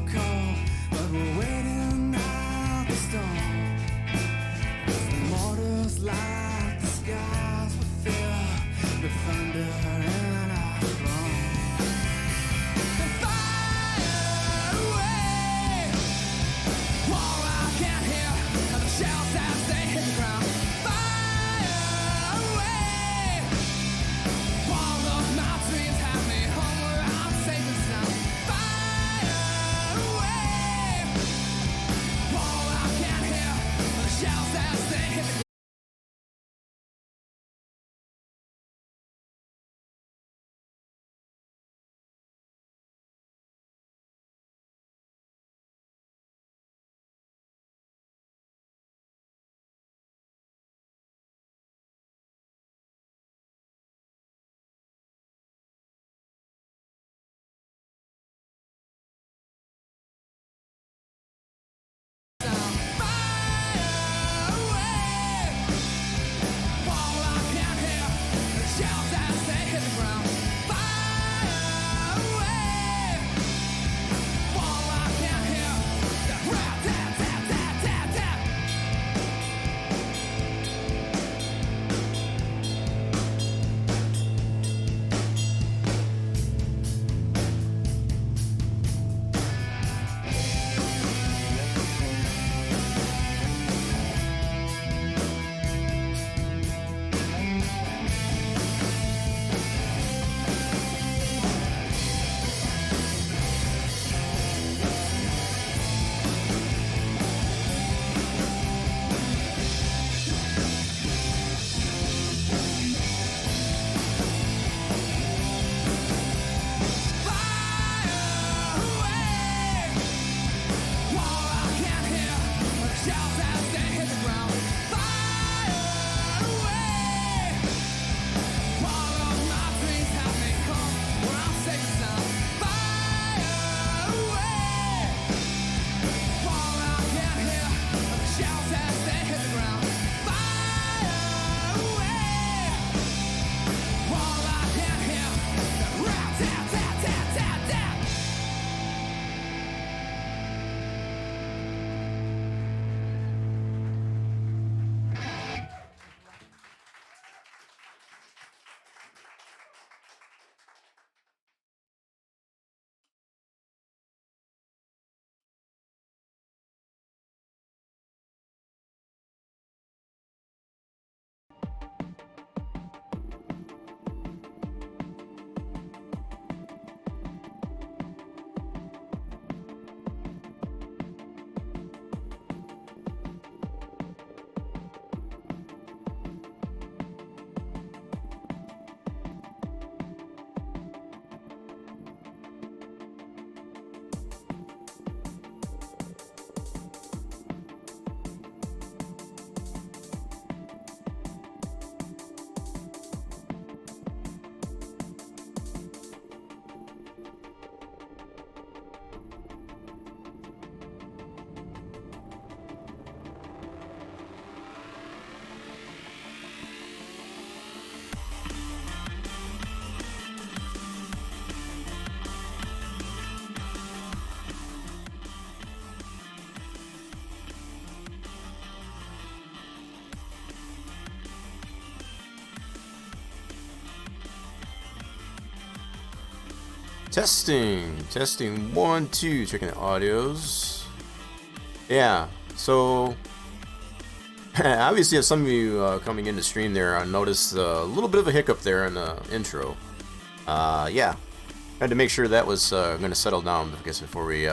cold, but we're waiting out the storm. As the mortars light the skies with fear, the thunder in our bones. And fire away, all I can hear are the shells as they hit the ground. Fire away, all of my dreams have me home where I'm safe and sound. Fire away, all I can hear are the shells as they hit the ground. Testing, 1, 2, checking the audios. Yeah, so obviously, if some of you coming in to stream there, I noticed a little bit of a hiccup there in the intro. Yeah, had to make sure that was going to settle down, I guess, before we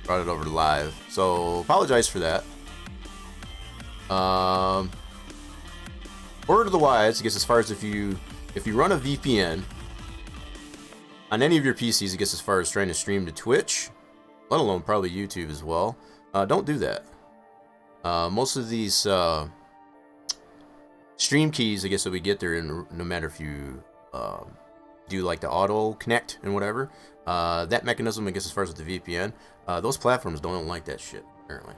brought it over to live. So apologize for that. Word of the wise, I guess, as far as if you run a VPN on any of your PCs, I guess, as far as trying to stream to Twitch, let alone probably YouTube as well, don't do that. Most of these stream keys, I guess, that we get there, and no matter if you do like the auto connect and whatever, that mechanism, I guess, as far as with the VPN, those platforms don't like that shit, apparently.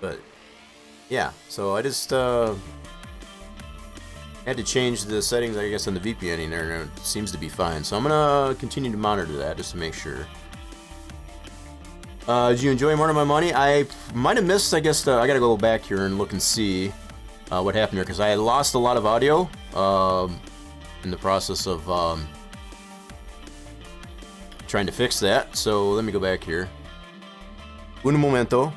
But yeah, so I just had to change the settings, I guess, on the VPN in there, and it seems to be fine. So I'm gonna continue to monitor that just to make sure. Did you enjoy More of My Money? I might have missed, I guess, I gotta go back here and look and see what happened here, because I lost a lot of audio in the process of trying to fix that. So let me go back here. Un momento.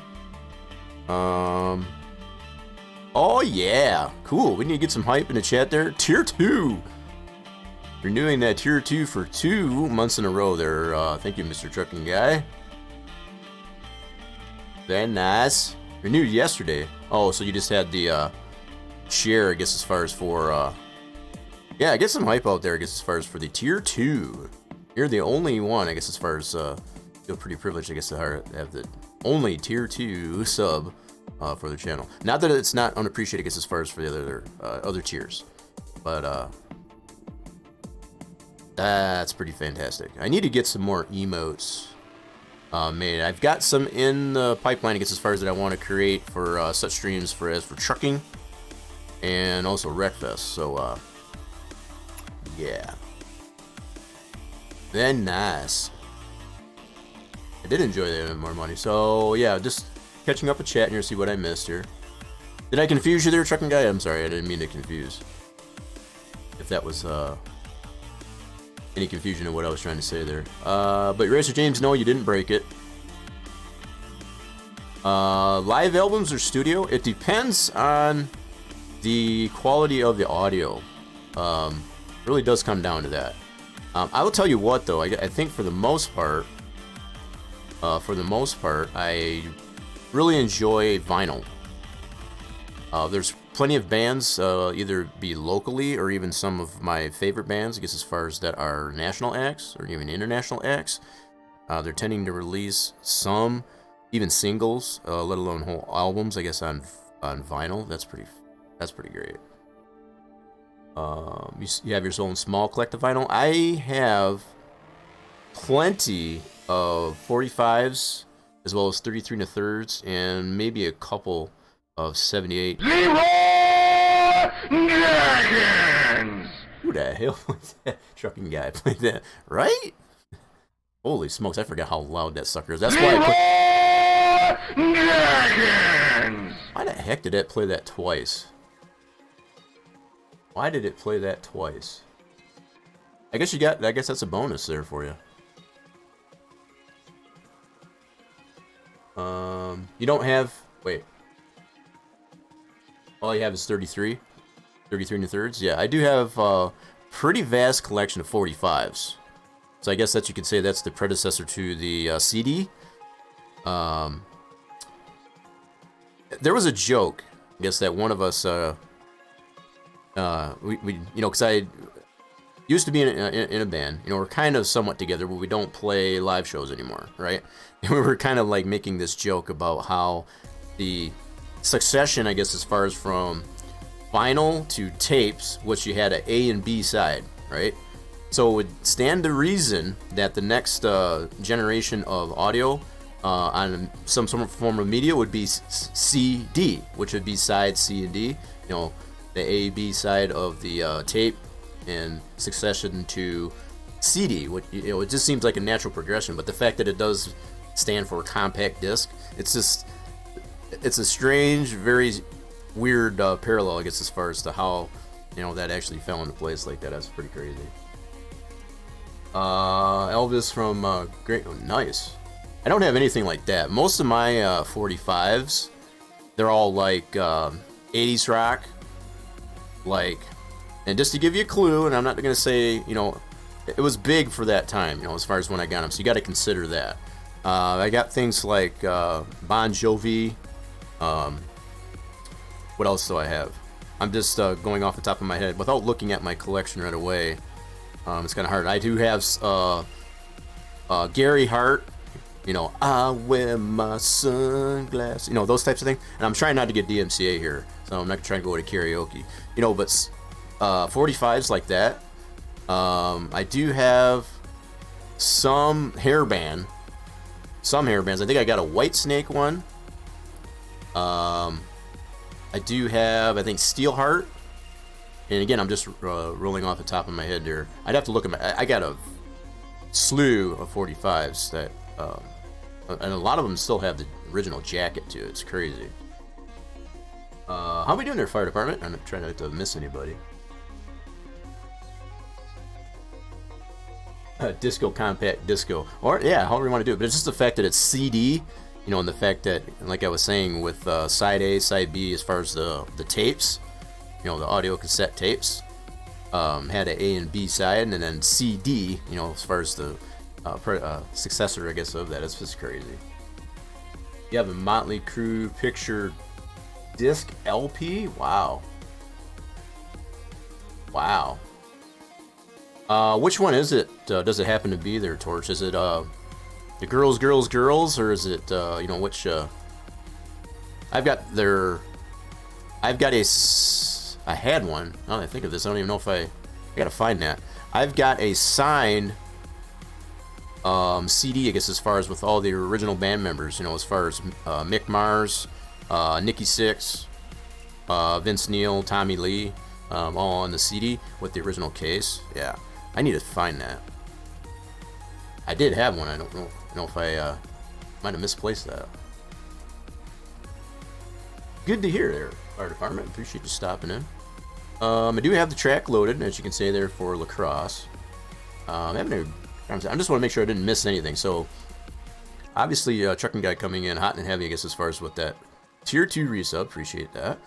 Oh yeah, cool. We need to get some hype in the chat there. Tier 2. Renewing that Tier 2 for 2 months in a row there. Thank you, Mr. Trucking Guy. Very nice. Renewed yesterday. Oh, so you just had the share, I guess, as far as for yeah, get some hype out there, I guess, as far as for the Tier 2. You're the only one, I guess, as far as feel pretty privileged, I guess, to have the only Tier 2 sub for the channel. Not that it's not unappreciated, I guess, as far as for the other tiers, but that's pretty fantastic. I need to get some more emotes made. I've got some in the pipeline, I guess, as far as that I want to create for such streams for trucking and also Wreckfest. So yeah, then nice. I did enjoy that More Money. So yeah, just catching up with chat here to see what I missed here. Did I confuse you there, Trucking Guy? I'm sorry, I didn't mean to confuse. If that was any confusion in what I was trying to say there. But Racer James, no, you didn't break it. Live albums or studio? It depends on the quality of the audio. Really does come down to that. I will tell you what, though, I think for the most part, I really enjoy vinyl. There's plenty of bands, either be locally or even some of my favorite bands, I guess, as far as that are national acts or even international acts. They're tending to release some, even singles, let alone whole albums, I guess, on vinyl. That's pretty great. You have your own small collective vinyl. I have plenty of 45s, as well as 33 1/3, and maybe a couple of 78. Dragons! Who the hell was that Trucking Guy played that? Right? Holy smokes, I forgot how loud that sucker is. That's why I put... Dragons! Why the heck did that play that twice? Why did it play that twice? I guess that's a bonus there for you. You don't have... Wait. All you have is 33 1/3. Yeah, I do have a pretty vast collection of 45s. So I guess that you could say that's the predecessor to the CD. There was a joke, I guess, that one of us, we you know, because I used to be in a band. You know, we're kind of somewhat together, but we don't play live shows anymore, right? And we were kind of like making this joke about how the succession, I guess, as far as from vinyl to tapes, which you had an A and B side, right? So it would stand to reason that the next generation of audio on some form of media would be CD, which would be side C and D. You know, the A, B side of the tape, and succession to CD. Which, you know, it just seems like a natural progression. But the fact that it does stand for compact disc, it's a strange, very weird parallel, I guess, as far as to how, you know, that actually fell into place like that. That's pretty crazy. Elvis from Great. Oh, nice. I don't have anything like that. Most of my 45s, they're all like 80s rock, like, and just to give you a clue, and I'm not gonna say, you know, it was big for that time, you know, as far as when I got them. So you got to consider that. I got things like Bon Jovi. What else do I have? I'm just going off the top of my head without looking at my collection right away. It's kind of hard. I do have Gary Hart. You know, I wear my sunglasses. You know, those types of things. And I'm trying not to get DMCA here, so I'm not trying to go to karaoke. You know, but 45s like that. I do have some hairbands. I think I got a White Snake one. I do have, I think, Steelheart. And again, I'm just rolling off the top of my head there. I'd have to look at I got a slew of 45s that And a lot of them still have the original jacket too. It's crazy. How are we doing there, fire department? I'm trying not to miss anybody. Disco, compact disco, or yeah, however you want to do it. But it's just the fact that it's CD, you know, and the fact that, like I was saying, with side A, side B, as far as the tapes, you know, the audio cassette tapes, had an A and B side, and then CD, you know, as far as the successor, I guess, of that. It's just crazy. You have a Motley Crue picture disc LP. Wow. Wow. Which one is it? Does it happen to be there, Torch? Is it the girls, or is it you know, which? I've got I had one. Now that I think of this, I don't even know if I gotta find that. I've got a signed CD, I guess, as far as with all the original band members. You know, as far as Mick Mars, Nikki Sixx, Vince Neil, Tommy Lee, all on the CD with the original case. Yeah. I need to find that. I did have one. I don't know if I might have misplaced that. Good to hear there, fire department. Appreciate you stopping in. I do have the track loaded, as you can see there, for Lacrosse. I just want to make sure I didn't miss anything. So, obviously, Trucking Guy coming in hot and heavy, I guess, as far as with that Tier 2 resub. Appreciate that.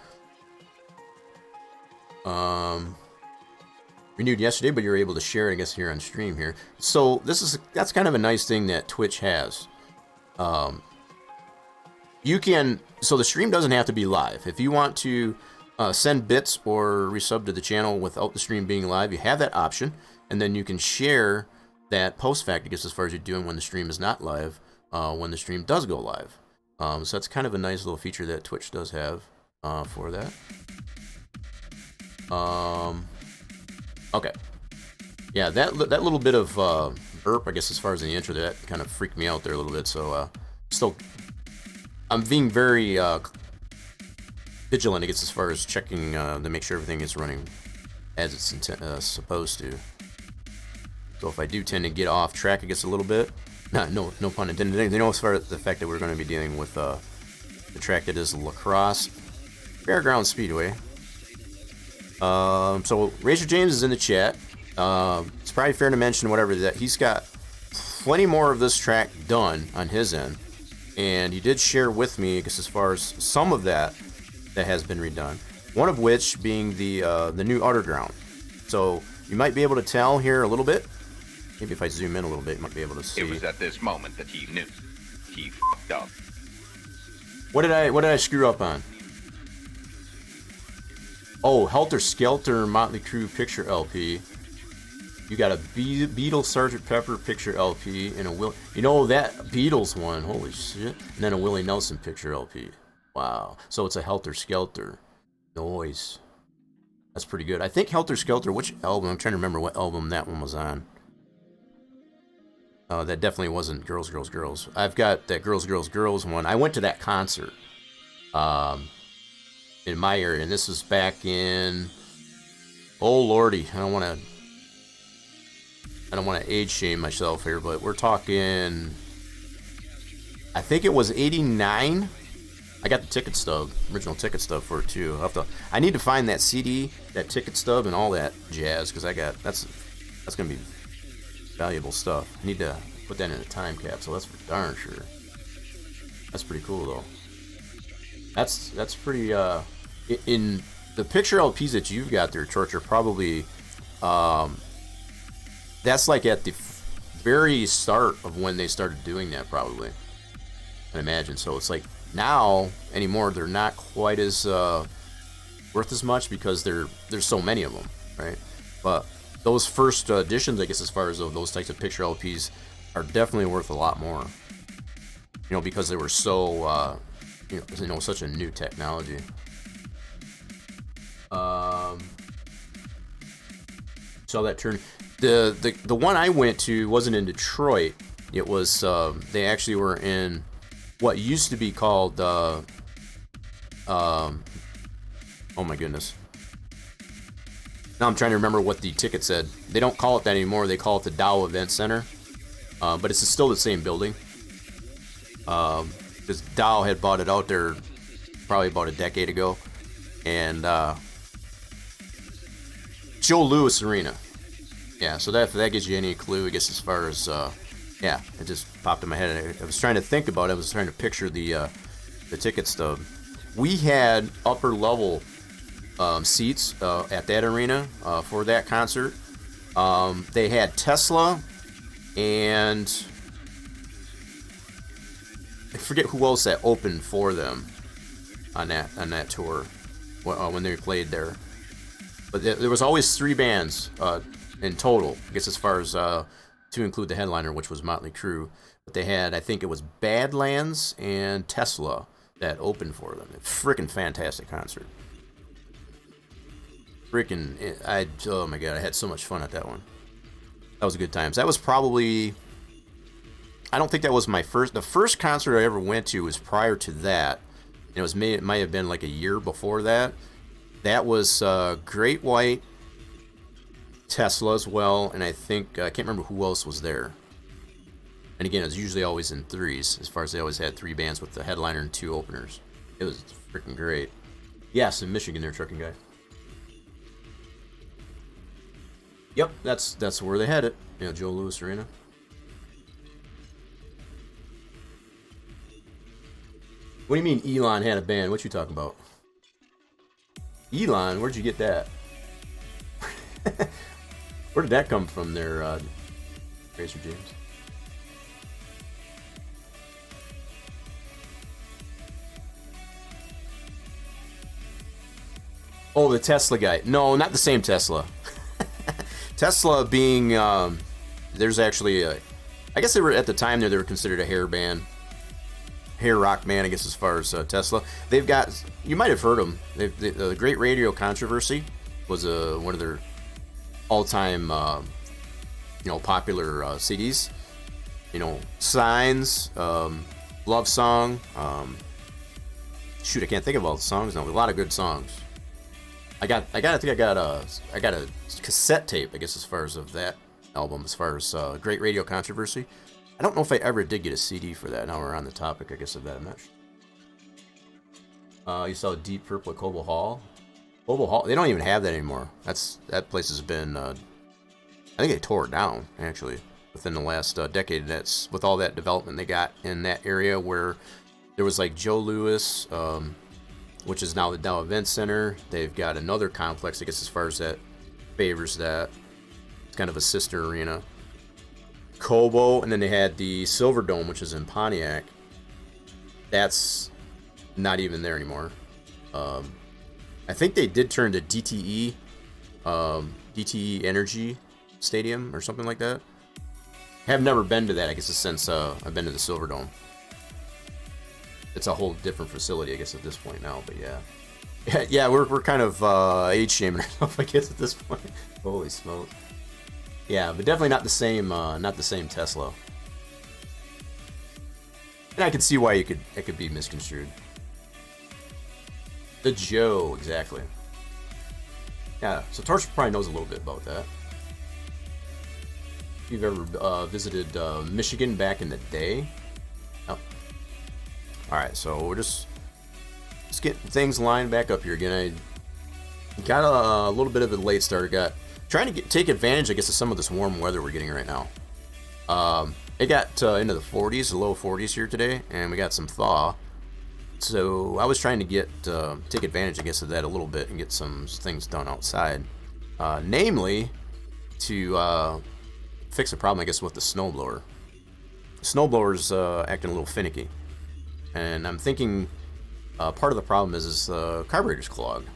Renewed yesterday, but you're able to share it, I guess, here on stream here. So that's kind of a nice thing that Twitch has. You can, so the stream doesn't have to be live. If you want to send bits or resub to the channel without the stream being live, you have that option, and then you can share that post fact, I guess, as far as you're doing when the stream is not live, when the stream does go live. So that's kind of a nice little feature that Twitch does have for that. Okay. Yeah, that little bit of burp, I guess, as far as in the intro, that kind of freaked me out there a little bit. So, I'm being very vigilant, I guess, as far as checking to make sure everything is running as it's supposed to. So if I do tend to get off track, I guess, a little bit, no pun intended. You know, as far as the fact that we're going to be dealing with the track that is Lacrosse Fairgrounds Speedway. So Razor James is in the chat. It's probably fair to mention that he's got plenty more of this track done on his end, and he did share with me, I guess, as far as some of that has been redone. One of which being the new underground. So you might be able to tell here a little bit. Maybe if I zoom in a little bit, you might be able to see. It was at this moment that he knew he f***ed up. What did I screw up on? Oh, Helter Skelter Motley Crue picture LP. You got a Beatles Sgt. Pepper picture LP and you know that Beatles one, holy shit. And then a Willie Nelson picture LP. Wow. So it's a Helter Skelter. Noise. That's pretty good. I think Helter Skelter, which album? I'm trying to remember what album that one was on. That definitely wasn't Girls, Girls, Girls. I've got that Girls, Girls, Girls one. I went to that concert. In my area, and this was back in, oh lordy, I don't want to age shame myself here, but we're talking, I think it was 89. I got the ticket stub, original ticket stub for it too. I need to find that CD, that ticket stub, and all that jazz, because that's gonna be valuable stuff. I need to put that in a time capsule. That's for darn sure. That's pretty cool though. That's pretty. In the picture LPs that you've got there, Torch, are probably, that's like at the very start of when they started doing that, probably, I imagine. So it's like now anymore they're not quite as worth as much because there's so many of them, right? But those first editions, I guess, as far as those types of picture LPs, are definitely worth a lot more, you know, because they were so you know, such a new technology. Saw that turn. The one I went to wasn't in Detroit. It was they actually were in what used to be called oh my goodness. Now I'm trying to remember what the ticket said. They don't call it that anymore. They call it the Dow Event Center. But it's still the same building. Because Dow had bought it out there probably about a decade ago. And Joe Louis Arena. Yeah, so that gives you any clue, I guess, as far as, yeah, it just popped in my head. I was trying to think about it. I was trying to picture the ticket stub. We had upper level seats at that arena for that concert. They had Tesla and I forget who else that opened for them on that tour when they played there. But there was always 3 bands in total, I guess, as far as to include the headliner, which was Motley Crue. But they had, I think it was Badlands and Tesla that opened for them. Freaking fantastic concert. Oh my god, I had so much fun at that one. That was a good times. That was probably, I don't think that was the first concert I ever went to was prior to that. And it might have been like a year before that. That was Great White, Tesla as well, and I think, I can't remember who else was there. And again, it was usually always in 3s, as far as they always had 3 bands with the headliner and 2 openers. It was freaking great. Yes, in Michigan there, trucking guy. Yep, that's where they had it. You know, Joe Louis Arena. What do you mean Elon had a band? What you talking about? Elon, where'd you get that? Where did that come from there, Racer James? Oh, the Tesla guy. No, not the same Tesla. Tesla being, there's actually I guess they were, at the time there, they were considered a hair band. Hair rock band, I guess, as far as Tesla. They've got, you might have heard them. The Great Radio Controversy was one of their all-time, popular CDs. You know, Signs, Love Song. Shoot, I can't think of all the songs now. A lot of good songs. I got a cassette tape, I guess, as far as of that album, as far as Great Radio Controversy. I don't know if I ever did get a CD for that. Now we're on the topic, I guess, of that. I'm not sure. You saw Deep Purple at Cobo Hall. Cobo Hall, they don't even have that anymore. That place has been, I think they tore it down, actually, within the last decade. That's with all that development they got in that area where there was like Joe Louis, which is now the Dow Event Center. They've got another complex, I guess, as far as that favors that. It's kind of a sister arena. Cobo, and then they had the Silver Dome, which is in Pontiac. That's not even there anymore. I think they did turn to DTE Energy Stadium or something like that. Have never been to that, I guess, since I've been to the Silver Dome. It's a whole different facility, I guess, at this point now, but yeah. Yeah, we're kind of age shaming ourselves, I guess, at this point. Holy smokes. Yeah, but definitely not the same Tesla. And I can see why it could be misconstrued. The Joe, exactly. Yeah, so Torch probably knows a little bit about that. If you've ever visited Michigan back in the day. Oh. Alright, so we're just getting things lined back up here again. I got a little bit of a late start. Trying to take advantage, I guess, of some of this warm weather we're getting right now. It got into the 40s, the low 40s here today, and we got some thaw. So I was trying to take advantage, I guess, of that a little bit and get some things done outside. Namely, to fix a problem, I guess, with the snowblower. The snowblower's acting a little finicky. And I'm thinking part of the problem is the carburetor's clogged.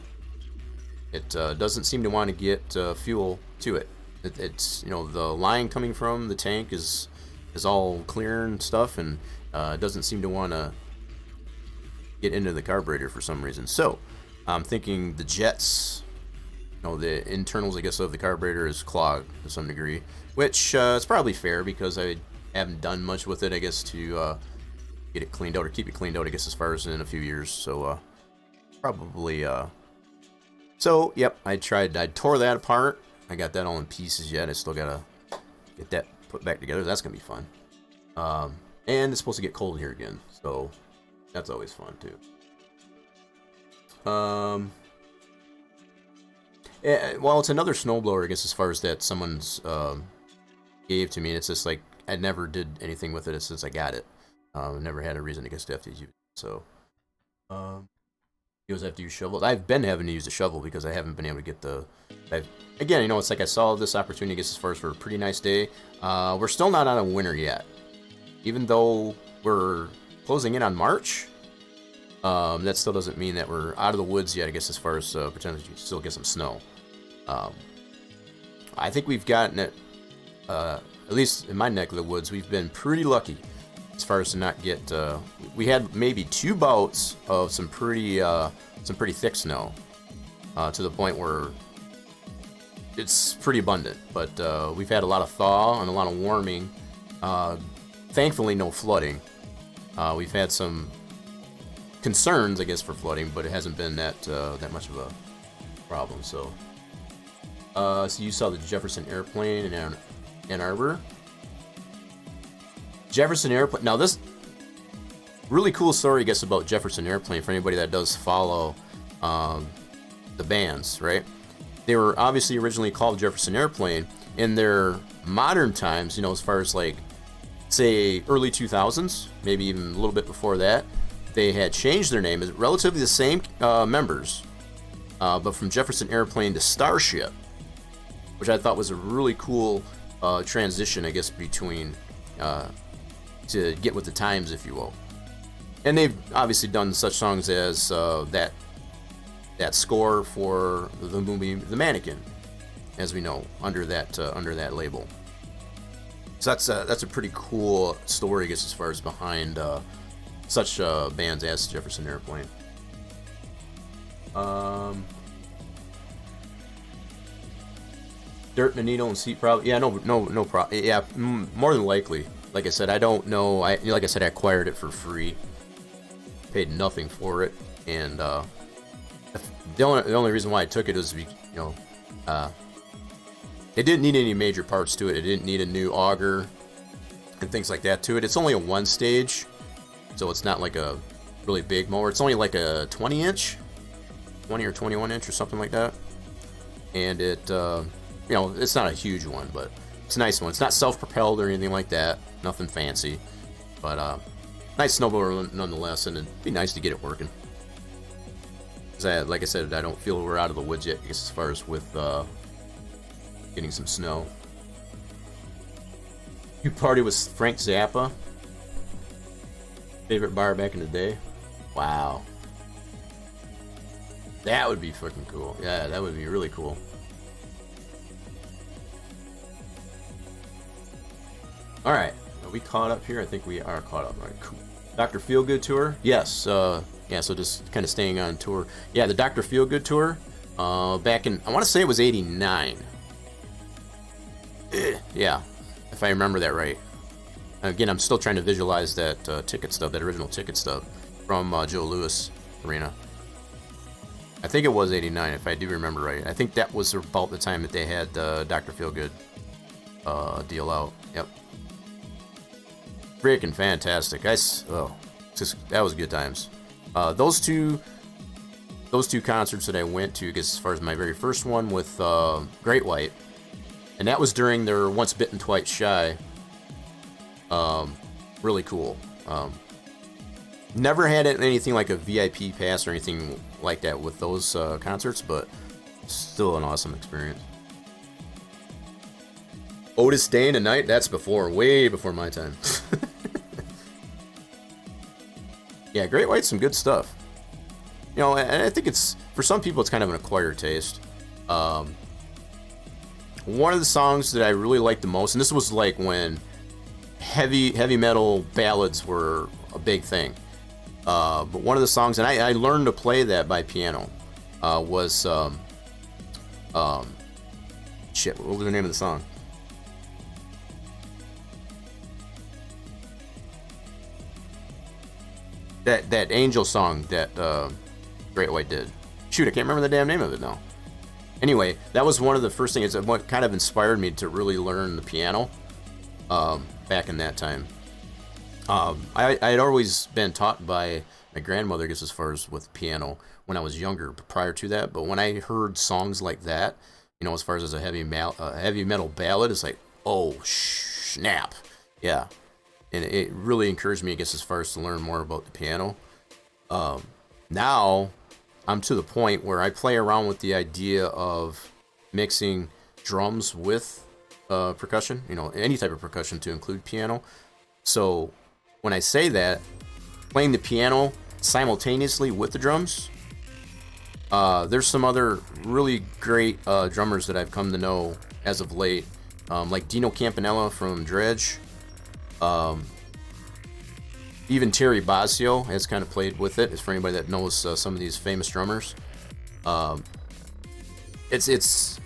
It doesn't seem to want to get fuel to it. It's the line coming from the tank is all clear and stuff, and it doesn't seem to want to get into the carburetor for some reason. So I'm thinking the jets, the internals, I guess, of the carburetor is clogged to some degree, which is probably fair because I haven't done much with it, I guess, to get it cleaned out or keep it cleaned out, I guess, as far as in a few years. So probably. So, yep, I tore that apart. I got that all in pieces yet. I still gotta get that put back together. That's gonna be fun. And it's supposed to get cold here again, so that's always fun too. Well, it's another snowblower, I guess, as far as that someone's gave to me. And it's just like I never did anything with it since I got it. Never had a reason to get stuff to use it. So, you always have to use shovels. I've been having to use a shovel because I haven't been able to get the. Again, you know, it's like I saw this opportunity, I guess, as far as for a pretty nice day. We're still not on a winter yet, even though we're closing in on March. That still doesn't mean that we're out of the woods yet, I guess, as far as potentially still get some snow. I think we've gotten it, at least in my neck of the woods, we've been pretty lucky as far as to not get, we had maybe 2 bouts of some pretty thick snow, to the point where it's pretty abundant, but we've had a lot of thaw and a lot of warming. Thankfully, no flooding. We've had some concerns, I guess, for flooding, but it hasn't been that much of a problem. So you saw the Jefferson Airplane in Ann Arbor. Jefferson Airplane. Now, this really cool story, I guess, about Jefferson Airplane for anybody that does follow the bands, right? They were obviously originally called Jefferson Airplane. In their modern times, you know, as far as like, say, early 2000s, maybe even a little bit before that, they had changed their name. It's relatively the same members, but from Jefferson Airplane to Starship, which I thought was a really cool transition, I guess, between to get with the times, if you will. And they've obviously done such songs as that score for the movie The Mannequin, as we know, under that label. So that's a pretty cool story, I guess, as far as behind such bands as Jefferson Airplane. Dirt and a needle and seat problem. Yeah, no problem. Yeah, more than likely. Like I said, I don't know. Like I said, I acquired it for free. Paid nothing for it, and the only reason why I took it was, you know, it didn't need any major parts to it. It didn't need a new auger and things like that to it. It's only a 1-stage, so it's not like a really big mower. It's only like a 20 or 21 inch or something like that. And it, you know, it's not a huge one, but it's a nice one. It's not self-propelled or anything like that. Nothing fancy, but nice snowblower nonetheless, and it'd be nice to get it working. Like I said, I don't feel we're out of the woods yet, I guess, as far as with getting some snow. You party with Frank Zappa? Favorite bar back in the day? Wow. That would be fucking cool. Yeah, that would be really cool. Alright, are we caught up here? I think we are caught up. Alright, cool. Dr. Feelgood Tour? Yes, yeah, so just kind of staying on tour. Yeah, the Dr. Feelgood Tour, back in, I want to say it was 89. Yeah, if I remember that right. Again, I'm still trying to visualize that ticket stub, that original ticket stub from Joe Louis Arena. I think it was 89, if I do remember right. I think that was about the time that they had Dr. Feelgood deal out. Yep. Freaking fantastic. That was good times. Those two concerts that I went to, I guess, as far as my very first one with Great White, and that was during their Once Bitten Twice Shy. Really cool. Never had anything like a VIP pass or anything like that with those concerts, but still an awesome experience. Otis Day and the Night, that's way before my time. Yeah, Great White's some good stuff. You know, and I think it's, for some people, it's kind of an acquired taste. One of the songs that I really liked the most, and this was like when heavy metal ballads were a big thing. But one of the songs, and I learned to play that by piano, was, shit, what was the name of the song? That Angel song that Great White did. Shoot, I can't remember the damn name of it now. Anyway, that was one of the first things that what kind of inspired me to really learn the piano back in that time. I had always been taught by my grandmother, I guess, as far as with piano when I was younger, prior to that. But when I heard songs like that, you know, as far as a heavy metal ballad, it's like, oh, snap. Yeah. And it really encouraged me, I guess, as far as to learn more about the piano. Now, I'm to the point where I play around with the idea of mixing drums with percussion, you know, any type of percussion to include piano. So when I say that, playing the piano simultaneously with the drums, there's some other really great drummers that I've come to know as of late, like Dino Campanella from Dredge. Even Terry Bozzio has kind of played with it. It's for anybody that knows some of these famous drummers. It's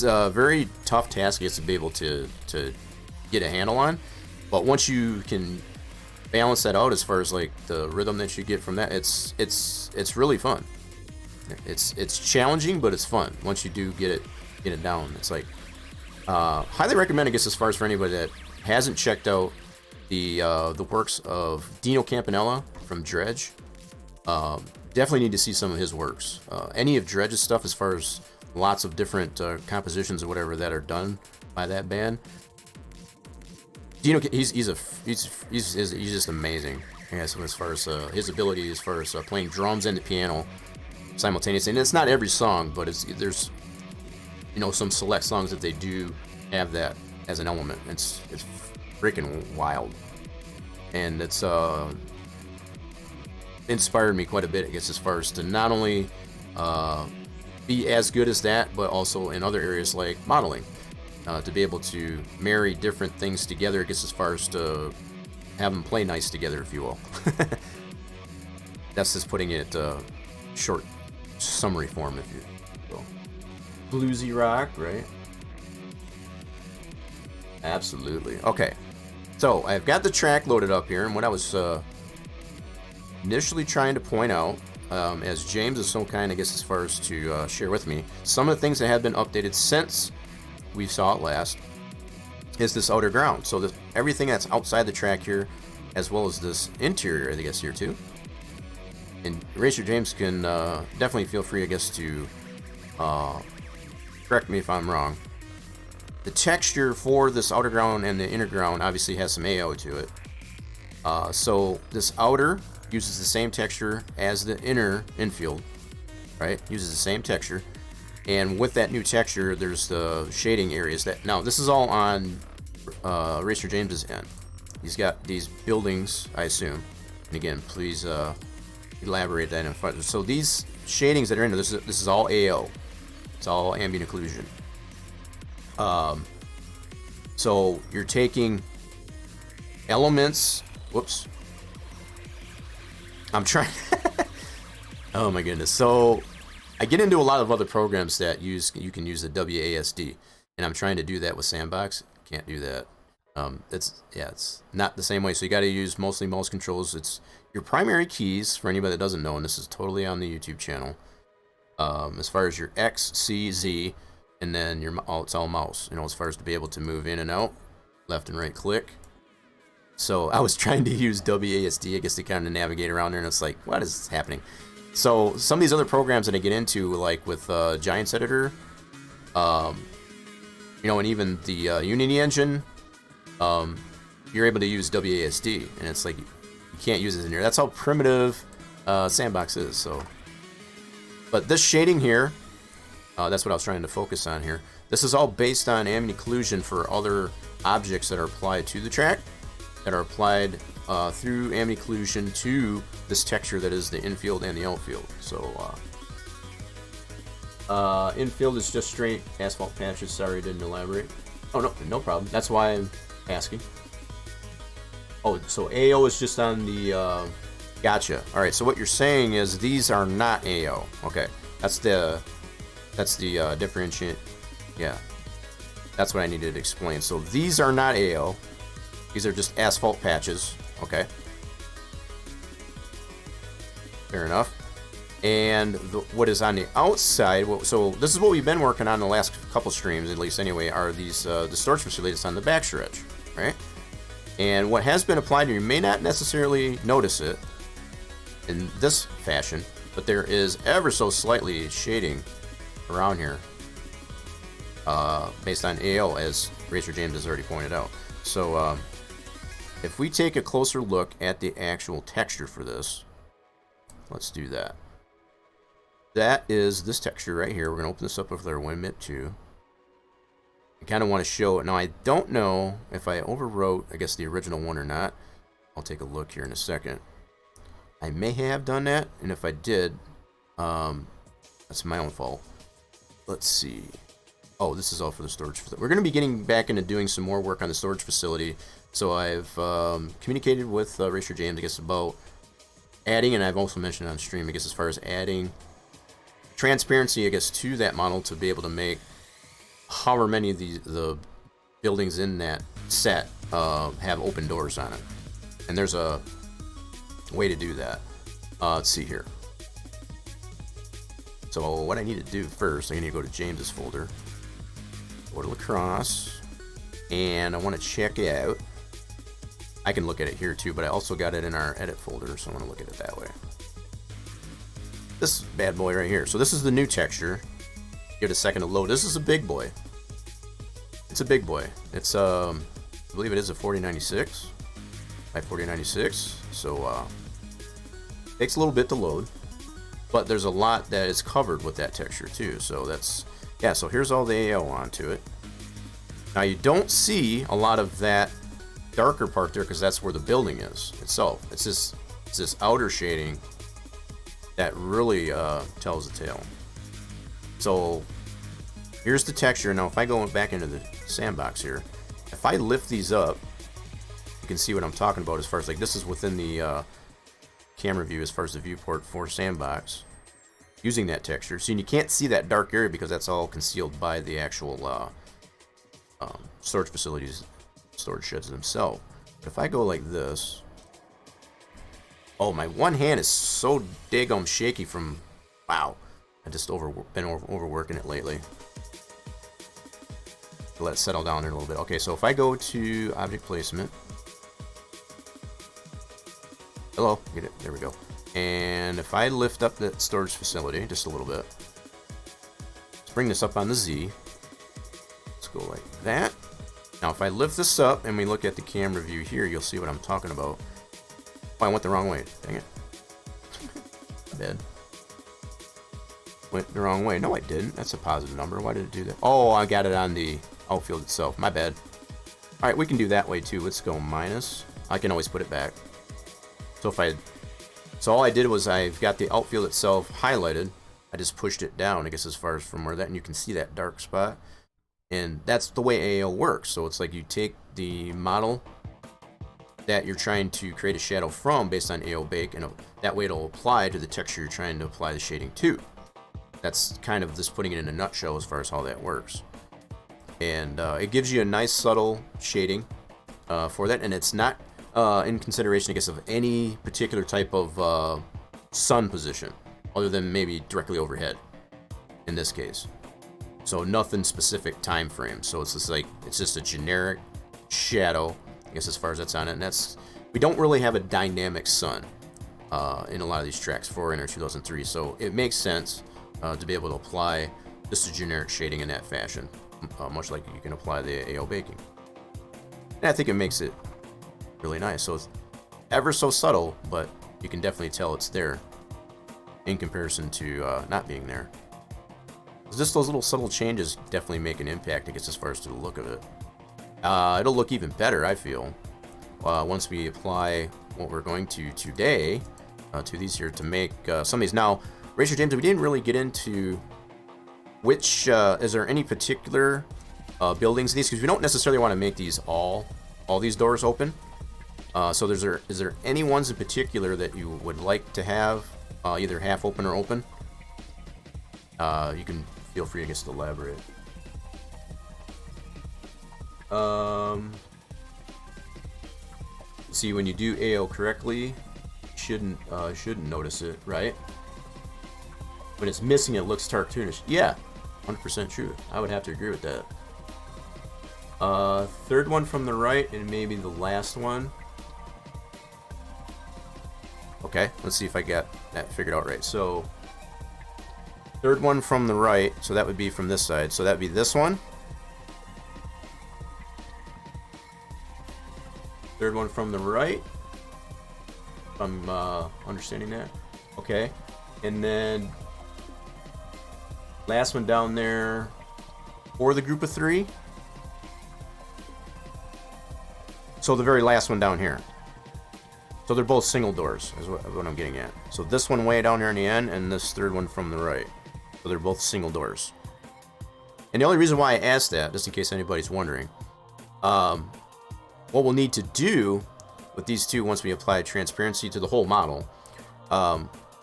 a very tough task, I guess, to be able to get a handle on. But once you can balance that out as far as like the rhythm that you get from that, it's really fun. It's challenging, but it's fun once you do get it down. It's like highly recommend, I guess, as far as for anybody that hasn't checked out the works of Dino Campanella from Dredge. Definitely need to see some of his works. Any of Dredge's stuff, as far as lots of different compositions or whatever that are done by that band. Dino, he's just amazing. Yeah, so as far as his ability, as far as playing drums and the piano simultaneously, and it's not every song, but there's some select songs that they do have that as an element. It's freaking wild, and it's inspired me quite a bit, I guess, as far as to not only be as good as that, but also in other areas like modeling, to be able to marry different things together, I guess, as far as to have them play nice together, if you will. That's just putting it short summary form, if you will. Bluesy rock, right? Absolutely. Okay, so I've got the track loaded up here, and what I was initially trying to point out, as James is so kind, I guess, as far as to share with me, some of the things that have been updated since we saw it last is this outer ground. So everything that's outside the track here, as well as this interior, I guess, here too. And Racer James can definitely feel free, I guess, to correct me if I'm wrong. The texture for this outer ground and the inner ground obviously has some AO to it. So this outer uses the same texture as the inner infield, right? Uses the same texture. And with that new texture, there's the shading areas that... Now, this is all on Racer James's end. He's got these buildings, I assume. And again, please elaborate that in front. So these shadings that are in there, this is all AO. It's all ambient occlusion. So you're taking elements... Whoops. I'm trying... Oh my goodness. So I get into a lot of other programs that you can use the WASD, and I'm trying to do that with Sandbox. Can't do that. It's not the same way. So you got to use mostly mouse controls. It's your primary keys for anybody that doesn't know, and this is totally on the YouTube channel. As far as your X, C, Z, and then it's all mouse. As far as to be able to move in and out, left and right click. So I was trying to use WASD, I guess, to kind of navigate around there, and it's like, what is happening? So some of these other programs that I get into, like with Giants Editor, and even the Unity engine, you're able to use WASD, and it's like you can't use it in here. That's how primitive Sandbox is. So, but this shading here, that's what I was trying to focus on here. This is all based on ambient occlusion for other objects that are applied to the track, that are applied through ambient occlusion to this texture that is the infield and the outfield. So infield is just straight asphalt patches. Sorry, I didn't elaborate. Oh, no problem. That's why I'm asking. Oh, so AO is just on the... Gotcha. All right, so what you're saying is these are not AO. Okay, that's the differentiate. Yeah, that's what I needed to explain. So these are not AO. These are just asphalt patches. Okay. Fair enough. And what is on the outside, so this is what we've been working on the last couple streams, at least anyway, are these distortion facilities on the backstretch, right? And what has been applied, you may not necessarily notice it in this fashion, but there is ever so slightly shading around here based on AO, as Racer James has already pointed out. So if we take a closer look at the actual texture for this, let's do that. That is this texture right here. We're going to open this up with our WinMip 2. I kind of want to show it. Now, I don't know if I overwrote, I guess, the original one or not. I'll take a look here in a second. I may have done that, and if I did, that's my own fault. Let's see. Oh, this is all for the storage facility. We're going to be getting back into doing some more work on the storage facility. So I've communicated with Racer James, I guess, about adding, and I've also mentioned on stream, I guess, as far as adding transparency, I guess, to that model to be able to make however many of the buildings in that set have open doors on it. And there's a way to do that. Let's see here. So what I need to do first, I need to go to James's folder, go to Lacrosse, and I want to check it out. I can look at it here too, but I also got it in our edit folder, so I want to look at it that way. This bad boy right here. So this is the new texture. Give it a second to load. This is a big boy. It's a big boy. It's I believe it is a 4096 by 4096. So takes a little bit to load, but there's a lot that is covered with that texture too. So that's, yeah. So here's all the AO onto it. Now you don't see a lot of that darker part there because that's where the building is itself. It's this outer shading that really tells the tale. So here's the texture. Now if I go back into the sandbox here, if I lift these up, you can see what I'm talking about as far as, like, this is within the camera view as far as the viewport for sandbox using that texture. So you can't see that dark area because that's all concealed by the actual storage facilities, storage sheds themselves. But if I go like this, oh, my one hand is so daggum shaky from, wow, I've just been overworking it lately. Let it settle down there a little bit. Okay, so if I go to object placement, hello, get it, there we go. And if I lift up that storage facility just a little bit, let's bring this up on the Z. Let's go like that. Now if I lift this up and we look at the camera view here, you'll see what I'm talking about. Oh, I went the wrong way. Dang it. Bad. Went the wrong way. No, I didn't. That's a positive number. Why did it do that? Oh, I got it on the outfield itself. My bad. Alright, we can do that way too. Let's go minus. I can always put it back. So all I did was I've got the outfield itself highlighted. I just pushed it down, I guess, as far as from where that, and you can see that dark spot. And that's the way AO works. So it's like you take the model that you're trying to create a shadow from based on AO bake, and that way it'll apply to the texture you're trying to apply the shading to. That's kind of just putting it in a nutshell as far as how that works. And it gives you a nice subtle shading for that, and it's not in consideration, I guess, of any particular type of sun position other than maybe directly overhead in this case. So nothing specific time frame. So it's just like, it's just a generic shadow, I guess, as far as that's on it. And that's, we don't really have a dynamic sun in a lot of these tracks for Inter 2003. So it makes sense to be able to apply just a generic shading in that fashion, much like you can apply the AO baking. And I think it makes it really nice. So it's ever so subtle, but you can definitely tell it's there in comparison to not being there. Just those little subtle changes definitely make an impact, I guess, as far as to the look of it. It'll look even better, I feel, once we apply what we're going to today to these here to make some of these. Now, Racer James, we didn't really get into which, is there any particular buildings in these? Because we don't necessarily want to make these all these doors open. So is there any ones in particular that you would like to have either half open or open? You can feel free, I guess, to elaborate. See, when you do AO correctly, shouldn't notice it, right? When it's missing, it looks cartoonish. Yeah, 100% true. I would have to agree with that. Third one from the right and maybe the last one. Okay, let's see if I got that figured out right. So, third one from the right, so that would be from this side. So that would be this one. Third one from the right. If I'm understanding that. Okay. And then last one down there for the group of 3. So the very last one down here. So they're both single doors, is what I'm getting at. So this one way down here in the end, and this third one from the right. So they're both single doors. And the only reason why I asked that, just in case anybody's wondering, what we'll need to do with these two once we apply transparency to the whole model,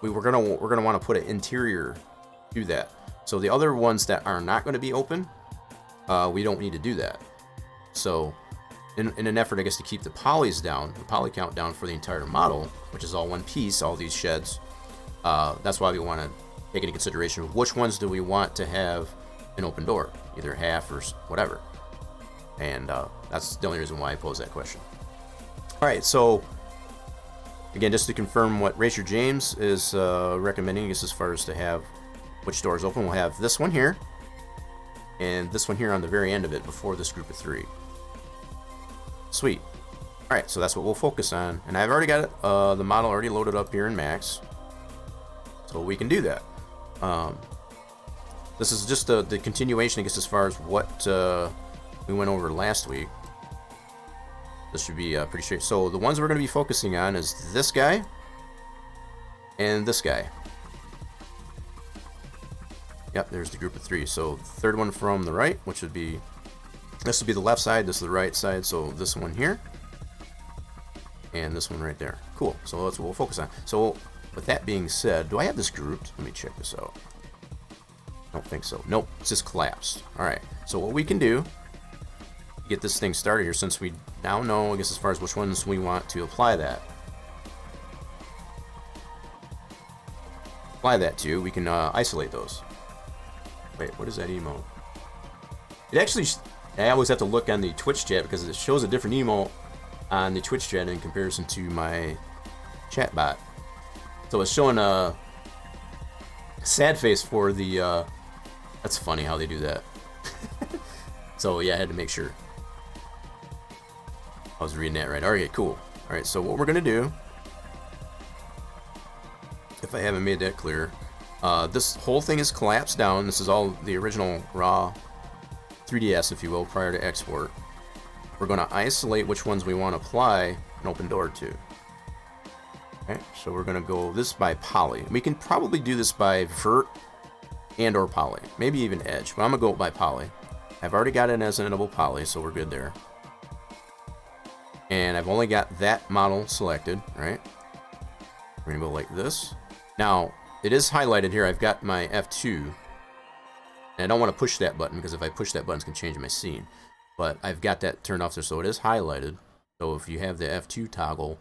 we're gonna want to put an interior to that. So the other ones that are not going to be open, we don't need to do that. So in an effort, I guess, to keep the polys down, the poly count down for the entire model, which is all one piece, all these sheds, that's why we want to take into consideration which ones do we want to have an open door, either half or whatever. And that's the only reason why I posed that question. All right, so again, just to confirm what Racer James is recommending is as far as to have which doors open, we'll have this one here and this one here on the very end of it before this group of 3. Sweet. All right, so that's what we'll focus on. And I've already got it, the model already loaded up here in Max, so we can do that. This is just the continuation, I guess, as far as what we went over last week. This should be pretty straight. So the ones we're going to be focusing on is this guy and this guy. Yep, there's the group of 3. So third one from the right, which would be, this would be the left side, this is the right side. So this one here and this one right there. Cool. So that's what we'll focus on. So with that being said, do I have this grouped? Let me check this out. Don't think so. Nope, it's just collapsed. All right. So what we can do, get this thing started here, since we now know, I guess, as far as which ones we want to apply that to, we can isolate those. Wait, what is that emote? It actually, I always have to look on the Twitch chat because it shows a different emote on the Twitch chat in comparison to my chat bot. So it's showing a sad face for the, that's funny how they do that. So yeah, I had to make sure I was reading that right. Alright, cool. Alright, so what we're going to do, if I haven't made that clear, this whole thing is collapsed down. This is all the original raw 3DS, if you will, prior to export. We're going to isolate which ones we want to apply an open door to. Okay, so we're going to go this by poly. We can probably do this by vert and or poly, maybe even edge, but I'm going to go by poly. I've already got it as an editable poly, so we're good there. And I've only got that model selected, right? We're going to go like this. Now, it is highlighted here. I've got my F2. And I don't want to push that button, because if I push that button, it's going to change my scene. But I've got that turned off there, so it is highlighted. So if you have the F2 toggle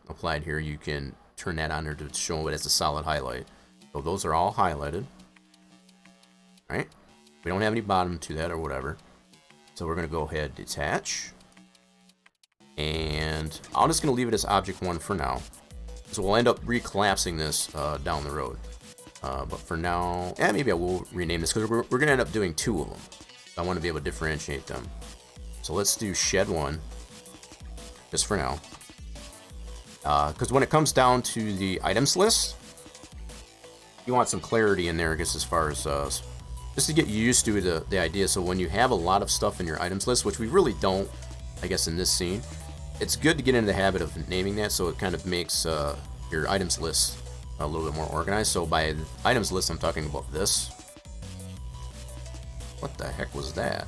applied here, you can turn that on there to show it as a solid highlight. So those are all highlighted. Right? We don't have any bottom to that or whatever. So we're going to go ahead, detach. And I'm just going to leave it as object 1 for now. So we'll end up recollapsing this down the road. But for now, maybe I will rename this, because we're going to end up doing 2 of them. So I want to be able to differentiate them. So let's do shed 1, just for now. Because when it comes down to the items list, you want some clarity in there, I guess, as far as just to get used to the idea. So when you have a lot of stuff in your items list, which we really don't, I guess, in this scene, it's good to get into the habit of naming that, so it kind of makes your items list a little bit more organized. So by items list, I'm talking about this. What the heck was that?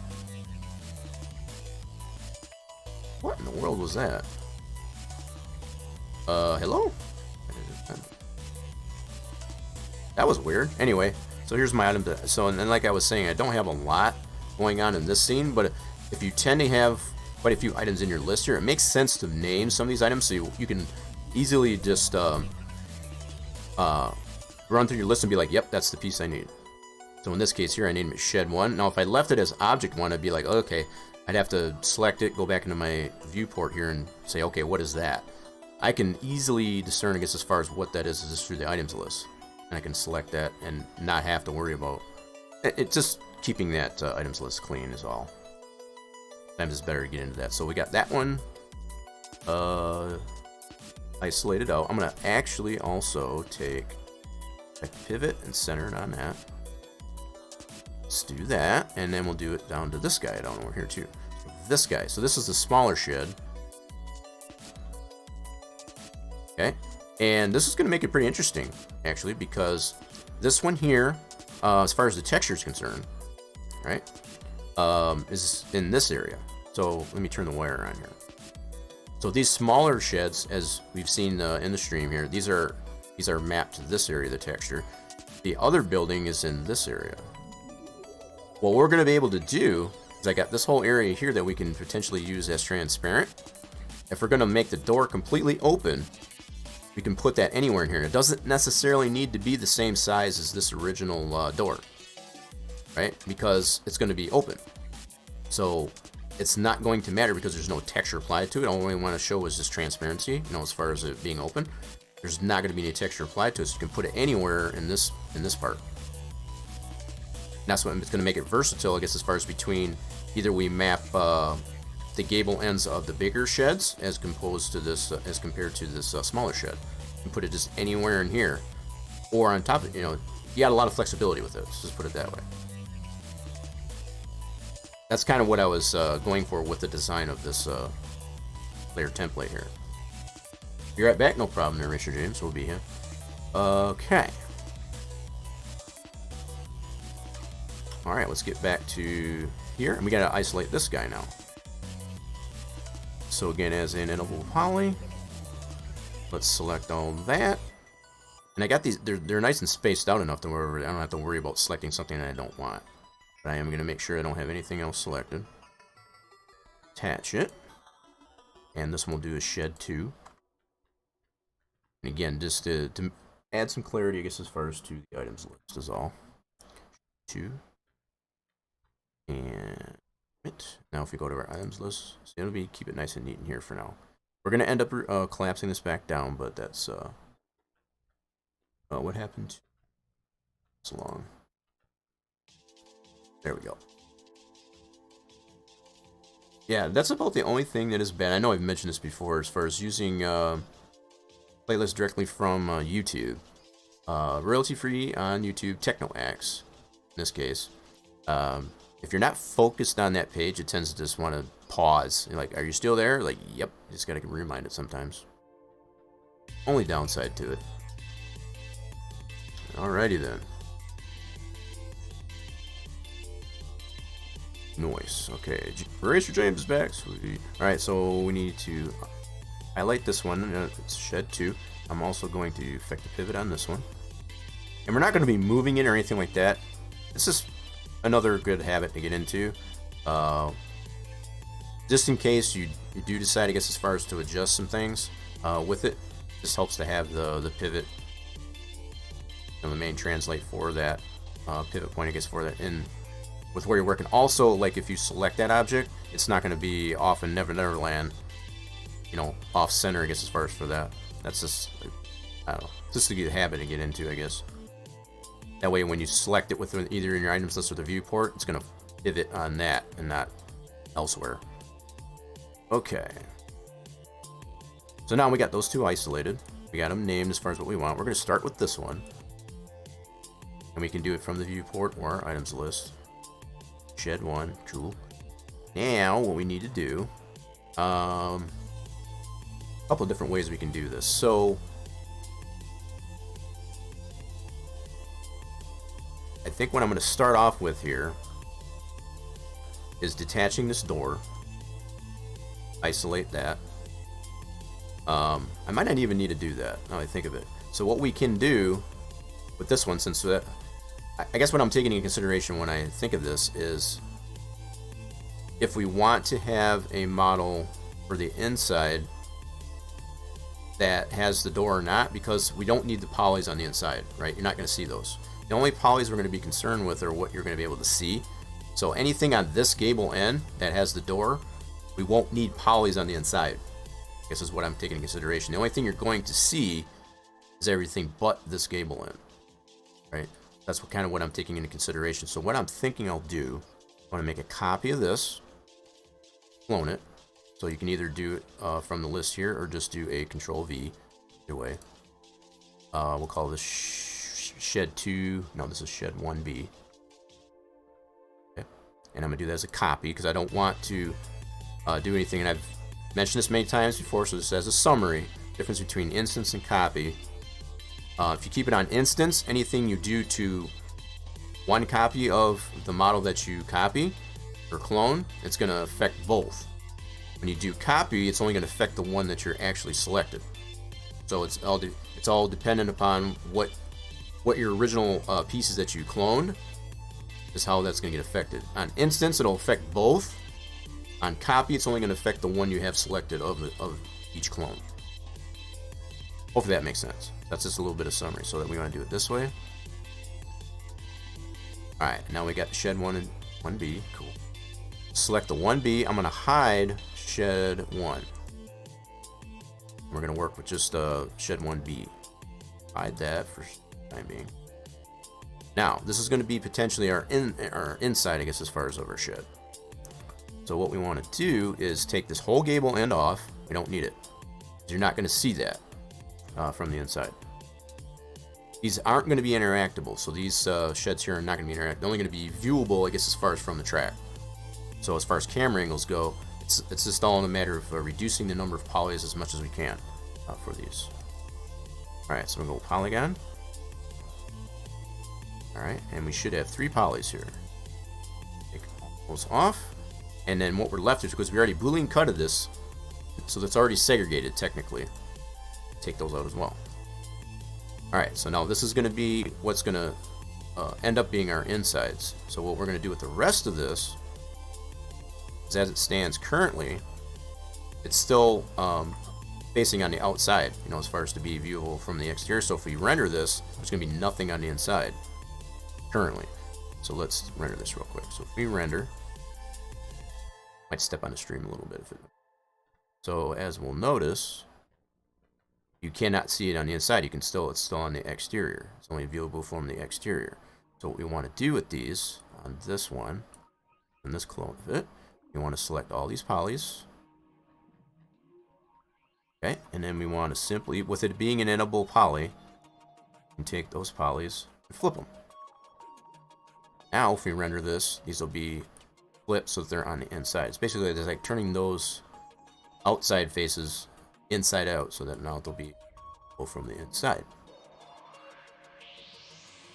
What in the world was that? Hello? That was weird. Anyway, so here's my item. So, and like I was saying, I don't have a lot going on in this scene, but if you tend to have quite a few items in your list here, it makes sense to name some of these items so you can easily just run through your list and be like, yep, that's the piece I need. So in this case here, I named it shed 1. Now if I left it as object 1, I'd be like, okay, I'd have to select it, go back into my viewport here and say, okay, what is that? I can easily discern, I guess, as far as what that is just through the items list. And I can select that and not have to worry about it. Just keeping that items list clean is all. Sometimes it's better to get into that. So we got that one isolated out. I'm going to actually also take a pivot and center it on that. Let's do that, and then we'll do it down to this guy down over here too. This guy. So this is the smaller shed. Okay, and this is going to make it pretty interesting, actually, because this one here, as far as the texture is concerned, right, is in this area. So let me turn the wire on here. So these smaller sheds, as we've seen in the stream here, these are mapped to this area, the texture. The other building is in this area. What we're going to be able to do is I got this whole area here that we can potentially use as transparent. If we're going to make the door completely open, we can put that anywhere in here. It doesn't necessarily need to be the same size as this original door, right? Because it's going to be open. So it's not going to matter because there's no texture applied to it. All we want to show is this transparency, as far as it being open. There's not going to be any texture applied to it, so you can put it anywhere in this part. And that's what it's going to make it versatile, I guess, as far as between either we map the gable ends of the bigger sheds as composed to this, as compared to this smaller shed, and put it just anywhere in here, or on top of it. You got a lot of flexibility with it. Let's just put it that way. That's kind of what I was going for with the design of this layer template here. Be right back, no problem there, Richard James. We'll be here. Okay. Alright, let's get back to here. And we gotta isolate this guy now. So again, as an editable poly, let's select all that. And I got these, they're nice and spaced out enough to where I don't have to worry about selecting something that I don't want. But I am gonna make sure I don't have anything else selected. Attach it. And this one will do a shed 2. And again, just to add some clarity, I guess, as far as to the items list is all. 2. And now if we go to our items list, so it'll be, keep it nice and neat in here for now. We're going to end up collapsing this back down, but that's what happened? It's long. There we go. Yeah, that's about the only thing that is bad. I know I've mentioned this before as far as using playlists directly from YouTube. Royalty free on YouTube, TechnoAxe in this case. If you're not focused on that page, it tends to just want to pause. You're like, are you still there? Like, yep. You just gotta remind it sometimes. Only downside to it. Alrighty then. Noise. Okay, Racer James is back. Sweet. Alright, so we need to highlight this one. It's shed 2. I'm also going to affect the pivot on this one. And we're not going to be moving it or anything like that. This is another good habit to get into. Just in case you do decide, I guess, as far as to adjust some things with it, just helps to have the pivot and the main translate for that pivot point, I guess, for that in with where you're working. Also, like if you select that object, it's not going to be off in Neverland, off center, I guess, as far as for that. That's just, I don't know, just a good habit to get into, I guess. That way, when you select it within either in your items list or the viewport, it's going to pivot on that and not elsewhere. Okay. So now we got those two isolated. We got them named as far as what we want. We're going to start with this one. And we can do it from the viewport or our items list. Shed 1. Cool. Now, what we need to do, a couple of different ways we can do this. So, I think what I'm going to start off with here is detaching this door. Isolate that. I might not even need to do that now I think of it. So what we can do with this one, since that, I guess what I'm taking into consideration when I think of this is if we want to have a model for the inside that has the door or not, because we don't need the polys on the inside, right? You're not going to see those. The only polys we're going to be concerned with are what you're going to be able to see. So anything on this gable end that has the door, we won't need polys on the inside. This is what I'm taking into consideration. The only thing you're going to see is everything but this gable end, right? That's what kind of what I'm taking into consideration. So what I'm thinking I'll do, I want to make a copy of this, clone it. So you can either do it from the list here or just do a Control V. Either way. We'll call this shed 2. No, this is shed 1B. Okay. And I'm going to do that as a copy because I don't want to do anything. And I've mentioned this many times before, so this as a summary. Difference between instance and copy. If you keep it on instance, anything you do to one copy of the model that you copy or clone, it's going to affect both. When you do copy, it's only going to affect the one that you're actually selected. So it's all dependent upon what your original pieces that you cloned is how that's going to get affected. On instance, it'll affect both. On copy, it's only going to affect the one you have selected of each clone. Hopefully that makes sense. That's just a little bit of summary. So that we want to do it this way. All right, now we got shed 1 and 1B. Cool. Select the 1B. I'm going to hide shed 1. We're going to work with just shed 1B. Hide that for the time being. Now, this is going to be potentially our inside, I guess, as far as over shed. So what we want to do is take this whole gable end off. We don't need it. You're not going to see that from the inside. These aren't going to be interactable, so these sheds here are not going to be interactable. They're only going to be viewable, I guess, as far as from the track. So as far as camera angles go, it's just all in a matter of reducing the number of polys as much as we can for these. Alright, so we'll go polygon. Alright, and we should have 3 polys here. Take those off. And then what we're left is, because we already Boolean cutted this, so that's already segregated technically. Take those out as well. Alright, so now this is going to be what's going to end up being our insides. So what we're going to do with the rest of this is, as it stands currently, it's still facing on the outside, you know, as far as to be viewable from the exterior. So if we render this, there's going to be nothing on the inside currently. So let's render this real quick. So if we render, might step on the stream a little bit. So as we'll notice, you cannot see it on the inside. You can still, it's still on the exterior. It's only viewable from the exterior. So what we want to do with these on this one, and this clone of it, you want to select all these polys. Okay, and then we want to simply, with it being an editable poly, you can take those polys and flip them. Now, if we render this, these will be flipped so that they're on the inside. It's basically it's like turning those outside faces inside out, so that now they'll be from the inside.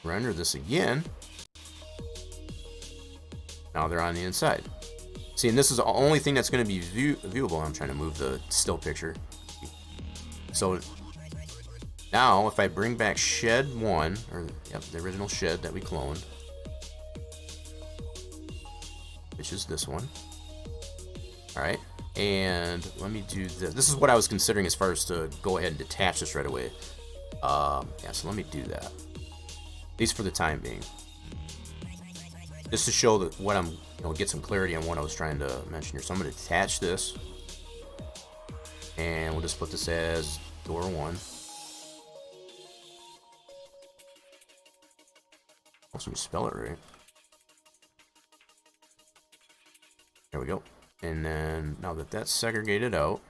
Render this again. Now they're on the inside. See, and this is the only thing that's going to be viewable. I'm trying to move the still picture. So now, if I bring back shed 1, or yep, the original shed that we cloned, which is this one. All right, and let me do this. This is what I was considering as far as to go ahead and detach this right away. Yeah, so let me do that. At least for the time being, just to show that what I'm, you know, get some clarity on what I was trying to mention here. So I'm going to detach this, and we'll just put this as door 1. Also, let me spell it right. There we go. And then now that that's segregated out,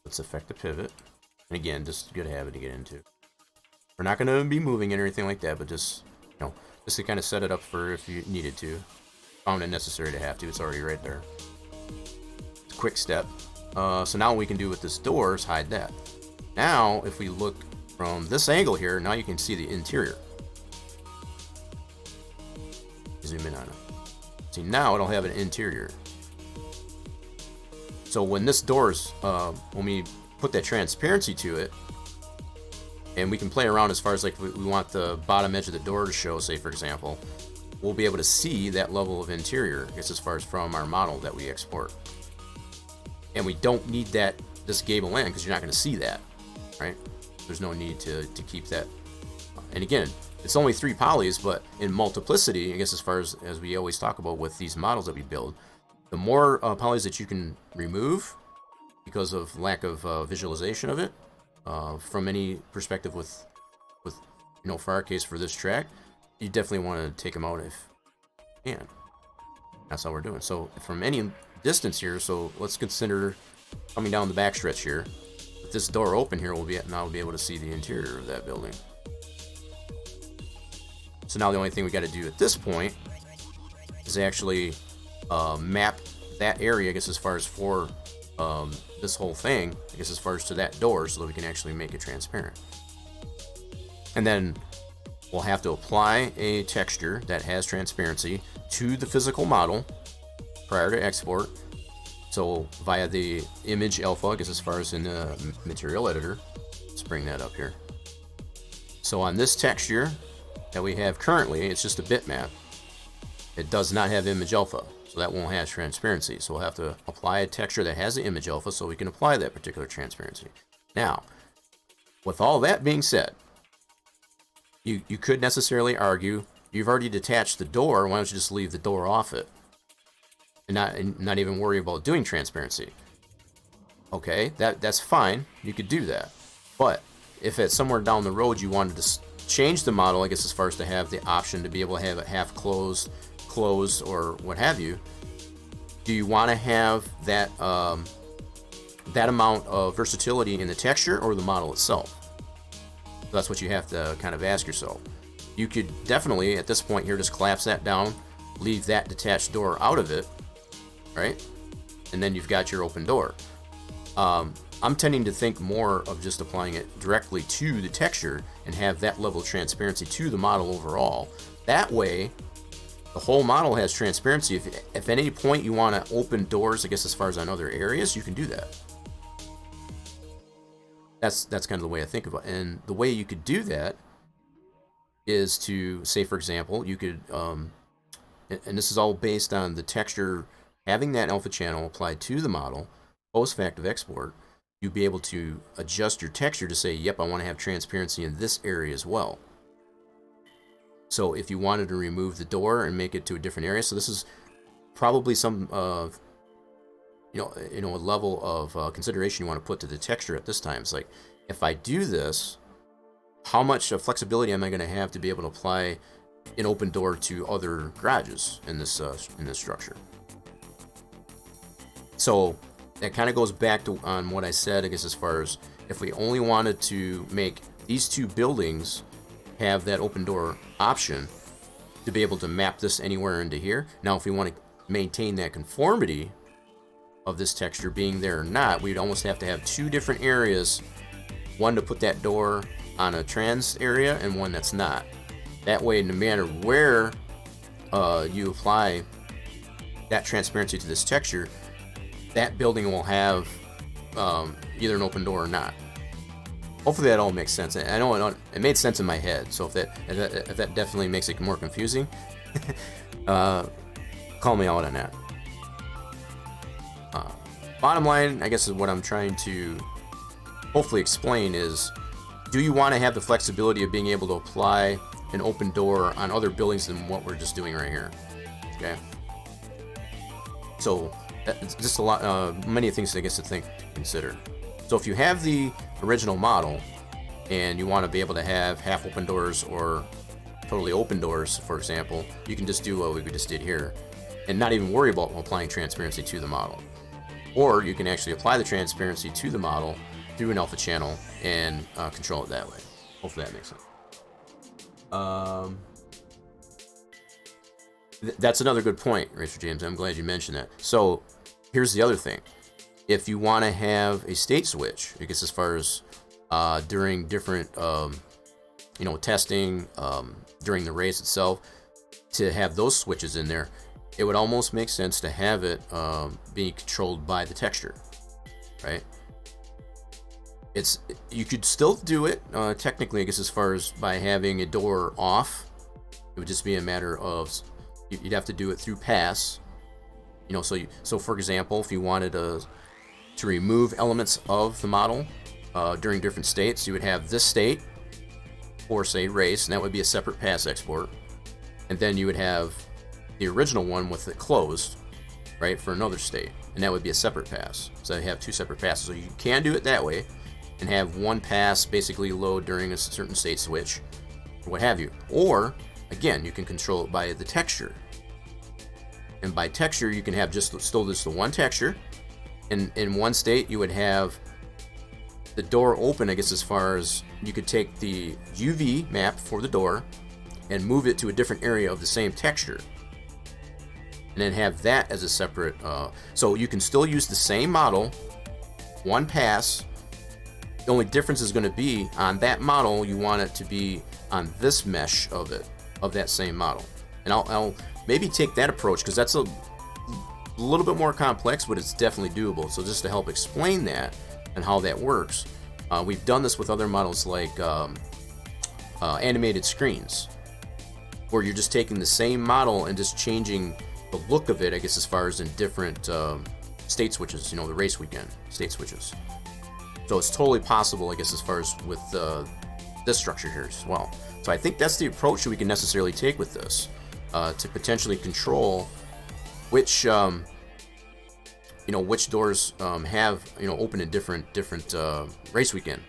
let's affect the pivot. And again, just a good habit to get into. We're not going to be moving it or anything like that, but just, you know, just to kind of set it up for if you needed to. Found it necessary to have to. It's already right there. It's a quick step. So now what we can do with this door is hide that. Now, if we look from this angle here, now you can see the interior. Zoom in on it. See, now it'll have an interior. So when this door's, when we put that transparency to it, and we can play around as far as like we want the bottom edge of the door to show, say for example, we'll be able to see that level of interior, I guess, as far as from our model that we export. And we don't need this gable end because you're not going to see that, right? There's no need to keep that. And again, it's only 3 polys, but in multiplicity, I guess as far as we always talk about with these models that we build, the more polys that you can remove because of lack of visualization of it from any perspective with for our case for this track, you definitely want to take them out if you can. That's how we're doing. So from any distance here, so let's consider coming down the backstretch here. With this door open here, we'll be able to see the interior of that building. So now the only thing we got to do at this point is actually map that area, I guess, as far as for this whole thing, I guess, as far as to that door, so that we can actually make it transparent. And then we'll have to apply a texture that has transparency to the physical model prior to export. So via the image alpha, I guess, as far as in the material editor. Let's bring that up here. So on this texture that we have currently, it's just a bitmap. It does not have image alpha, so that won't have transparency. So we'll have to apply a texture that has the image alpha so we can apply that particular transparency. Now, with all that being said, you could necessarily argue, you've already detached the door, why don't you just leave the door off it? And not even worry about doing transparency. Okay, that's fine, you could do that. But if at somewhere down the road you wanted to change the model, I guess, as far as to have the option to be able to have it half closed, or what have you, do you want to have that that amount of versatility in the texture or the model itself? That's what you have to kind of ask yourself. You could definitely, at this point here, just collapse that down, leave that detached door out of it, right? And then you've got your open door. I'm tending to think more of just applying it directly to the texture and have that level of transparency to the model overall. That way, the whole model has transparency. If at any point you want to open doors, I guess, as far as on other areas, you can do that. That's kind of the way I think about it. And the way you could do that is to, say, for example, you could, and this is all based on the texture, having that alpha channel applied to the model, post-factive export, you'd be able to adjust your texture to say, yep, I want to have transparency in this area as well. So if you wanted to remove the door and make it to a different area, so this is probably some a level of consideration you want to put to the texture at this time. It's like, if I do this, how much flexibility am I going to have to be able to apply an open door to other garages in this structure? So that kind of goes back to on what I said, I guess, as far as if we only wanted to make these two buildings have that open door option to be able to map this anywhere into here. Now, if we want to maintain that conformity of this texture being there or not, we'd almost have to have two different areas, one to put that door on a trans area and one that's not. That way, no matter where you apply that transparency to this texture, that building will have either an open door or not. Hopefully that all makes sense. I know it made sense in my head, so if that definitely makes it more confusing, call me out on that. Bottom line, I guess, is what I'm trying to hopefully explain is, do you want to have the flexibility of being able to apply an open door on other buildings than what we're just doing right here? Okay. So it's just a lot, many things, I guess, to consider. So if you have the original model and you want to be able to have half open doors or totally open doors, for example, you can just do what we just did here and not even worry about applying transparency to the model. Or you can actually apply the transparency to the model through an alpha channel and control it that way. Hopefully that makes sense. That's another good point, Racer James. I'm glad you mentioned that. So here's the other thing. If you want to have a state switch, I guess, as far as during different, testing, during the race itself, to have those switches in there, it would almost make sense to have it being controlled by the texture, right? You could still do it technically, I guess, as far as by having a door off. It would just be a matter of you'd have to do it through pass. So for example, if you wanted to remove elements of the model during different states, you would have this state, for, say, race, and that would be a separate pass export. And then you would have the original one with it closed, right, for another state, and that would be a separate pass. So you have two separate passes. So you can do it that way and have one pass basically load during a certain state switch or what have you. Or, again, you can control it by the texture. And by texture, you can have still just the one texture. In one state, you would have the door open, I guess, as far as you could take the UV map for the door and move it to a different area of the same texture. And then have that as a separate, so you can still use the same model, one pass. The only difference is going to be on that model, you want it to be on this mesh of it, of that same model. And I'll maybe take that approach, because that's a little bit more complex, but it's definitely doable. So just to help explain that and how that works, we've done this with other models like animated screens, where you're just taking the same model and just changing the look of it, I guess, as far as in different state switches, the race weekend state switches. So it's totally possible, I guess, as far as with this structure here as well. So I think that's the approach that we can necessarily take with this, to potentially control which which doors have open in different race weekend.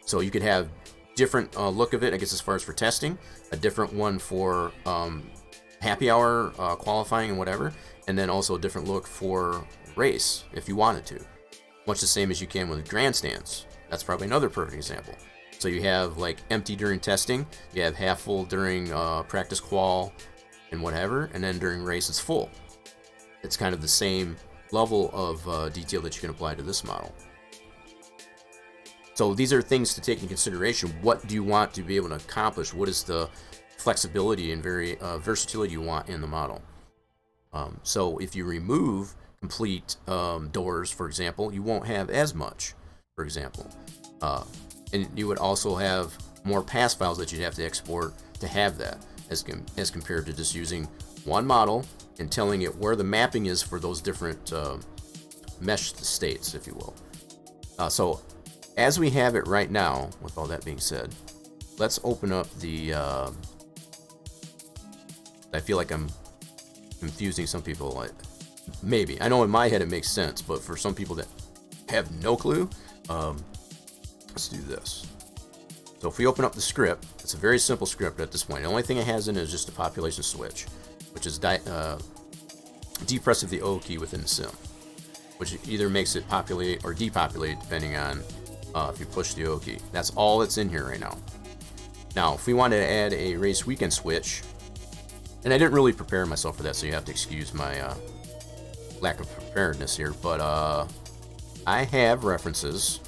So you could have different look of it, I guess, as far as for testing, a different one for happy hour qualifying and whatever, and then also a different look for race if you wanted to, much the same as you can with grandstands. That's probably another perfect example. So you have like empty during testing, you have half full during practice qual and whatever, and then during race it's full. It's kind of the same level of detail that you can apply to this model. So these are things to take into consideration. What do you want to be able to accomplish? What is the flexibility and versatility you want in the model? So if you remove complete doors, for example, you won't have as much, for example. And you would also have more pass files that you'd have to export to have that, as compared to just using one model and telling it where the mapping is for those different mesh states, if you will. So as we have it right now, with all that being said, let's open up the... I feel like I'm confusing some people. Maybe. I know in my head it makes sense, but for some people that have no clue, let's do this. So if we open up the script, it's a very simple script at this point. The only thing it has in it is just a population switch, which is depress of the O key within the sim, which either makes it populate or depopulate depending on if you push the O key. That's all that's in here right now. Now, if we wanted to add a race weekend switch, and I didn't really prepare myself for that, so you have to excuse my lack of preparedness here, but I have references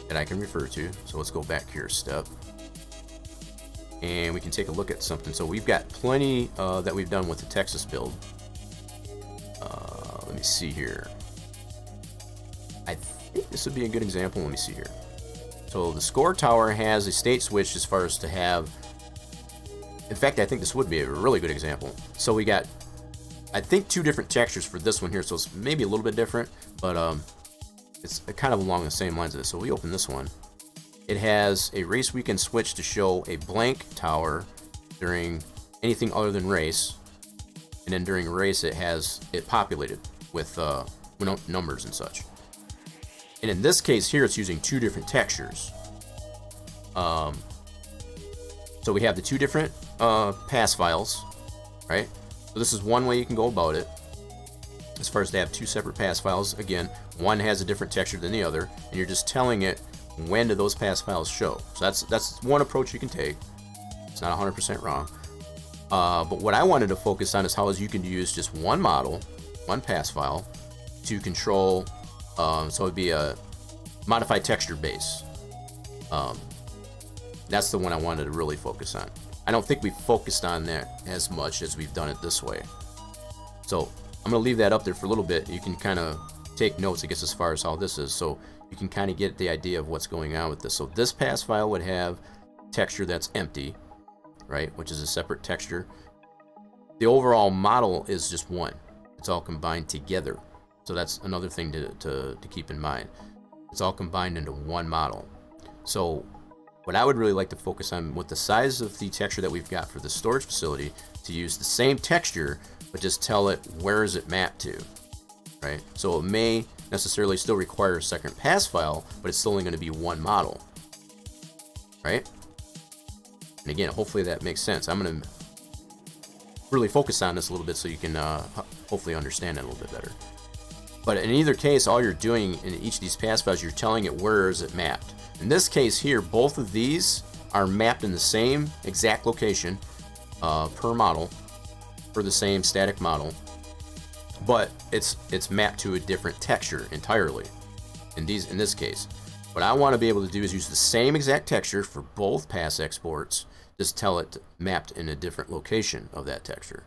that I can refer to. So let's go back here a step, and we can take a look at something. So we've got plenty that we've done with the Texas build. Let me see here. I think this would be a good example. Let me see here. So the score tower has a state switch as far as to have... In fact, I think this would be a really good example. So we got, I think, two different textures for this one here, so it's maybe a little bit different, but it's kind of along the same lines of this. So we open this one. It has a race weekend switch to show a blank tower during anything other than race, and then during race it has it populated with numbers and such. And in this case here, it's using two different textures. So we have the two different pass files, right? So this is one way you can go about it, as far as to have two separate pass files. Again, one has a different texture than the other, and you're just telling it when do those pass files show. So that's one approach you can take. It's not 100% wrong. But what I wanted to focus on is how you can use just one model, one pass file, to control. So it'd be a modified texture base. That's the one I wanted to really focus on. I don't think we've focused on that as much as we've done it this way. So I'm going to leave that up there for a little bit. You can kind of take notes, I guess, as far as how this is. So you can kind of get the idea of what's going on with this. So this pass file would have texture that's empty, right? Which is a separate texture. The overall model is just one. It's all combined together. So that's another thing to keep in mind. It's all combined into one model. So What I would really like to focus on with the size of the texture that we've got for the storage facility, to use the same texture, but just tell it where is it mapped to, right? So it may necessarily still require a second pass file, but it's still only going to be one model, right? And again, hopefully that makes sense. I'm going to really focus on this a little bit so you can hopefully understand it a little bit better. But in either case, all you're doing in each of these pass files, you're telling it where is it mapped. In this case here, both of these are mapped in the same exact location per model, for the same static model, but it's mapped to a different texture entirely in this case. What I want to be able to do is use the same exact texture for both pass exports, just tell it mapped in a different location of that texture.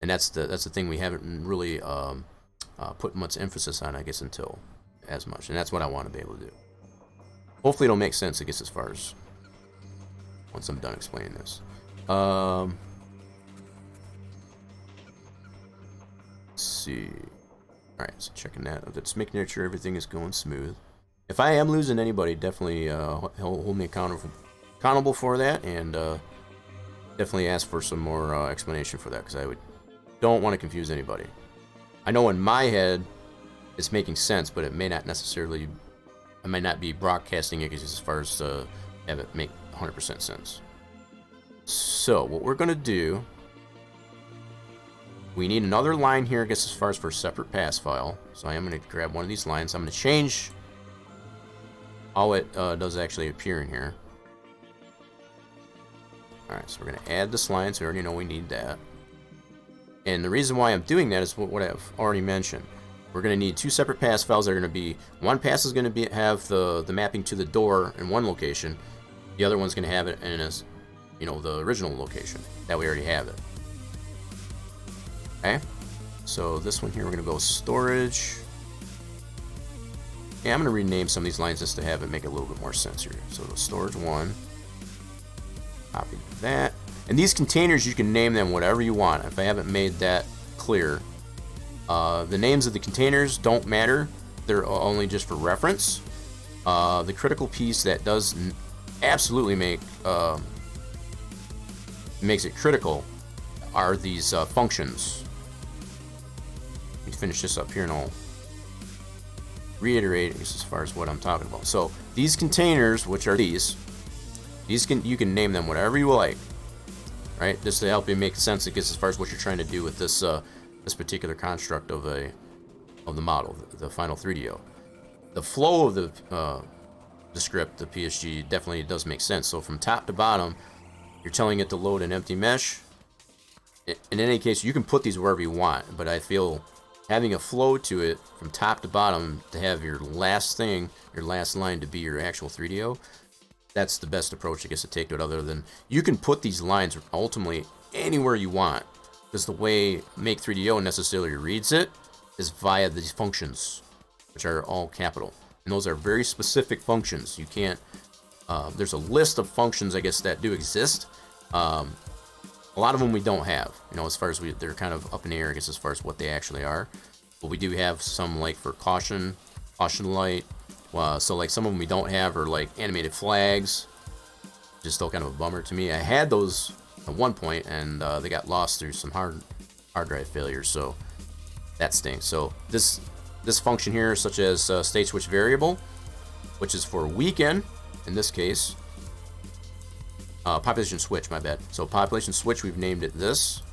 And that's the thing we haven't really put much emphasis on, I guess, until as much. And that's what I want to be able to do. Hopefully it'll make sense, I guess, as far as once I'm done explaining this. Let's see. Alright, so checking that. Just making sure everything is going smooth. If I am losing anybody, definitely hold me accountable for that, and definitely ask for some more explanation for that, because I don't want to confuse anybody. I know in my head it's making sense, but it may not necessarily, I might not be broadcasting it as far as to have it make 100% sense. So what we're going to do, we need another line here, I guess, as far as for a separate pass file. So I am going to grab one of these lines. I'm going to change how it does actually appear in here. Alright, so we're going to add this line, so we already know we need that. And the reason why I'm doing that is what I've already mentioned. We're going to need two separate pass files that are going to be, one pass is going to have the mapping to the door in one location, the other one's going to have it in the original location. That we already have it. Okay, so this one here, we're going to go storage. Yeah, I'm going to rename some of these lines just to have it make a little bit more sense here. So the storage 1, copy that. And these containers, you can name them whatever you want. If I haven't made that clear, the names of the containers don't matter. They're only just for reference. The critical piece that does absolutely makes it critical are these functions. Let me finish this up here and I'll reiterate as far as what I'm talking about. So these containers, which are these you can name them whatever you like, right? Just to help you make sense, I guess, as far as what you're trying to do with this this particular construct of the model, the final 3DO. The flow of the script, the PSG, definitely does make sense. So from top to bottom, you're telling it to load an empty mesh. In any case, you can put these wherever you want, but I feel having a flow to it from top to bottom to have your last thing, your last line to be your actual 3DO, that's the best approach, I guess, to take to it, other than you can put these lines ultimately anywhere you want, because the way Make 3DO necessarily reads it is via these functions, which are all capital. And those are very specific functions. You can't, there's a list of functions, I guess, that do exist. A lot of them we don't have, as far as they're kind of up in the air, I guess, as far as what they actually are. But we do have some, like, for caution light. So, like, some of them we don't have are, like, animated flags. Just still kind of a bummer to me. I had those at one point, and they got lost through some hard drive failures, so that stinks. So this function here, such as state switch variable, which is for weekend, in this case, population switch, my bad. So population switch, we've named it this.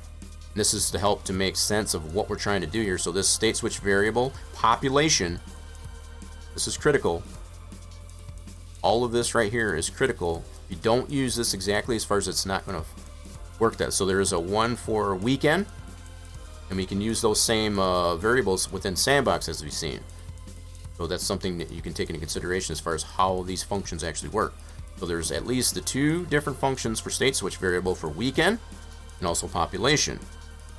This is to help to make sense of what we're trying to do here. So this state switch variable, population, this is critical. All of this right here is critical. If you don't use this exactly, as far as it's not going to work that. So there is a 1 for weekend, and we can use those same variables within Sandbox, as we've seen. So that's something that you can take into consideration as far as how these functions actually work. So there's at least the 2 different functions for state switch variable for weekend and also population.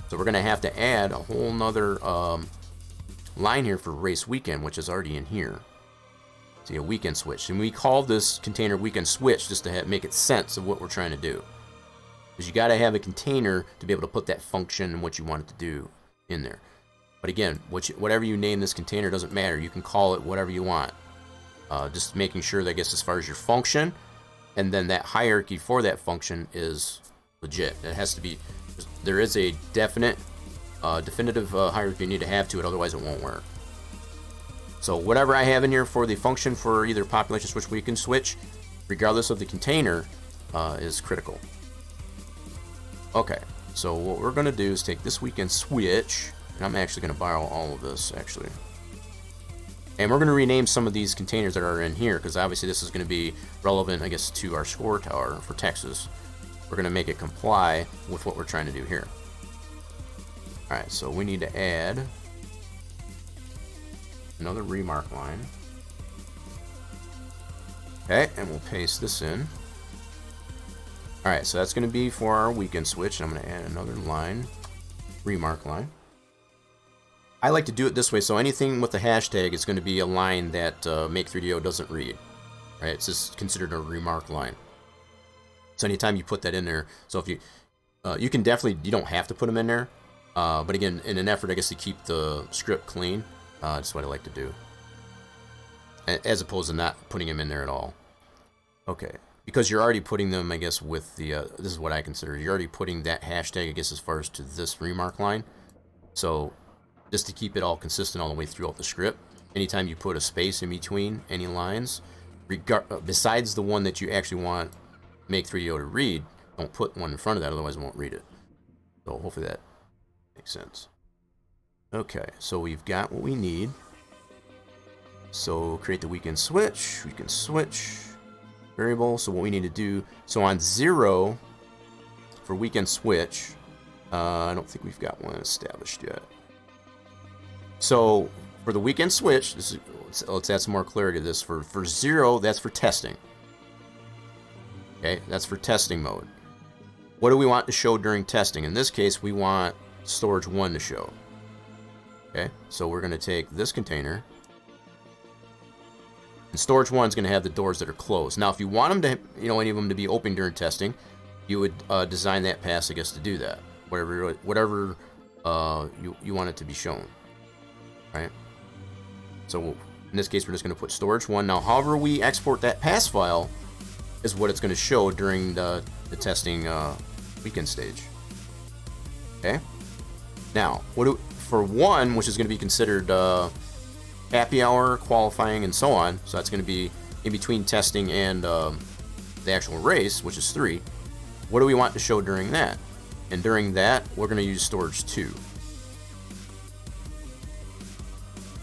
So we're going to have to add a whole nother line here for race weekend, which is already in here. See, a weekend switch. And we call this container weekend switch just to make it sense of what we're trying to do. Because you got to have a container to be able to put that function and what you want it to do in there. But again, whatever you name this container doesn't matter. You can call it whatever you want. Just making sure that, I guess, as far as your function, and then that hierarchy for that function is legit. It has to be, there is a definitive hierarchy you need to have to it, otherwise it won't work. So whatever I have in here for the function for either population switch, weekend switch, regardless of the container, is critical. Okay, so what we're going to do is take this weekend switch, and I'm actually going to borrow all of this, actually. And we're going to rename some of these containers that are in here, because obviously this is going to be relevant, I guess, to our score tower for Texas. We're going to make it comply with what we're trying to do here. Alright, so we need to add another remark line. Okay, and we'll paste this in. Alright, so that's going to be for our weekend switch. And I'm going to add another line, remark line. I like to do it this way, so anything with the hashtag is going to be a line that Make3DO doesn't read. Right? It's just considered a remark line. So anytime you put that in there, so if you you can definitely, you don't have to put them in there, but again, in an effort, I guess, to keep the script clean, that's what I like to do, as opposed to not putting them in there at all. Okay, because you're already putting them, I guess, with the this is what I consider, you're already putting that hashtag, I guess, as far as to this remark line. So just to keep it all consistent all the way throughout the script, anytime you put a space in between any lines, besides the one that you actually want Make3DO to read, don't put one in front of that, otherwise it won't read it. So hopefully that makes sense. Okay, so we've got what we need. So create the weekend switch variable. So what we need to do, so on 0 for weekend switch, I don't think we've got one established yet. So for the weekend switch, this is, let's add some more clarity to this. For 0, that's for testing. Okay, that's for testing mode. What do we want to show during testing? In this case, we want storage 1 to show. Okay, so we're going to take this container, and storage 1 is going to have the doors that are closed. Now, if you want them to, any of them to be open during testing, you would design that pass, I guess, to do that. Whatever you want it to be shown. Right? So in this case, we're just going to put storage 1. Now, however we export that pass file is what it's going to show during the testing weekend stage. Okay? Now, for 1, which is going to be considered happy hour, qualifying, and so on, so that's going to be in between testing and the actual race, which is 3, what do we want to show during that? And during that, we're going to use storage 2.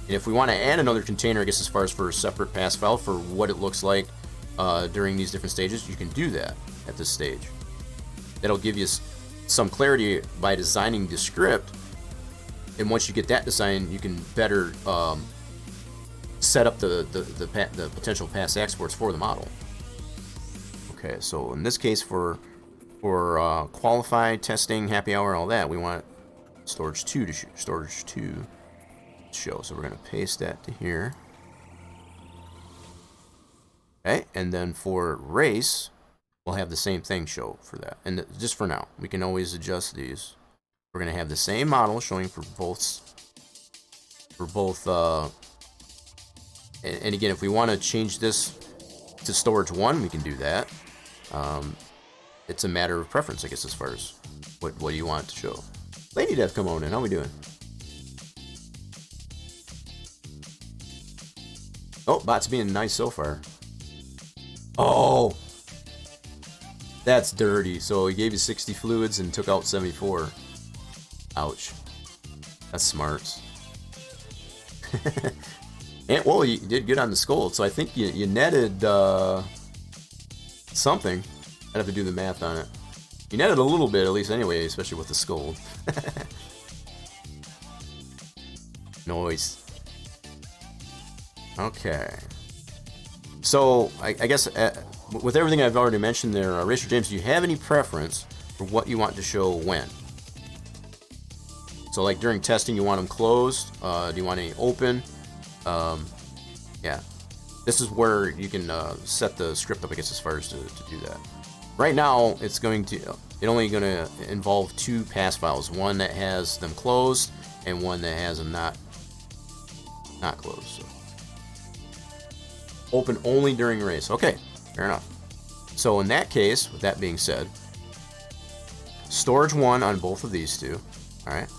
And if we want to add another container, I guess, as far as for a separate pass file for what it looks like during these different stages, you can do that at this stage. That'll give you some clarity by designing the script, and once you get that design, you can better set up the potential pass exports for the model. Okay, so in this case, for qualified, testing, happy hour, all that, we want storage 2 to show. So we're going to paste that to here. Okay, and then for race, we'll have the same thing show for that. And just for now, we can always adjust these. We're going to have the same model showing for both. And again, if we want to change this to storage 1, we can do that. It's a matter of preference, I guess, as far as what do you want to show. Lady Death, come on in. How we doing? Oh, bot's being nice so far. Oh, that's dirty. So he gave you 60 fluids and took out 74. Ouch. That's smart. And, well, you did good on the scold, so I think you netted something. I'd have to do the math on it. You netted a little bit, at least anyway, especially with the scold. Noise. Okay. So, I guess with everything I've already mentioned there, Racer James, do you have any preference for what you want to show when? So, like during testing, you want them closed? Do you want any open? Yeah. This is where you can set the script up, I guess, as far as to do that. Right now, it's only going to involve 2 pass files. One that has them closed, and one that has them not closed. So. Open only during race. Okay, fair enough. So in that case, with that being said, storage 1 on both of these two. All right.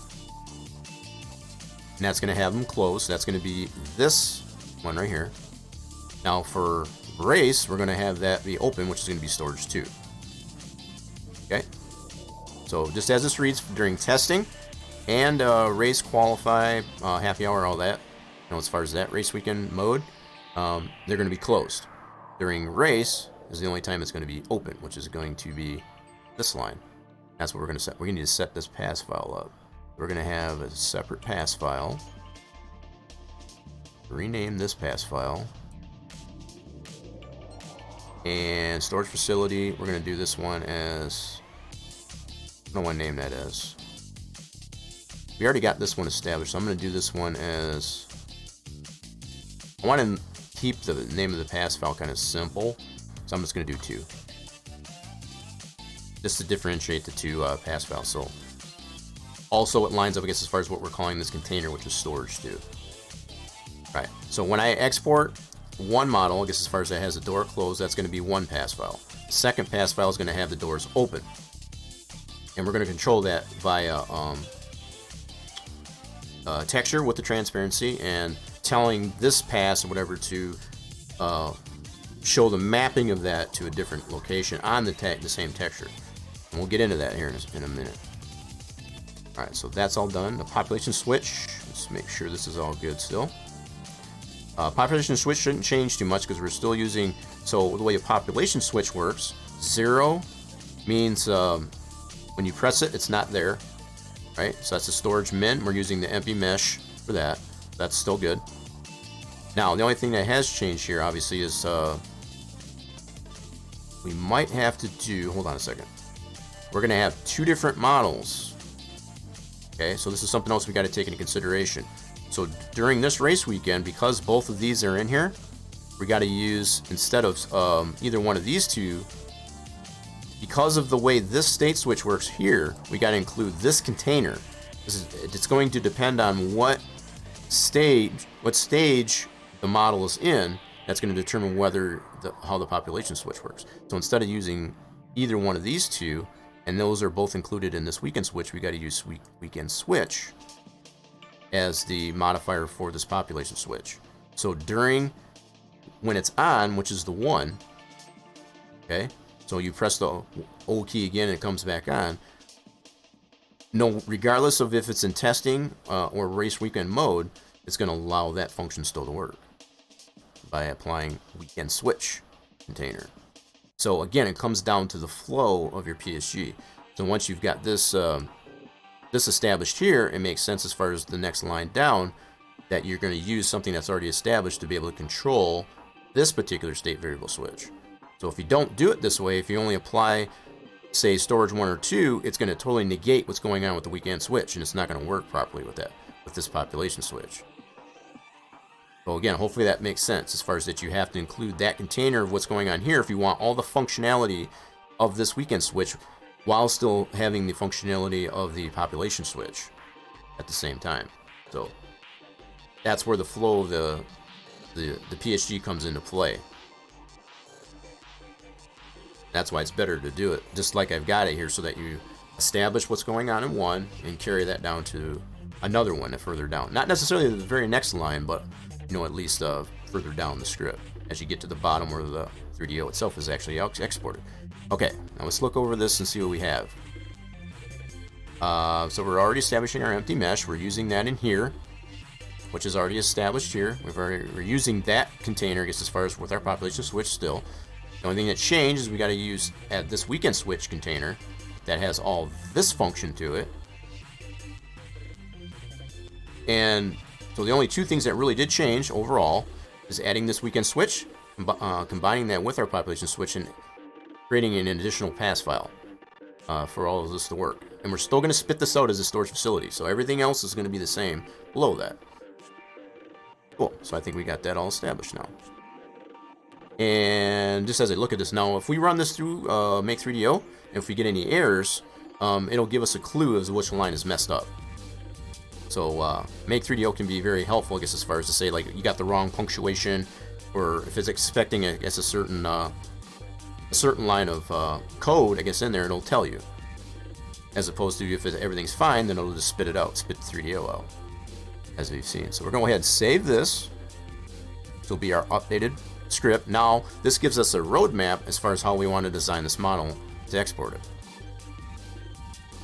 And that's going to have them closed. That's going to be this one right here. Now for race, we're going to have that be open, which is going to be storage 2. Okay. So just as this reads, during testing and race qualify, happy hour, all that, you know, as far as that race weekend mode, they're going to be closed. During race is the only time it's going to be open, which is going to be this line. That's what we're going to set. We're going to need to set this pass file up. We're going to have a separate pass file. Rename this pass file. And storage facility, we're going to do this one as, I don't want to name that as. We already got this one established, so I'm going to do this one as, I want to keep the name of the pass file kind of simple, so I'm just going to do 2. Just to differentiate the two pass files. So also it lines up, I guess, as far as what we're calling this container, which is storage 2. Right. So when I export one model, I guess as far as that has the door closed, that's going to be one pass file. The second pass file is going to have the doors open. And we're going to control that via texture with the transparency and telling this pass or whatever to show the mapping of that to a different location on the same texture. And we'll get into that here in a minute. Alright, so that's all done. The population switch, let's make sure this is all good still. Population switch shouldn't change too much because we're still using, so the way a population switch works, 0 means when you press it, it's not there, right? So that's the storage min. We're using the empty mesh for that. That's still good. Now, the only thing that has changed here, obviously, is we might have to do, hold on a second. We're going to have 2 different models. Okay, so this is something else we got to take into consideration. So during this race weekend, because both of these are in here, we got to use, instead of either one of these two, because of the way this state switch works here, we got to include this container. It's going to depend on what stage the model is in. That's going to determine how the population switch works. So instead of using either one of these two, and those are both included in this weekend switch, we got to use weekend switch as the modifier for this population switch. So when it's on, which is the 1, okay, so you press the O key again and it comes back on. No, regardless of if it's in testing or race weekend mode, it's going to allow that function still to work by applying weekend switch container. So again, it comes down to the flow of your PSG. So once you've got this this established here, it makes sense as far as the next line down that you're going to use something that's already established to be able to control this particular state variable switch. So if you don't do it this way, if you only apply, say, storage 1 or 2, it's going to totally negate what's going on with the weekend switch, and it's not going to work properly with this population switch. So again, hopefully that makes sense as far as that you have to include that container of what's going on here if you want all the functionality of this weekend switch while still having the functionality of the population switch at the same time. So that's where the flow of the PSG comes into play. That's why it's better to do it just like I've got it here, so that you establish what's going on in one and carry that down to another one further down. Not necessarily the very next line, but at least further down the script as you get to the bottom where the 3DO itself is actually exported. Okay, now let's look over this and see what we have. So we're already establishing our empty mesh. We're using that in here, which is already established here. We're using that container, I guess, as far as with our population switch still. The only thing that changed is we got to add this weekend switch container that has all this function to it. And so the only 2 things that really did change overall is adding this weekend switch, combining that with our population switch, and creating an additional pass file for all of this to work. And we're still going to spit this out as a storage facility, so everything else is going to be the same below that. Cool, so I think we got that all established now. And just as I look at this now, if we run this through Make 3DO, and if we get any errors, it'll give us a clue as to which line is messed up. So Make 3DO can be very helpful, I guess, as far as to say, like, you got the wrong punctuation, or if it's expecting a certain a certain line of code, I guess, in there, it'll tell you. As opposed to if everything's fine, then it'll just spit it out, spit the 3DO out, as we've seen. So we're going to go ahead and save this. This will be our updated script. Now, this gives us a roadmap as far as how we want to design this model to export it.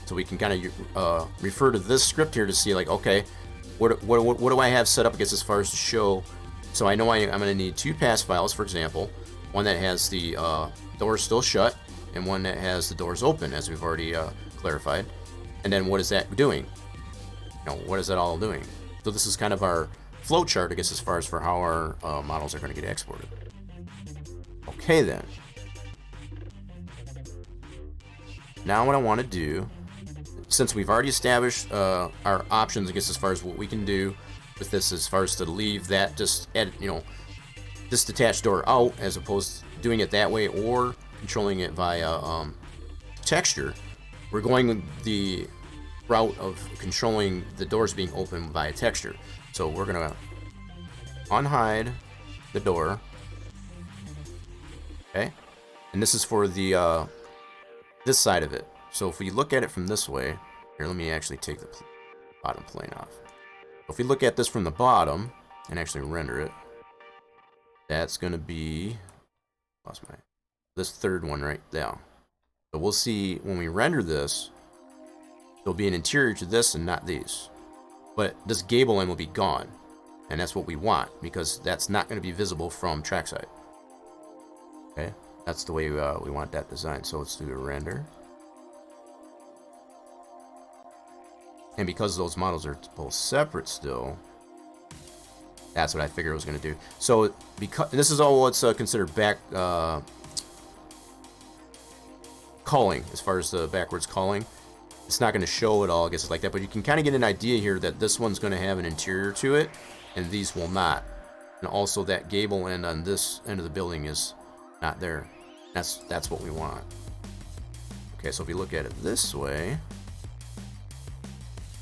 So we can kind of refer to this script here to see, like, okay, what do I have set up, I guess, as far as to show. So I know I'm going to need 2 pass files, for example. One that has the doors still shut, and one that has the doors open, as we've already clarified. And then what is that doing? You know, what is that all doing? So this is kind of our flow chart, I guess, as far as for how our models are going to get exported. Okay, then. Now what I want to do, since we've already established our options, I guess, as far as what we can do with this, as far as to leave that just edit, you know, this detached door out, as opposed to doing it that way or controlling it via texture, we're going the route of controlling the doors being open via texture. So we're gonna unhide the door, okay, and this is for the this side of it. So if we look at it from this way, here, let me actually take the bottom plane off. If we look at this from the bottom and actually render it, that's gonna be this third one right there. So we'll see when we render this, there'll be an interior to this and not these. But this gable end will be gone. And that's what we want, because that's not going to be visible from trackside. Okay, that's the way we want that design. So let's do a render. And because those models are both separate still, that's what I figured I was going to do. So because this is all what's considered back calling, as far as the backwards calling. It's not going to show it all, I guess, it's like that, but you can kind of get an idea here that this one's going to have an interior to it, and these will not. And also that gable end on this end of the building is not there. That's what we want. Okay, so if we look at it this way,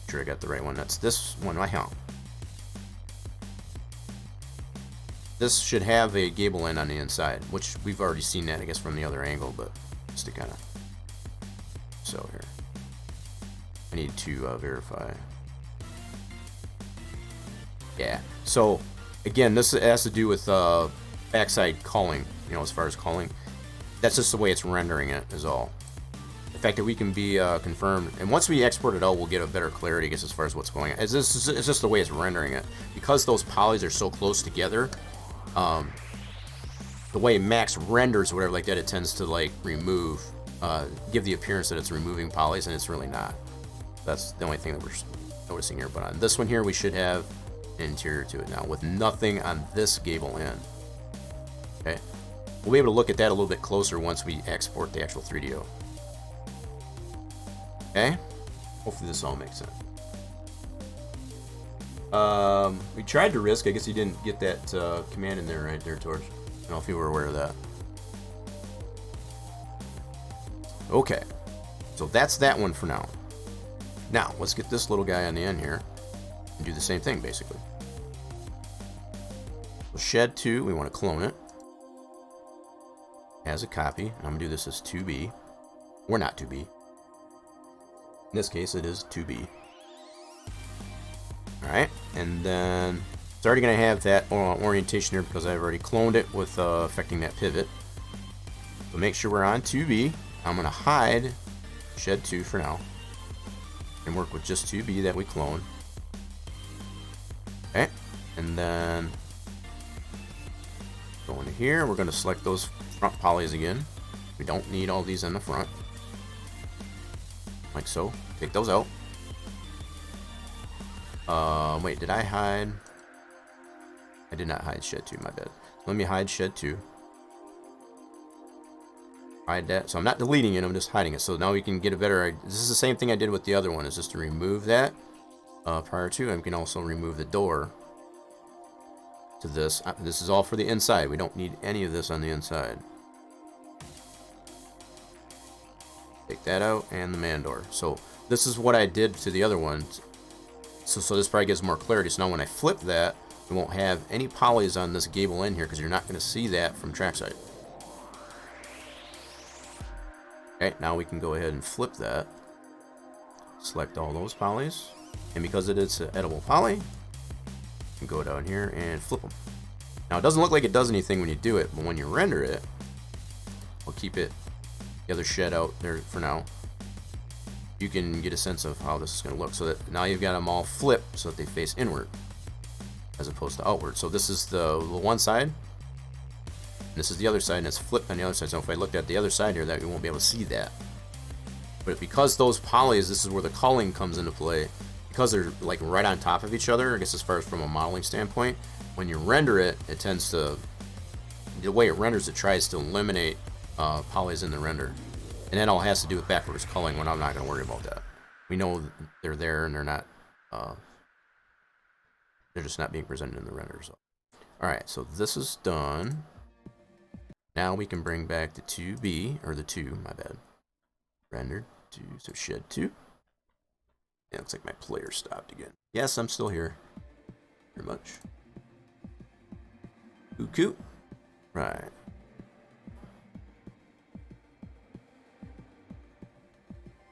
make sure I got the right one. That's this one right here. This should have a gable end on the inside, which we've already seen that, I guess, from the other angle, but just to kind of so here. I need to verify. Yeah. So again, this has to do with backside calling. You know, as far as calling, that's just the way it's rendering it. Is all. The fact that we can be confirmed, and once we export it out, we'll get a better clarity, I guess, as far as what's going on. It's just the way it's rendering it, because those polys are so close together. The way Max renders or whatever like that, it tends to like remove, give the appearance that it's removing polys, and it's really not. That's the only thing that we're noticing here. But on this one here, we should have an interior to it now, with nothing on this gable end. Okay, we'll be able to look at that a little bit closer once we export the actual 3DO. Okay, hopefully this all makes sense. We tried to risk. I guess you didn't get that command in there right there, Torch. I don't know if you were aware of that. Okay, so that's that one for now. Now, let's get this little guy on the end here and do the same thing, basically. So shed 2, we want to clone it as a copy. And I'm going to do this as 2B. Or not 2B. In this case, it is 2B. Alright, and then it's already going to have that orientation here because I've already cloned it with affecting that pivot. So make sure we're on 2B. I'm going to hide shed 2 for now and work with just 2B that we clone. Okay, and then go into here. We're going to select those front polys again. We don't need all these in the front. Like so. Take those out. Wait, did I hide? I did not hide shed 2, my bad. Let me hide shed 2. Hide that. So I'm not deleting it, I'm just hiding it. So now we can get a better idea. This is the same thing I did with the other one, is just to remove that prior to. And we can also remove the door to this. This is all for the inside. We don't need any of this on the inside. Take that out, and the man door. So this is what I did to the other one. So this probably gives more clarity. So now when I flip that, we won't have any polys on this gable end here, because you're not going to see that from trackside. Okay, now we can go ahead and flip that. Select all those polys. And because it is an edible poly, you can go down here and flip them. Now it doesn't look like it does anything when you do it, but when you render it, we'll keep it the other shed out there for now. You can get a sense of how this is going to look. So that now you've got them all flipped so that they face inward as opposed to outward. So this is the one side, and this is the other side, and it's flipped on the other side. So if I looked at the other side here, that you won't be able to see that. But because those polys, this is where the culling comes into play. Because they're like right on top of each other, I guess as far as from a modeling standpoint, when you render it, it tends to, the way it renders, it tries to eliminate polys in the render. And that all has to do with backwards culling, when I'm not going to worry about that. We know they're there and they're not, they're just not being presented in the render. So. Alright, so this is done. Now we can bring back the 2B, or the 2, my bad. Rendered to, so shed 2. Yeah, looks like my player stopped again. Yes, I'm still here. Very much. Cuckoo. Right.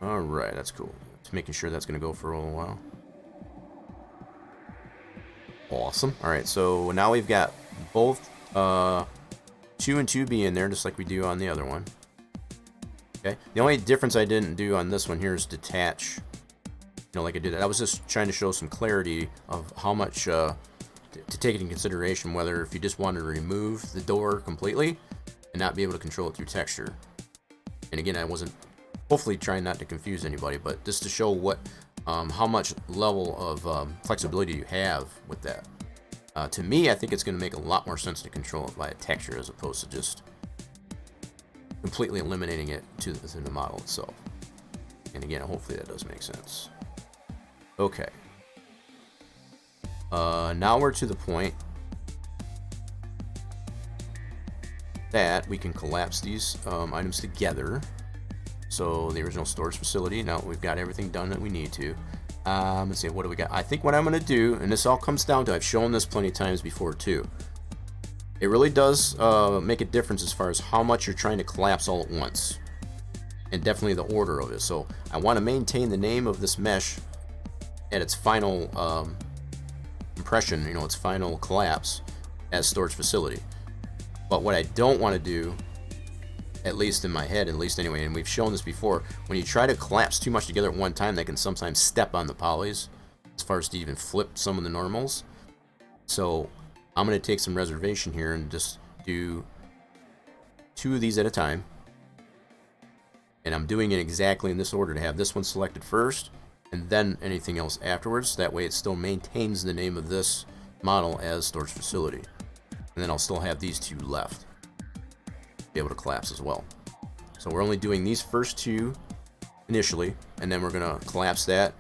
Alright, that's cool. Just making sure that's going to go for a little while. Awesome. Alright, so now we've got both 2 and 2B in there, just like we do on the other one. Okay. The only difference I didn't do on this one here is detach. You know, like I did that. I was just trying to show some clarity of how much to take it in consideration, whether if you just wanted to remove the door completely and not be able to control it through texture. And again, I wasn't hopefully trying not to confuse anybody, but just to show what how much level of flexibility you have with that. To me, I think it's going to make a lot more sense to control it by a texture as opposed to just completely eliminating it to the model itself. And again, hopefully that does make sense. Okay. Now we're to the point that we can collapse these items together. So the original storage facility, now we've got everything done that we need to. Let's see, what do we got? I think what I'm going to do, and this all comes down to, I've shown this plenty of times before too. It really does make a difference as far as how much you're trying to collapse all at once. And definitely the order of it. So I want to maintain the name of this mesh at its final impression, you know, its final collapse as storage facility. But what I don't want to do, at least in my head, at least anyway, and we've shown this before, when you try to collapse too much together at one time, that can sometimes step on the polys as far as to even flip some of the normals. So I'm going to take some reservation here and just do 2 of these at a time. And I'm doing it exactly in this order to have this one selected first and then anything else afterwards. That way it still maintains the name of this model as storage facility. And then I'll still have these 2 left. Be able to collapse as well. So we're only doing these first 2 initially, and then we're going to collapse that,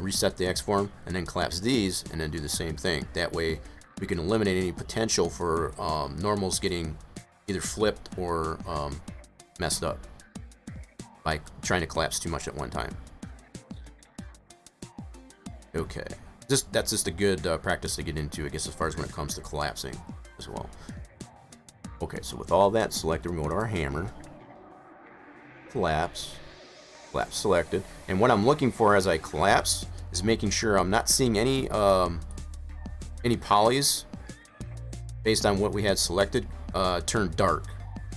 reset the X form, and then collapse these, and then do the same thing. That way we can eliminate any potential for normals getting either flipped or messed up by trying to collapse too much at one time. Okay, that's just a good practice to get into, I guess, as far as when it comes to collapsing as well. Okay, so with all that selected, we're going to go to our hammer, collapse selected, and what I'm looking for as I collapse is making sure I'm not seeing any polys based on what we had selected turn dark,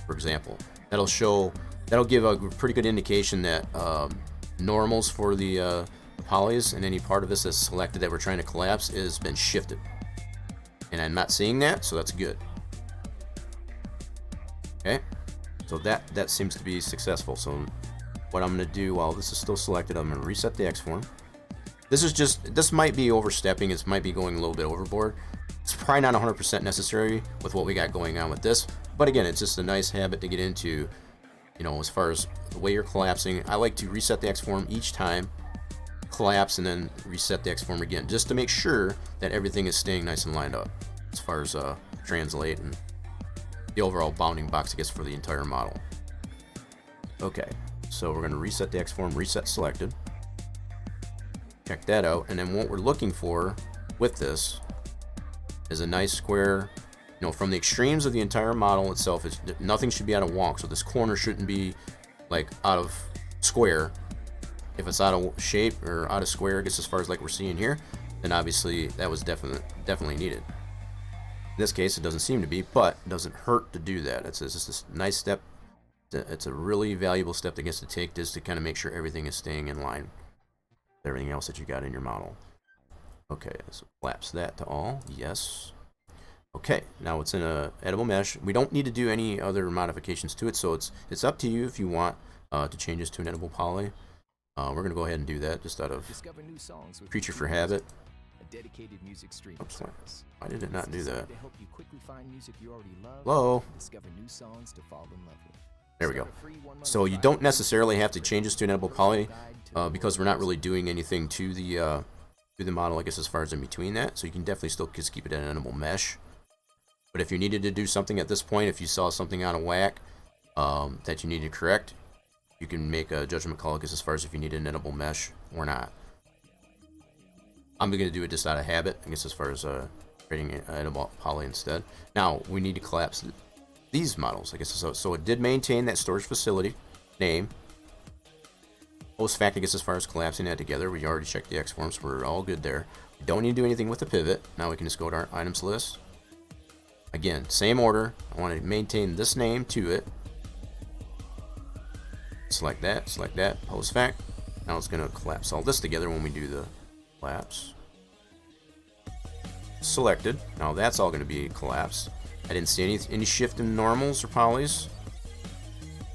for example. That'll give a pretty good indication that normals for the polys and any part of this that's selected that we're trying to collapse has been shifted, and I'm not seeing that, so that's good. Okay, so that seems to be successful. So what I'm going to do while this is still selected, I'm going to reset the X form. This might be overstepping, it might be going a little bit overboard. It's probably not 100% necessary with what we got going on with this, but again, it's just a nice habit to get into, you know, as far as the way you're collapsing. I like to reset the X form each time, collapse, and then reset the X form again, just to make sure that everything is staying nice and lined up as far as translate and the overall bounding box, I guess, for the entire model. Okay, so we're going to reset the X form, reset selected. Check that out, and then what we're looking for with this is a nice square, you know, from the extremes of the entire model itself. Nothing should be out of wonk, so this corner shouldn't be like out of square. If it's out of shape or out of square, I guess as far as like we're seeing here, then obviously that was definitely needed. In this case, it doesn't seem to be, but it doesn't hurt to do that. It's just a nice step. It's a really valuable step that gets to take, just to kind of make sure everything is staying in line with everything else that you got in your model. Okay, so collapse that to all. Yes. Okay, now it's in a editable mesh. We don't need to do any other modifications to it, so it's up to you if you want to change this to an editable poly. We're going to go ahead and do that just out of creature for habit. Oops, why did it not do that? Hello? There we go. So you don't necessarily have to change this to an editable poly because we're not really doing anything to the model, I guess, as far as in between that. So you can definitely still just keep it in an editable mesh. But if you needed to do something at this point, if you saw something out of whack that you need to correct, you can make a judgment call, I guess, as far as if you need an editable mesh or not. I'm going to do it just out of habit, I guess, as far as creating an editable poly instead. Now, we need to collapse these models, I guess. So it did maintain that storage facility name. Post fact, I guess, as far as collapsing that together, we already checked the X forms, so we're all good there. We don't need to do anything with the pivot. Now we can just go to our items list. Again, same order. I want to maintain this name to it. Select that, post fact. Now it's going to collapse all this together when we do the collapse. Selected. Now that's all going to be collapsed. I didn't see any shift in normals or polys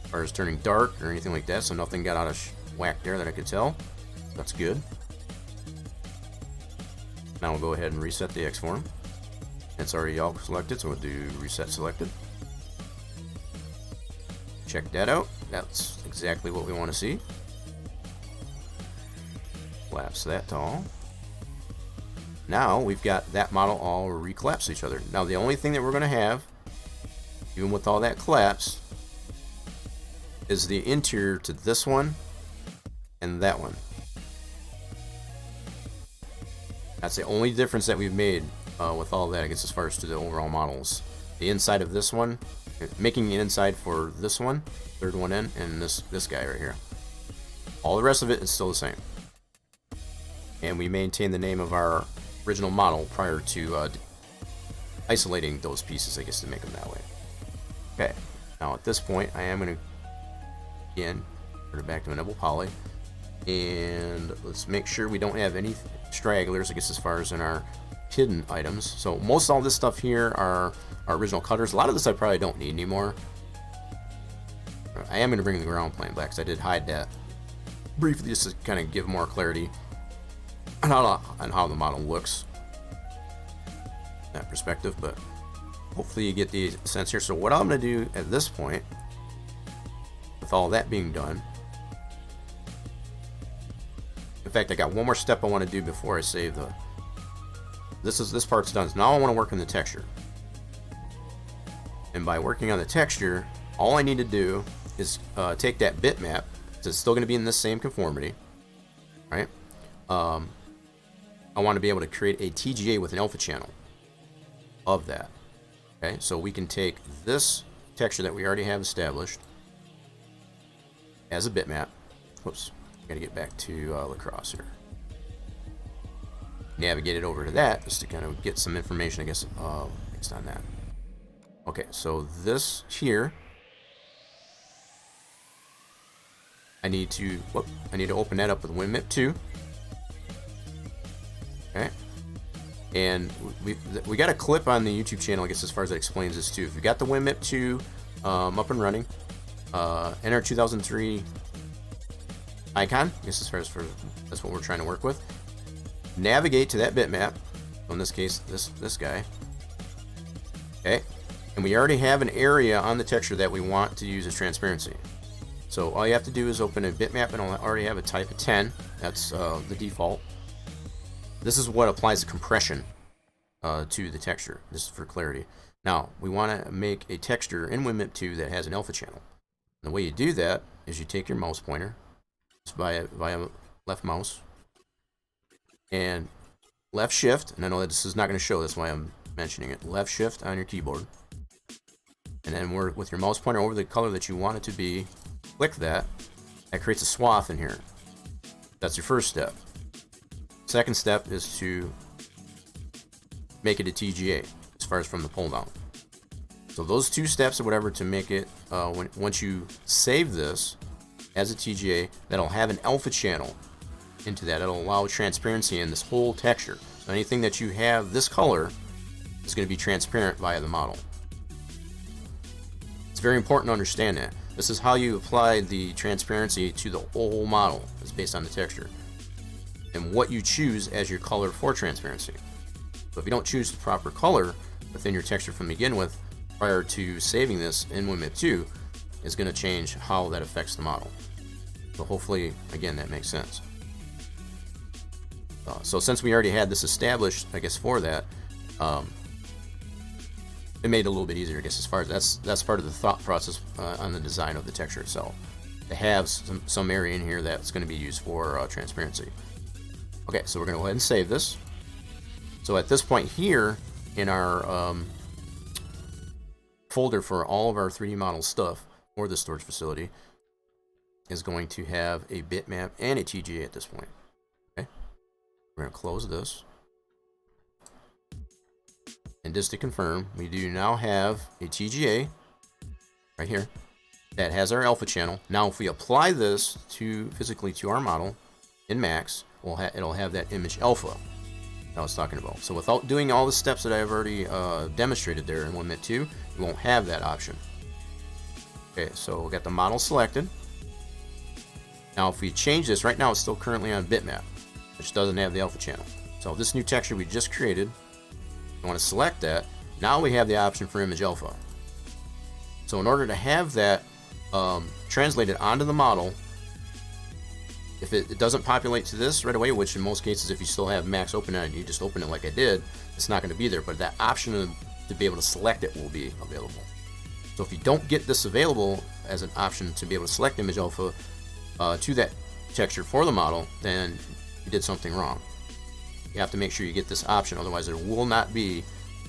as far as turning dark or anything like that, so nothing got out of whack there that I could tell. That's good. Now we'll go ahead and reset the X form. It's already all selected, so we'll do reset selected. Check that out. That's exactly what we want to see. Collapse that to all. Now we've got that model all recollapsed each other. Now the only thing that we're going to have, even with all that collapse, is the interior to this one and that one. That's the only difference that we've made with all that, I guess, as far as to the overall models. The inside of this one, making the inside for this one, third one in, and this guy right here. All the rest of it is still the same. And we maintain the name of our original model prior to isolating those pieces, I guess, to make them that way. Okay, now at this point, I am going to, again, turn it back to an editable poly. And let's make sure we don't have any stragglers, I guess, as far as in our hidden items. So most all this stuff here are our original cutters. A lot of this I probably don't need anymore. I am going to bring the ground plane back because I did hide that briefly just to kind of give more clarity on how the model looks in that perspective, but hopefully you get the sense here. So what I'm going to do at this point, with all that being done, in fact, I got one more step I want to do before I save the. This part's done. So now I want to work on the texture, and by working on the texture, all I need to do is take that bitmap. So it's still going to be in this same conformity, right? I want to be able to create a TGA with an alpha channel of that. Okay, so we can take this texture that we already have established as a bitmap. Whoops, I gotta get back to Lacrosse here. Navigate it over to that just to kind of get some information, I guess, based on that. Okay, so this here, I need to open that up with WinMip 2. Okay, and we got a clip on the YouTube channel, I guess, as far as that explains this too. If you got the WinMip 2 up and running, enter 2003 icon, I guess, as far as that's what we're trying to work with. Navigate to that bitmap. In this case, this guy. Okay, and we already have an area on the texture that we want to use as transparency. So all you have to do is open a bitmap, and I'll already have a type of 10. That's the default. This is what applies the compression to the texture. This is for clarity. Now, we want to make a texture in WinMip 2 that has an alpha channel. And the way you do that is you take your mouse pointer, just via left mouse, and left shift, and I know that this is not going to show, that's why I'm mentioning it. Left shift on your keyboard, and then with your mouse pointer over the color that you want it to be, click that, that creates a swath in here. That's your first step. Second step is to make it a TGA as far as from the pull down. So those 2 steps or whatever to make it, once you save this as a TGA, that'll have an alpha channel into that. It'll allow transparency in this whole texture. So anything that you have this color is going to be transparent via the model. It's very important to understand that. This is how you apply the transparency to the whole model. It's based on the texture and what you choose as your color for transparency. So if you don't choose the proper color within your texture from begin with, prior to saving this in WinMap 2, is going to change how that affects the model. So hopefully, again, that makes sense. So since we already had this established, I guess for that, it made it a little bit easier, I guess, as far as that's part of the thought process on the design of the texture itself. To have some area in here that's going to be used for transparency. Okay, so we're going to go ahead and save this. So at this point here in our folder for all of our 3D model stuff for the storage facility is going to have a bitmap and a TGA at this point. Okay, we're going to close this. And just to confirm, we do now have a TGA right here that has our alpha channel. Now if we apply this physically to our model in Max, it'll have that image alpha I was talking about. So without doing all the steps that I've already demonstrated there in WinMap 2, you won't have that option. Okay, so we got the model selected. Now if we change this, right now it's still currently on bitmap, which doesn't have the alpha channel. So this new texture we just created, I want to select that. Now we have the option for image alpha. So in order to have that translated onto the model, if it doesn't populate to this right away, which in most cases if you still have Max open and you just open it like I did, it's not going to be there, but that option to be able to select it will be available. So if you don't get this available as an option to be able to select image alpha to that texture for the model, then you did something wrong. You have to make sure you get this option, otherwise there will not be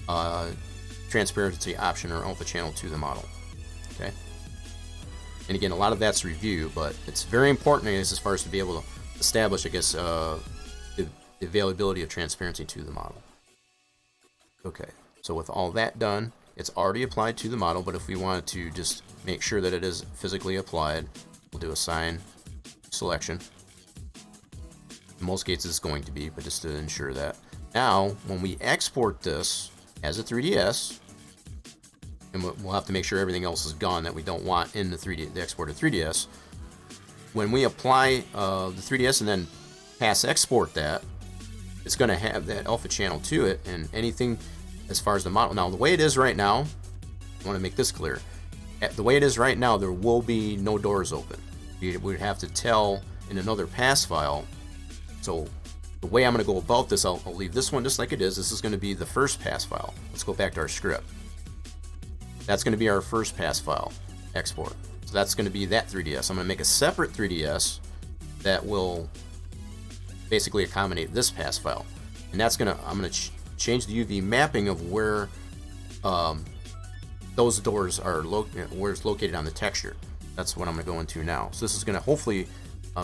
a transparency option or alpha channel to the model. Okay. And again, a lot of that's review, but it's very important as far as to be able to establish, I guess, the availability of transparency to the model. Okay, so with all that done, it's already applied to the model, but if we wanted to just make sure that it is physically applied, we'll do assign selection. In most cases it's going to be, but just to ensure that. Now, when we export this as a 3DS, and we'll have to make sure everything else is gone that we don't want in the exported 3DS. When we apply the 3DS and then pass export that, it's going to have that alpha channel to it, and anything as far as the model. Now, the way it is right now, I want to make this clear. The way it is right now, there will be no doors open. We would have to tell in another pass file. So the way I'm going to go about this, I'll leave this one just like it is. This is going to be the first pass file. Let's go back to our script. That's going to be our first pass file export. So that's going to be that 3DS. I'm going to make a separate 3DS that will basically accommodate this pass file. And that's going to, I'm going to change the UV mapping of where those doors are where it's located on the texture. That's what I'm going to go into now. So this is going to hopefully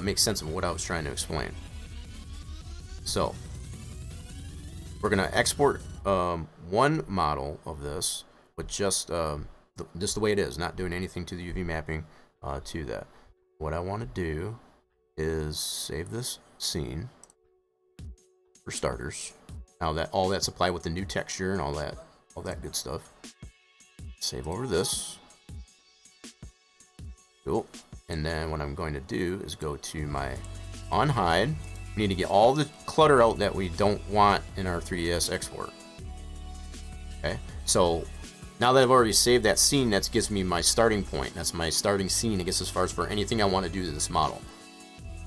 make sense of what I was trying to explain. So we're going to export one model of this with just the way it is, not doing anything to the UV mapping to that. What I want to do is save this scene for starters. Now that all that's applied with the new texture and all that good stuff. Save over this. Cool. And then what I'm going to do is go to my unhide. We need to get all the clutter out that we don't want in our 3DS export. Okay, so now that I've already saved that scene, that gives me my starting point. That's my starting scene, I guess, as far as for anything I want to do to this model.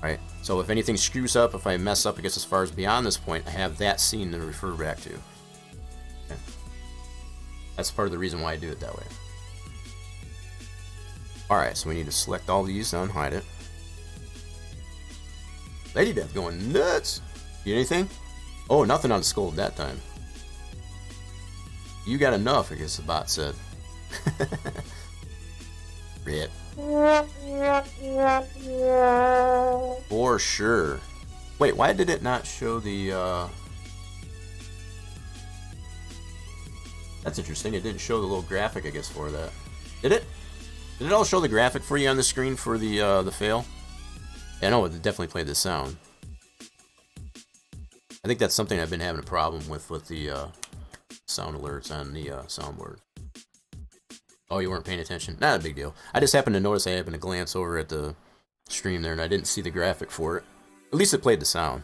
Right? So if anything screws up, if I mess up, I guess as far as beyond this point, I have that scene to refer back to. Okay. That's part of the reason why I do it that way. Alright, so we need to select all these and unhide it. Lady Death going nuts! Get anything? Oh, nothing on the skull that time. You got enough, I guess the bot said. Rip. For sure. Wait, why did it not show the, That's interesting. It didn't show the little graphic, I guess, for that. Did it? Did it all show the graphic for you on the screen for the fail? Yeah, no, it definitely played the sound. I think that's something I've been having a problem with the sound alerts on the soundboard. Oh, you weren't paying attention? Not a big deal. I just happened to notice I happened to glance over at the stream there, and I didn't see the graphic for it. At least it played the sound.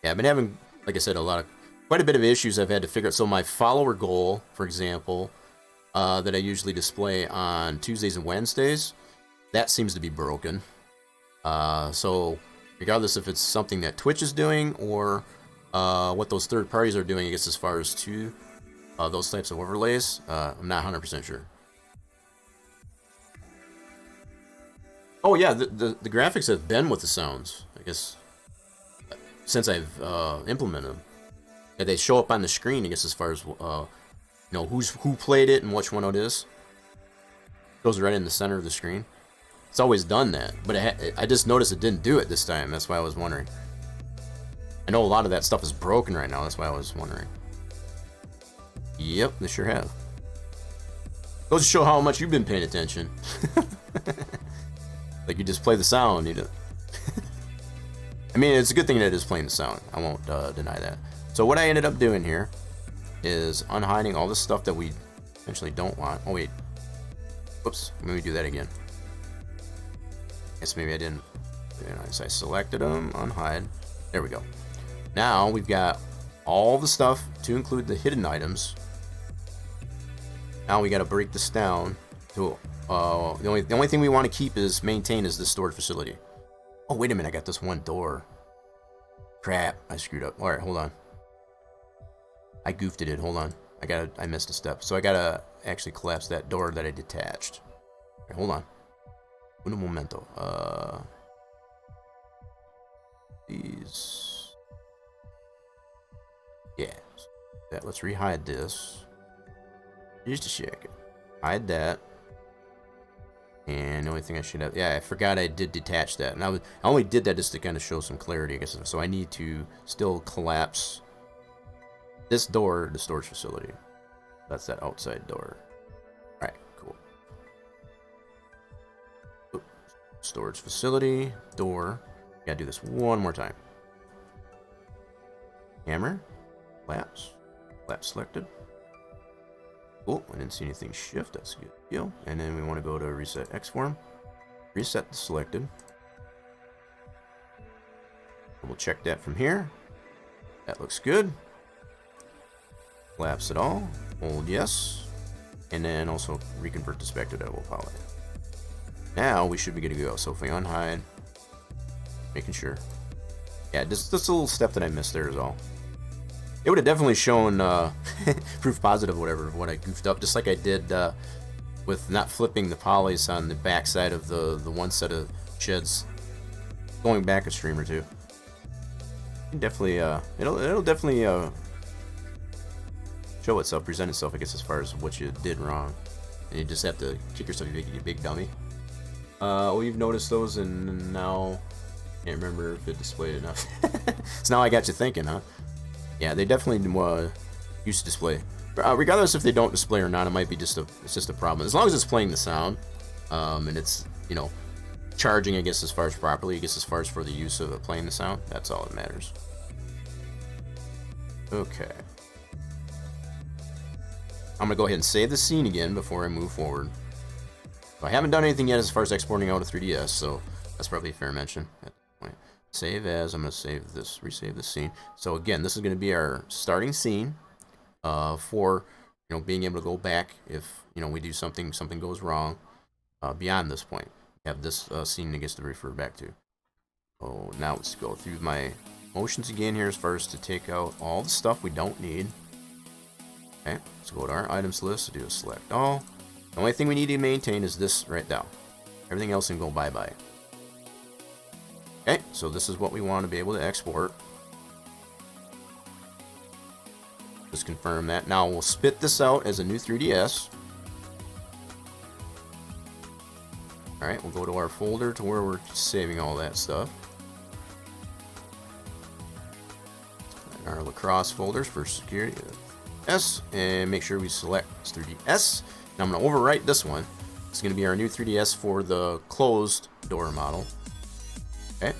Yeah, I've been having, like I said, quite a bit of issues I've had to figure out. So my follower goal, for example, that I usually display on Tuesdays and Wednesdays, that seems to be broken. So regardless if it's something that Twitch is doing or what those third parties are doing, I guess as far as those types of overlays, I'm not 100% sure. Oh yeah, the graphics have been with the sounds, I guess, since I've implemented them. Yeah, they show up on the screen, I guess, as far as who played it and which one it is. It goes right in the center of the screen. It's always done that, but I just noticed it didn't do it this time. That's why I was wondering. I know a lot of that stuff is broken right now. That's why I was wondering. Yep, they sure have. Goes to show how much you've been paying attention. Like you just play the sound, you know. I mean, it's a good thing that it is playing the sound. I won't deny that. So what I ended up doing here is unhiding all the stuff that we eventually don't want. Oh wait. Whoops. Let me do that again. Guess maybe I didn't. So I selected them, unhide. There we go. Now we've got all the stuff to include the hidden items. Now we got to break this down to the only thing we want to keep is maintain is the storage facility. Oh wait a minute, I got this one door. Crap, I screwed up. All right, hold on. I goofed it. Hold on. I missed a step. So I gotta actually collapse that door that I detached. All right, hold on. Un momento. These. Yeah. Let's rehide this. Just a second. Hide that. And the only thing I should have... Yeah, I forgot I did detach that. And I only did that just to kind of show some clarity, I guess. So I need to still collapse this door, the storage facility. That's that outside door. Alright, cool. Oops. Storage facility, door. Gotta do this one more time. Hammer. Collapse. Collapse selected. Cool, I didn't see anything shift, that's a good deal. And then we want to go to reset X form. Reset the selected. We'll check that from here. That looks good. Collapse it all. Hold yes. And then also reconvert this back to double poly. Now we should be good to go. So if we unhide, making sure. Yeah, just this little step that I missed there is all. It would have definitely shown proof positive, whatever, of what I goofed up, just like I did with not flipping the polys on the back side of the one set of sheds. Going back a stream or two. Definitely, it'll definitely show itself, present itself, I guess, as far as what you did wrong. And you just have to kick yourself, you big dummy. We've noticed those, and now can't remember if it displayed enough. So now I got you thinking, huh? Yeah, they definitely used to display. Regardless if they don't display or not, it might be it's just a problem. As long as it's playing the sound, and it's, charging, I guess, as far as properly, I guess, as far as for the use of playing the sound, that's all that matters. Okay. I'm gonna go ahead and save the scene again before I move forward. I haven't done anything yet as far as exporting out of 3DS, so that's probably a fair mention at this point. Save as, I'm going to save this, resave this scene. So again, this is going to be our starting scene for, being able to go back if, we do something goes wrong beyond this point. Have this scene, I guess, to refer back to. So now let's go through my motions again here as far as to take out all the stuff we don't need. Okay, let's go to our items list, do a select all. The only thing we need to maintain is this right now. Everything else can go bye-bye. Okay, so this is what we want to be able to export. Just confirm that. Now we'll spit this out as a new 3DS. Alright, we'll go to our folder to where we're saving all that stuff. Our Lacrosse folders for security. S, and make sure we select 3DS. Now I'm going to overwrite this one. It's going to be our new 3DS for the closed door model. Okay.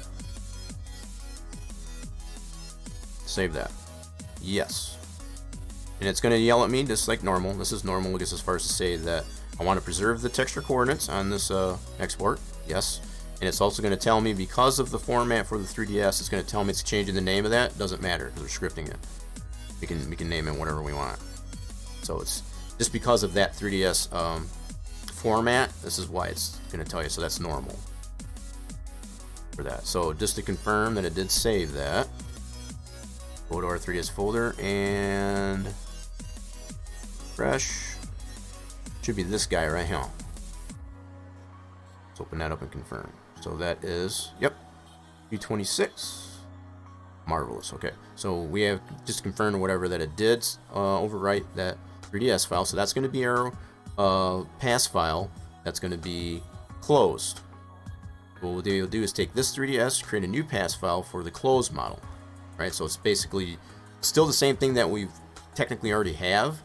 Save that. Yes. And it's going to yell at me just like normal. This is normal. It gets as far as to say that I want to preserve the texture coordinates on this export. Yes. And it's also going to tell me, because of the format for the 3DS, it's going to tell me it's changing the name of that. Doesn't matter because we're scripting it. We can name it whatever we want. So it's just because of that 3DS format. This is why it's going to tell you. So that's normal for that. So just to confirm that it did save that, go to our 3DS folder and fresh. Should be this guy right here. Let's open that up and confirm. So that is, yep, U26. Marvelous. Okay, so we have just confirmed whatever that it did overwrite that 3DS file. So that's going to be our pass file. That's going to be closed. What we'll do is take this 3DS, create a new pass file for the closed model. Right. So it's basically still the same thing that we technically already have.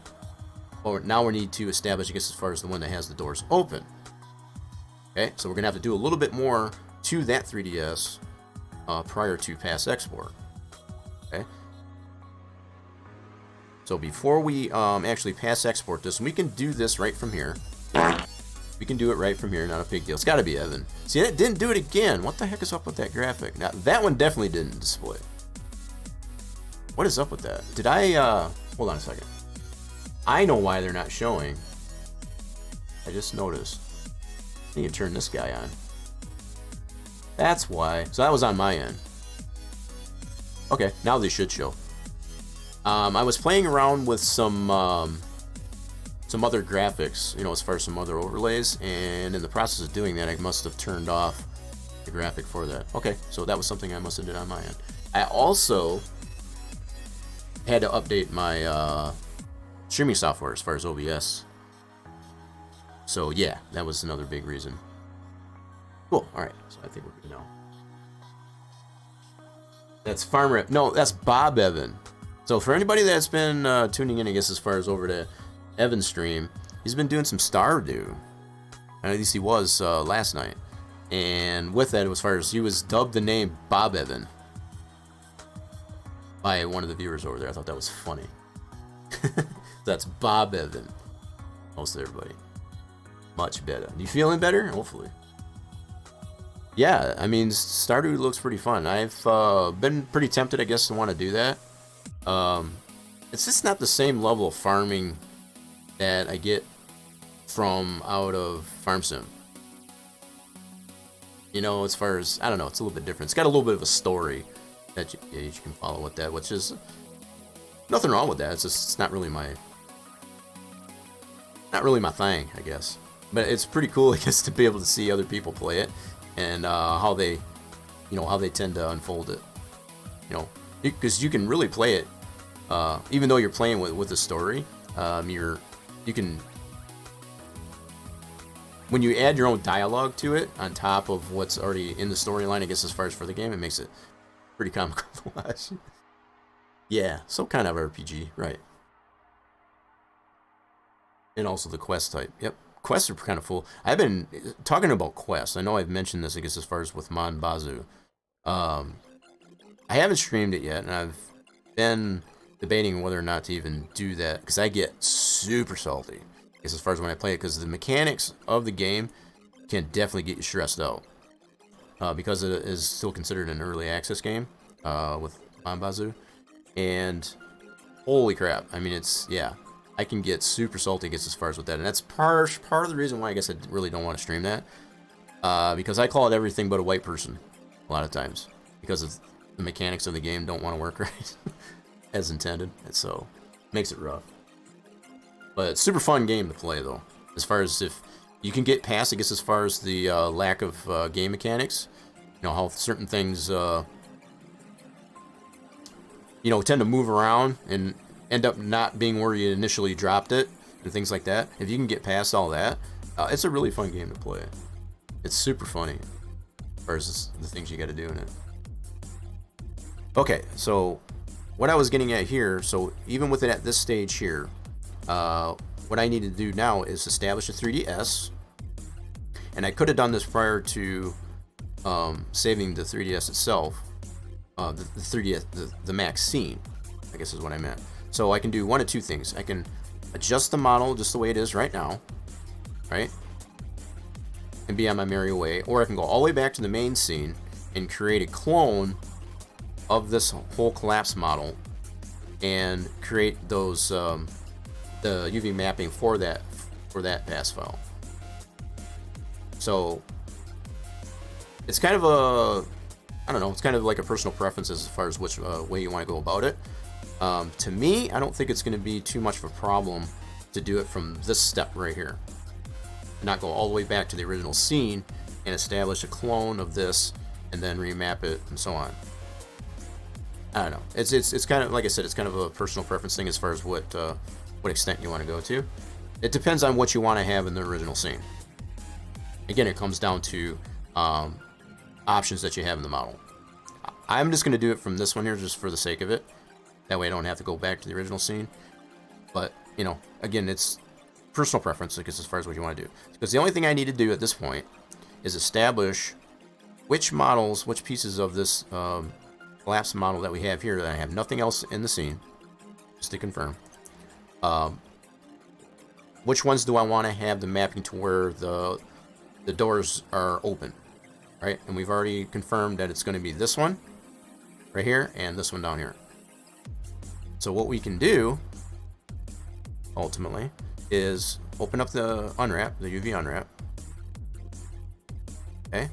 But now we need to establish, I guess, as far as the one that has the doors open. Okay. So we're going to have to do a little bit more to that 3DS prior to pass export. Okay. So before we actually pass export this, we can do this right from here. We can do it right from here, not a big deal. It's got to be Evan. See, it didn't do it again. What the heck is up with that graphic? Now, that one definitely didn't display. What is up with that? Did I, hold on a second. I know why they're not showing. I just noticed. I need to turn this guy on. That's why. So that was on my end. Okay, now they should show. I was playing around with some other graphics, you know, as far as some other overlays, and in the process of doing that, I must have turned off the graphic for that. Okay, so that was something I must have did on my end. I also had to update my streaming software as far as OBS. So yeah, that was another big reason. Cool. All right, so I think we're good now. That's Farmer. No, that's Bob Evan. So for anybody that's been tuning in, I guess, as far as over to Evan's stream, he's been doing some Stardew. At least he was last night. And with that, as far as he was dubbed the name Bob Evan by one of the viewers over there. I thought that was funny. That's Bob Evan. Most everybody. Much better. You feeling better? Hopefully. Yeah, I mean, Stardew looks pretty fun. I've been pretty tempted, I guess, to want to do that. It's just not the same level of farming that I get from out of Farm Sim. You know, as far as, I don't know, it's a little bit different. It's got a little bit of a story that you can follow with that, which is nothing wrong with that. It's just, it's not really my thing, I guess. But it's pretty cool, I guess, to be able to see other people play it and how they tend to unfold it. You know, because you can really play it, even though you're playing with a story. You can, when you add your own dialogue to it on top of what's already in the storyline, I guess, as far as for the game, it makes it pretty comical to watch. Yeah, some kind of RPG, right? And also the quest type. Yep, quests are kind of full. I've been talking about quests. I know I've mentioned this, I guess, as far as with Mon Bazu. I haven't streamed it yet, and I've been debating whether or not to even do that, because I get super salty, I guess, as far as when I play it, because the mechanics of the game can definitely get you stressed out, because it is still considered an early access game with Mon Bazu, and holy crap, I mean, it's, yeah, I can get super salty, I guess, as far as with that, and that's part of the reason why I guess I really don't want to stream that, because I call it everything but a white person a lot of times, because of the mechanics of the game don't want to work right as intended, and so it makes it rough. But it's super fun game to play, though, as far as if you can get past, I guess, as far as the lack of game mechanics, you know, how certain things tend to move around and end up not being where you initially dropped it and things like that. If you can get past all that, it's a really fun game to play. It's super funny as far as the things you got to do in it. Okay, so what I was getting at here, so even with it at this stage here, what I need to do now is establish a 3DS. And I could have done this prior to saving the 3DS itself, the 3DS, the max scene, I guess is what I meant. So I can do one of two things. I can adjust the model just the way it is right now, right? And be on my merry way. Or I can go all the way back to the main scene and create a clone of this whole collapse model and create those the UV mapping for that pass file. So it's kind of I don't know, it's kind of like a personal preference as far as which way you want to go about it. To me, I don't think it's going to be too much of a problem to do it from this step right here. Not go all the way back to the original scene and establish a clone of this and then remap it and so on. I don't know. It's kind of, like I said, it's kind of a personal preference thing as far as what extent you want to go to. It depends on what you want to have in the original scene. Again, it comes down to options that you have in the model. I'm just going to do it from this one here just for the sake of it. That way I don't have to go back to the original scene. But, you know, again, it's personal preference because as far as what you want to do. Because the only thing I need to do at this point is establish which models, which pieces of this collapse model that we have here that I have nothing else in the scene, just to confirm. Which ones do I want to have the mapping to where the doors are open, right? And we've already confirmed that it's going to be this one right here and this one down here. So what we can do ultimately is open up the unwrap, the UV unwrap. Okay. And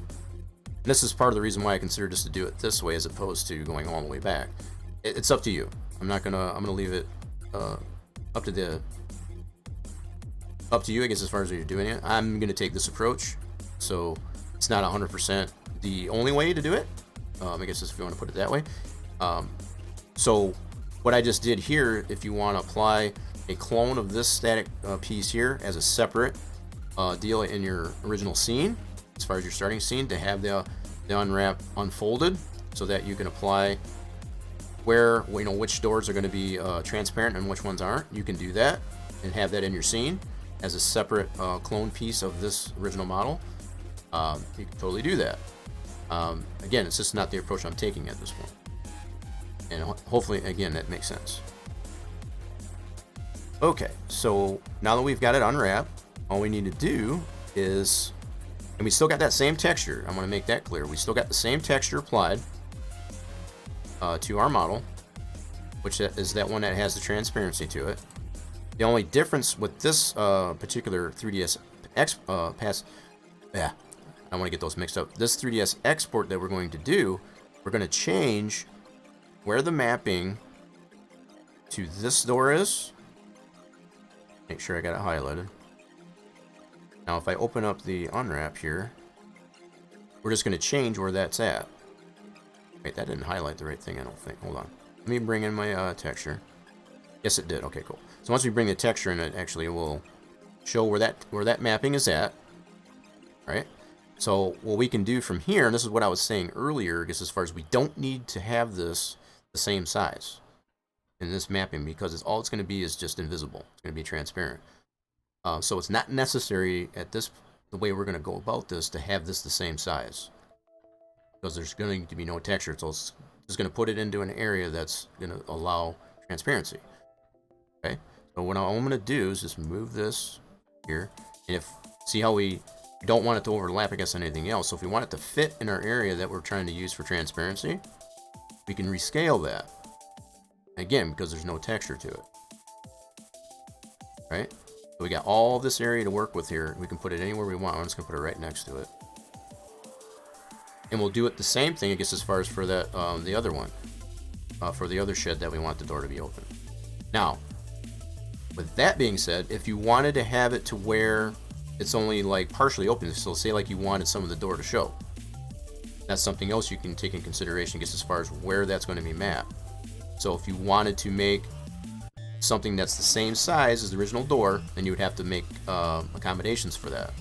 this is part of the reason why I consider just to do it this way as opposed to going all the way back. It's up to you. I'm gonna leave it up to you, I guess, as far as you're doing it. I'm gonna take this approach, so it's not 100% the only way to do it. I guess if you want to put it that way. So what I just did here, if you want to apply a clone of this static piece here as a separate deal in your original scene, as far as your starting scene, to have the unwrap unfolded so that you can apply where, you know, which doors are going to be transparent and which ones aren't. You can do that and have that in your scene as a separate clone piece of this original model. You can totally do that. Again, it's just not the approach I'm taking at this point. And hopefully, again, that makes sense. Okay, so now that we've got it unwrapped, all we need to do is, and we still got that same texture. I want to make that clear. We still got the same texture applied to our model, which is that one that has the transparency to it. The only difference with this particular 3ds pass, yeah, I want to get those mixed up. This 3ds export that we're going to do, we're going to change where the mapping to this door is. Make sure I got it highlighted. Now if I open up the unwrap here, we're just going to change where that's at. Wait, that didn't highlight the right thing, I don't think. Hold on. Let me bring in my texture. Yes, it did. Okay, cool. So once we bring the texture in, it actually will show where that mapping is at. Right? So what we can do from here, and this is what I was saying earlier, I guess, as far as we don't need to have this the same size in this mapping, because all it's going to be is just invisible. It's going to be transparent. So it's not necessary at the way we're going to go about this, to have this the same size, because there's going to be no texture. So it's just going to put it into an area that's going to allow transparency. Okay. So what I'm going to do is just move this here, and see how we don't want it to overlap against anything else. So if we want it to fit in our area that we're trying to use for transparency, we can rescale that. Again, because there's no texture to it. Right? So we got all this area to work with here. We can put it anywhere we want. I'm just going to put it right next to it. And we'll do it the same thing, I guess, as far as for that the other one. For the other shed that we want the door to be open. Now, with that being said, if you wanted to have it to where it's only like partially open, so say like you wanted some of the door to show, that's something else you can take in consideration, I guess, as far as where that's going to be mapped. So if you wanted to make something that's the same size as the original door, then you would have to make accommodations for that.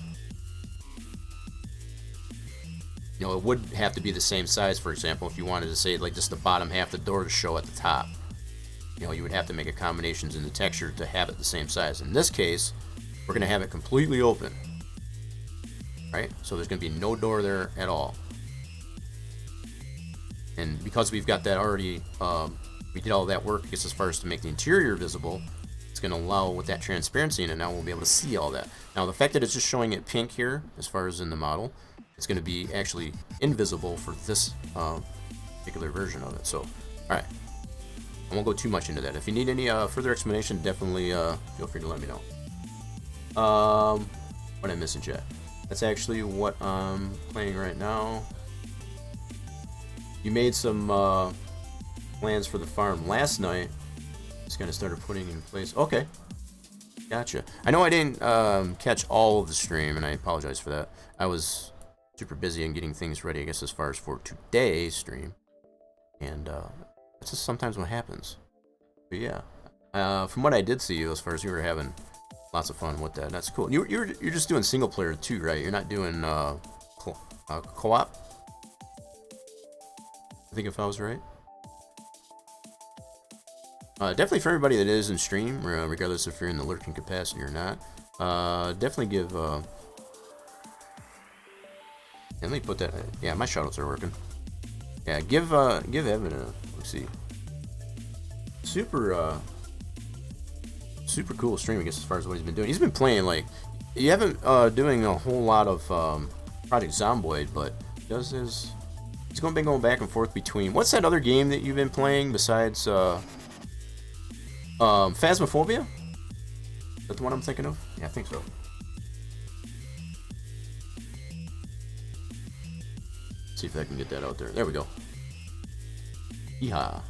You know, it would have to be the same size, for example, if you wanted to say like just the bottom half of the door to show at the top. You know, you would have to make accommodations in the texture to have it the same size. In this case, we're going to have it completely open, right? So there's going to be no door there at all. And because we've got that already, we did all that work, I guess, as far as to make the interior visible, it's going to allow with that transparency in it, now we'll be able to see all that. Now, the fact that it's just showing it pink here, as far as in the model, it's going to be actually invisible for this particular version of it. So, all right. I won't go too much into that. If you need any further explanation, definitely feel free to let me know. What I'm missing, chat? That's actually what I'm playing right now. You made some plans for the farm last night. Just kind of started putting in place. Okay, gotcha. I know I didn't catch all of the stream, and I apologize for that. I was super busy in getting things ready, I guess, as far as for today's stream. And that's just sometimes what happens. But yeah, from what I did see you, as far as you were having lots of fun with that, that's cool. You're just doing single player too, right? You're not doing co-op. I think if I was right. Definitely for everybody that is in stream, regardless if you're in the lurking capacity or not. Definitely give. And let me put that. Yeah, my shoutouts are working. Yeah, give Evan a. Let's see. Super cool stream, I guess, as far as what he's been doing. He's been playing like. You haven't doing a whole lot of Project Zomboid, but does his. He's been going back and forth between. What's that other game that you've been playing besides Phasmophobia? Is that the one I'm thinking of? Yeah, I think so. See if I can get that out there. There we go. Yeehaw.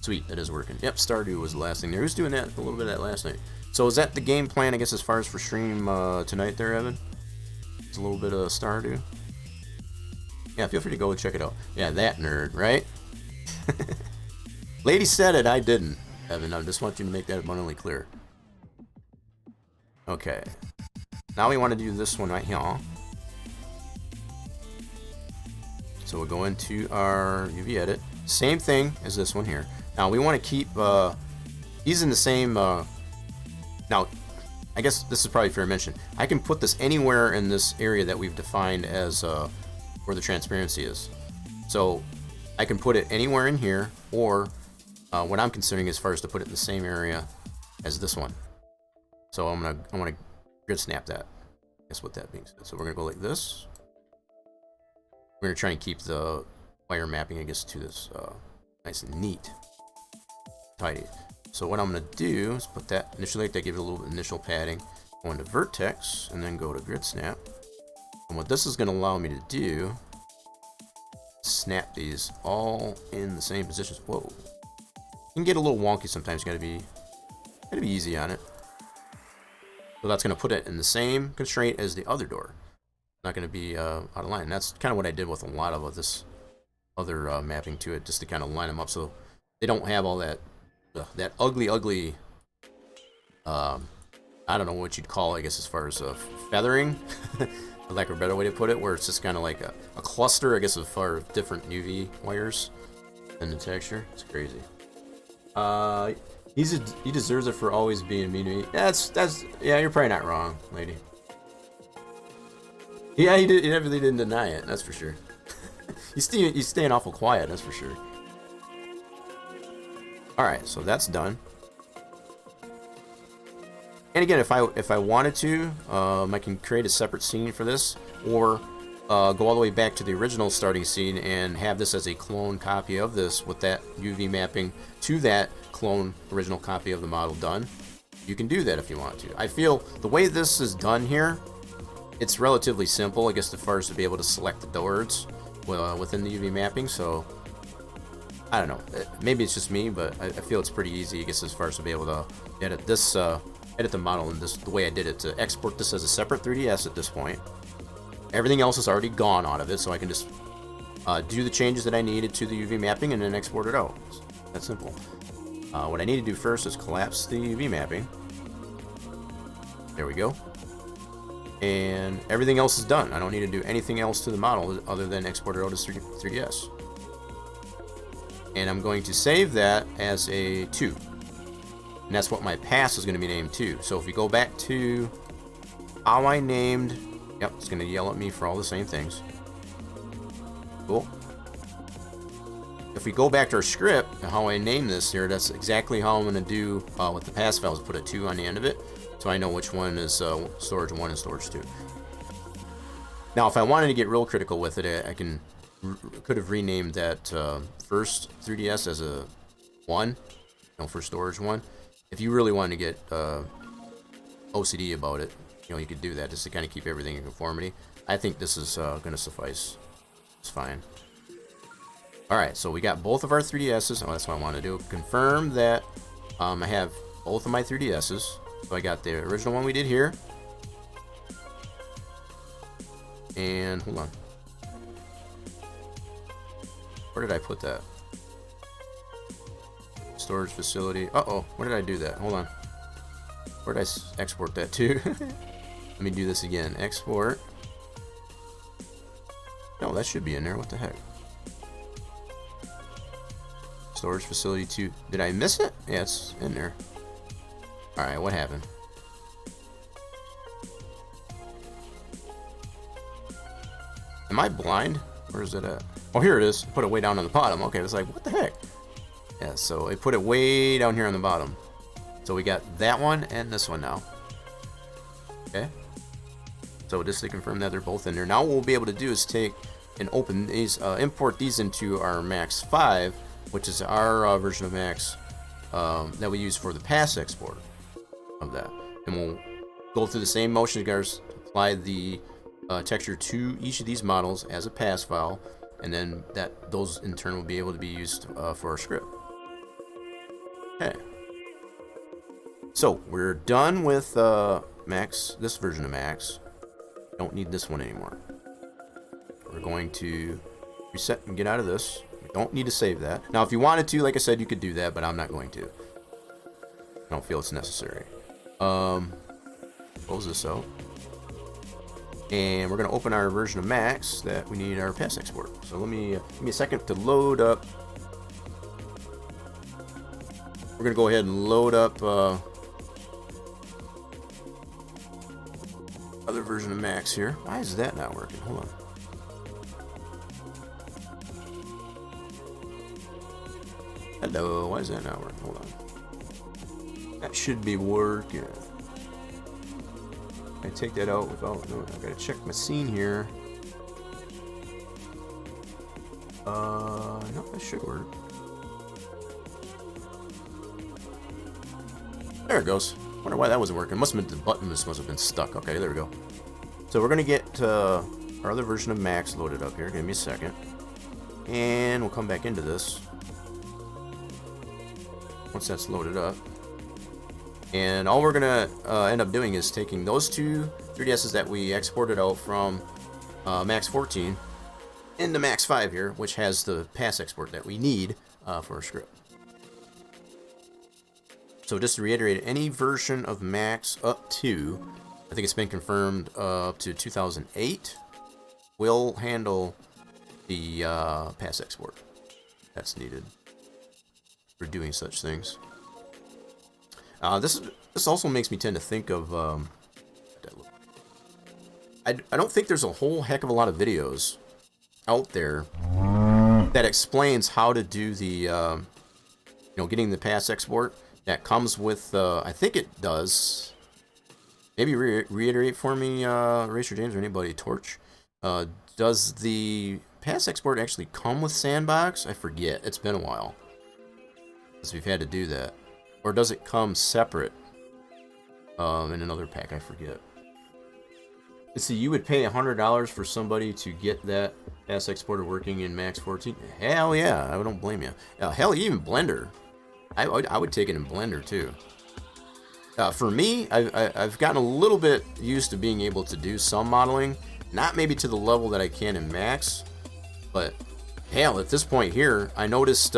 Sweet, that is working. Yep, Stardew was the last thing there. Who's doing that? A little bit of that last night. So is that the game plan, I guess, as far as for stream tonight there, Evan? It's a little bit of Stardew. Yeah, feel free to go and check it out. Yeah, that nerd, right? Lady said it, I didn't, Evan. I just want you to make that abundantly clear. Okay. Now we want to do this one right here. So we'll go into our UV edit. Same thing as this one here. Now we want to keep these in the same. Now, I guess this is probably fair mention. I can put this anywhere in this area that we've defined as where the transparency is. So I can put it anywhere in here, or what I'm considering as far as to put it in the same area as this one. So I'm gonna grid snap that. That's what that means. So we're gonna go like this. We're going to try and keep the wire mapping, I guess, to this nice and neat. Tidy. So what I'm going to do is put that initially like that, give it a little initial padding. Go into vertex, and then go to grid snap. And what this is going to allow me to do, snap these all in the same positions. Whoa. You can get a little wonky sometimes. You gotta be easy on it. So that's going to put it in the same constraint as the other door. Not going to be out of line. And that's kind of what I did with a lot of this other mapping to it, just to kind of line them up so they don't have all that that ugly I don't know what you'd call it, I guess, as far as feathering, for lack of a better way to put it, where it's just kind of like a cluster, I guess, as far as different UV wires and the texture. It's crazy. He deserves it for always being mean to me. That's yeah, you're probably not wrong, lady. Yeah, he definitely didn't deny it, that's for sure. He's staying awful quiet, that's for sure. Alright, so that's done. And again, if I wanted to, I can create a separate scene for this, or go all the way back to the original starting scene and have this as a clone copy of this with that UV mapping to that clone original copy of the model done. You can do that if you want to. I feel the way this is done here, it's relatively simple, I guess, as far as to be able to select the doors within the UV mapping. So I don't know, maybe it's just me, but I feel it's pretty easy, I guess, as far as to be able to edit this, edit the model in this the way I did it, to export this as a separate 3DS at this point. Everything else is already gone out of it, so I can just do the changes that I needed to the UV mapping and then export it out. It's that simple. What I need to do first is collapse the UV mapping. There we go. And everything else is done. I don't need to do anything else to the model other than export it out as 3ds. And I'm going to save that as a 2. And that's what my pass is going to be named to. So if we go back to how I named... Yep, it's going to yell at me for all the same things. Cool. If we go back to our script, how I name this here, that's exactly how I'm going to do with the pass files. Put a 2 on the end of it, so I know which one is storage 1 and storage 2. Now, if I wanted to get real critical with it, I could have renamed that first 3DS as a 1, for storage 1. If you really wanted to get OCD about it, you could do that just to kind of keep everything in conformity. I think this is going to suffice. It's fine. Alright, so we got both of our 3DSs. Oh, that's what I want to do. Confirm that I have both of my 3DSs. So I got the original one we did here. And, hold on. Where did I put that? Storage facility. Uh-oh, where did I do that? Hold on. Where did I export that to? Let me do this again. Export. No, that should be in there. What the heck? Storage facility 2. Did I miss it? Yeah, it's in there. Alright, what happened? Am I blind? Where is it at? Oh, here it is. Put it way down on the bottom. Okay, it's like, what the heck? Yeah, so I put it way down here on the bottom. So we got that one and this one now. Okay. So just to confirm that they're both in there. Now what we'll be able to do is take and open these, import these into our Max 5, which is our version of Max that we use for the pass export of that. And we'll go through the same motion, guys, apply the texture to each of these models as a pass file, and then those in turn will be able to be used for our script. Okay. So we're done with Max, this version of Max. Don't need this one anymore. We're going to reset and get out of this. We don't need to save that. Now, if you wanted to, like I said, you could do that, but I'm not going to. I don't feel it's necessary. Close this out. And we're going to open our version of Max that we need our pass export. So let me give me a second to load up. We're going to go ahead and load up other version of Max here. Why is that not working? Hold on. Hello, why is that not working? Hold on. That should be working. I take that out without, no, I gotta check my scene here. No, that should work. There it goes. Wonder why that wasn't working. Must have been the button. This must have been stuck. Okay, there we go. So we're gonna get our other version of Max loaded up here. Give me a second, and we'll come back into this once that's loaded up. And all we're gonna end up doing is taking those two 3DSs that we exported out from Max 14 into Max 5 here, which has the pass export that we need for our script. So just to reiterate, any version of Max up to, I think it's been confirmed up to 2008, will handle the pass export that's needed for doing such things. This also makes me tend to think of I don't think there's a whole heck of a lot of videos out there that explains how to do the getting the pass export that comes with I think it does. Maybe reiterate for me, Racer James or anybody, Torch. Does the pass export actually come with Sandbox? I forget. It's been a while since we've had to do that. Or does it come separate in another pack? I forget. Let's see, you would pay $100 for somebody to get that pass exporter working in Max 14? Hell yeah, I don't blame you. Hell, even Blender. I would take it in Blender too. For me, I've gotten a little bit used to being able to do some modeling. Not maybe to the level that I can in Max, but hell, at this point here, I noticed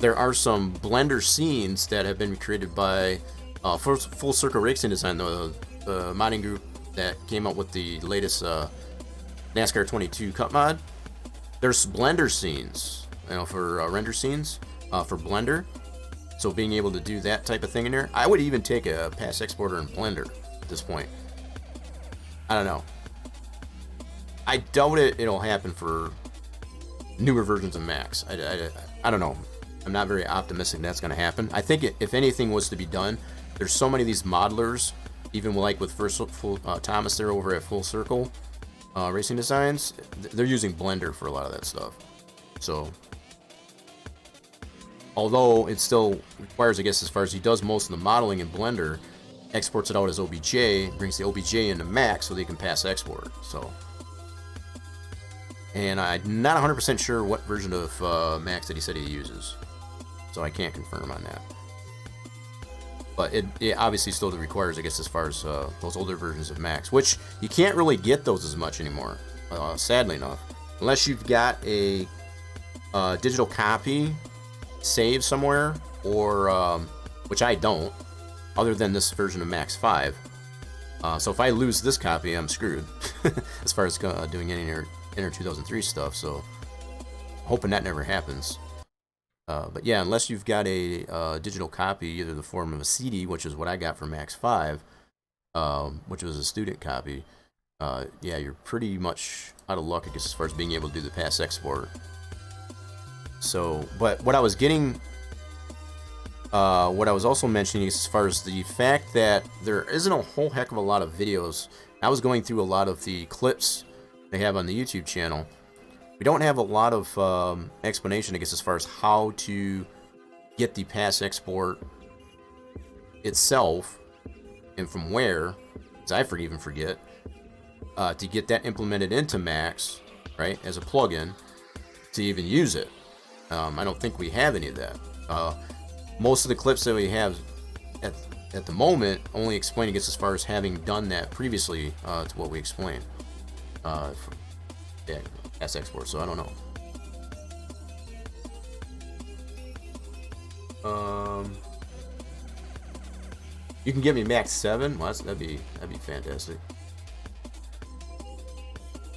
there are some Blender scenes that have been created by Full Circle Racing Design, the modding group that came out with the latest NASCAR 22 Cup mod. There's Blender scenes, for render scenes for Blender. So being able to do that type of thing in there, I would even take a pass exporter in Blender at this point. I don't know. I doubt it'll happen for newer versions of Max. I don't know. I'm not very optimistic that's going to happen. I think if anything was to be done, there's so many of these modelers, even like with Thomas there over at Full Circle Racing Designs, they're using Blender for a lot of that stuff. So, although it still requires, I guess, as far as he does most of the modeling in Blender, exports it out as OBJ, brings the OBJ into Max so they can pass export. So, and I'm not 100% sure what version of Max that he said he uses, so I can't confirm on that. But it obviously still requires, I guess, as far as those older versions of Max, which you can't really get those as much anymore, sadly enough, unless you've got a digital copy saved somewhere, or which I don't, other than this version of Max 5. So if I lose this copy, I'm screwed as far as doing any Inner 2003 stuff. So hoping that never happens. But yeah, unless you've got a digital copy, either the form of a CD, which is what I got for Max 5, which was a student copy, yeah, you're pretty much out of luck, I guess, as far as being able to do the pass export. So, but what I was getting, what I was also mentioning is as far as the fact that there isn't a whole heck of a lot of videos. I was going through a lot of the clips they have on the YouTube channel. We don't have a lot of explanation, I guess, as far as how to get the pass export itself and from where, because I even forget, to get that implemented into Max, right, as a plugin to even use it. I don't think we have any of that. Most of the clips that we have at the moment only explain, I guess, as far as having done that previously to what we explained. Yeah, pass export, so I don't know. You can give me Max 7. Well, that'd be fantastic.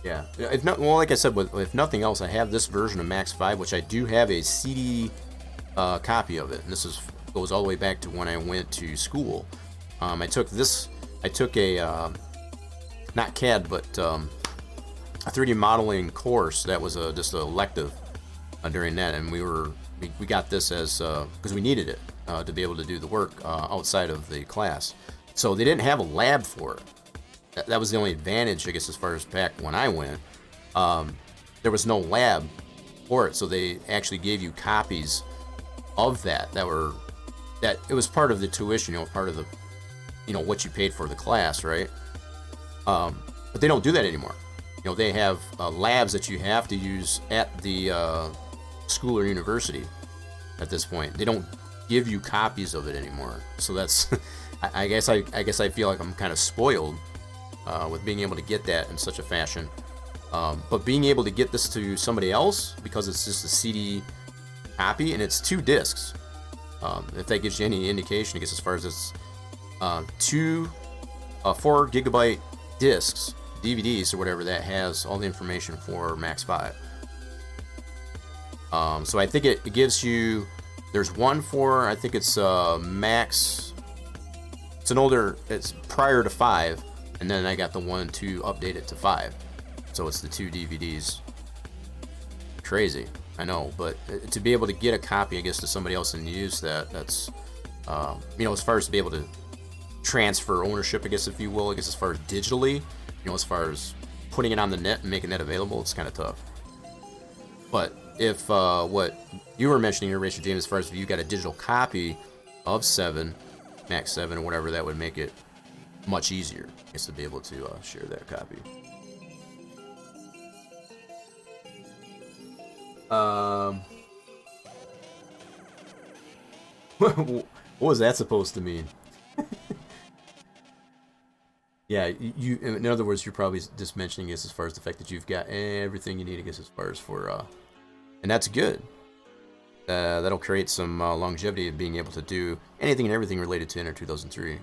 Yeah, if not, well, like I said, if nothing else, I have this version of Max 5, which I do have a CD copy of it, and this goes all the way back to when I went to school. I took a not CAD, but a 3D modeling course that was just an elective during that, and we got this as because we needed it to be able to do the work outside of the class. So they didn't have a lab for it. That was the only advantage, I guess, as far as back when I went. There was no lab for it, so they actually gave you copies of that it was part of the tuition, part of the, what you paid for the class, right? But they don't do that anymore. They have labs that you have to use at the school or university at this point. They don't give you copies of it anymore. So that's, I guess I feel like I'm kind of spoiled with being able to get that in such a fashion. But being able to get this to somebody else, because it's just a CD copy and it's 2 discs. If that gives you any indication, I guess, as far as it's 2 4 gigabyte discs, DVDs or whatever, that has all the information for Max 5. So I think it gives you, there's one for, I think it's Max, it's prior to 5, and then I got the one to update it to 5. So it's the 2 DVDs. Crazy, I know, but to be able to get a copy, I guess, to somebody else and use that's, as far as to be able to transfer ownership, I guess, if you will, I guess, as far as digitally, as far as putting it on the net and making that available, it's kind of tough. But if what you were mentioning, Erasure James, as far as if you got a digital copy of 7, Max 7 or whatever, that would make it much easier, I guess, to be able to share that copy. What was that supposed to mean? Yeah, you. In other words, you're probably just mentioning this as far as the fact that you've got everything you need, I guess, as far as for, and that's good. That'll create some longevity of being able to do anything and everything related to Inner 2003.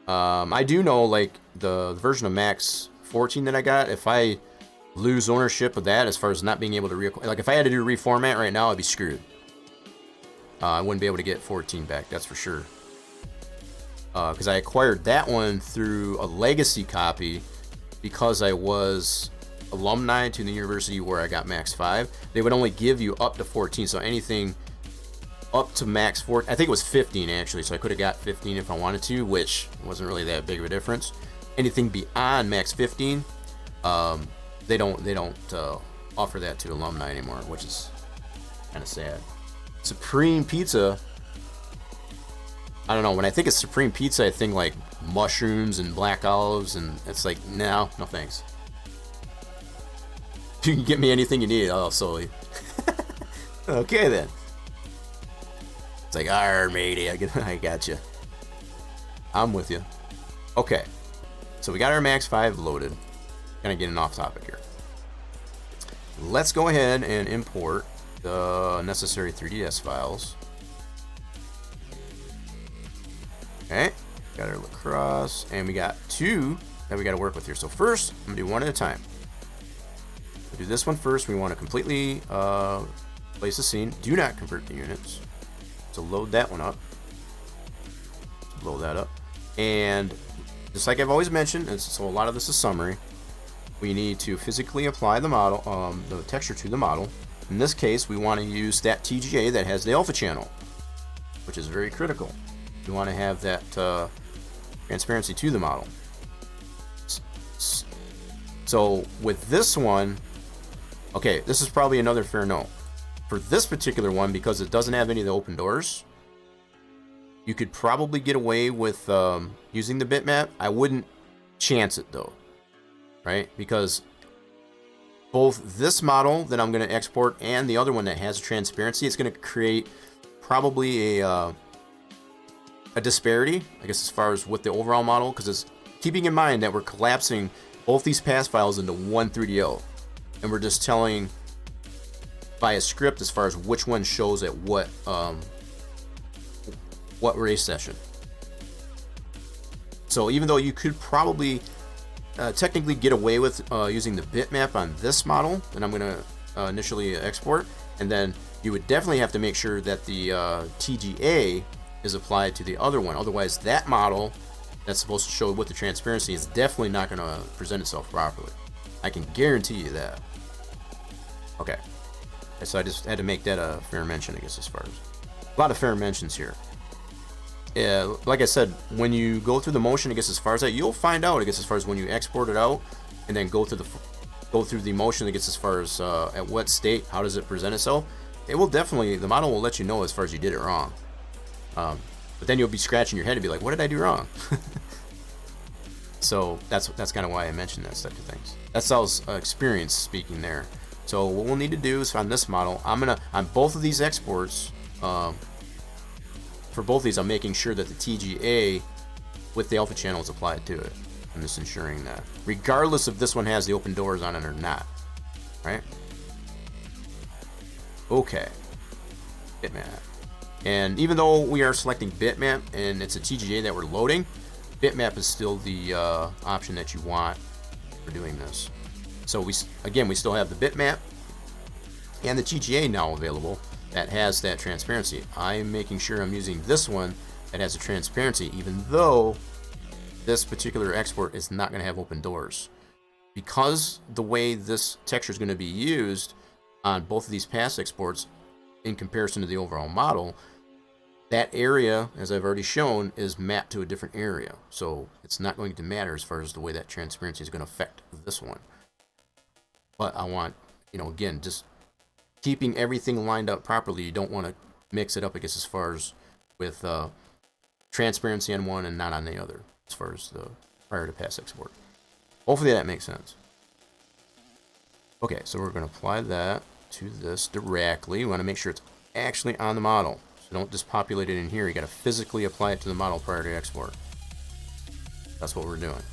I do know, like, the version of Max 14 that I got, if I lose ownership of that as far as not being able to like, if I had to do reformat right now, I'd be screwed. I wouldn't be able to get 14 back, that's for sure. Because I acquired that one through a legacy copy because I was alumni to the university where I got Max 5. They would only give you up to 14, so anything up to Max 14, I think it was 15 actually, so I could have got 15 if I wanted to, which wasn't really that big of a difference. Anything beyond Max 15, they don't offer that to alumni anymore, which is kind of sad. Supreme Pizza, I don't know, when I think of Supreme Pizza, I think like mushrooms and black olives, and it's like, no thanks. You can get me anything you need, I'll solely. Okay then. It's like, alright matey, I got you. I'm with you. Okay, so we got our Max 5 loaded. Kind of getting off topic here. Let's go ahead and import the necessary 3ds files. Okay, got our Lacrosse, and we got 2 that we got to work with here. So first, I'm gonna do one at a time. We'll do this one first. We want to completely place the scene. Do not convert the units. So load that one up. Blow that up, and just like I've always mentioned, and so a lot of this is summary. We need to physically apply the model, the texture to the model. In this case, we want to use that TGA that has the alpha channel, which is very critical. We want to have that transparency to the model. So with this one, okay, this is probably another fair note. For this particular one, because it doesn't have any of the open doors, you could probably get away with using the bitmap. I wouldn't chance it though, right? Because both this model that I'm going to export and the other one that has transparency, it's going to create probably a disparity, I guess, as far as with the overall model, because it's keeping in mind that we're collapsing both these pass files into one 3DO, and we're just telling by a script as far as which one shows at what race session. So even though you could probably technically get away with using the bitmap on this model that I'm going to initially export, and then you would definitely have to make sure that the TGA is applied to the other one. Otherwise, that model that's supposed to show with the transparency is definitely not going to present itself properly. I can guarantee you that. Okay, so I just had to make that a fair mention, I guess, as far as a lot of fair mentions here. Like I said, when you go through the motion, I guess, as far as that, you'll find out, I guess, as far as when you export it out and then go through the motion, I guess, as far as at what state, how does it present itself. It will definitely, the model will let you know as far as you did it wrong. But then you'll be scratching your head and be like, what did I do wrong? So that's kind of why I mentioned that type of things. That's Sal's experience speaking there. So what we'll need to do is on this model, I'm gonna, on both of these exports, for both of these, I'm making sure that the TGA with the alpha channel is applied to it. I'm just ensuring that, regardless if this one has the open doors on it or not, right? Okay, bitmap. And even though we are selecting bitmap and it's a TGA that we're loading, bitmap is still the option that you want for doing this. So we still have the bitmap and the TGA now available that has that transparency. I'm making sure I'm using this one that has a transparency, even though this particular export is not going to have open doors. Because the way this texture is going to be used on both of these pass exports in comparison to the overall model, that area, as I've already shown, is mapped to a different area. So it's not going to matter as far as the way that transparency is going to affect this one. But I want, again, just keeping everything lined up properly. You don't want to mix it up, I guess, as far as with transparency on one and not on the other, as far as the prior to pass export. Hopefully that makes sense. Okay, so we're going to apply that to this directly. We want to make sure it's actually on the model. So don't just populate it in here. You got to physically apply it to the model prior to export. That's what we're doing.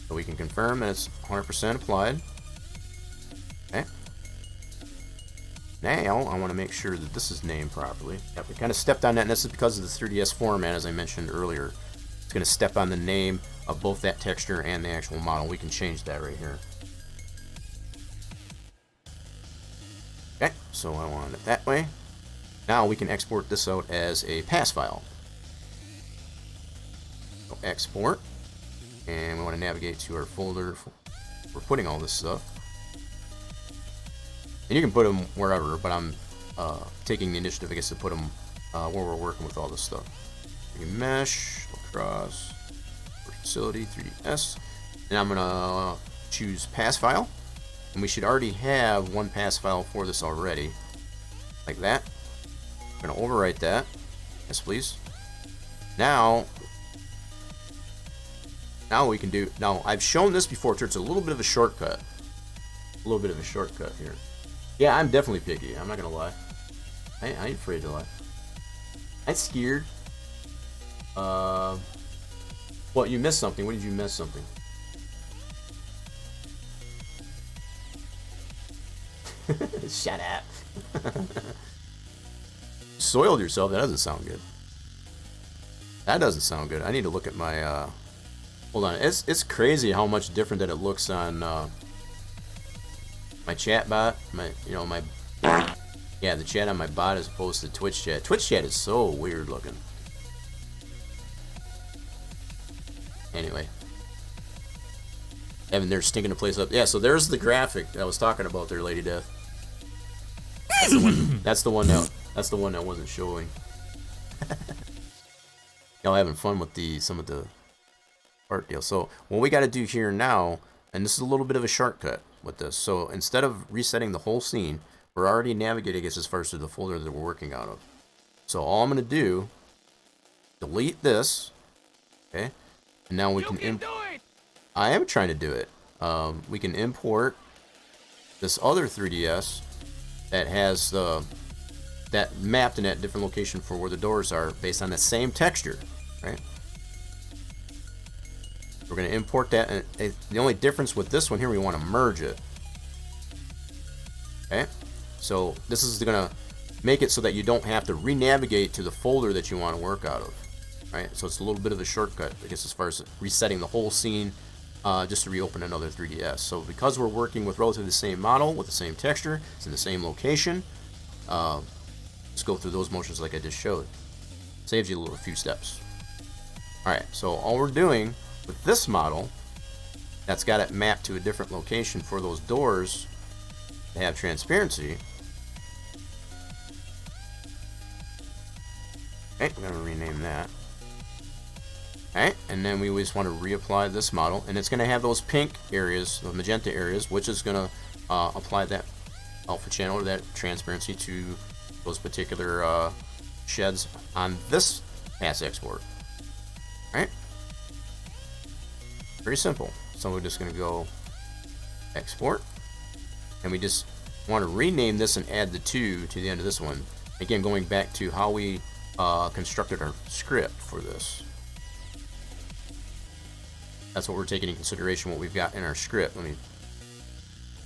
So we can confirm that it's 100% applied. Okay. Now I want to make sure that this is named properly. Yep, we kind of stepped on that, and this is because of the 3DS format, as I mentioned earlier. It's going to step on the name of both that texture and the actual model. We can change that right here. Okay, so I want it that way. Now we can export this out as a pass file. So export, and we want to navigate to our folder for putting all this stuff. And you can put them wherever, but I'm taking the initiative, I guess, to put them where we're working with all this stuff. Mesh, Lacrosse, Facility, 3ds, and I'm gonna choose pass file, and we should already have one pass file for this already, like that. I'm gonna overwrite that. Yes, please. Now we can do. Now I've shown this before, so it's a little bit of a shortcut. A little bit of a shortcut here. Yeah, I'm definitely picky. I'm not gonna lie. I ain't afraid to lie. I'm scared. What, you missed something? What did you miss something? Shut up. Soiled yourself? That doesn't sound good. That doesn't sound good. I need to look at my, hold on. It's crazy how much different that it looks on, my chat bot. Yeah, the chat on my bot as opposed to Twitch chat. Twitch chat is so weird looking. Anyway. Evan, they're stinking the place up. Yeah, so there's the graphic that I was talking about there, Lady Death. That's the one that wasn't showing. Y'all having fun with some of the art deal. So what we got to do here now, and this is a little bit of a shortcut with this. So instead of resetting the whole scene, we're already navigating as far as to the folder that we're working out of. So all I'm going to do, delete this, okay? And now we can I am trying to do it. We can import this other 3DS that has that mapped in that different location for where the doors are based on the same texture, right? We're going to import that, and the only difference with this one here, we want to merge it. Okay? So this is going to make it so that you don't have to re-navigate to the folder that you want to work out of. Right? So it's a little bit of a shortcut, I guess, as far as resetting the whole scene just to reopen another 3DS. So because we're working with relatively the same model, with the same texture, it's in the same location, just go through those motions like I just showed. Saves you a few steps. Alright, so all we're doing with this model, that's got it mapped to a different location for those doors to have transparency. Okay, I'm going to rename that. Alright, and then we just want to reapply this model, and it's going to have those pink areas, the magenta areas, which is going to apply that alpha channel or that transparency to those particular sheds on this pass export. Alright, very simple. So we're just going to go export, and we just want to rename this and add the 2 to the end of this one. Again, going back to how we constructed our script for this. That's what we're taking into consideration, what we've got in our script.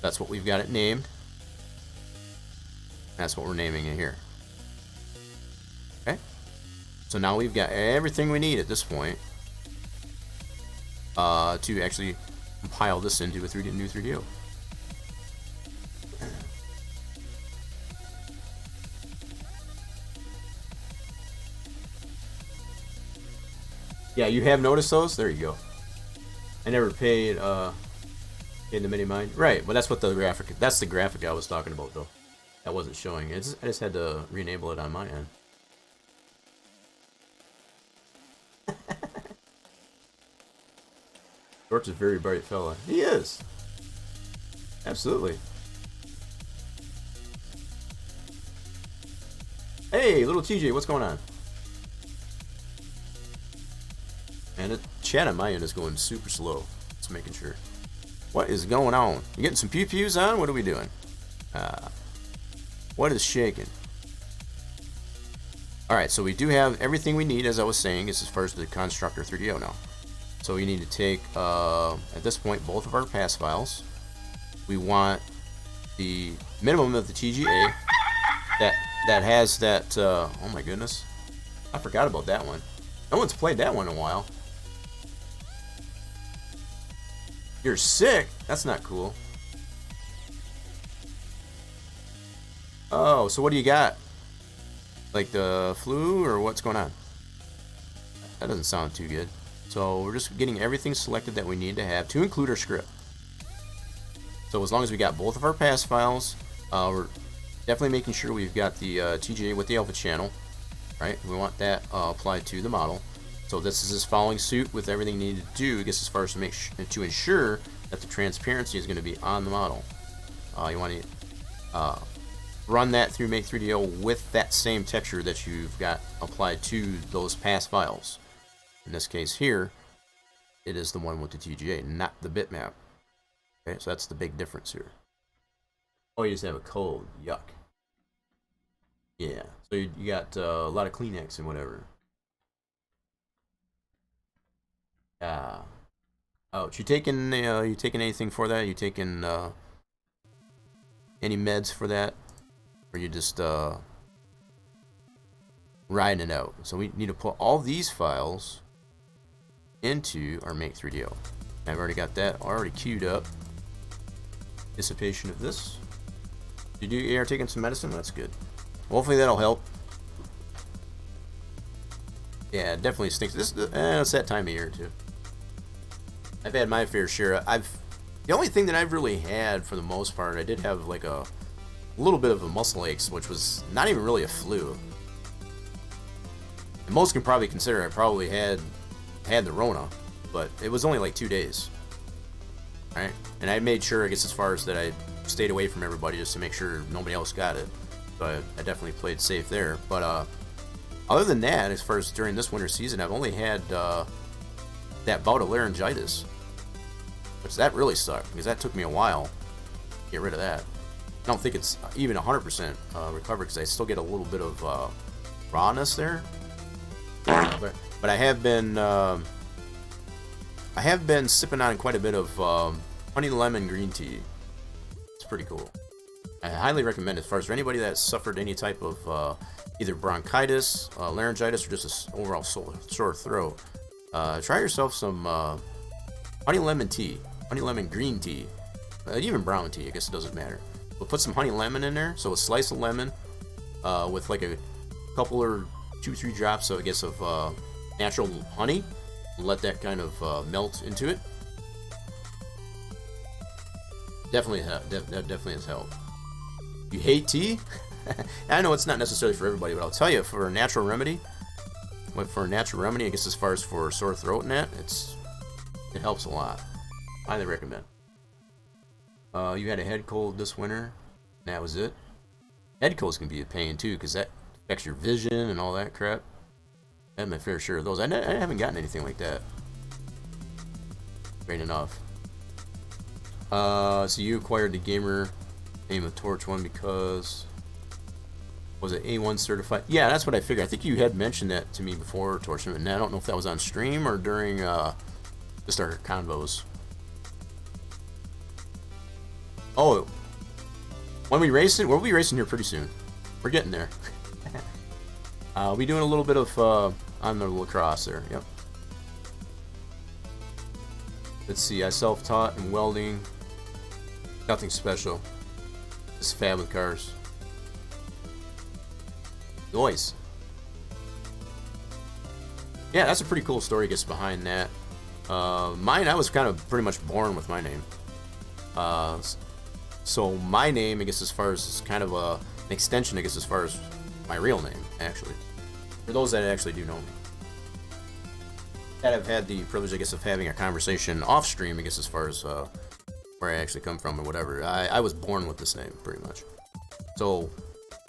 That's what we've got it named. That's what we're naming it here. Okay. So now we've got everything we need at this point to actually compile this into a new 3DO. Yeah, you have noticed those? There you go. I never paid in the mini mind. Right, but that's what the graphic, that's the graphic I was talking about though. That wasn't showing. I just had to re-enable it on my end. George is a very bright fella. He is. Absolutely. Hey, little TJ, what's going on? And the chat on my end is going super slow. Just making sure. What is going on? You getting some pew-pews on? What are we doing? What is shaking? Alright, so we do have everything we need, as I was saying, as far as the constructor 3DO now. So we need to take, at this point, both of our pass files. We want the minimum of the TGA that has that, oh my goodness. I forgot about that one. No one's played that one in a while. You're sick? That's not cool. Oh, so what do you got? Like the flu or what's going on? That doesn't sound too good. So we're just getting everything selected that we need to have to include our script. So as long as we got both of our pass files, we're definitely making sure we've got the TGA with the alpha channel, right? We want that applied to the model. So this is just following suit with everything needed to do, I guess, as far as to ensure that the transparency is going to be on the model. You want to run that through Make 3DO with that same texture that you've got applied to those pass files. In this case here, it is the one with the TGA, not the bitmap. Okay, so that's the big difference here. Oh, you just have a cold. Yuck. Yeah, so you got a lot of Kleenex and whatever. Ouch. You taking anything for that? You taking any meds for that? Or you just riding it out? So we need to put all these files into our Make 3DO. I've already got that already queued up. Dissipation of this. You are taking some medicine? That's good. Hopefully that'll help. Yeah, it definitely stinks. It's that time of year too. I've had my fair share. The only thing that I've really had for the most part, I did have like a little bit of a muscle aches, which was not even really a flu. And most can probably consider I probably had the Rona, but it was only like 2 days. Right? And I made sure, I guess, as far as that I stayed away from everybody just to make sure nobody else got it. So I definitely played safe there. But other than that, as far as during this winter season, I've only had that bout of laryngitis. Which that really sucked, because that took me a while to get rid of that. I don't think it's even 100% recovered, because I still get a little bit of rawness there. But I have been sipping on quite a bit of honey lemon green tea. It's pretty cool. I highly recommend it. As far as for anybody that suffered any type of either bronchitis, laryngitis, or just an overall sore throat, try yourself some honey lemon tea, honey lemon green tea, even brown tea. I guess it doesn't matter. But put some honey lemon in there. So a slice of lemon with like a couple or 2-3 drops, so I guess, of natural honey. Let that kind of melt into it. Definitely has helped. You hate tea? I know it's not necessarily for everybody, but I'll tell you, for a natural remedy, I guess, as far as for sore throat and that, it helps a lot. Highly recommend. You had a head cold this winter, and that was it. Head colds can be a pain too, because that affects your vision and all that crap. I had my fair share of those. I haven't gotten anything like that. Great enough. So you acquired the gamer name of Torch one because, was it A1 certified? Yeah, that's what I figured. I think you had mentioned that to me before, Torch, and I don't know if that was on stream or during just our convos. Oh, when we race it, we'll be racing here pretty soon. We're getting there. We'll be doing a little bit of on the lacrosse there. Yep. Let's see. I self-taught in welding. Nothing special. Just fab with cars. Noise. Yeah, that's a pretty cool story, I guess, behind that. Mine, I was kind of pretty much born with my name. So my name, I guess, as far as kind of an extension, I guess, as far as my real name, actually. For those that actually do know me. That I've had the privilege, I guess, of having a conversation off stream, I guess, as far as where I actually come from or whatever. I was born with this name, pretty much. So,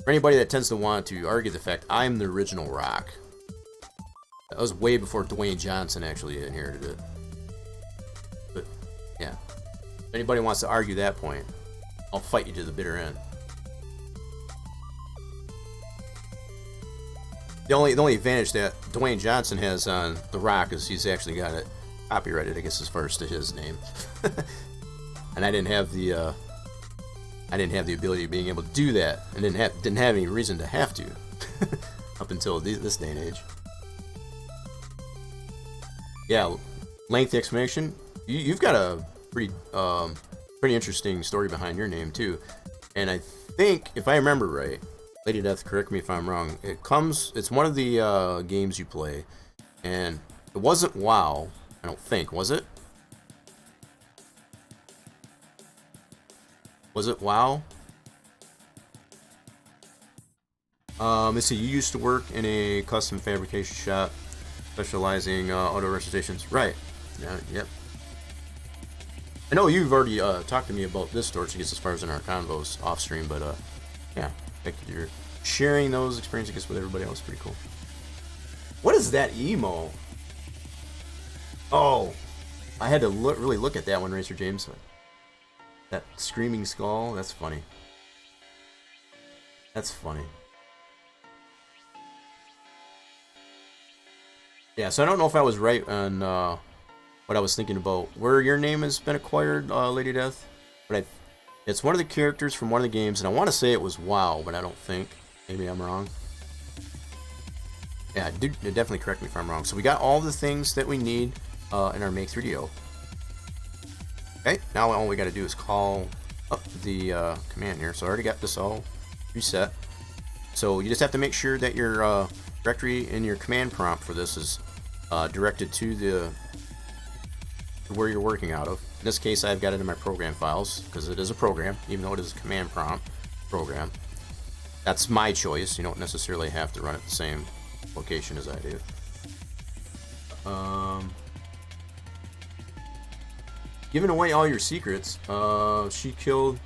for anybody that tends to want to argue the fact I'm the original Rock, that was way before Dwayne Johnson actually inherited it. But, yeah. If anybody wants to argue that point, I'll fight you to the bitter end. The only advantage that Dwayne Johnson has on The Rock is he's actually got it copyrighted, I guess, as far as to his name. And I didn't have the ability of being able to do that, and didn't have any reason to have to up until this day and age. Yeah, lengthy explanation. You've got a pretty interesting story behind your name too. And I think, if I remember right, Lady Death, correct me if I'm wrong. It's one of the games you play, and it wasn't WoW. I don't think, was it? Was it WoW? Let's see. You used to work in a custom fabrication shop, specializing auto restorations. Right. Yeah. Yep. I know you've already talked to me about this storage, I guess, as far as in our convos off stream, but yeah, thank you. You're sharing those experiences, I guess, with everybody else. Pretty cool. What is that emo? Oh, I had to really look at that one, Racer James. That screaming skull. That's funny. That's funny. Yeah, so I don't know if I was right on what I was thinking about where your name has been acquired, Lady Death, but it's one of the characters from one of the games, and I want to say it was WoW, but I don't think. Maybe I'm wrong. Yeah, definitely correct me if I'm wrong. So we got all the things that we need in our Make 3DO. Okay, now all we got to do is call up the command here. So I already got this all reset. So you just have to make sure that your directory in your command prompt for this is directed to where you're working out of. In this case, I've got it in my program files because it is a program, even though it is a command prompt program. That's my choice. You don't necessarily have to run at the same location as I do. Giving away all your secrets. She killed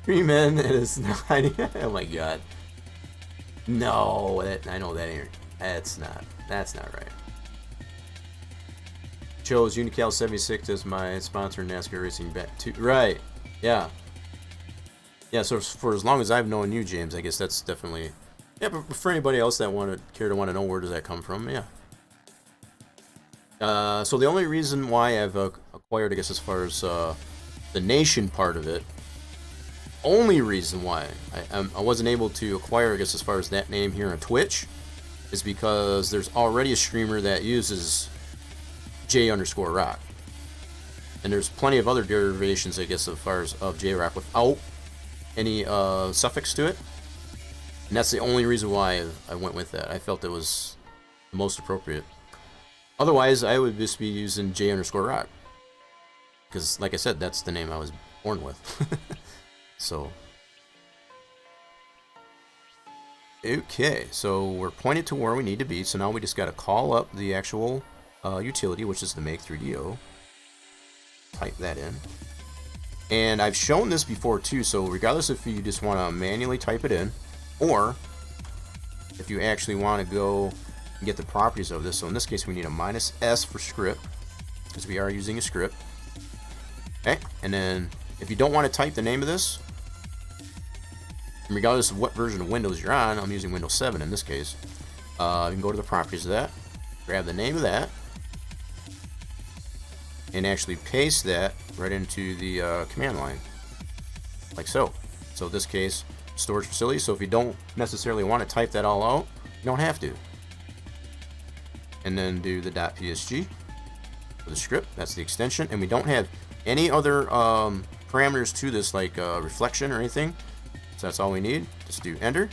3 men and is now hiding. Oh my god. No, I know that ain't. That's not right. Chose Unical 76 as my sponsor in NASCAR Racing bet too. Right. Yeah. Yeah, so for as long as I've known you, James, I guess that's definitely... Yeah, but for anybody else that want to know where does that come from, yeah. So the only reason why I've acquired, I guess, as far as the nation part of it, only reason why I wasn't able to acquire, I guess, as far as that name here on Twitch, is because there's already a streamer that uses J_Rock. And there's plenty of other derivations, I guess, as far as of J-Rock without any suffix to it. And that's the only reason why I went with that. I felt it was the most appropriate. Otherwise, I would just be using J_Rock. Because, like I said, that's the name I was born with. So. Okay, so we're pointed to where we need to be. So now we just got to call up the actual utility, which is the Make 3DO. Type that in. And I've shown this before too, so regardless if you just want to manually type it in, or if you actually want to go and get the properties of this. So in this case, we need a -S for script, because we are using a script. Okay, and then if you don't want to type the name of this, regardless of what version of Windows you're on, I'm using Windows 7 in this case, you can go to the properties of that, grab the name of that, and actually paste that right into the command line, like so. So in this case, storage facility. So if you don't necessarily want to type that all out, you don't have to. And then do the .psg for the script. That's the extension, and we don't have any other parameters to this, like reflection or anything. So that's all we need. Just do enter,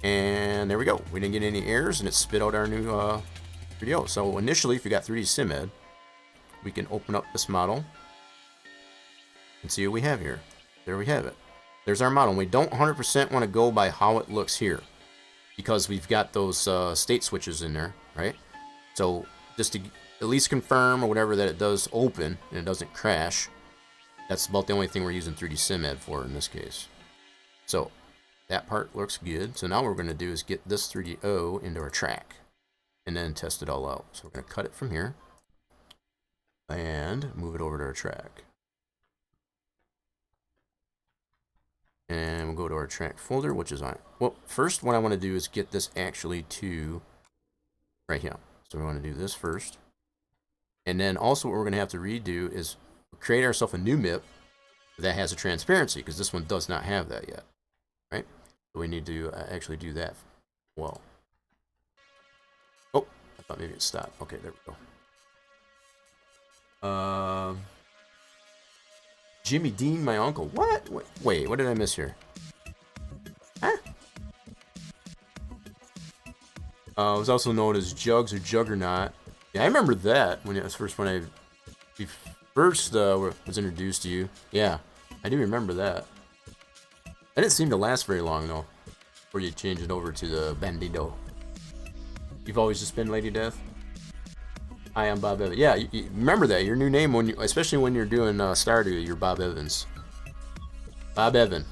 and there we go. We didn't get any errors, and it spit out our new 3DO. So initially, if you got 3D SimEd, we can open up this model and see what we have here. There we have it. There's our model. We don't 100% want to go by how it looks here, because we've got those state switches in there, right? So just to at least confirm or whatever that it does open and it doesn't crash, that's about the only thing we're using 3D SimEd for in this case. So that part looks good. So now what we're going to do is get this 3DO into our track and then test it all out. So we're going to cut it from here and move it over to our track. And we'll go to our track folder, which is on. Well, first what I want to do is get this actually to right here. So we want to do this first. And then also what we're going to have to redo is create ourselves a new MIP that has a transparency, because this one does not have that yet. Right? So we need to actually do that. Well. Oh, I thought maybe it stopped. Okay, there we go. Jimmy Dean, my uncle. What? Wait, what did I miss here? Huh? Was also known as Jugs or Juggernaut. Yeah, I remember that when it was first when I first was introduced to you. Yeah, I do remember that. That didn't seem to last very long though, before you change it over to the Bandito. You've always just been Lady Death. Hi, I'm Bob Evans. Yeah, you remember that your new name when you, especially when you're doing Stardew, you're Bob Evans. Bob Evan.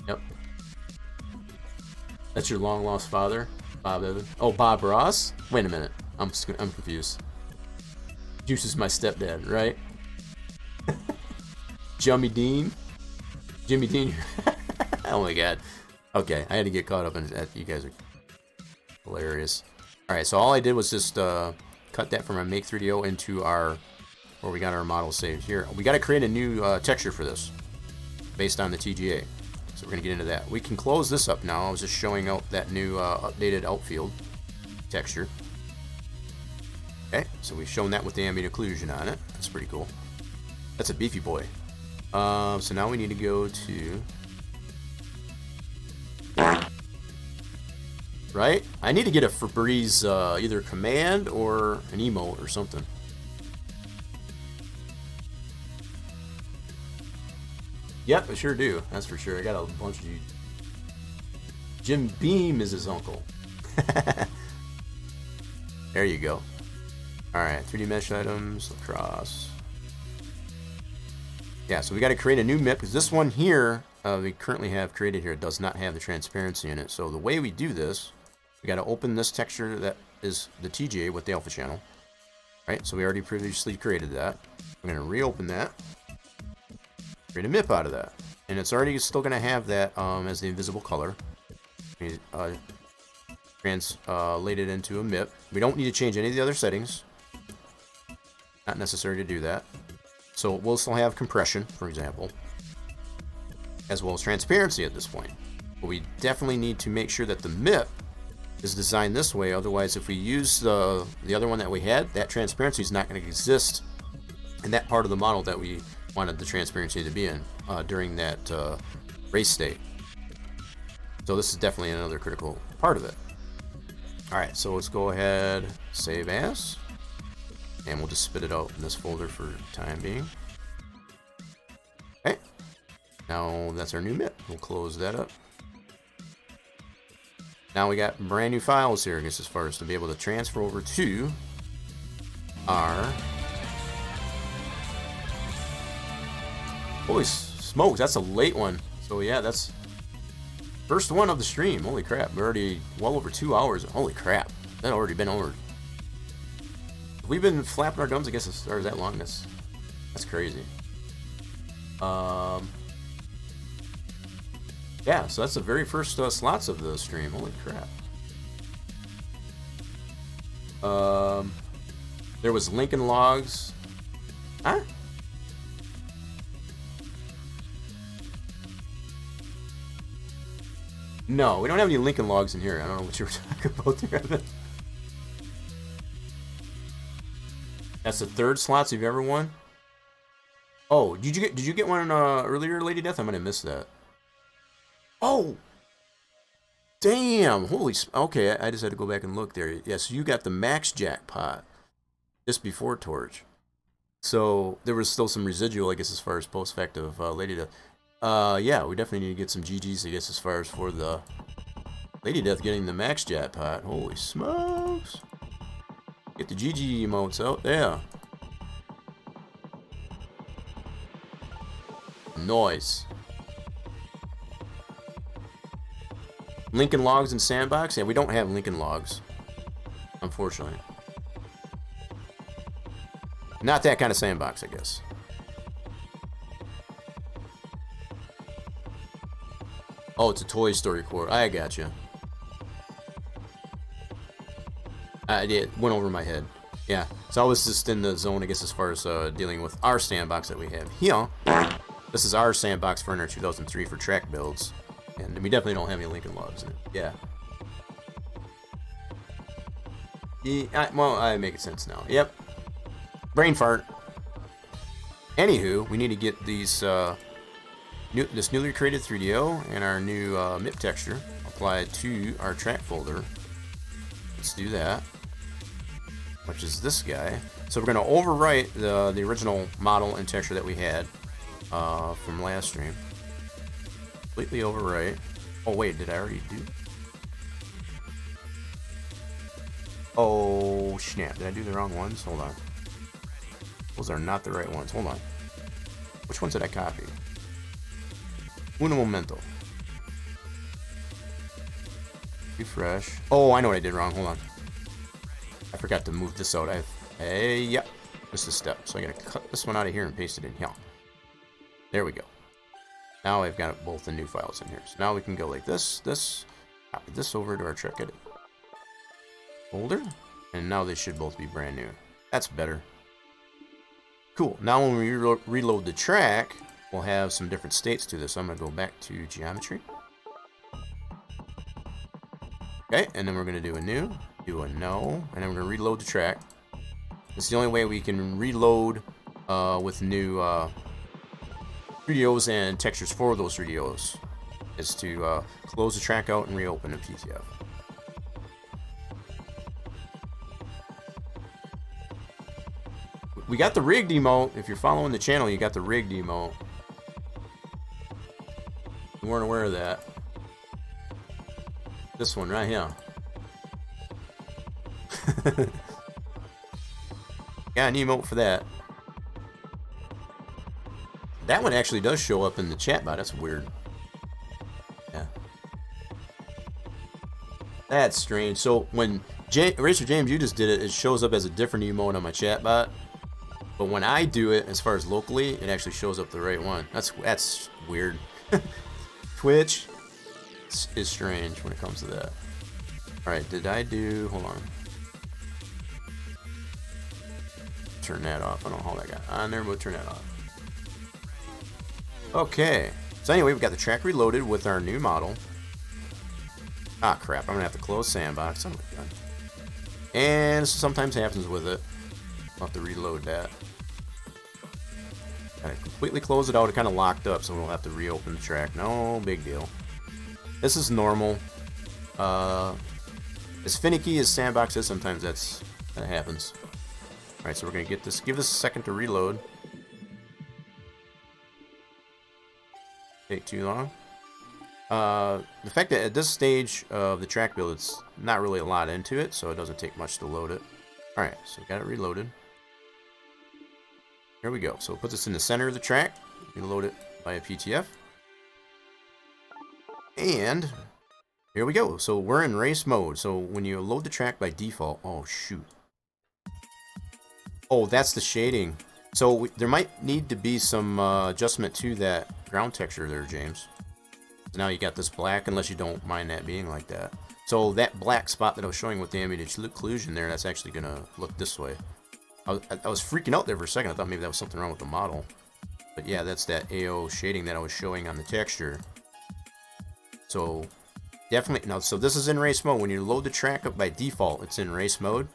Yep. That's your long lost father, Bob Evan. Oh, Bob Ross. Wait a minute. I'm confused. Juice is my stepdad, right? Jimmy Dean. Jimmy Dean. Oh my God. Okay, I had to get caught up in that. You guys are hilarious. All right, so all I did was just cut that from our Make 3DO into our where we got our model saved here. We got to create a new texture for this based on the TGA. So we're gonna get into that. We can close this up now. I was just showing out that new updated outfield texture. Okay, so we've shown that with the ambient occlusion on it. That's pretty cool. That's a beefy boy. So now we need to go to... Right? I need to get a Febreze either command or an emote or something. Yep, I sure do. That's for sure. I got a bunch of you. Jim Beam is his uncle. There you go. Alright, 3D mesh items, Lacrosse. Yeah, so we got to create a new MIP because this one here, we currently have created here, does not have the transparency in it. So the way we do this, we got to open this texture that is the TGA with the alpha channel. Right, so we already previously created that. We're going to reopen that. Create a MIP out of that. And it's already still going to have that as the invisible color. We translate it into a MIP. We don't need to change any of the other settings. Not necessary to do that. So we'll still have compression, for example, as well as transparency at this point. But we definitely need to make sure that the MIP is designed this way. Otherwise, if we use the other one that we had, that transparency is not going to exist in that part of the model that we wanted the transparency to be in during that race state. So this is definitely another critical part of it. Alright, so let's go ahead, save as, and we'll just spit it out in this folder for the time being. Okay, now that's our new MIP. We'll close that up. Now we got brand new files here, I guess, as far as to be able to transfer over to our... Holy smokes, that's a late one. So yeah, that's first one of the stream. Holy crap, we're already well over 2 hours. Holy crap, that already been over. We've been flapping our gums, I guess, as far as that long. That's crazy. Yeah, so that's the very first slots of the stream. Holy crap. There was Lincoln Logs. Huh? No, we don't have any Lincoln Logs in here. I don't know what you were talking about there. That's the third slots you've ever won. Oh, did you get one earlier, Lady Death? I might have missed that. Oh, damn! Holy, okay. I just had to go back and look there. Yeah, so you got the max jackpot just before Torch. So there was still some residual, I guess, as far as post fact of Lady Death. Yeah, we definitely need to get some GGs, I guess, as far as for the Lady Death getting the max jackpot. Holy smokes! Get the GG emotes out there. Noise. Lincoln Logs and Sandbox? Yeah, we don't have Lincoln Logs, unfortunately. Not that kind of sandbox, I guess. Oh, it's a Toy Story core. I gotcha. It went over my head. Yeah, so I was just in the zone, I guess, as far as dealing with our sandbox that we have here. This is our sandbox for our 2003 for track builds. And we definitely don't have any Lincoln Logs in it. Yeah. Well, I make sense now. Yep. Brain fart. Anywho, we need to get these this newly created 3DO and our new MIP texture applied to our track folder. Let's do that, which is this guy. So we're going to overwrite the original model and texture that we had from last stream. Completely overwrite. Oh wait, did I already do? Oh snap, did I do the wrong ones? Hold on. Those are not the right ones. Hold on. Which ones did I copy? Uno momento. Refresh. Oh, I know what I did wrong. Hold on. I forgot to move this out. Hey, yep. Missed a step. So I gotta cut this one out of here and paste it in here. There we go. Now I've got both the new files in here. So now we can go like this, copy this over to our track edit folder, and now they should both be brand new. That's better. Cool. Now when we reload the track, we'll have some different states to this. So I'm going to go back to geometry. Okay, and then we're going to do a new, do a no, and then we're going to reload the track. It's the only way we can reload with new 3DOs and textures for those 3DOs is to close the track out and reopen the PTF. We got the rigged emote. If you're following the channel, you got the rigged emote. You weren't aware of that. This one right here. Got an emote for that. That one actually does show up in the chat bot. That's weird. Yeah. That's strange. So when Racer James, you just did it, it shows up as a different emote on my chat bot. But when I do it, as far as locally, it actually shows up the right one. That's weird. Twitch is strange when it comes to that. Alright, did I do... Hold on. Turn that off. I don't know how that got on there, but turn that off. Okay. So anyway, we've got the track reloaded with our new model. Ah, crap. I'm going to have to close Sandbox. Oh my god. And sometimes happens with it. I'll have to reload that. Gotta completely close it out. It kind of locked up, so we'll have to reopen the track. No big deal. This is normal. As finicky as Sandbox is, sometimes that happens. Alright, so we're gonna get this. Give this a second to reload. Take too long. The fact that at this stage of the track build, it's not really a lot into it, so it doesn't take much to load it. Alright, so we got it reloaded. Here we go. So it puts us in the center of the track. We load it by a PTF. And here we go. So we're in race mode. So when you load the track by default... Oh, shoot. Oh, that's the shading. So there might need to be some adjustment to that ground texture there, James. Now you got this black, unless you don't mind that being like that. So that black spot that I was showing with the ambient occlusion there, that's actually going to look this way. I was freaking out there for a second. I thought maybe that was something wrong with the model. But yeah, that's that AO shading that I was showing on the texture. So definitely, now, so this is in race mode. When you load the track up by default, it's in race mode.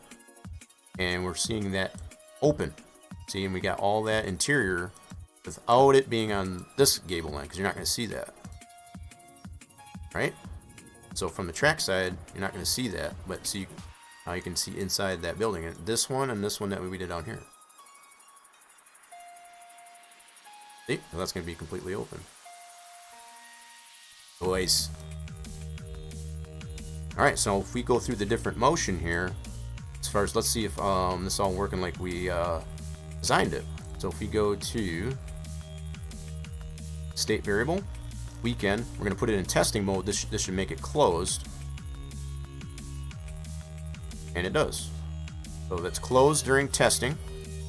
And we're seeing that open. See, and we got all that interior without it being on this gable line, because you're not going to see that. Right? So from the track side, you're not going to see that, but see how you can see inside that building. And this one and this one that we did down here. See? So that's going to be completely open. Nice. Alright, so if we go through the different motion here, as far as, let's see if this is all working like we designed it. So if we go to state variable, weekend, we're going to put it in testing mode. This should make it closed. And it does. So that's closed during testing.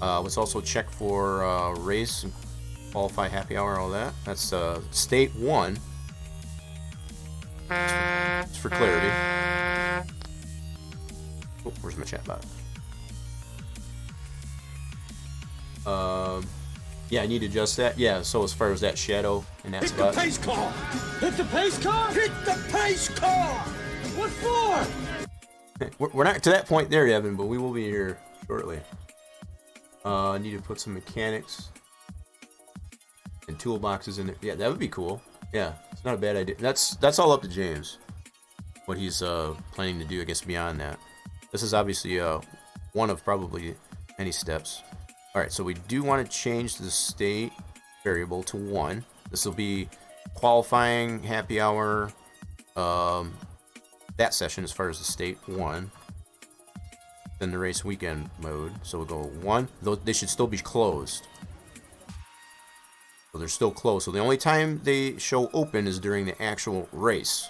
Let's also check for race, qualify, happy hour, all that. That's state 1. Just for clarity. Oh, where's my chat bot? Yeah, I need to adjust that. Yeah, so as far as that shadow in that spot. Hit the pace car! Hit the pace car! Hit the pace car! What for? We're not to that point there, Evan, but we will be here shortly. I need to put some mechanics And toolboxes in there. Yeah, that would be cool. Yeah, it's not a bad idea. That's all up to James. What he's planning to do, I guess, beyond that. This is obviously one of probably many steps. All right, so we do want to change the state variable to 1. This will be qualifying, happy hour, that session as far as the state 1. Then the race weekend mode. So we'll go 1. They should still be closed. So they're still closed. So the only time they show open is during the actual race.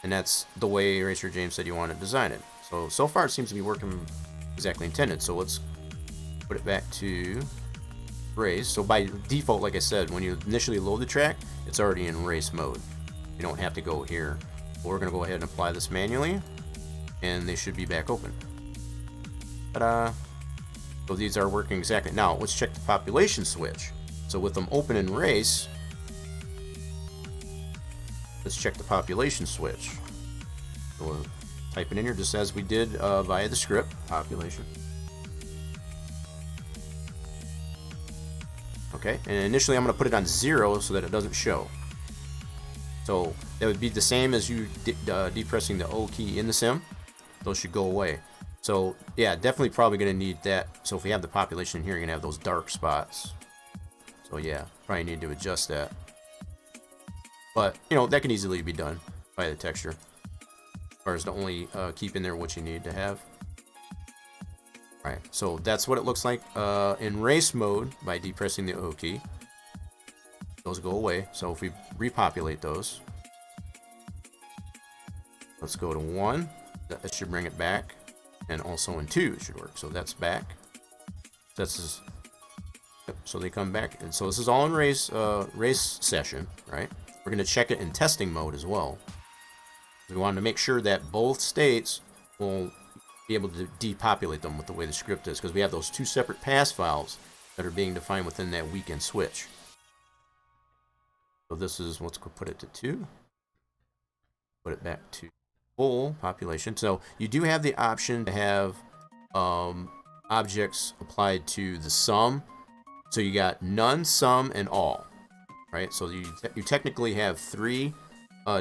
And that's the way Racer James said you want to design it. So far it seems to be working exactly intended. So let's put it back to race. So by default, like I said, when you initially load the track, it's already in race mode. You don't have to go here. But we're going to go ahead and apply this manually, and they should be back open. Ta-da! So these are working exactly. Now let's check the population switch. So with them open in race, let's check the population switch. So we'll type it in here just as we did via the script. Population. Okay, and initially I'm going to put it on 0 so that it doesn't show. So that would be the same as you depressing the O key in the sim. Those should go away. So yeah, definitely probably going to need that. So if we have the population here, you're going to have those dark spots. So yeah, probably need to adjust that. But, you know, that can easily be done by the texture. As far as to only keep in there what you need to have. Alright, so that's what it looks like in race mode by depressing the O key. Those go away. So if we repopulate those, let's go to 1. That should bring it back. And also in 2 it should work. So that's back. That's so they come back. And so this is all in race session, right? We're going to check it in testing mode as well. We wanted to make sure that both states will be able to depopulate them with the way the script is, because we have those 2 separate pass files that are being defined within that weekend switch. So this is, let's go put it to 2. Put it back to full population. So you do have the option to have objects applied to the sum. So you got none, some, and all. Right? So you technically have 3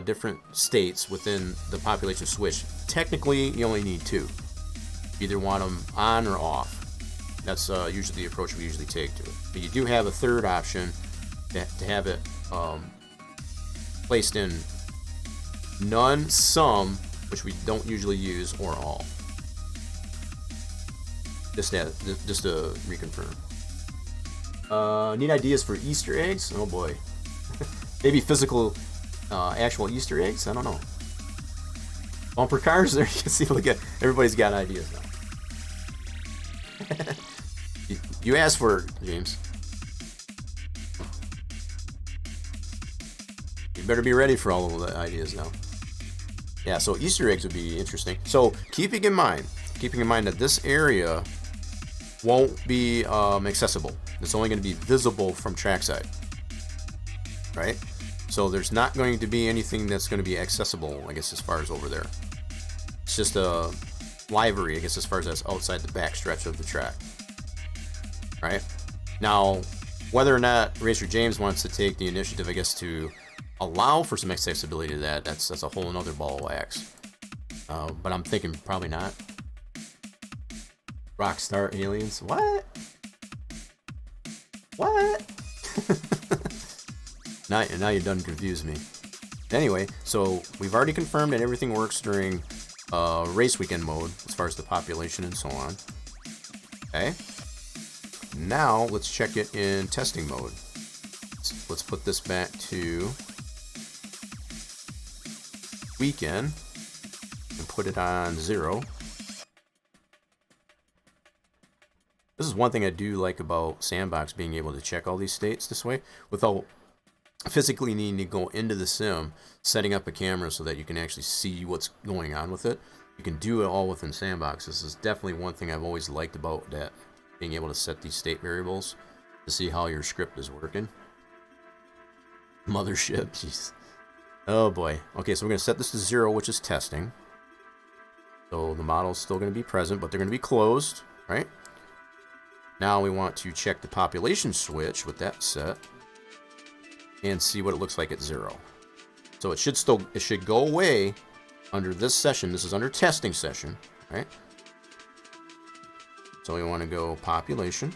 different states within the population switch. Technically, you only need 2. Either want them on or off. That's usually the approach we usually take to it. But you do have a third option to have it placed in none, some, which we don't usually use, or all. Just to reconfirm. Need ideas for Easter eggs? Oh boy. Maybe physical, actual Easter eggs? I don't know. Bumper cars? There you can see, look at, everybody's got ideas now. You asked for it, James. You better be ready for all of the ideas now. Yeah, so Easter eggs would be interesting. So keeping in mind that this area won't be accessible. It's only going to be visible from trackside, right? So there's not going to be anything that's going to be accessible, I guess, as far as over there. It's just a livery, I guess, as far as that's outside the backstretch of the track, right? Now, whether or not Racer James wants to take the initiative, I guess, to allow for some accessibility to that's a whole another ball of wax. But I'm thinking probably not. Rockstar aliens? What? Now you done confused me. Anyway, so we've already confirmed that everything works during race weekend mode as far as the population and so on. Okay. Now let's check it in testing mode. Let's put this back to weekend and put it on 0. This is one thing I do like about Sandbox, being able to check all these states this way without physically needing to go into the sim, setting up a camera so that you can actually see what's going on with it. You can do it all within Sandbox. This is definitely one thing I've always liked about that, being able to set these state variables to see how your script is working. Mothership, jeez. Oh boy. Okay, so we're going to set this to 0, which is testing. So the model's still going to be present, but they're going to be closed, right? Now we want to check the population switch with that set and see what it looks like at 0. So it should go away under this session. This is under testing session, right? So we want to go population.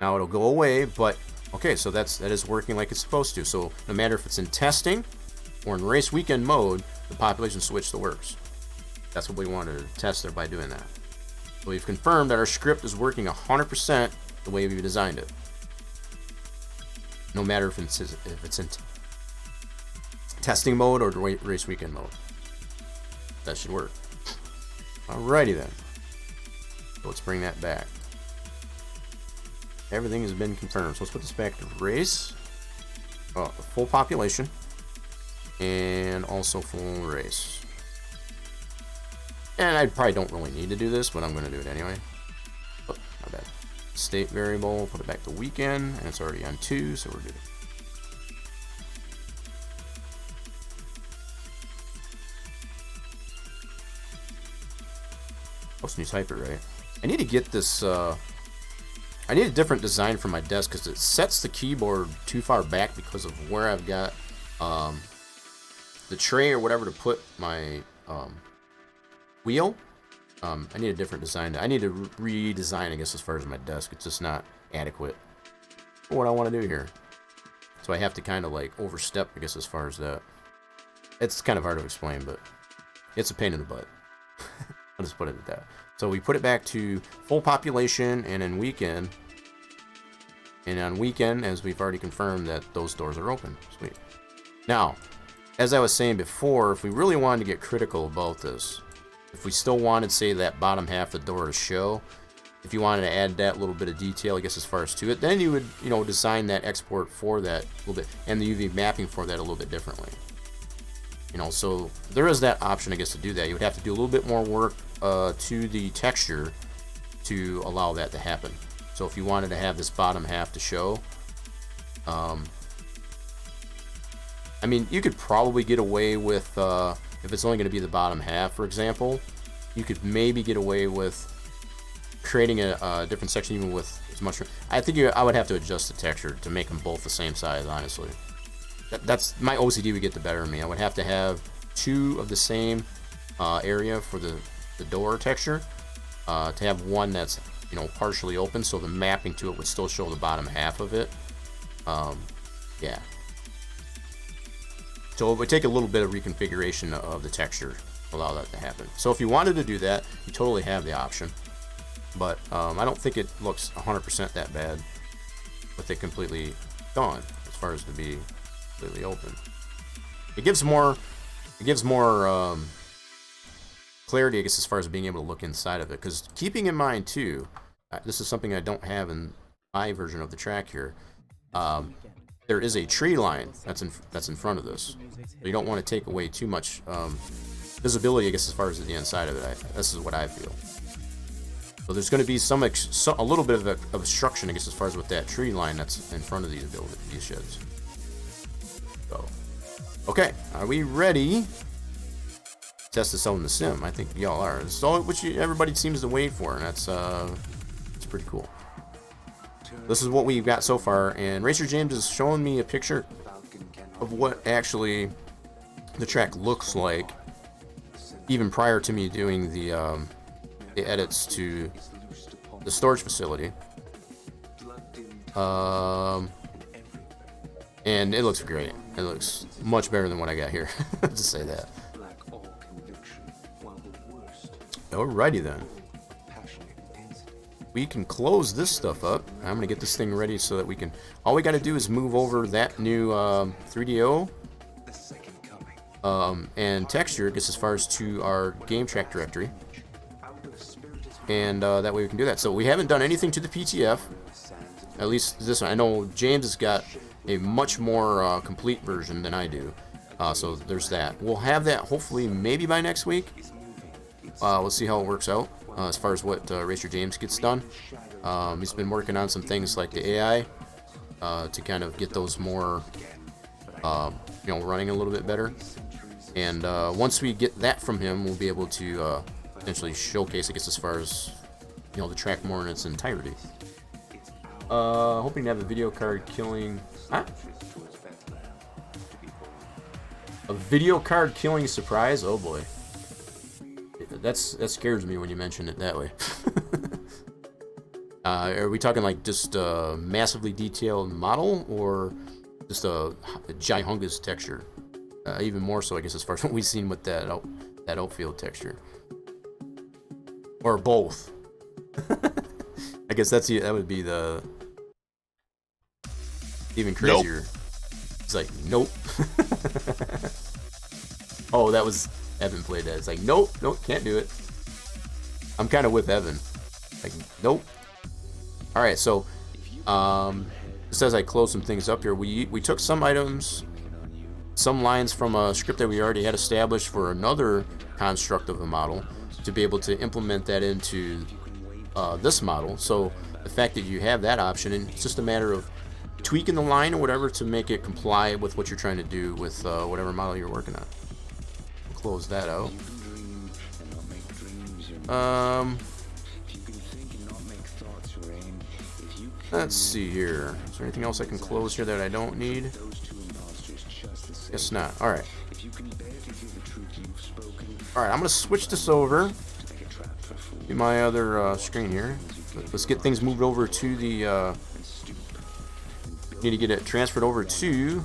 Now it'll go away, but okay, so that is working like it's supposed to. So no matter if it's in testing or in race weekend mode, the population switch still works. That's what we wanted to test there by doing that. So we've confirmed that our script is working 100% the way we designed it. No matter if it's in testing mode or race weekend mode. That should work. Alrighty then. So let's bring that back. Everything has been confirmed. So let's put this back to race. Full population. And also full race. And I probably don't really need to do this, but I'm going to do it anyway. Oh, my bad. State variable, put it back to weekend, and it's already on 2, so we're good. Post new typer, right? I need to get this, I need a different design for my desk because it sets the keyboard too far back because of where I've got the tray or whatever to put my wheel. I need a different design. I need to redesign, I guess, as far as my desk. It's just not adequate for what I want to do here. So I have to kind of like overstep, I guess, as far as that. It's kind of hard to explain, but it's a pain in the butt. I'll just put it at that. So we put it back to full population and in weekend. And on weekend, as we've already confirmed, that those doors are open. Sweet. Now, as I was saying before, if we really wanted to get critical about this, if we still wanted, say, that bottom half of the door to show, if you wanted to add that little bit of detail, I guess, as far as to it, then you would, you know, design that export for that a little bit, and the UV mapping for that a little bit differently. You know, so there is that option, I guess, to do that. You would have to do a little bit more work to the texture to allow that to happen. So if you wanted to have this bottom half to show, I mean, you could probably get away with, if it's only going to be the bottom half, for example, you could maybe get away with creating a different section even with as much. I think I would have to adjust the texture to make them both the same size, honestly. That's my OCD would get the better of me. I would have to have 2 of the same area for the door texture to have one that's, you know, partially open, so the mapping to it would still show the bottom half of it. Yeah. So it would take a little bit of reconfiguration of the texture to allow that to happen. So if you wanted to do that, you totally have the option. But I don't think it looks 100% that bad with it completely gone, as far as to be completely open. It gives more clarity, I guess, as far as being able to look inside of it. Because keeping in mind too, this is something I don't have in my version of the track here. There is a tree line that's in front of this. So you don't want to take away too much visibility, I guess, as far as the inside of it. This is what I feel. So there's going to be a little bit of obstruction, I guess, as far as with that tree line that's in front of these sheds. So, okay, are we ready to test this out in the sim? I think y'all are. It's all which everybody seems to wait for, and that's it's pretty cool. This is what we've got so far, and Racer James is showing me a picture of what actually the track looks like, even prior to me doing the edits to the storage facility. And it looks great. It looks much better than what I got here, to say that. Alrighty then. We can close this stuff up. I'm gonna get this thing ready so that we can. All we got to do is move over that new 3DO and texture, I guess, as far as to our game track directory, and that way we can do that. So we haven't done anything to the PTF, at least this one. I know James has got a much more complete version than I do, so there's that. We'll have that hopefully maybe by next week. We'll see how it works out. As far as what Racer James gets done. He's been working on some things like the AI to kind of get those more, running a little bit better. And once we get that from him, we'll be able to potentially showcase, I guess, as far as, you know, the track more in its entirety. Hoping to have a video card killing... Huh? A video card killing surprise? Oh boy. That scares me when you mention it that way. Are we talking like just a massively detailed model, or just a gihungus texture? Even more so, I guess, as far as what we've seen with that outfield texture, or both. I guess that would be the even crazier. Nope. It's like, nope. Oh, that was Evan played that. It's like, nope, can't do it. I'm kind of with Evan. Like, nope. All right, so just as I close some things up here, we took some items, some lines from a script that we already had established for another construct of a model to be able to implement that into this model. So the fact that you have that option, and it's just a matter of tweaking the line or whatever to make it comply with what you're trying to do with whatever model you're working on. We'll close that out. Let's see here. Is there anything else I can close here that I don't need? Guess not. Alright. Alright, I'm going to switch this over to my other screen here. Let's get things moved over to the... need to get it transferred over to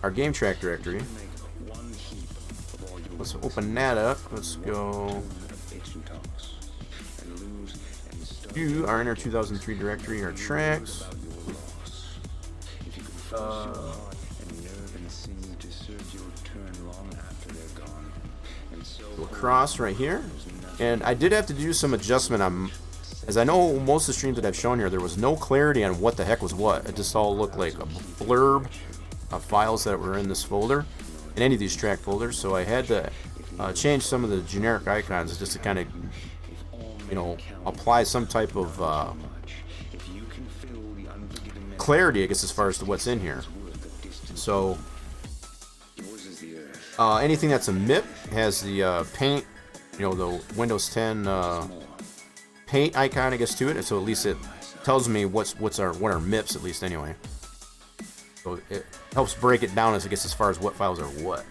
our game track directory. Let's open that up. Let's go to our Inner 2003 directory, our tracks. Lacrosse right here. And I did have to do some adjustment on, as I know most of the streams that I've shown here, there was no clarity on what the heck was what. It just all looked like a blurb of files that were in this folder, in any of these track folders. So I had to change some of the generic icons just to kind of, you know, apply some type of clarity, I guess, as far as to what's in here. So anything that's a MIP has the paint, you know, the Windows 10 paint icon, I guess, to it. So at least it tells me what are MIPs, at least anyway. So it helps break it down, as I guess, as far as what files are what.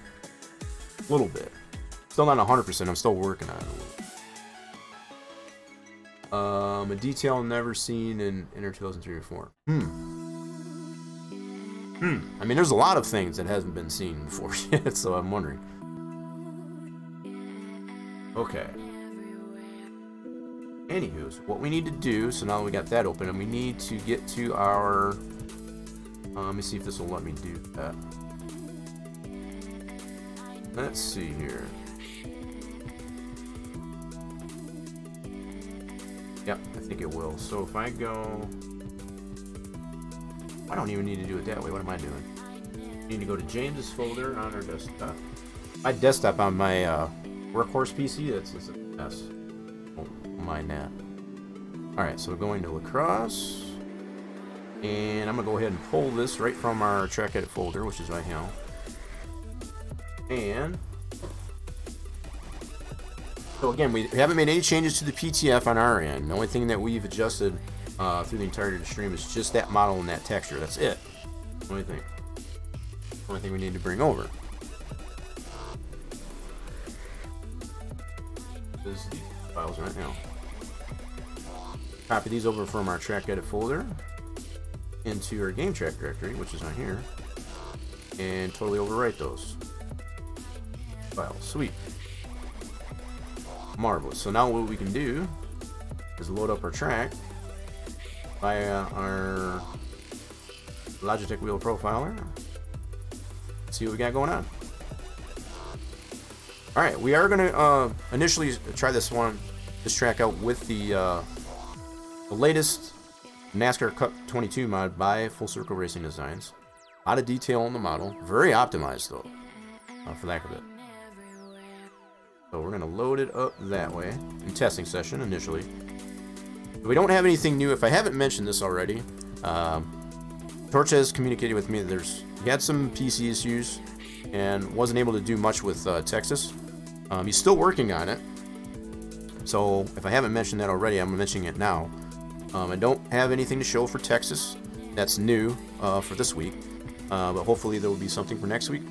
A little bit. Still not 100%. I'm still working on it a little. A detail never seen in Inner 2003 or 4. I mean, there's a lot of things that hasn't been seen before yet, so I'm wondering. Okay. Anywho, what we need to do, so now that we got that open, and we need to get to our... let me see if this will let me do that. Let's see here. Yep, I think it will. So if I go... I don't even need to do it that way. What am I doing? I need to go to James's folder on our desktop. My desktop on my workhorse PC, that's a mess. Don't mind that. Alright, so we're going to Lacrosse. And I'm going to go ahead and pull this right from our track edit folder, which is right now. And... so again, we haven't made any changes to the PTF on our end. The only thing that we've adjusted through the entirety of the stream is just that model and that texture. That's it. Only thing we need to bring over is the files right now. Copy these over from our track edit folder into our game track directory, which is on here, and totally overwrite those files. Sweet. Marvelous. So now what we can do is load up our track via our Logitech Wheel Profiler. See what we got going on. Alright, we are going to initially try this track out with the latest NASCAR Cup 22 mod by Full Circle Racing Designs. A lot of detail on the model. Very optimized, though, for lack of it. So we're going to load it up that way in testing session initially. We don't have anything new. If I haven't mentioned this already, Torch has communicated with me that he had some PC issues and wasn't able to do much with Texas. He's still working on it. So if I haven't mentioned that already, I'm mentioning it now. I don't have anything to show for Texas. That's new for this week. But hopefully there will be something for next week.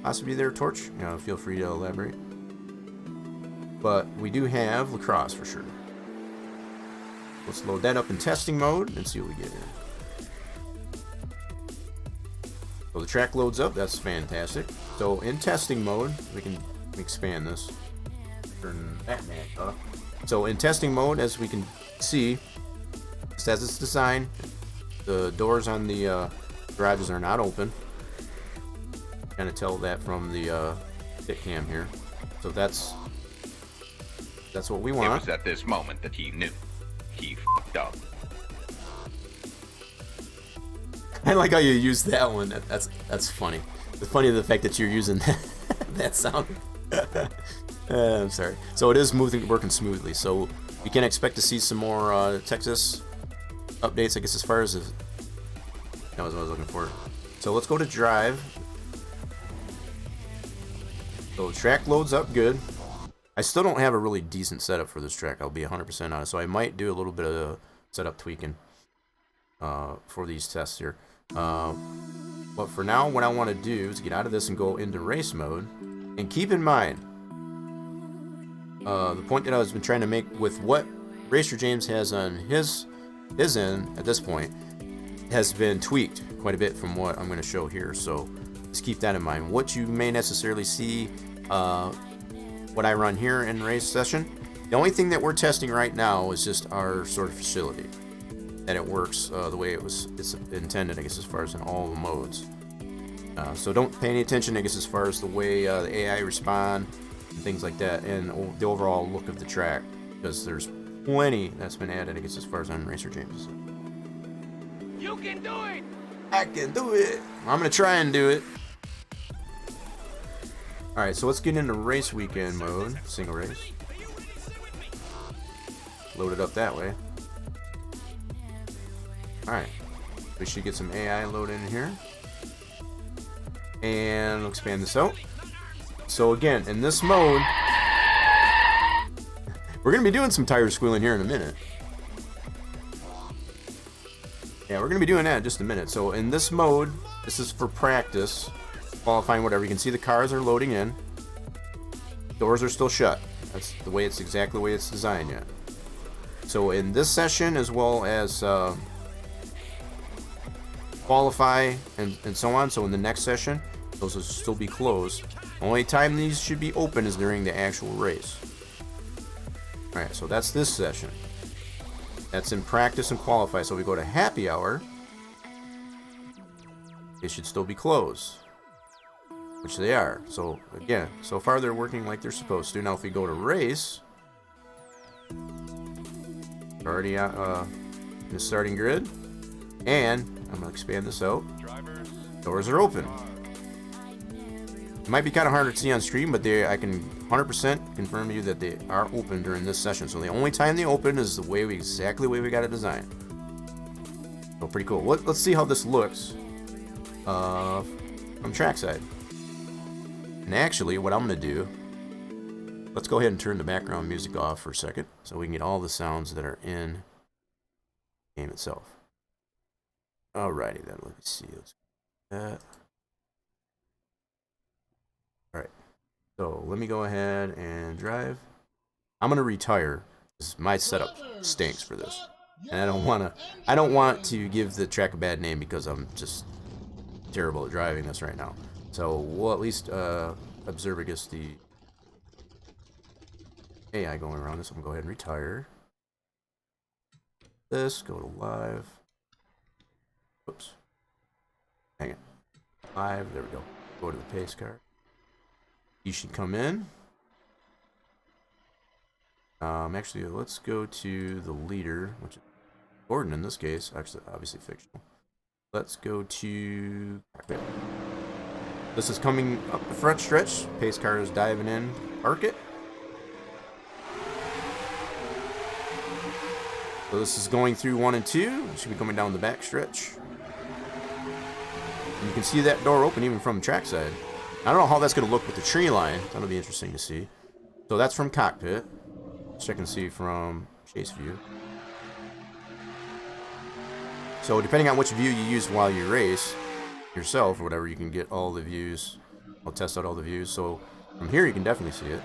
Possibly there, Torch. Feel free to elaborate. But we do have Lacrosse for sure. Let's load that up in testing mode and see what we get here. So the track loads up. That's fantastic. So in testing mode, we can expand this. Turn that back up. So in testing mode, as we can see, just as it's designed, the doors on the garages are not open. Kind of tell that from the stick cam here. So that's what we want. It was at this moment that he knew. He f***ed up. I like how you use that one. That's funny. It's funny the fact that you're using that sound. I'm sorry. So it is working smoothly. So we can expect to see some more Texas updates, I guess, as far as that was what I was looking for. So let's go to drive. So track loads up good. I still don't have a really decent setup for this track. I'll be 100% honest. So I might do a little bit of setup tweaking for these tests here. But for now, what I want to do is get out of this and go into race mode. And keep in mind, the point that I was been trying to make with what Racer James has on his end at this point has been tweaked quite a bit from what I'm going to show here. So just keep that in mind. What you may necessarily see, what I run here in race session, the only thing that we're testing right now is just our sort of facility, that it works the way it's intended, I guess, as far as in all the modes. So don't pay any attention, I guess, as far as the way the AI respond and things like that, and the overall look of the track, because there's plenty that's been added, I guess, as far as on Racer James. You can do it! I can do it! I'm gonna try and do it. Alright, so let's get into race weekend mode, single race. Load it up that way. Alright, we should get some AI loaded in here. And we'll expand this out. So again, in this mode, we're going to be doing some tire squealing here in a minute. Yeah, we're going to be doing that in just a minute. So in this mode, this is for practice, qualifying, whatever. You can see the cars are loading in. Doors are still shut. That's the way exactly the way it's designed yet. So in this session, as well as qualify and so on, so in the next session, those will still be closed. Only time these should be open is during the actual race. Alright, so that's this session. That's in practice and qualify. So we go to happy hour. They should still be closed, which they are. So again, so far they're working like they're supposed to. Now if we go to race, already in the starting grid, and I'm gonna expand this out. Doors are open. It might be kind of hard to see on screen, but I can 100% confirm to you that they are open during this session. So the only time they open is exactly the way we got it designed. So pretty cool. Let's see how this looks from trackside. And actually, what I'm gonna do, let's go ahead and turn the background music off for a second, so we can get all the sounds that are in the game itself. Alrighty then, let me see. Let's do that. Alright, so let me go ahead and drive. I'm gonna retire because my setup stinks for this, and I don't want to give the track a bad name because I'm just terrible at driving this right now. So we'll at least observe, I guess, the AI going around this. I'm gonna go ahead and retire this. Go to live. Oops. Hang it. Live. There we go. Go to the pace car. You should come in. Actually, let's go to the leader, which is Gordon in this case. Actually, obviously fictional. Let's go to cockpit. This is coming up the front stretch. Pace car is diving in. Park it. So this is going through 1 and 2. It should be coming down the back stretch. And you can see that door open even from the trackside. I don't know how that's going to look with the tree line. That'll be interesting to see. So that's from cockpit. Let's check and see from chase view. So depending on which view you use while you race yourself or whatever, you can get all the views. I'll test out all the views. So from here you can definitely see it.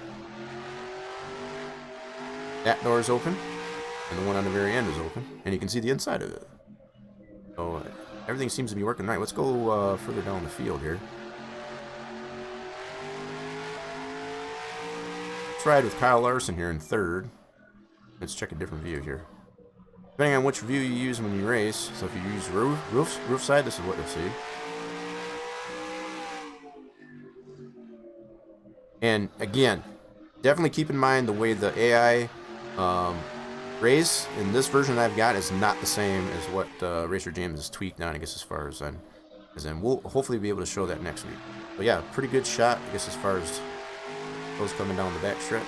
That door is open, and the one on the very end is open, and you can see the inside of it. So everything seems to be working right. Let's go further down the field here. Let's ride with Kyle Larson here in third. Let's check a different view here. Depending on which view you use when you race, so if you use roof side, this is what you'll see. And again, definitely keep in mind the way the AI race in this version that I've got is not the same as what Racer James has tweaked on, I guess, as far as then we'll hopefully be able to show that next week. But yeah, pretty good shot, I guess, as far as those coming down the back stretch.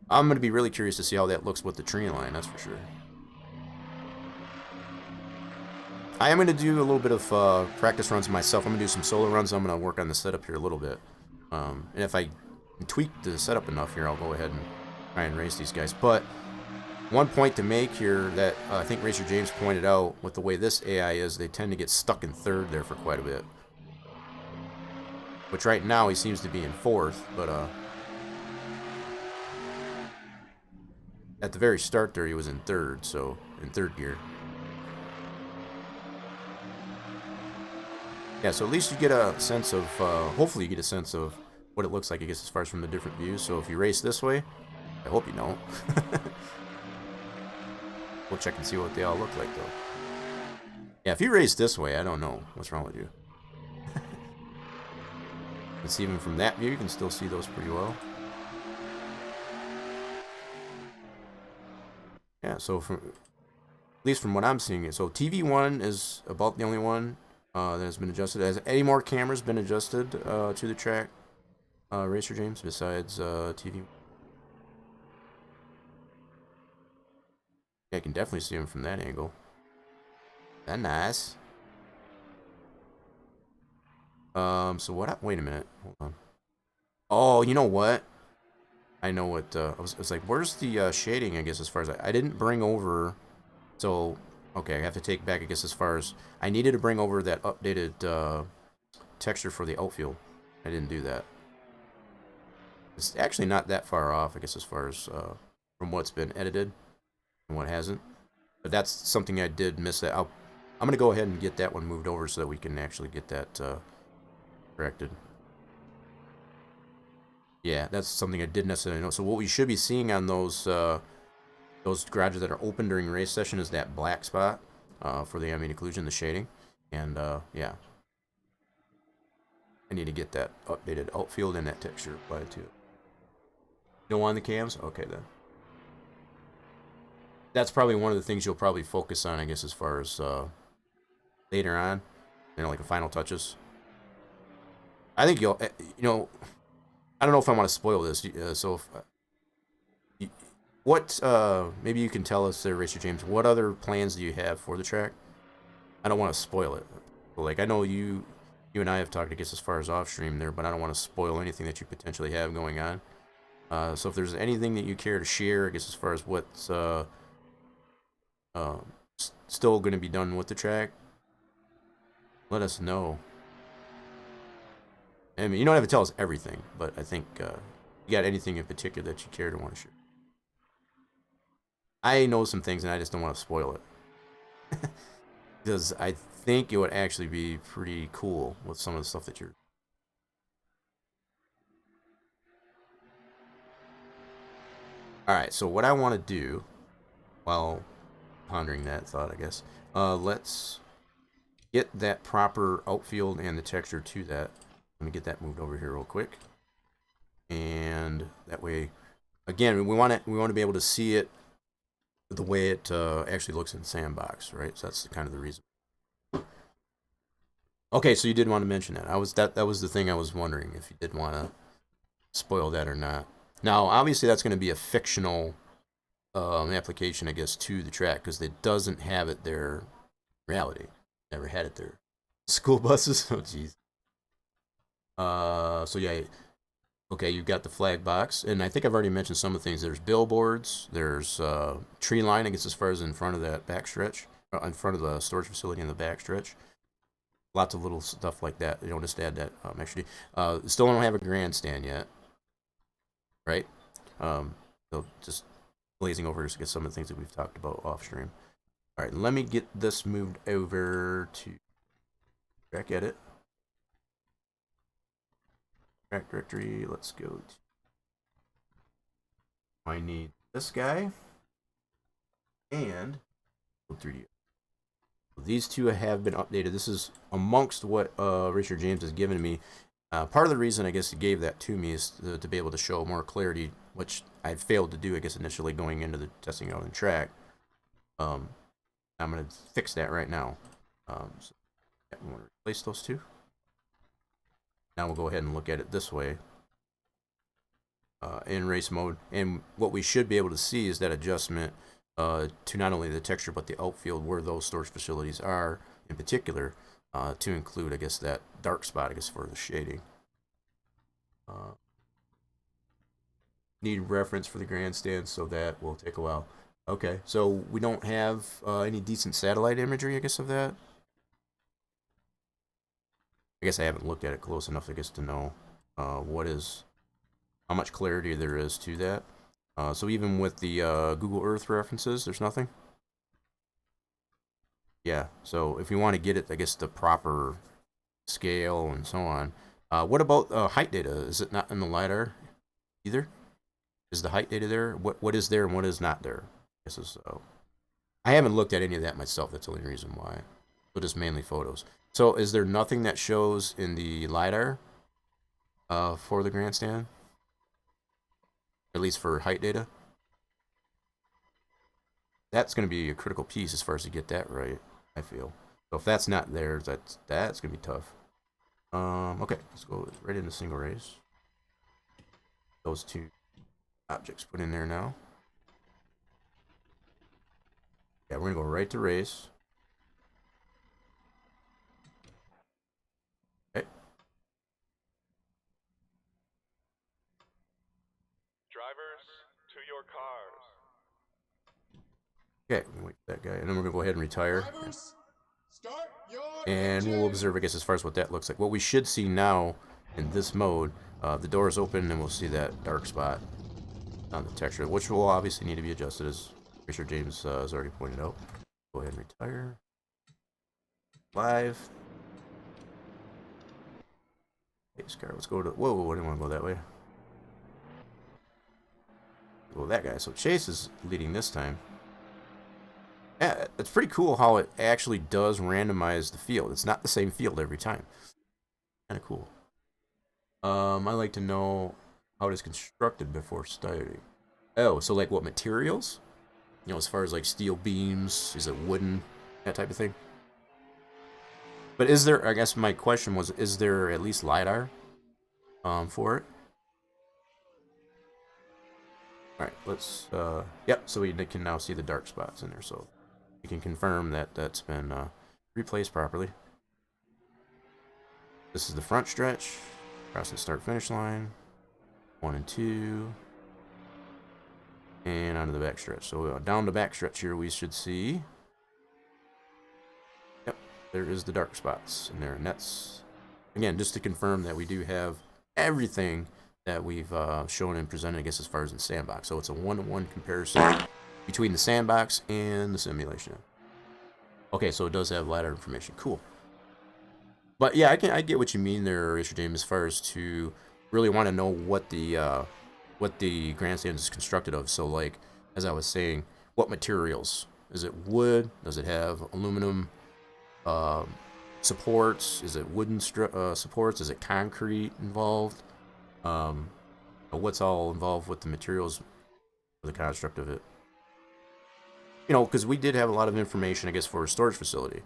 I'm going to be really curious to see how that looks with the tree line, that's for sure. I am going to do a little bit of practice runs myself. I'm going to do some solo runs. I'm going to work on the setup here a little bit. And if I tweak the setup enough here, I'll go ahead and try and race these guys. But one point to make here that I think Racer James pointed out with the way this AI is, they tend to get stuck in third there for quite a bit. Which right now he seems to be in fourth, but at the very start there he was in third, so in third gear. Yeah, so at least you get a sense of, hopefully you get a sense of what it looks like, I guess, as far as from the different views. So if you race this way, I hope you don't. We'll check and see what they all look like, though. Yeah, if you race this way, I don't know what's wrong with you. Let's see, even from that view, you can still see those pretty well. Yeah, so from at least from what I'm seeing, so TV1 is about the only one that has been adjusted. Has any more cameras been adjusted to the track, Racer James, besides TV? Yeah, I can definitely see him from that angle. That's nice. So what? Wait a minute. Hold on. Oh, you know what? I know what. I was like, where's the shading? I guess as far as I didn't bring over. So okay, I have to take back. I guess as far as I needed to bring over that updated texture for the outfield. I didn't do that. It's actually not that far off. I guess as far as from what's been edited and what hasn't. But that's something I did miss. That I'm gonna go ahead and get that one moved over so that we can actually get that corrected. Yeah, that's something I didn't necessarily know. So what we should be seeing on those garages that are open during race session is that black spot for the ambient occlusion, the shading, and yeah, I need to get that updated outfield and that texture applied to it. You don't want the cams? Okay then. That's probably one of the things you'll probably focus on, I guess, as far as later on, you know, like the final touches. I think you'll, you know, I don't know if I want to spoil this. So, if, what, maybe you can tell us there, Racer James, what other plans do you have for the track? I don't want to spoil it. But like, I know you and I have talked, I guess, as far as off stream there, but I don't want to spoil anything that you potentially have going on. So if there's anything that you care to share, I guess, as far as what's still going to be done with the track, let us know. I mean, you don't have to tell us everything, but I think you got anything in particular that you care to want to share. I know some things, and I just don't want to spoil it. Because I think it would actually be pretty cool with some of the stuff that you're... Alright, so what I want to do, while pondering that thought, I guess, let's get that proper outfield and the texture to that. Let me get that moved over here real quick. And that way, again, we want to be able to see it the way it actually looks in Sandbox, right? So that's kind of the reason. Okay, so you did want to mention that. That was the thing I was wondering if you did want to spoil that or not. Now, obviously, that's going to be a fictional application, I guess, to the track because it doesn't have it there in reality. Never had it there. School buses. Oh, jeez. So yeah, okay, you've got the flag box, and I think I've already mentioned some of the things. There's billboards, there's tree line, I guess, as far as in front of that backstretch, in front of the storage facility in the backstretch. Lots of little stuff like that. You know, just add that actually. Still don't have a grandstand yet, right? So just blazing over to get some of the things that we've talked about off stream. All right, let me get this moved over to track edit. Track directory, let's go to, I need this guy and 3D. These two have been updated. This is amongst what Richard James has given me. Part of the reason I guess he gave that to me is to be able to show more clarity, which I failed to do, I guess, initially going into the testing out on track. I'm going to fix that right now. So yeah, we want to replace those two. Now we'll go ahead and look at it this way in race mode. And what we should be able to see is that adjustment to not only the texture but the outfield where those storage facilities are in particular, to include, I guess, that dark spot, I guess, for the shading. Need reference for the grandstand, so that will take a while. Okay, so we don't have any decent satellite imagery, I guess, of that. I guess I haven't looked at it close enough, I guess, to know how much clarity there is to that. So even with the Google Earth references, there's nothing? Yeah, so if you want to get it, I guess, the proper scale and so on. What about height data? Is it not in the LiDAR either? Is the height data there? What is there and what is not there? This is, I haven't looked at any of that myself. That's the only reason why. So just mainly photos. So is there nothing that shows in the LiDAR for the grandstand? At least for height data? That's going to be a critical piece as far as to get that right, I feel. So if that's not there, that's going to be tough. Okay, let's go right into single race. Those two objects put in there now. Yeah, we're going to go right to race. Okay. Drivers, to your cars. Okay, wait for that guy. And then we're going to go ahead and retire. Drivers, start your And we'll observe, I guess, as far as what that looks like. What we should see now in this mode, the door is open and we'll see that dark spot on the texture, which will obviously need to be adjusted, as Richard James has already pointed out. Go ahead and retire. Live. Hey, Scar, let's go to... Whoa, I didn't want to go that way. Well, that guy. So Chase is leading this time. Yeah, it's pretty cool how it actually does randomize the field. It's not the same field every time. Kind of cool. I like to know how it is constructed before starting. Oh, so like what materials? You know, as far as like steel beams, is it wooden, that type of thing? But is there, I guess my question was, is there at least LiDAR for it? Alright, let's, yep, so we can now see the dark spots in there, so we can confirm that that's been replaced properly. This is the front stretch, crossing the start-finish line, 1 and 2, and onto the back stretch. So down the back stretch here, we should see, yep, there is the dark spots in there, and that's, again, just to confirm that we do have everything that we've shown and presented, I guess, as far as in sandbox. So it's a one-to-one comparison between the sandbox and the simulation. Okay, so it does have LiDAR information. Cool. But yeah, I get what you mean there, Richard James, as far as to really want to know what the grandstand is constructed of. So like, as I was saying, what materials? Is it wood? Does it have aluminum supports? Is it wooden supports? Is it concrete involved? What's all involved with the materials for the construct of it? You know, because we did have a lot of information, I guess, for a storage facility.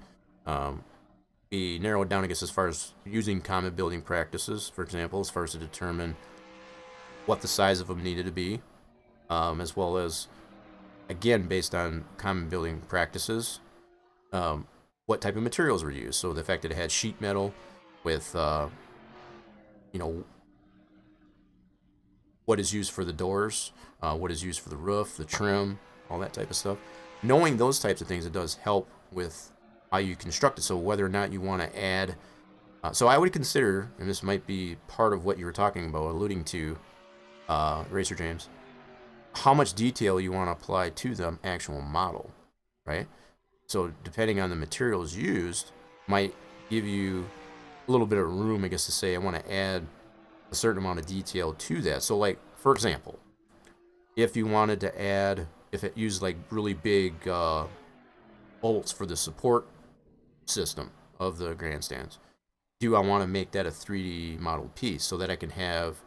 We narrowed down, I guess, as far as using common building practices, for example, as far as to determine what the size of them needed to be, as well as, again, based on common building practices, what type of materials were used. So the fact that it had sheet metal with, you know, what is used for the doors, what is used for the roof, the trim, all that type of stuff. Knowing those types of things, it does help with how you construct it. So whether or not you want to add, so I would consider, and this might be part of what you were talking about, alluding to, Racer James, how much detail you want to apply to the actual model, right? So depending on the materials used, might give you a little bit of room, I guess, to say I want to add a certain amount of detail to that. So like, for example, if you wanted to add, if it used like really big bolts for the support system of the grandstands, do I want to make that a 3D modeled piece so that I can have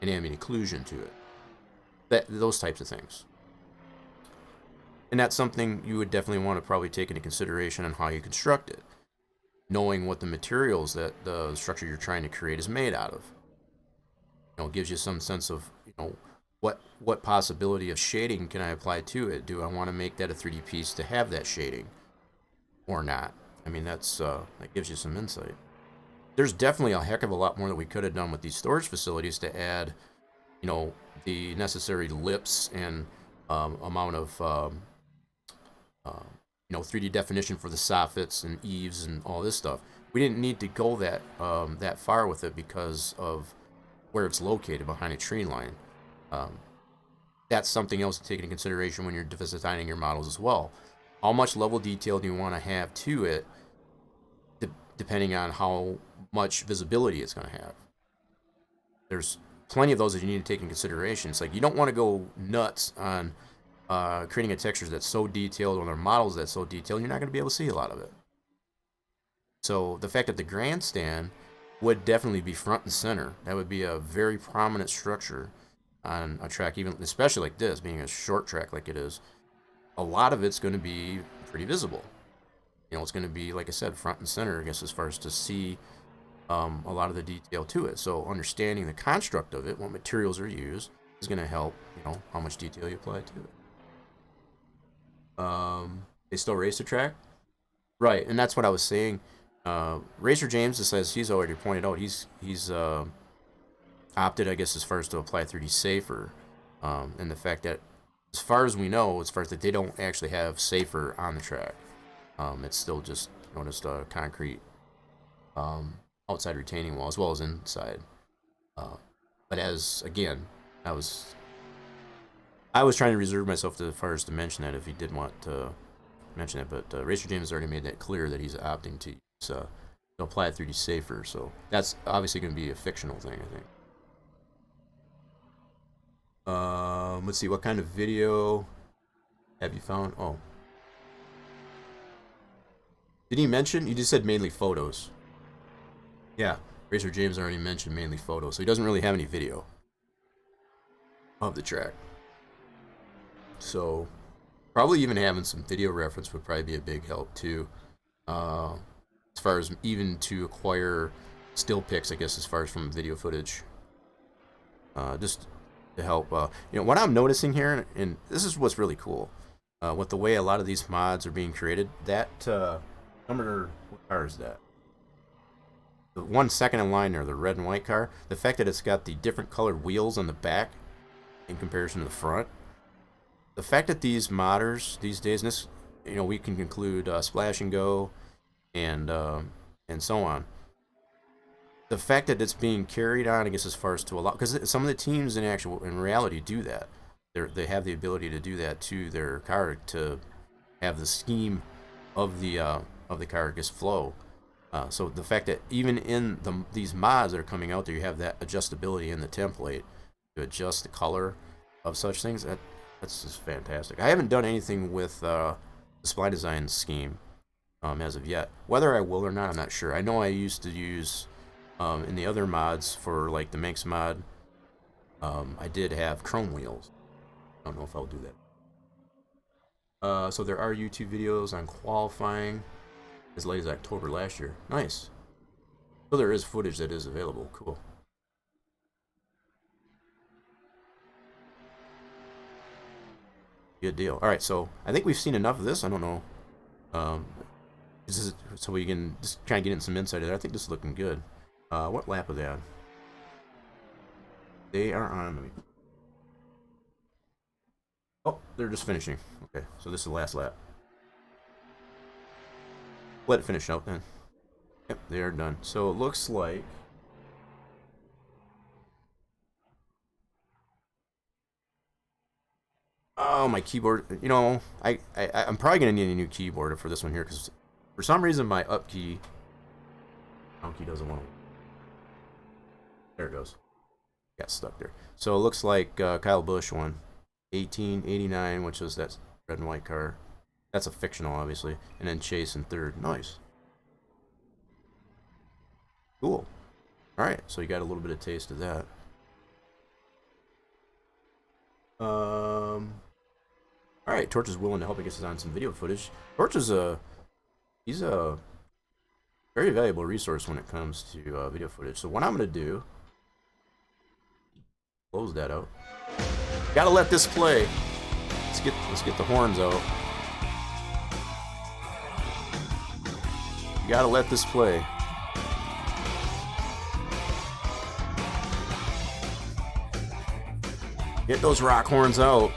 an ambient occlusion to it? Those types of things. And that's something you would definitely want to probably take into consideration on how you construct it. Knowing what the materials that the structure you're trying to create is made out of. You know, it gives you some sense of, you know, what possibility of shading can I apply to it? Do I want to make that a 3D piece to have that shading or not? I mean, that gives you some insight. There's definitely a heck of a lot more that we could have done with these storage facilities to add, you know, the necessary lips and amount of, you know, 3D definition for the soffits and eaves and all this stuff. We didn't need to go that far with it because of where it's located behind a tree line. That's something else to take into consideration when you're designing your models as well. How much level detail do you want to have to it, depending on how much visibility it's going to have? There's plenty of those that you need to take into consideration. It's like you don't want to go nuts on creating a texture that's so detailed or models that's so detailed, you're not going to be able to see a lot of it. So the fact that the grandstand would definitely be front and center, that would be a very prominent structure on a track, even especially like this, being a short track like it is. A lot of it's going to be pretty visible. You know, it's going to be, like I said, front and center, I guess, as far as to see a lot of the detail to it. So understanding the construct of it, what materials are used, is going to help, you know, how much detail you apply to it. They still race the track? Right, and that's what I was saying. Racer James says he's already pointed out he's opted, I guess, as far as to apply 3D safer, and the fact that, as far as we know, as far as that they don't actually have safer on the track. It's still just, you know, just a concrete outside retaining wall as well as inside. But as again, I was trying to reserve myself to first to mention that if he did want to mention it, but Racer James has already made that clear that he's opting to apply 3D safer. So that's obviously going to be a fictional thing, I think. Let's see, what kind of video have you found? Oh, did he mention? You just said mainly photos. Yeah, Racer James already mentioned mainly photos, so he doesn't really have any video of the track. So probably even having some video reference would probably be a big help too. As far as even to acquire still pics, I guess, as far as from video footage. Just to help. You know, what I'm noticing here, and this is what's really cool, with the way a lot of these mods are being created, that number, what car is that? The one second in line there, the red and white car. The fact that it's got the different colored wheels on the back in comparison to the front. The fact that these modders these days, and this, you know, we can conclude Splash and Go and so on. The fact that it's being carried on, I guess, as far as to a lot, because some of the teams in reality do that. They have the ability to do that to their car to have the scheme of the car just flow. So the fact that even in these mods that are coming out there, you have that adjustability in the template to adjust the color of such things. That's just fantastic. I haven't done anything with the Spline Design scheme as of yet. Whether I will or not, I'm not sure. I know I used to use in the other mods for like the Manx mod, I did have chrome wheels. I don't know if I'll do that. So there are YouTube videos on qualifying as late as October last year. Nice. So there is footage that is available. Cool. Good deal. All right, so I think we've seen enough of this. I don't know. so we can just kind of get in some insight of that. I think this is looking good. What lap are they on? They are on. Oh, they're just finishing. Okay, so this is the last lap. Let it finish out then. Yep, they are done. So it looks like. Oh, my keyboard. You know, I'm probably gonna need a new keyboard for this one here because for some reason my up key, down key doesn't want to. There it goes. Got stuck there. So it looks like Kyle Busch won, 1889, which is that red and white car. That's a fictional, obviously, and then Chase in third. Nice. Cool. All right, so you got a little bit of taste of that. All right, Torch is willing to help. I guess on some video footage. Torch is he's a very valuable resource when it comes to video footage. So what I'm gonna do, close that out. Gotta let this play. Let's get the horns out. You gotta let this play. Get those rock horns out.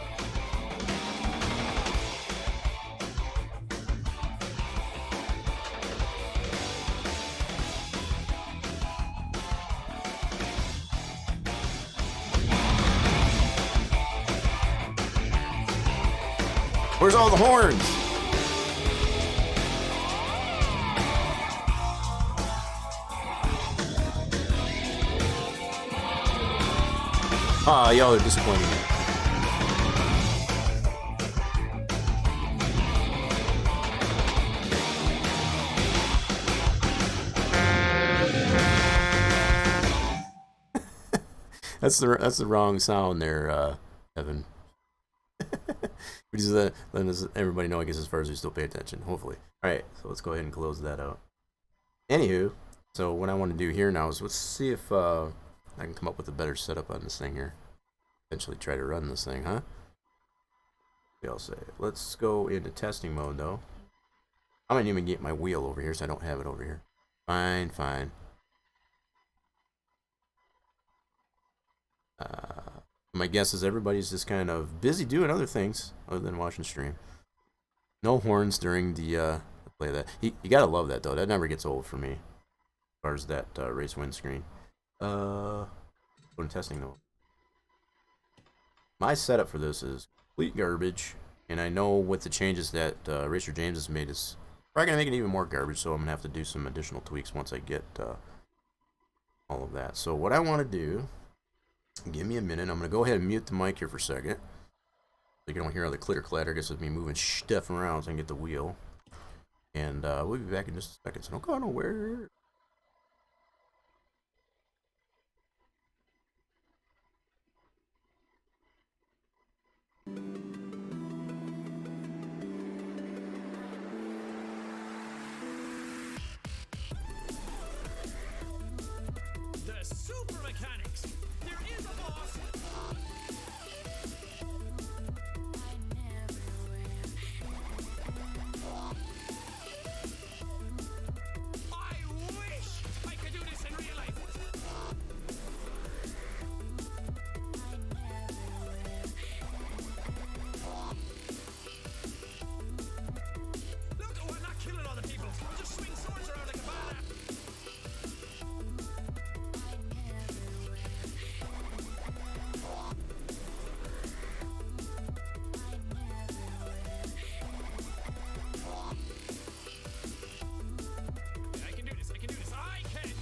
Where's all the horns? Ah, y'all are disappointing me. That's the wrong sound there, Evan. Then everybody know, I guess, as far as we still pay attention, hopefully. Alright, so let's go ahead and close that out. Anywho, so what I want to do here now is let's see if I can come up with a better setup on this thing here. Eventually try to run this thing, huh? I'll say. Let's go into testing mode, though. I might even get my wheel over here, so I don't have it over here. Fine, fine. My guess is everybody's just kind of busy doing other things other than watching stream. No horns during the play of that. You gotta love that, though. That never gets old for me. As far as that race win screen. Go to testing though. My setup for this is complete garbage, and I know with the changes that Racer James has made, it's probably gonna make it even more garbage. So I'm gonna have to do some additional tweaks once I get all of that. So what I want to do. Give me a minute. I'm going to go ahead and mute the mic here for a second. So you don't hear all the clitter clatter. I guess it's me moving stuff around so I can get the wheel. And we'll be back in just a second. So don't go nowhere. The Super Mechanics. There is a boss. I wish I could do this in real life. Look, we're not killing other people. We'll just swing swords around like a badass. I can do this. I can do this. I can do this.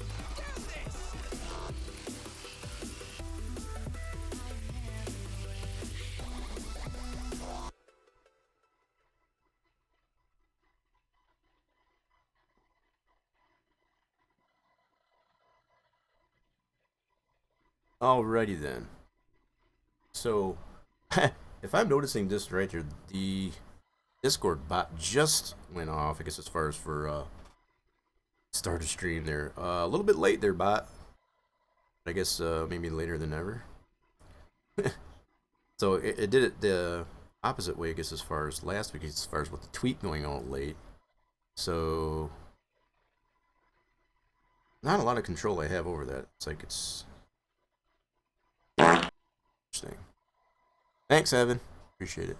Alrighty then. So, if I'm noticing this right here, the Discord bot just went off. I guess as far as for start a stream there. A little bit late there, bot. I guess maybe later than ever. So it did it the opposite way, I guess, as far as last week, as far as with the tweet going out late. So not a lot of control I have over that. It's like it's interesting. Thanks, Evan. Appreciate it.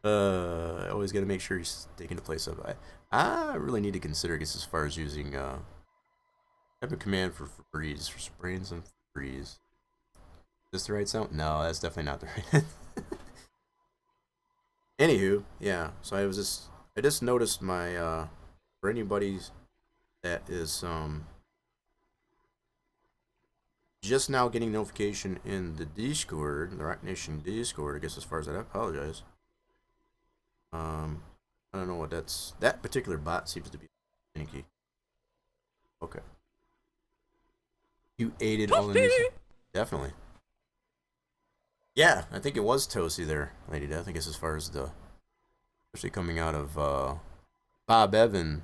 I always got to make sure he's taking the place up. I really need to consider this as far as using type of command for Febreze, for sprains and Febreze. Is this the right sound? No, that's definitely not the right. Anywho, yeah. So I just noticed my for anybody that is just now getting notification in the Discord, the Rock Nation Discord. I guess as far as that, I apologize. I don't know what that particular bot seems to be finicky. Okay. You aided all the news. Definitely. Yeah, I think it was Toasty there, Lady Death. I guess as far as the, especially coming out of Bob Evan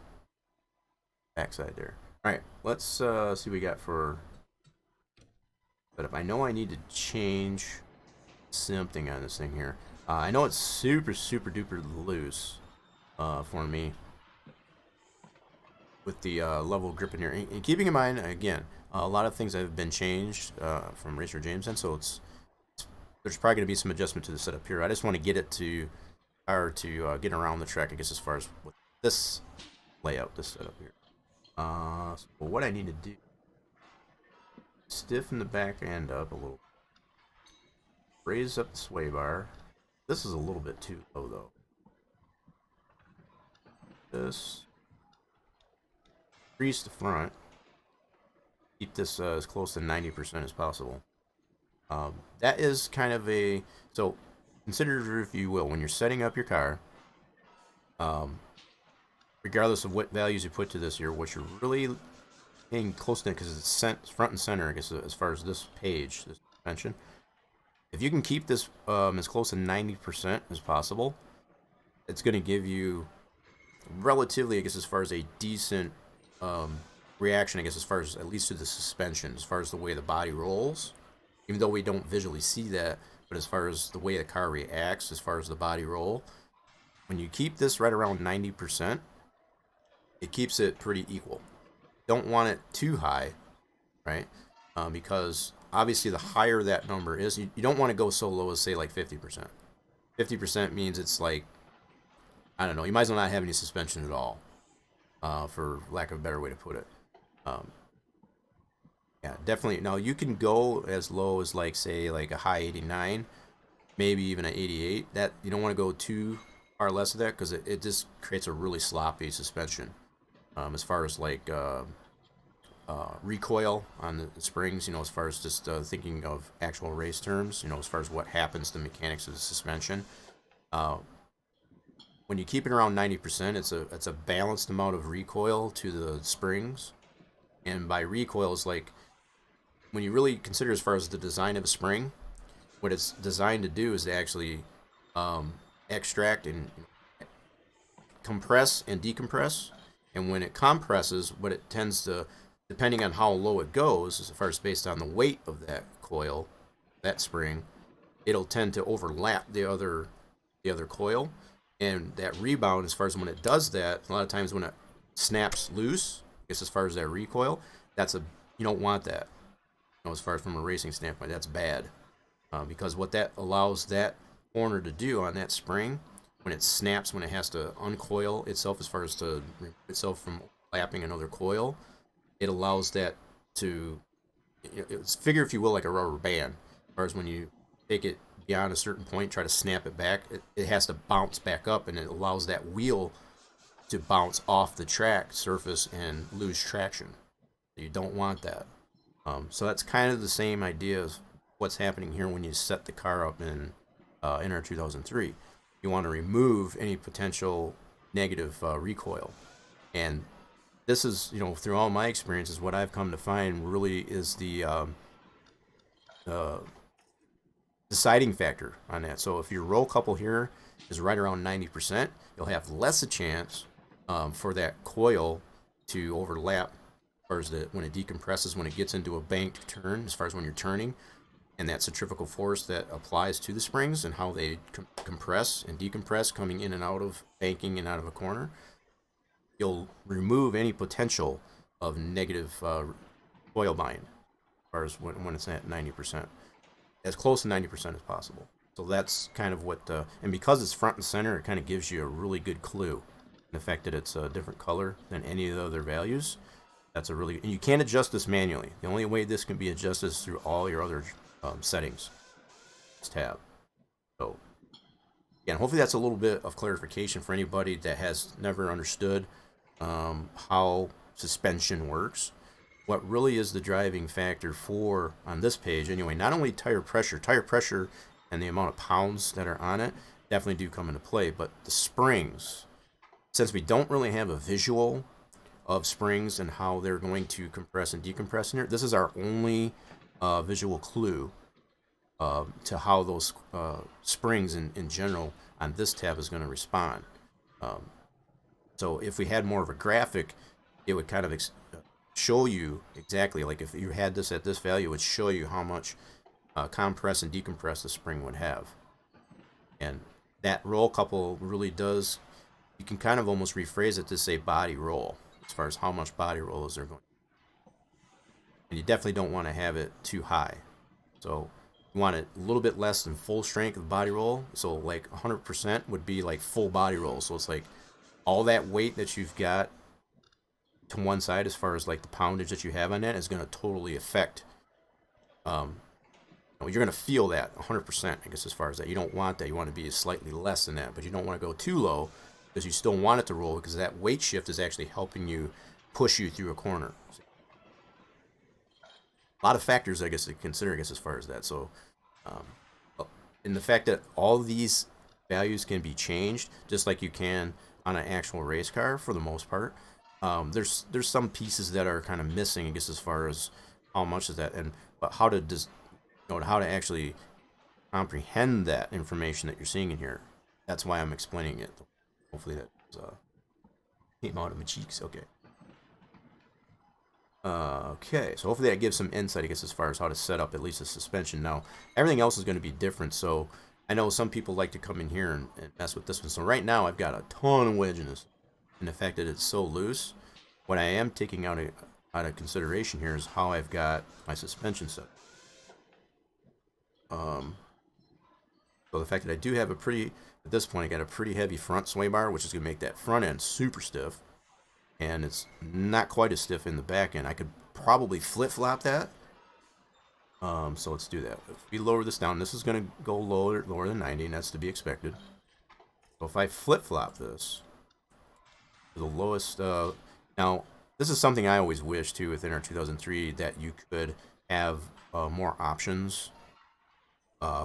backside there. All right, let's see what we got for. But if I know I need to change something on this thing here, I know it's super duper loose for me with the level grip in here. And keeping in mind, again, a lot of things have been changed from Racer Jameson, so there's probably going to be some adjustment to the setup here. I just want to get it to, or to get around the track, I guess, as far as with this layout, this setup here. So what I need to do, stiffen the back end up a little, raise up the sway bar. This is a little bit too low though. This, crease the front, keep this as close to 90% as possible. That is kind of a, so consider, if you will, when you're setting up your car, regardless of what values you put to this here, what you're really paying close to, because it's front and center, I guess, as far as this page, this dimension. If you can keep this as close to 90% as possible, it's going to give you relatively, I guess, as far as a decent reaction, I guess, as far as at least to the suspension, as far as the way the body rolls. Even though we don't visually see that, but as far as the way the car reacts, as far as the body roll, when you keep this right around 90%, it keeps it pretty equal. Don't want it too high, right? Because obviously the higher that number is, you don't want to go so low as, say, like 50%. 50% means it's like, I don't know, you might as well not have any suspension at all, for lack of a better way to put it. Yeah, definitely. Now, you can go as low as, like, say, like a high 89, maybe even an 88. That, you don't want to go too far less of that, because it just creates a really sloppy suspension. As far as, like, recoil on the springs, you know, as far as just thinking of actual race terms, you know, as far as what happens to the mechanics of the suspension. When you keep it around 90%, it's a balanced amount of recoil to the springs. And by recoil is like, when you really consider as far as the design of a spring, what it's designed to do is to actually extract and compress and decompress. And when it compresses, what it tends to, depending on how low it goes, as far as based on the weight of that coil, that spring, it'll tend to overlap the other coil. And that rebound, as far as when it does that, a lot of times when it snaps loose, I guess as far as that recoil, you don't want that. You know, as far as from a racing standpoint, that's bad. Because what that allows that corner to do on that spring, when it snaps, when it has to uncoil itself, as far as to remove itself from lapping another coil, it allows that to, it's figure, if you will, like a rubber band. As far as when you take it beyond a certain point, try to snap it back, it has to bounce back up, and it allows that wheel to bounce off the track surface and lose traction. You don't want that. So that's kind of the same idea as what's happening here when you set the car up in NR 2003. You want to remove any potential negative recoil. And this is, you know, through all my experiences, what I've come to find really is the deciding factor on that. So if your roll couple here is right around 90%, you'll have less a chance for that coil to overlap, as far as when it decompresses, when it gets into a banked turn, as far as when you're turning. and that centrifugal force that applies to the springs and how they compress and decompress coming in and out of banking and out of a corner, you'll remove any potential of negative coil bind as far as when it's at 90%, as close to 90% as possible. So that's kind of what, and because it's front and center, it kind of gives you a really good clue. And the fact that it's a different color than any of the other values, that's a really, and you can't adjust this manually. The only way this can be adjusted is through all your other settings. This tab. So, again, hopefully that's a little bit of clarification for anybody that has never understood how suspension works. What really is the driving factor for, on this page anyway, not only tire pressure and the amount of pounds that are on it definitely do come into play, but the springs, since we don't really have a visual of springs and how they're going to compress and decompress in here, this is our only visual clue to how those springs in general on this tab is going to respond. So if we had more of a graphic, it would kind of show you exactly, like if you had this at this value, it would show you how much compress and decompress the spring would have. And that roll couple really does, you can kind of almost rephrase it to say body roll, as far as how much body roll is there going. And you definitely don't want to have it too high. So you want it a little bit less than full strength of body roll. So like 100% would be like full body roll. So it's like all that weight that you've got to one side, as far as like the poundage that you have on that, is going to totally affect. You're going to feel that 100%. I guess as far as that, you don't want that. You want to be slightly less than that, but you don't want to go too low because you still want it to roll, because that weight shift is actually helping you push you through a corner. A lot of factors, I guess, to consider, I guess, as far as that. So, and the fact that all these values can be changed, just like you can on an actual race car for the most part. There's some pieces that are kind of missing, I guess, as far as how much is that, and but how to how to actually comprehend that information that you're seeing in here. That's why I'm explaining it. Hopefully that came out of my cheeks. Okay. Okay, so hopefully that gives some insight, I guess, as far as how to set up at least a suspension. Now, everything else is going to be different, so I know some people like to come in here and mess with this one. So right now, I've got a ton of wedge in this, and the fact that it's so loose. What I am taking out of consideration here is how I've got my suspension set. So the fact that I do have at this point, I got a pretty heavy front sway bar, which is going to make that front end super stiff. And it's not quite as stiff in the back end. I could probably flip-flop that. So let's do that. If we lower this down, this is going to go lower than 90, and that's to be expected. So if I flip-flop this to the lowest... now, this is something I always wish, too, within our 2003, that you could have more options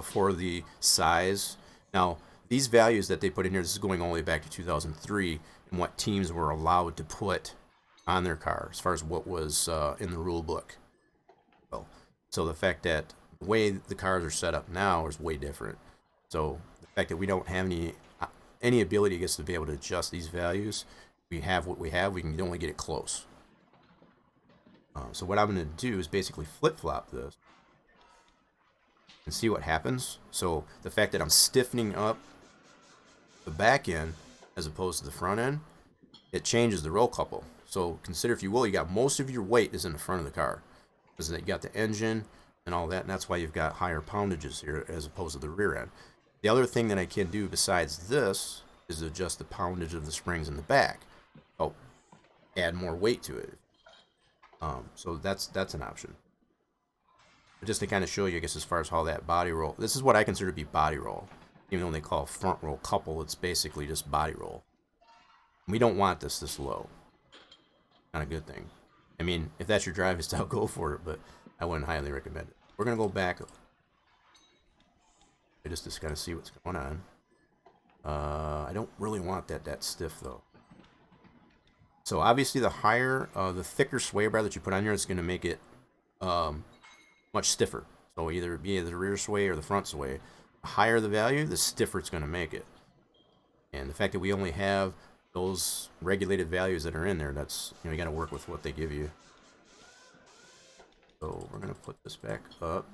for the size. Now, these values that they put in here, this is going all the way back to 2003, and what teams were allowed to put on their car as far as what was in the rule book. So the fact that the way the cars are set up now is way different. So the fact that we don't have any ability, I guess, to be able to adjust these values, we have what we have. We can only get it close. So what I'm going to do is basically flip-flop this and see what happens. So the fact that I'm stiffening up the back end as opposed to the front end, it changes the roll couple. So consider, if you will, you got most of your weight is in the front of the car, because you got the engine and all that, and that's why you've got higher poundages here as opposed to the rear end. The other thing that I can do besides this is adjust the poundage of the springs in the back. Oh, add more weight to it. So that's an option. But just to kind of show you, I guess, as far as how that body roll, this is what I consider to be body roll. Even though they call front roll couple, it's basically just body roll. We don't want this low. Not a good thing. I mean, if that's your driving style, go for it, but I wouldn't highly recommend it. We're going to go back just to kind of see what's going on. I don't really want that stiff, though. So obviously the thicker sway bar that you put on here is going to make it much stiffer. So either be the rear sway or the front sway. The higher the value, the stiffer it's going to make it. And the fact that we only have those regulated values that are in there, that's, you got to work with what they give you. So we're going to put this back up.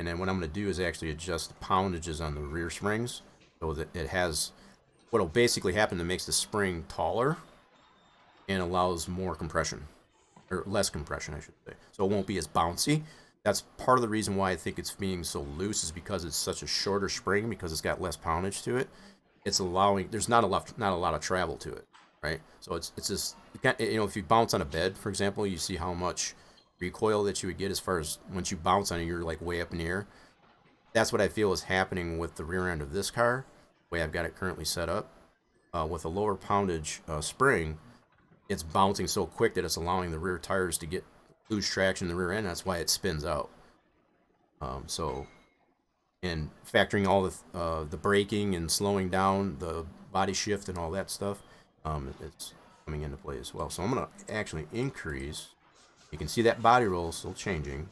then what I'm going to do is actually adjust the poundages on the rear springs so that it has what will basically happen that makes the spring taller and allows more compression, or less compression, I should say. So it won't be as bouncy. That's part of the reason why I think it's being so loose is because it's such a shorter spring, because it's got less poundage to it. It's allowing, there's not a lot of travel to it, right? So it's just, you know, if you bounce on a bed, for example, you see how much recoil that you would get as far as once you bounce on it, you're like way up in the air. That's what I feel is happening with the rear end of this car, the way I've got it currently set up. With a lower poundage spring, it's bouncing so quick that it's allowing the rear tires to lose traction in the rear end. That's why it spins out. And factoring all the braking and slowing down, the body shift and all that stuff, it's coming into play as well. So I'm gonna actually increase. You can see that body roll still changing.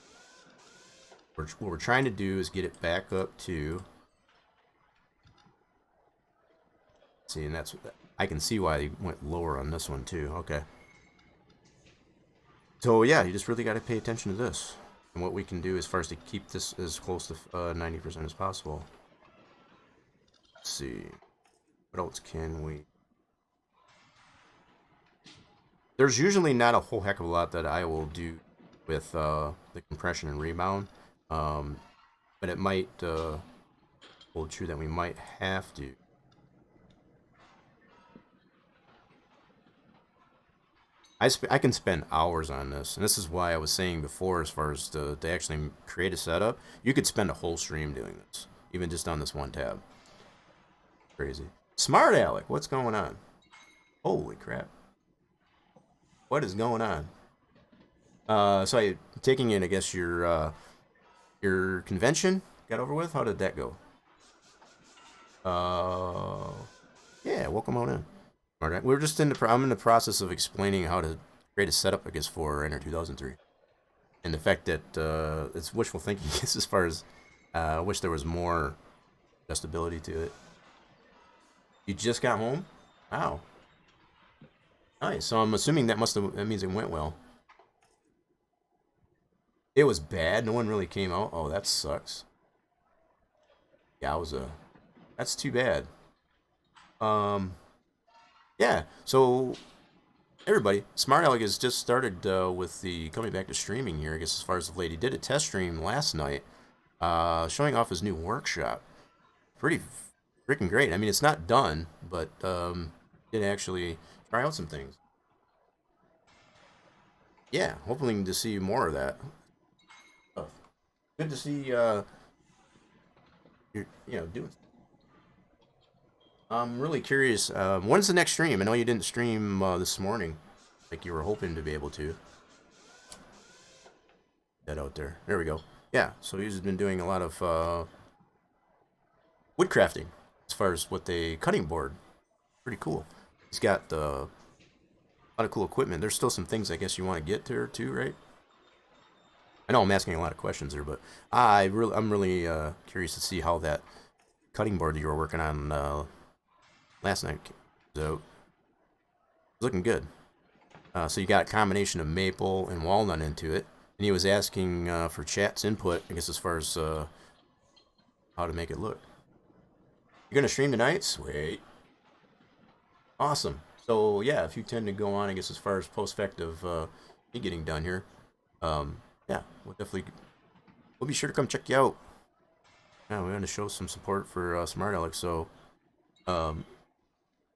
What we're trying to do is get it back up to. See, and that's I can see why they went lower on this one too. Okay. So yeah, you just really got to pay attention to this and what we can do as far as to keep this as close to 90% as possible. Let's see, what else can we? There's usually not a whole heck of a lot that I will do with the compression and rebound, but it might hold true that we might have to. I can spend hours on this, and this is why I was saying before, as far as to actually create a setup, you could spend a whole stream doing this, even just on this one tab. Crazy. Smart Alec, what's going on? Holy crap. What is going on? So I taking in, I guess, your convention got over with? How did that go? Yeah, welcome on in. All right, we're just I'm in the process of explaining how to create a setup, I guess, for Enter 2003, and the fact that it's wishful thinking as far as I wish there was more adjustability to it. You just got home? Wow, nice. So I'm assuming that means it went well. It was bad. No one really came out. Oh, that sucks. Yowza, that's too bad. Yeah, so everybody, Smart Alec has just started with the coming back to streaming here, I guess, as far as the lady did a test stream last night, showing off his new workshop. Pretty freaking great. I mean, it's not done, but did actually try out some things. Yeah, hoping to see more of that. Good to see you're doing. I'm really curious. When's the next stream? I know you didn't stream this morning, like you were hoping to be able to. That out there. There we go. Yeah. So he's been doing a lot of wood crafting, as far as what they cutting board. Pretty cool. He's got a lot of cool equipment. There's still some things I guess you want to get there too, right? I know I'm asking a lot of questions there, but I'm really curious to see how that cutting board that you were working on last night, so looking good. So you got a combination of maple and walnut into it, and he was asking for chat's input, I guess, as far as how to make it look. You're gonna stream tonight? Sweet, awesome. So yeah, if you tend to go on, I guess, as far as post-effective me getting done here, yeah, we'll be sure to come check you out. Yeah, we want to show some support for Smart Alec, so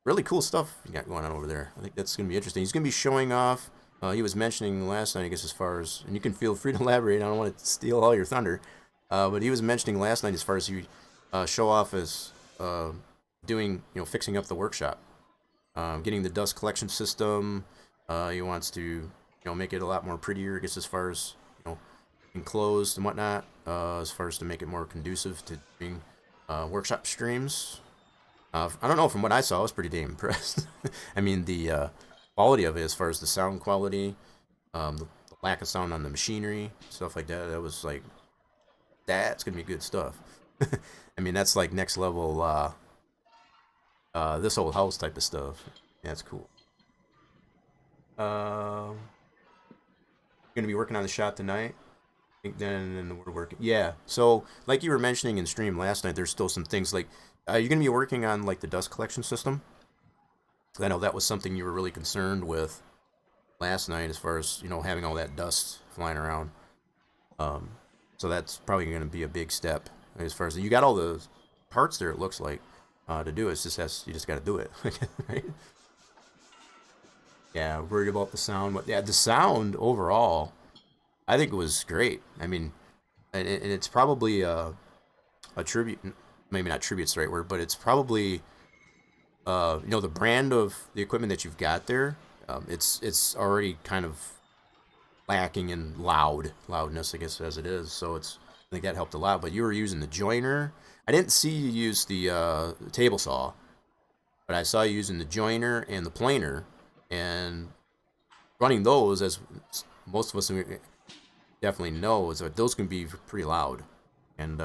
really cool stuff you got going on over there. I think that's going to be interesting. He's going to be showing off, he was mentioning last night, I guess, as far as, and you can feel free to elaborate, I don't want to steal all your thunder, but he was mentioning last night as far as he show off as doing, fixing up the workshop, getting the dust collection system. He wants to, make it a lot more prettier, I guess, as far as, enclosed and whatnot, as far as to make it more conducive to doing workshop streams. I don't know, from what I saw, I was pretty damn impressed. I mean, the quality of it, as far as the sound quality, the lack of sound on the machinery, stuff like that, that was like, that's going to be good stuff. I mean, that's like next level, this old house type of stuff. Yeah, that's cool. Going to be working on the shop tonight. think then in the woodworking. Yeah. So like you were mentioning in stream last night, there's still some things like you're gonna be working on like the dust collection system. I know that was something you were really concerned with last night, as far as having all that dust flying around. So that's probably going to be a big step as far as you got all the parts there. It looks like to do it. You just got to do it, right? Yeah, worried about the sound. But yeah, the sound overall, I think it was great. I mean, and it's probably a tribute. Maybe not tribute's the right word, but it's probably the brand of the equipment that you've got there. It's already kind of lacking in loudness, I guess, as it is. So I think that helped a lot. But you were using the joiner. I didn't see you use the table saw, but I saw you using the joiner and the planer, and running those, as most of us definitely know, is that those can be pretty loud. And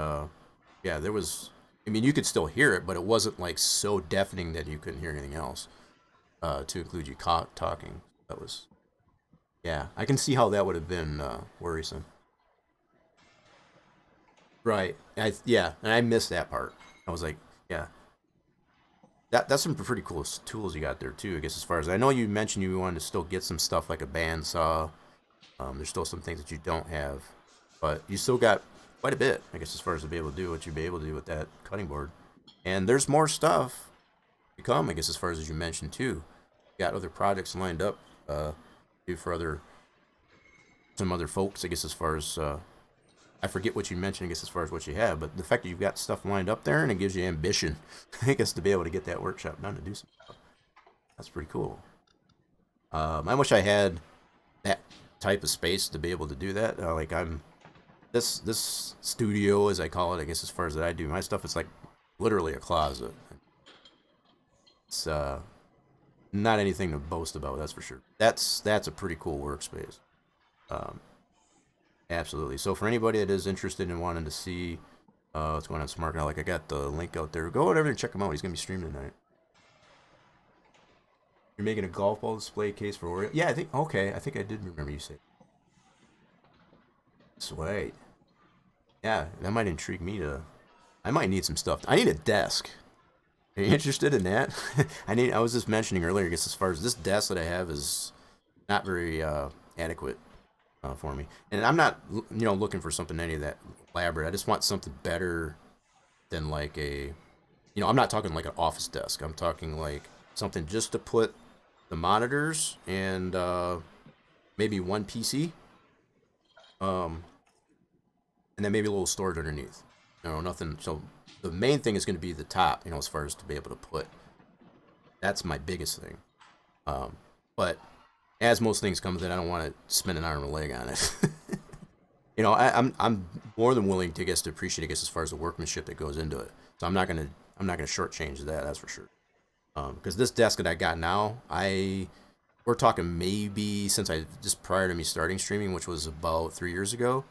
yeah, there was. I mean, you could still hear it, but it wasn't like so deafening that you couldn't hear anything else. To include you talking, that was. Yeah, I can see how that would have been worrisome. Right. Yeah, and I missed that part. I was like, yeah, that's some pretty cool tools you got there too. I guess as far as I know, you mentioned you wanted to still get some stuff like a bandsaw. There's still some things that you don't have, but you still got quite a bit. I guess as far as to be able to do what you'd be able to do with that cutting board, and there's more stuff to come. I guess as far as you mentioned too, you got other projects lined up. Do for some other folks. I guess as far as I forget what you mentioned. I guess as far as what you have, but the fact that you've got stuff lined up there and it gives you ambition, I guess, to be able to get that workshop done to do some stuff. That's pretty cool. I wish I had that type of space to be able to do that. Like this studio, as I call it, I guess as far as that I do my stuff, it's like literally a closet. It's not anything to boast about, that's for sure. That's a pretty cool workspace. Absolutely. So for anybody that is interested in wanting to see what's going on Smart now, like I got the link out there. Go over there and check him out. He's gonna be streaming tonight. You're making a golf ball display case for Oreo? Yeah, I think I did remember you saying. Sweet. Yeah, that might intrigue me to. I might need some stuff. I need a desk. Are you interested in that? I was just mentioning earlier, I guess, as far as this desk that I have is not very adequate for me. And I'm not, looking for something any of that elaborate. I just want something better than like I'm not talking like an office desk. I'm talking like something just to put the monitors and maybe one PC, and then maybe a little storage underneath. Nothing. So the main thing is going to be the top, as far as to be able to put. That's my biggest thing. But as most things come with it, I don't want to spend an arm and a leg on it. I'm more than willing to appreciate, as far as the workmanship that goes into it. So I'm not gonna shortchange that. That's for sure. Because this desk that I got now, we're talking maybe since just prior to me starting streaming, which was about 3 years ago,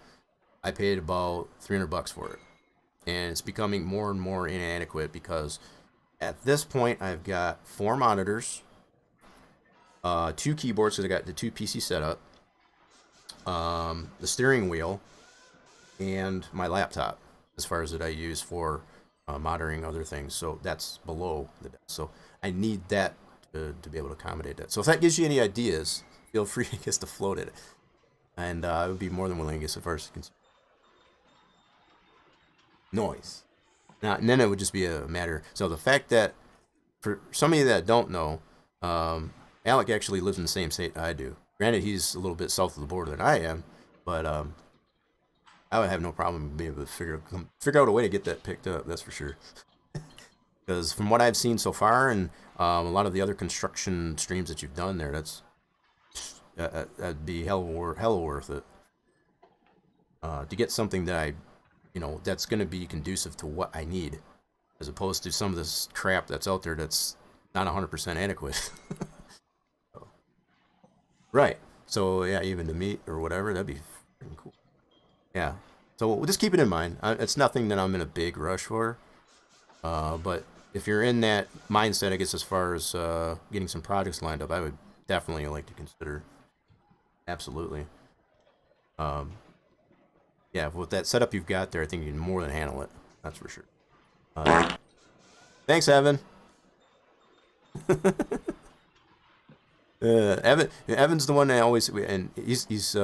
I paid about $300 for it, and it's becoming more and more inadequate because at this point I've got 4 monitors. 2 keyboards, because I got the 2 PC setup, the steering wheel, and my laptop, as far as that I use for monitoring other things. So that's below the desk. So I need that to be able to accommodate that. So if that gives you any ideas, feel free, I guess, to float it. And I would be more than willing, I guess, as far as noise. Now, and then it would just be a matter. So the fact that, for some of you that don't know, Alec actually lives in the same state I do. Granted, he's a little bit south of the border than I am, but I would have no problem being able to figure out a way to get that picked up. That's for sure. Because from what I've seen so far, and a lot of the other construction streams that you've done there, that'd be hell worth it. To get something that that's going to be conducive to what I need, as opposed to some of this crap that's out there that's not 100% adequate. Right. So yeah, even to meet or whatever, that'd be freaking cool. Yeah. So we'll just keep it in mind. It's nothing that I'm in a big rush for. But if you're in that mindset, I guess, as far as getting some projects lined up, I would definitely like to consider. Absolutely. yeah, with that setup you've got there, I think you can more than handle it. That's for sure. Thanks, Evan. Evan's the one that always, and he's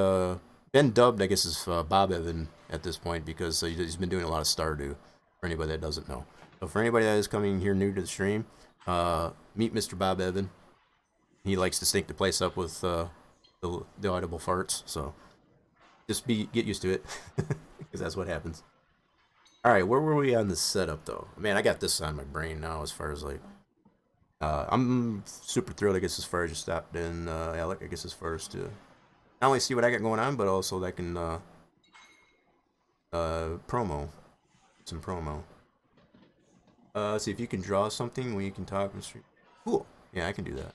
been dubbed, I guess, as Bob Evan at this point because he's been doing a lot of Stardew. For anybody that doesn't know, so for anybody that is coming here new to the stream, meet Mr. Bob Evan. He likes to stink the place up with the audible farts. So just get used to it because that's what happens. All right, where were we on the setup though? Man, I got this on my brain now as far as like. I'm super thrilled, I guess, as far as you stopped in, Alec. I guess as far as to not only see what I got going on, but also that I can promo some promo. See if you can draw something when you can talk. Cool. Yeah, I can do that.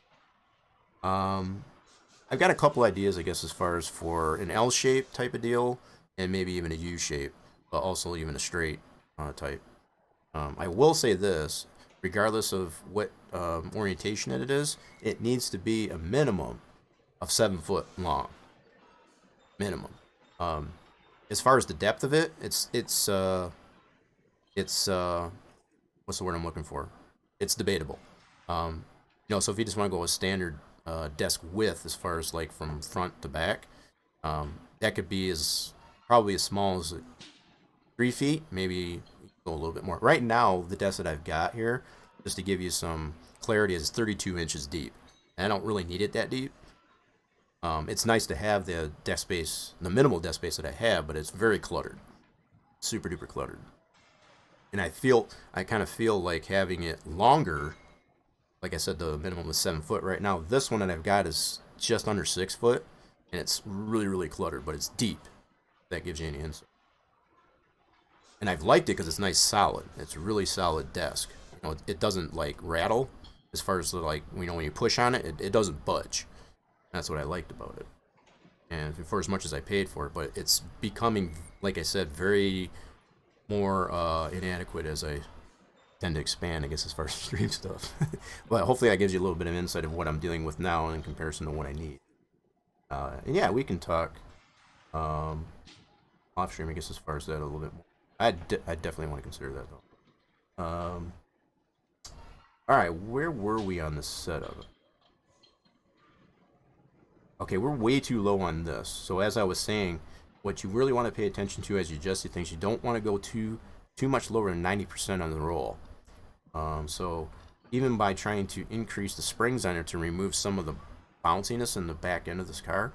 I've got a couple ideas, I guess, as far as for an L shape type of deal, and maybe even a U shape, but also even a straight type. I will say this. Regardless of what orientation it is, it needs to be a minimum of 7 foot long. Minimum. As far as the depth of it, it's what's the word I'm looking for? It's debatable. So if you just want to go with standard desk width, as far as like from front to back, that could be probably as small as 3 feet, maybe go a little bit more. Right now, the desk that I've got here, just to give you some clarity, is 32 inches deep. And I don't really need it that deep. It's nice to have the desk space, the minimal desk space that I have, but it's very cluttered. Super duper cluttered. And I kind of feel like having it longer, like I said, the minimum is 7 foot. Right now, this one that I've got is just under 6 foot, and it's really, really cluttered, but it's deep. That gives you any insight. And I've liked it because it's nice, solid. It's a really solid desk. It doesn't like rattle as far as like when you push on it, it doesn't budge. That's what I liked about it. And for as much as I paid for it, but it's becoming, like I said, very more inadequate as I tend to expand, I guess, as far as stream stuff. But hopefully that gives you a little bit of insight of what I'm dealing with now in comparison to what I need. And yeah, we can talk off stream, I guess, as far as that a little bit more. I definitely want to consider that though. All right, where were we on the setup? Okay, we're way too low on this. So as I was saying, what you really want to pay attention to as you adjust the things, you don't want to go too much lower than 90% on the roll. So even by trying to increase the springs on it to remove some of the bounciness in the back end of this car,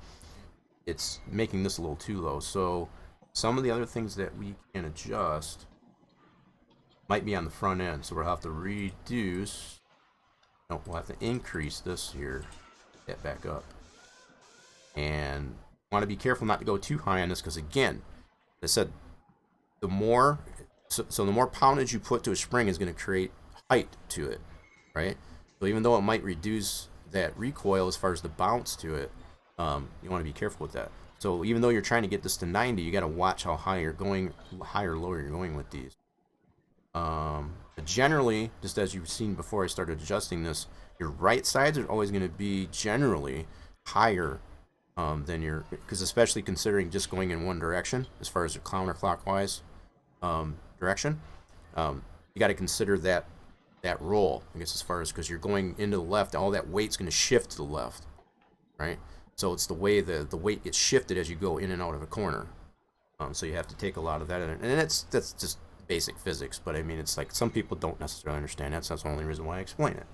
it's making this a little too low. So some of the other things that we can adjust might be on the front end. So we'll have to reduce, no, we'll have to increase this here, get back up. And want to be careful not to go too high on this because, again, I said, the more, so the more poundage you put to a spring is going to create height to it, right? So even though it might reduce that recoil as far as the bounce to it, you want to be careful with that. So even though you're trying to get this to 90, you got to watch how high you're going, high or lower you're going with these. Generally, just as you've seen before I started adjusting this, your right sides are always going to be generally higher than your, because especially considering just going in one direction as far as your counterclockwise direction, you got to consider that roll, I guess, as far as, because you're going into the left, all that weight's going to shift to the left, right? So it's the way the weight gets shifted as you go in and out of a corner. So you have to take a lot of that in, and that's just basic physics. But I mean, it's like some people don't necessarily understand that. So that's the only reason why I explain it.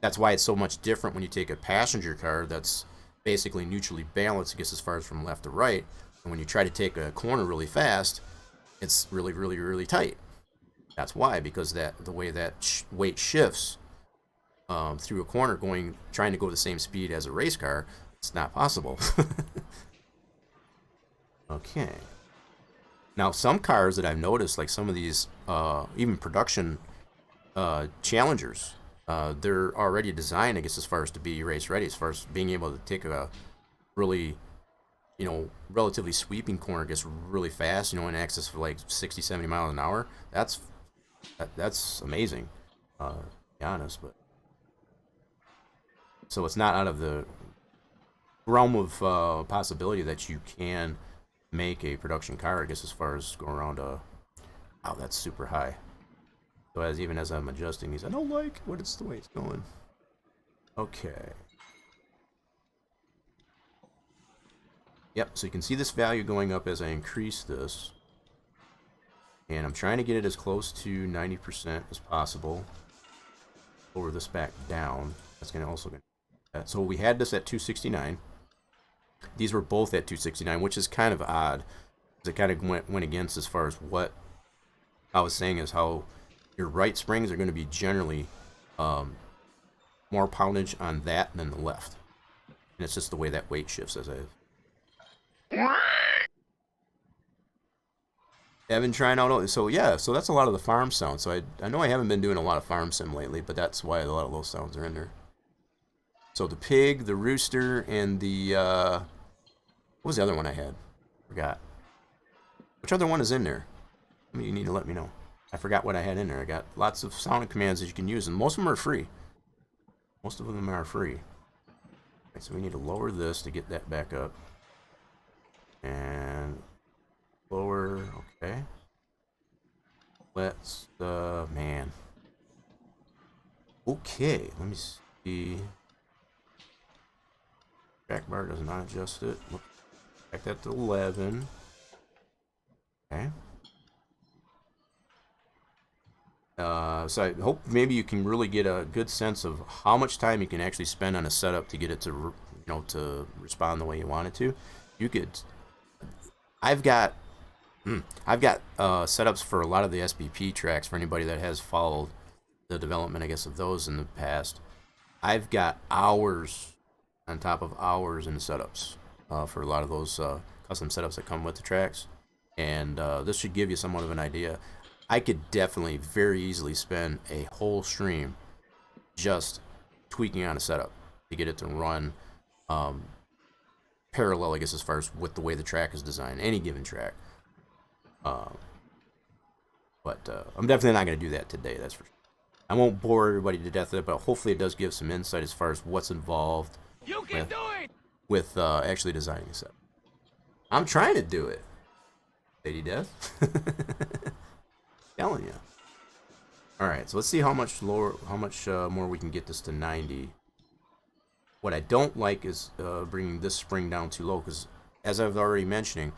That's why it's so much different when you take a passenger car that's basically neutrally balanced, I guess, as far as from left to right. And when you try to take a corner really fast, it's really, really, really tight. That's why, because the way that weight shifts through a corner, trying to go the same speed as a race car, it's not possible. Okay. Now, some cars that I've noticed, like some of these, even production Challengers, they're already designed, I guess, as far as to be race ready, as far as being able to take a really, relatively sweeping corner, gets really fast, in excess of like 60, 70 miles an hour. That's amazing, to be honest. But so it's not out of the realm of possibility that you can make a production car, I guess, as far as going around oh, that's super high. So even as I'm adjusting these, I don't like what it's the way it's going. Okay. Yep, so you can see this value going up as I increase this. And I'm trying to get it as close to 90% as possible. Lower this back down. That's going to also... So we had this at 269. These were both at 269, which is kind of odd. It kind of went against as far as what I was saying is how your right springs are going to be generally more poundage on that than the left. And it's just the way that weight shifts as I've been trying out. So yeah, so that's a lot of the farm sounds. So I know I haven't been doing a lot of farm sim lately, but that's why a lot of those sounds are in there. So the pig, the rooster, and the what was the other one I had? Forgot. Which other one is in there? You need to let me know. I forgot what I had in there. I got lots of sound commands that you can use, and most of them are free. Most of them are free. Right, so we need to lower this to get that back up. And lower, okay. Let's, man. Okay, let me see. Back bar does not adjust it. Back that to 11. Okay. So I hope maybe you can really get a good sense of how much time you can actually spend on a setup to get it to, you know, to respond the way you want it to. You could. I've got setups for a lot of the SBP tracks for anybody that has followed the development, I guess, of those in the past. I've got hours on top of hours in the setups for a lot of those custom setups that come with the tracks, and this should give you somewhat of an idea. I could definitely very easily spend a whole stream just tweaking on a setup to get it to run parallel, I guess, as far as with the way the track is designed, any given track. But I'm definitely not going to do that today, that's for sure. I won't bore everybody to death with it, but hopefully it does give some insight as far as what's involved with actually designing a set. I'm trying to do it. Lady Death. Telling you. Alright, so let's see how much lower, more we can get this to 90. What I don't like is bringing this spring down too low, because as I've already mentioning,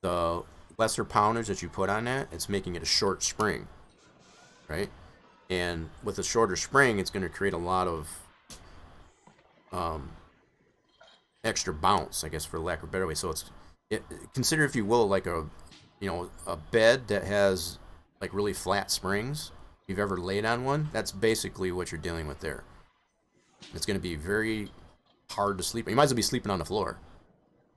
the lesser poundage that you put on that, it's making it a short spring, right? And with a shorter spring, it's going to create a lot of extra bounce, I guess, for lack of a better way. So consider, if you will, like a bed that has like really flat springs. If you've ever laid on one, that's basically what you're dealing with there. It's going to be very hard to sleep. You might as well be sleeping on the floor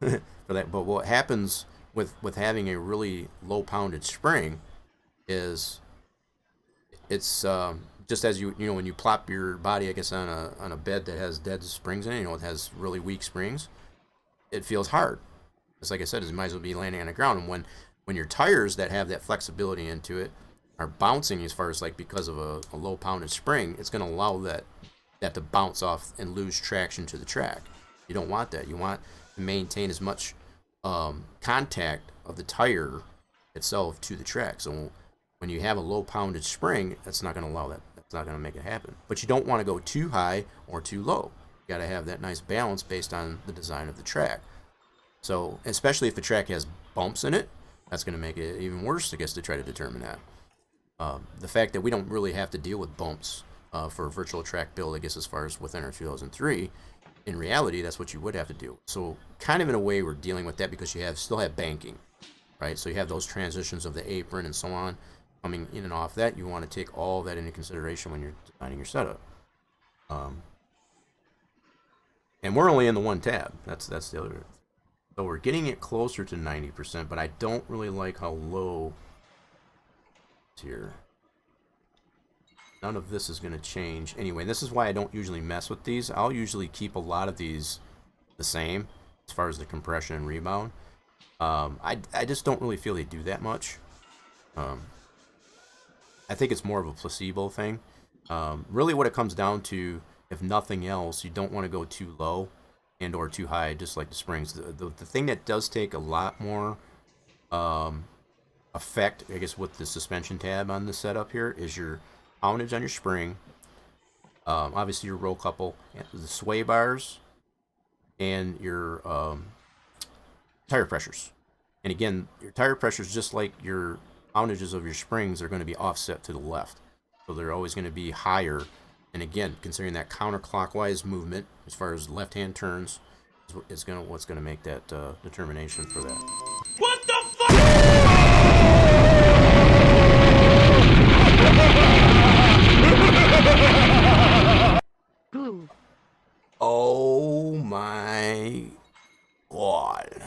for that. But what happens with having a really low poundage spring is it's just as you know when you plop your body, I guess, on a bed that has dead springs in it, it has really weak springs, it feels hard. It's like I said, you might as well be landing on the ground. And when your tires that have that flexibility into it are bouncing, as far as like because of a low poundage spring, it's going to allow that to bounce off and lose traction to the track. You don't want that. You want to maintain as much contact of the tire itself to the track. So when you have a low poundage spring, that's not going to allow that. That's not going to make it happen. But you don't want to go too high or too low. You got to have that nice balance based on the design of the track. So especially if the track has bumps in it, that's going to make it even worse, I guess, to try to determine that. The fact that we don't really have to deal with bumps for a virtual track build, I guess, as far as within our 2003, in reality, that's what you would have to do. So kind of in a way, we're dealing with that because you still have banking, right? So you have those transitions of the apron and so on coming in and off that. You want to take all that into consideration when you're designing your setup. And we're only in the one tab. That's the other. So we're getting it closer to 90%, but I don't really like how low it's here. None of this is going to change. Anyway, this is why I don't usually mess with these. I'll usually keep a lot of these the same as far as the compression and rebound. I just don't really feel they do that much. I think it's more of a placebo thing. Really what it comes down to, if nothing else, you don't want to go too low and or too high, just like the springs. The thing that does take a lot more effect, I guess, with the suspension tab on the setup here is your poundage on your spring, obviously your roll couple, the sway bars, and your tire pressures. And again, your tire pressures, just like your poundages of your springs, are going to be offset to the left. So they're always going to be higher. And again, considering that counterclockwise movement as far as left-hand turns is what's going to make that determination for that. What the fuck? Oh my god.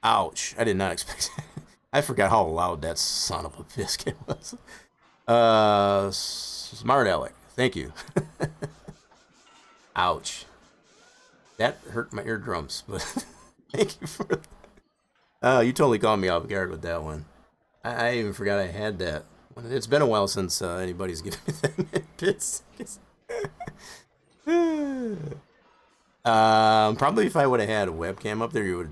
Ouch. I did not expect that. I forgot how loud that son of a biscuit was. Smart Alec. Thank you. Ouch. That hurt my eardrums, but thank you for you totally caught me off guard with that one. I even forgot I had that. It's been a while since anybody's given me that bits. Probably if I would have had a webcam up there, you would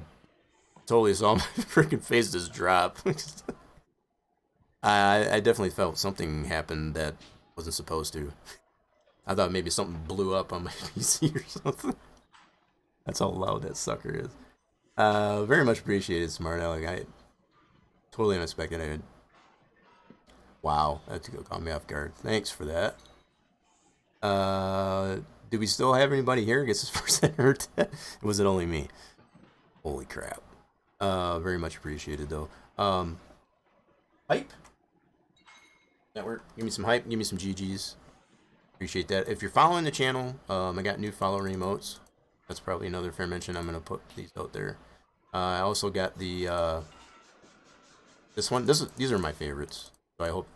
totally saw my freaking face just drop. I definitely felt something happened that wasn't supposed to. I thought maybe something blew up on my PC or something. That's how loud that sucker is. Very much appreciated, Smart Alec. I totally unexpected. Wow, that caught me off guard. Thanks for that. Do we still have anybody here? I guess it's first I heard that. Was it only me? Holy crap. Very much appreciated though. Hype? Network, give me some hype, give me some GGs. Appreciate that. If you're following the channel, I got new follower emotes. That's probably another fair mention. I'm gonna put these out there. I also got the this one. These are my favorites. So I hope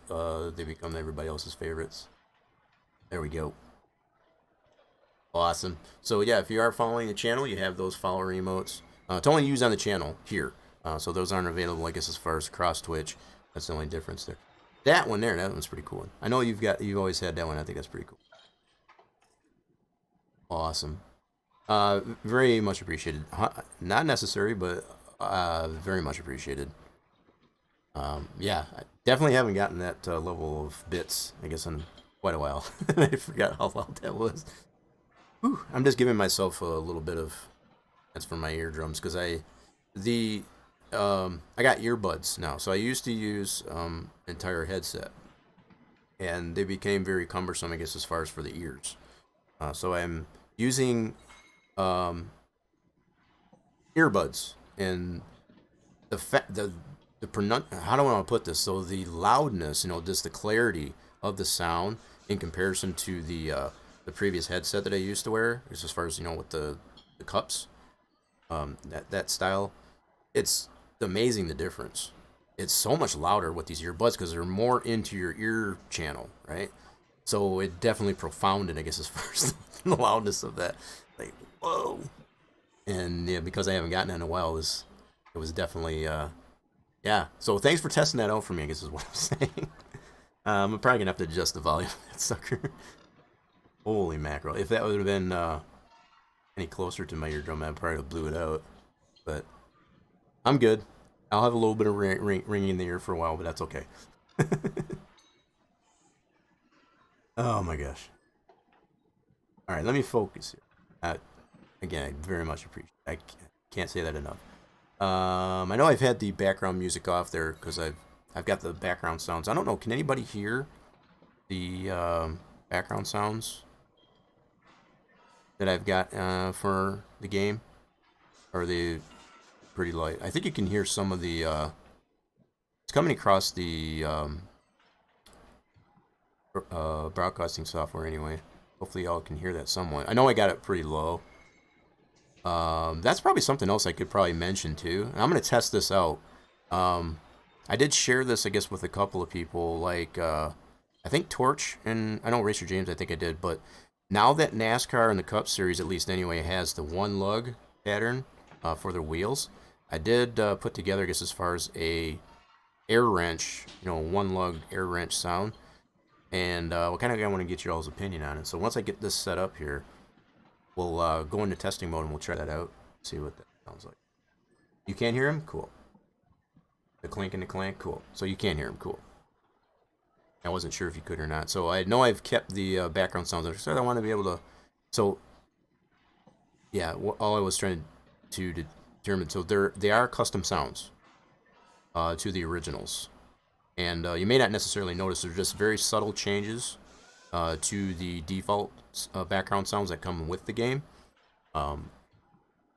they become everybody else's favorites. There we go. Awesome. So yeah, if you are following the channel, you have those follower emotes. It's only used on the channel here, so those aren't available, I guess, as far as across Twitch. That's the only difference there. That one there, that one's pretty cool. I know you've always had that one. I think that's pretty cool. Awesome. Very much appreciated. Not necessary, but very much appreciated. Yeah, I definitely haven't gotten that level of bits, I guess, in quite a while. I forgot how loud that was. Whew, I'm just giving myself a little bit of that's for my eardrums because I got earbuds now. So I used to use entire headset, and they became very cumbersome, I guess, as far as for the ears. So I'm using earbuds, and how do I want to put this? So the loudness, just the clarity of the sound in comparison to the previous headset that I used to wear, as far as with the cups, that style, it's amazing the difference. It's so much louder with these earbuds because they're more into your ear channel, right? So it definitely profounded, I guess, as far as the loudness of that. Like, whoa. And yeah, because I haven't gotten it in a while, it was definitely yeah. So thanks for testing that out for me, I guess is what I'm saying. I'm probably gonna have to adjust the volume of that sucker. Holy mackerel. If that would have been any closer to my eardrum, I probably blew it out. But I'm good. I'll have a little bit of ringing in the ear for a while, but that's okay. Oh my gosh. All right, let me focus here. Again, I very much appreciate it. I can't say that enough. I know I've had the background music off there because I've got the background sounds. I don't know, can anybody hear the background sounds that I've got for the game? Or are they pretty light? I think you can hear some of the it's coming across the broadcasting software anyway. Hopefully y'all can hear that somewhat. I know I got it pretty low. That's probably something else I could probably mention too. And I'm going to test this out. I did share this, I guess, with a couple of people, like I think Torch, and I know Racer James, I think I did, but now that NASCAR and the Cup Series, at least anyway, has the one lug pattern for their wheels, I did put together, I guess, as far as a air wrench, one lug air wrench sound, and I want to get your all's opinion on it. So once I get this set up here, we'll go into testing mode and we'll try that out, see what that sounds like. You can't hear him? Cool. The clink and the clank? Cool. So you can hear them. Cool. I wasn't sure if you could or not. So I know I've kept the background sounds. I said I want to be able to... So, yeah, all I was trying to determine... So they are custom sounds to the originals. And you may not necessarily notice. They're just very subtle changes to the default background sounds that come with the game.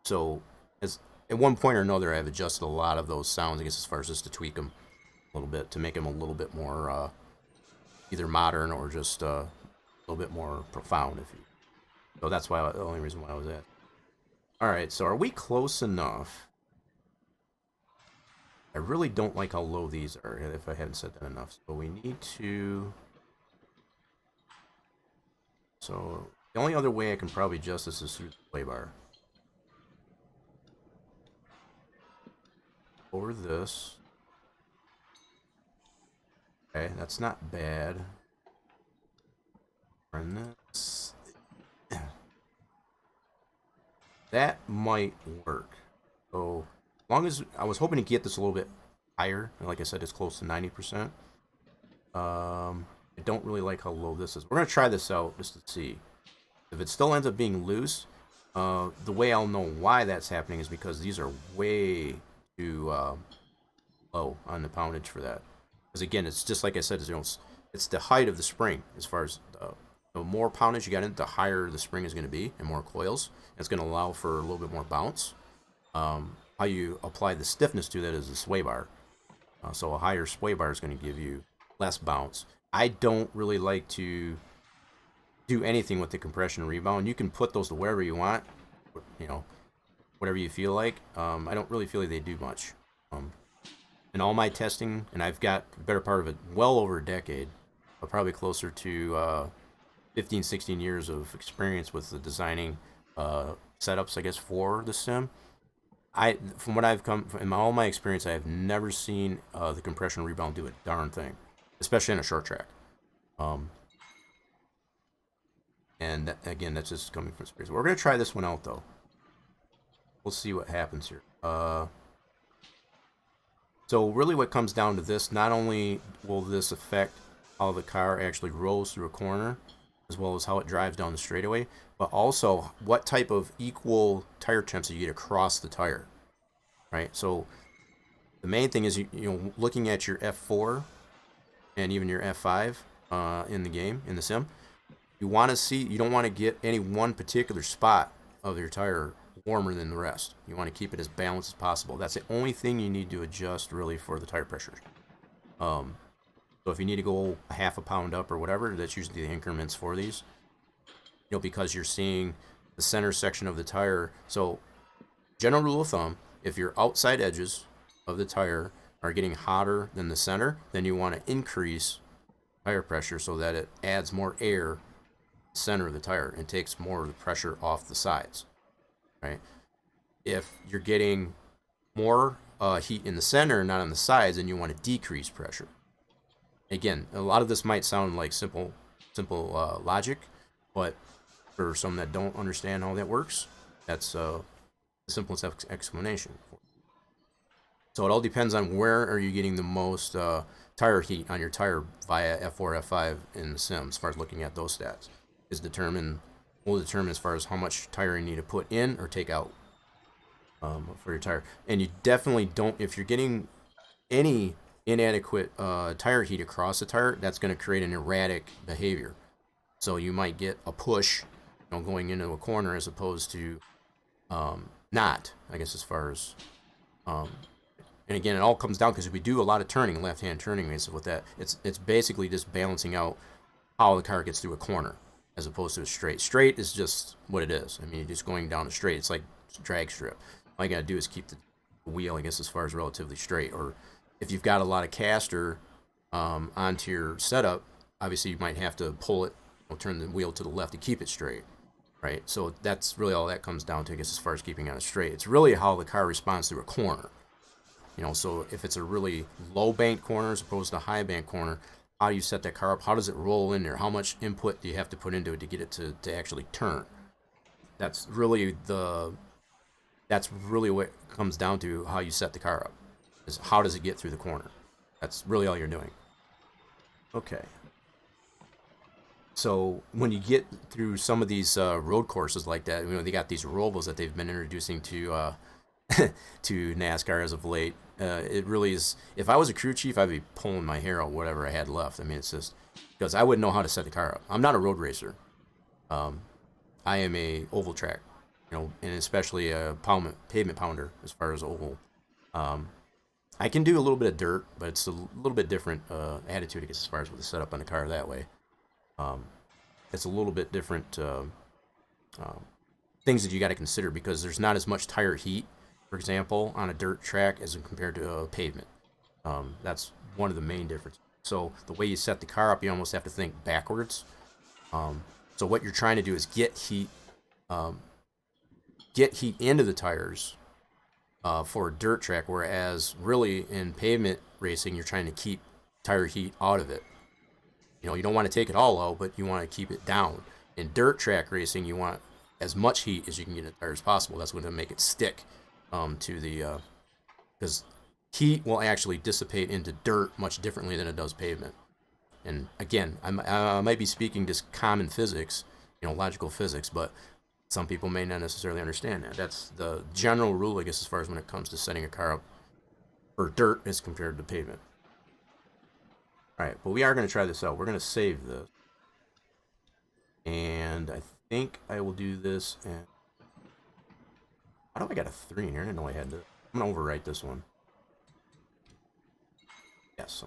So at one point or another, I've adjusted a lot of those sounds, I guess, as far as just to tweak them a little bit, to make them a little bit more either modern or just a little bit more profound. So that's why the only reason why I was at. All right, so are we close enough? I really don't like how low these are, if I haven't said that enough. So we need to... So the only other way I can probably adjust this is through the play bar. Over this. Okay, that's not bad. Run this. That might work. So, as long as I was hoping to get this a little bit higher, and like I said, it's close to 90%. I don't really like how low this is. We're gonna try this out just to see. If it still ends up being loose, the way I'll know why that's happening is because these are way too low on the poundage for that. Because again, it's just like I said, it's the height of the spring. As far as the more poundage you got in, the higher the spring is going to be, and more coils. It's going to allow for a little bit more bounce. How you apply the stiffness to that is the sway bar. So a higher sway bar is going to give you less bounce. I don't really like to do anything with the compression rebound. You can put those to wherever you want, you know, whatever you feel like. I don't really feel like they do much. In all my testing, and I've got the better part of it, well over a decade, probably closer to 15, 16 years of experience with the designing setups, I guess, for the sim. From what I've come, in all my experience, I have never seen the compression rebound do a darn thing, especially in a short track. And that, again, that's just coming from experience. We're going to try this one out, though. We'll see what happens here. So really what comes down to this, not only will this affect how the car actually rolls through a corner, as well as how it drives down the straightaway, but also what type of equal tire temps you get across the tire, right? So the main thing is, you know, looking at your F4 and even your F5 in the game, in the sim, you want to see, you don't want to get any one particular spot of your tire warmer than the rest. You want to keep it as balanced as possible. That's the only thing you need to adjust really for the tire pressure. So if you need to go a half a pound up or whatever, that's usually the increments for these. You know, because you're seeing the center section of the tire. So general rule of thumb, if your outside edges of the tire are getting hotter than the center, then you want to increase tire pressure so that it adds more air to the center of the tire and takes more of the pressure off the sides. Right? If you're getting more heat in the center, not on the sides, then you want to decrease pressure. Again, a lot of this might sound like simple logic, but for some that don't understand how that works, that's the simplest explanation. So it all depends on where are you getting the most tire heat on your tire via F4, F5 in the sim, as far as looking at those stats. Will determine as far as how much tire you need to put in or take out for your tire. And you definitely don't, if you're getting any inadequate tire heat across the tire, that's going to create an erratic behavior. So you might get a push, you know, going into a corner as opposed to not, I guess, as far as and again, it all comes down because we do a lot of turning, left-hand turning. So with that, it's basically just balancing out how the car gets through a corner as opposed to a straight. Straight is just what it is. I mean, you're just going down a straight. It's like a drag strip. All you got to do is keep the wheel, I guess, as far as relatively straight. Or if you've got a lot of caster onto your setup, obviously you might have to pull it, or turn the wheel to the left to keep it straight, right? So that's really all that comes down to, I guess, as far as keeping on it straight. It's really how the car responds through a corner. You know, so if it's a really low bank corner as opposed to a high bank corner, how do you set that car up? How does it roll in there? How much input do you have to put into it to get it to actually turn? That's really what comes down to how you set the car up. is how does it get through the corner. That's really all you're doing. Okay. So when you get through some of these road courses like that, they got these rollable that they've been introducing to to NASCAR as of late. It really is. If I was a crew chief, I'd be pulling my hair out, whatever I had left. I mean, it's just because I wouldn't know how to set the car up. I'm not a road racer. I am a oval track, and especially a pavement pounder as far as oval. I can do a little bit of dirt, but it's a little bit different attitude, I guess, as far as with the setup on the car that way. It's a little bit different things that you got to consider because there's not as much tire heat, for example, on a dirt track as compared to a pavement. That's one of the main differences. So the way you set the car up, you almost have to think backwards. So what you're trying to do is get heat into the tires for a dirt track, whereas really in pavement racing, you're trying to keep tire heat out of it. You don't want to take it all out, but you want to keep it down. In dirt track racing, you want as much heat as you can get in the tire as possible. That's going to make it stick to the, because heat will actually dissipate into dirt much differently than it does pavement. And again, I might be speaking just common physics, logical physics, but some people may not necessarily understand that. That's the general rule, I guess, as far as when it comes to setting a car up for dirt as compared to pavement. All right, but we are going to try this out. We're going to save this. And I think I will do this. And how do I got a 3 in here? I didn't know I had to. I'm going to overwrite this one. Yes.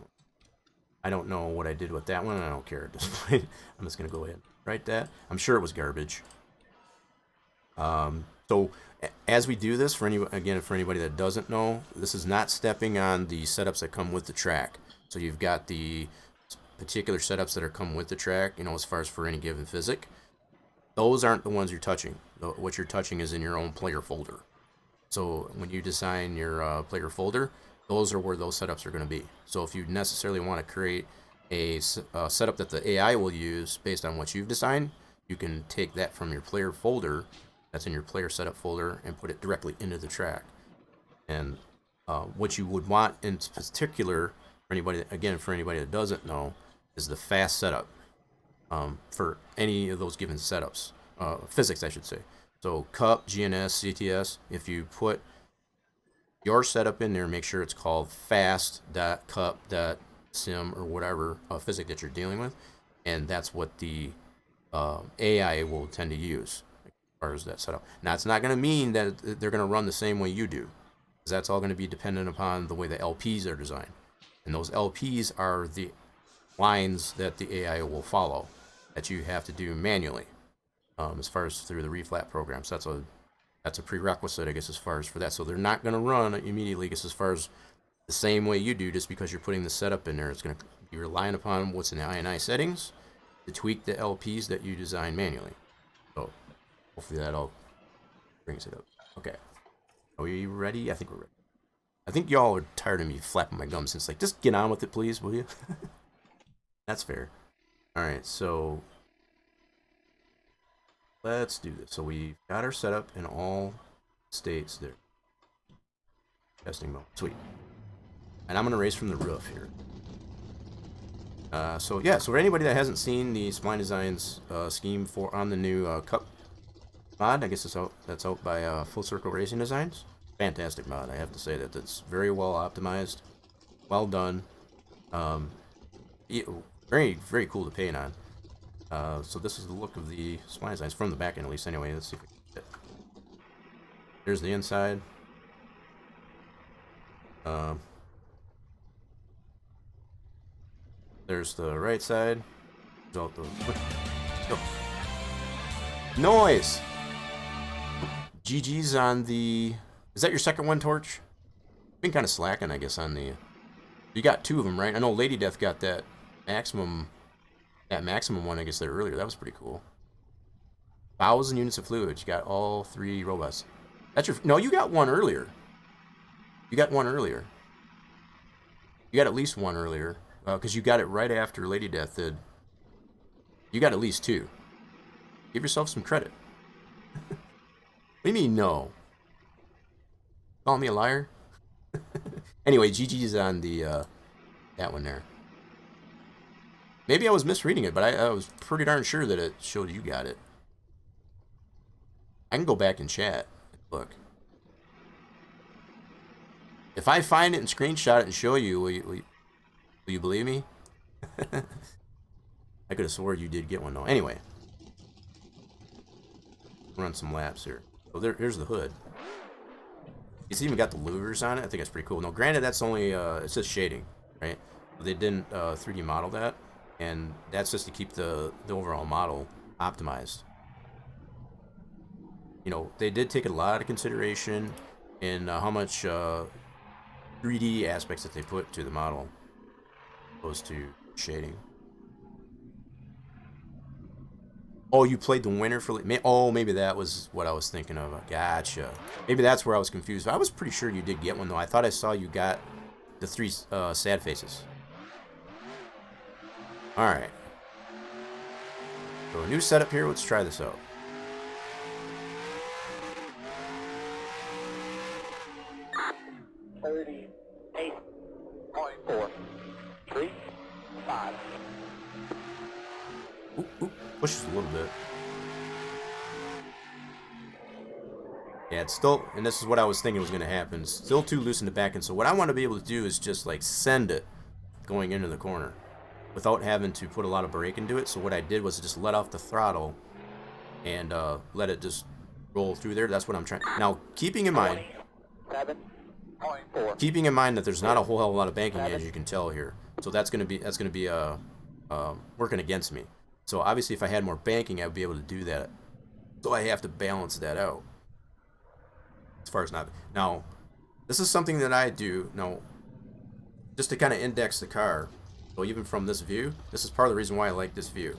I don't know what I did with that one. I don't care at this point. I'm just going to go ahead and write that. I'm sure it was garbage. So as we do this, for anybody that doesn't know, this is not stepping on the setups that come with the track. So you've got the particular setups that are come with the track, as far as for any given physic. Those aren't the ones you're touching. What you're touching is in your own player folder. So when you design your player folder, those are where those setups are going to be. So if you necessarily want to create a setup that the AI will use based on what you've designed, you can take that from your player folder, that's in your player setup folder, and put it directly into the track. And what you would want in particular, for anybody that doesn't know, is the fast setup for any of those given setups. Physics, I should say. So cup, GNS, CTS, if you put your setup in there, make sure it's called fast.cup.sim or whatever physics that you're dealing with, and that's what the AI will tend to use as far as that setup. Now, it's not going to mean that they're going to run the same way you do, because that's all going to be dependent upon the way the LPs are designed. And those LPs are the lines that the AI will follow that you have to do manually as far as through the reflat programs. That's a prerequisite, I guess, as far as for that. So they're not going to run immediately, I guess, as far as the same way you do, just because you're putting the setup in there. It's going to be relying upon what's in the INI settings to tweak the LPs that you design manually. So hopefully that all brings it up. Okay. Are we ready? I think we're ready. I think y'all are tired of me flapping my gums since, just get on with it, please, will you? That's fair. All right, so let's do this. So we've got our setup in all states there. Testing mode. Sweet. And I'm going to race from the roof here. So for anybody that hasn't seen the Spline Designs scheme on the new Cup mod, I guess that's out by Full Circle Racing Designs. Fantastic mod, I have to say that. It's very well optimized, well done. Very, very cool to paint on. So this is the look of the Spline Designs from the back end, at least. Anyway, let's see if we can get it. There's the inside. There's the right side. Go. Noise! GG's on the... Is that your second one, Torch? Been kind of slacking, I guess, on the... You got 2 of them, right? I know Lady Death got that maximum one, I guess, there earlier. That was pretty cool. 1,000 units of fluid. You got all 3 robots. That's your... No, you got one earlier. You got one earlier. You got at least one earlier. Because you got it right after Lady Death did. You got at least 2. Give yourself some credit. What do you mean, no? Call me a liar? Anyway, GG's on the that one there. Maybe I was misreading it, but I was pretty darn sure that it showed you got it. I can go back and chat. Look. If I find it and screenshot it and show you, will you believe me? I could have sworn you did get one though. Anyway. Run some laps here. So here's the hood. It's even got the louvers on it. I think that's pretty cool. Now, granted, that's only it's just shading, right? They didn't 3D model that, and that's just to keep the overall model optimized. You know, they did take a lot of consideration in how much 3D aspects that they put to the model, opposed to shading. Oh, you played the winner for... Oh, maybe that was what I was thinking of. Gotcha. Maybe that's where I was confused. I was pretty sure you did get one, though. I thought I saw you got the 3 sad faces. Alright. So, a new setup here. Let's try this out. Pushes a little bit. Yeah, it's still, and this is what I was thinking was going to happen, still too loose in the back end. So what I want to be able to do is just like send it going into the corner without having to put a lot of brake into it. So what I did was just let off the throttle and let it just roll through there. That's what I'm trying. Now, keeping in mind that there's not a whole hell of a lot of banking, as you can tell here. So that's going to be working against me. So obviously if I had more banking, I would be able to do that. So I have to balance that out. As far as not... Now, this is something that I do. Now, just to kind of index the car. So even from this view, this is part of the reason why I like this view.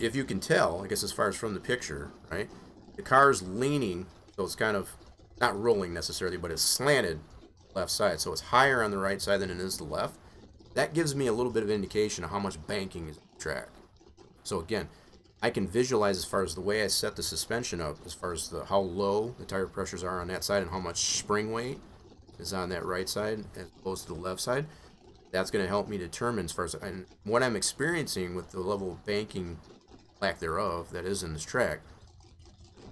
If you can tell, I guess as far as from the picture, right? The car is leaning, so it's kind of not rolling necessarily, but it's slanted left side. So it's higher on the right side than it is the left. That gives me a little bit of indication of how much banking is on the track. So again, I can visualize as far as the way I set the suspension up, as far as how low the tire pressures are on that side and how much spring weight is on that right side as opposed to the left side. That's going to help me determine as far as and what I'm experiencing with the level of banking, lack thereof, that is in this track,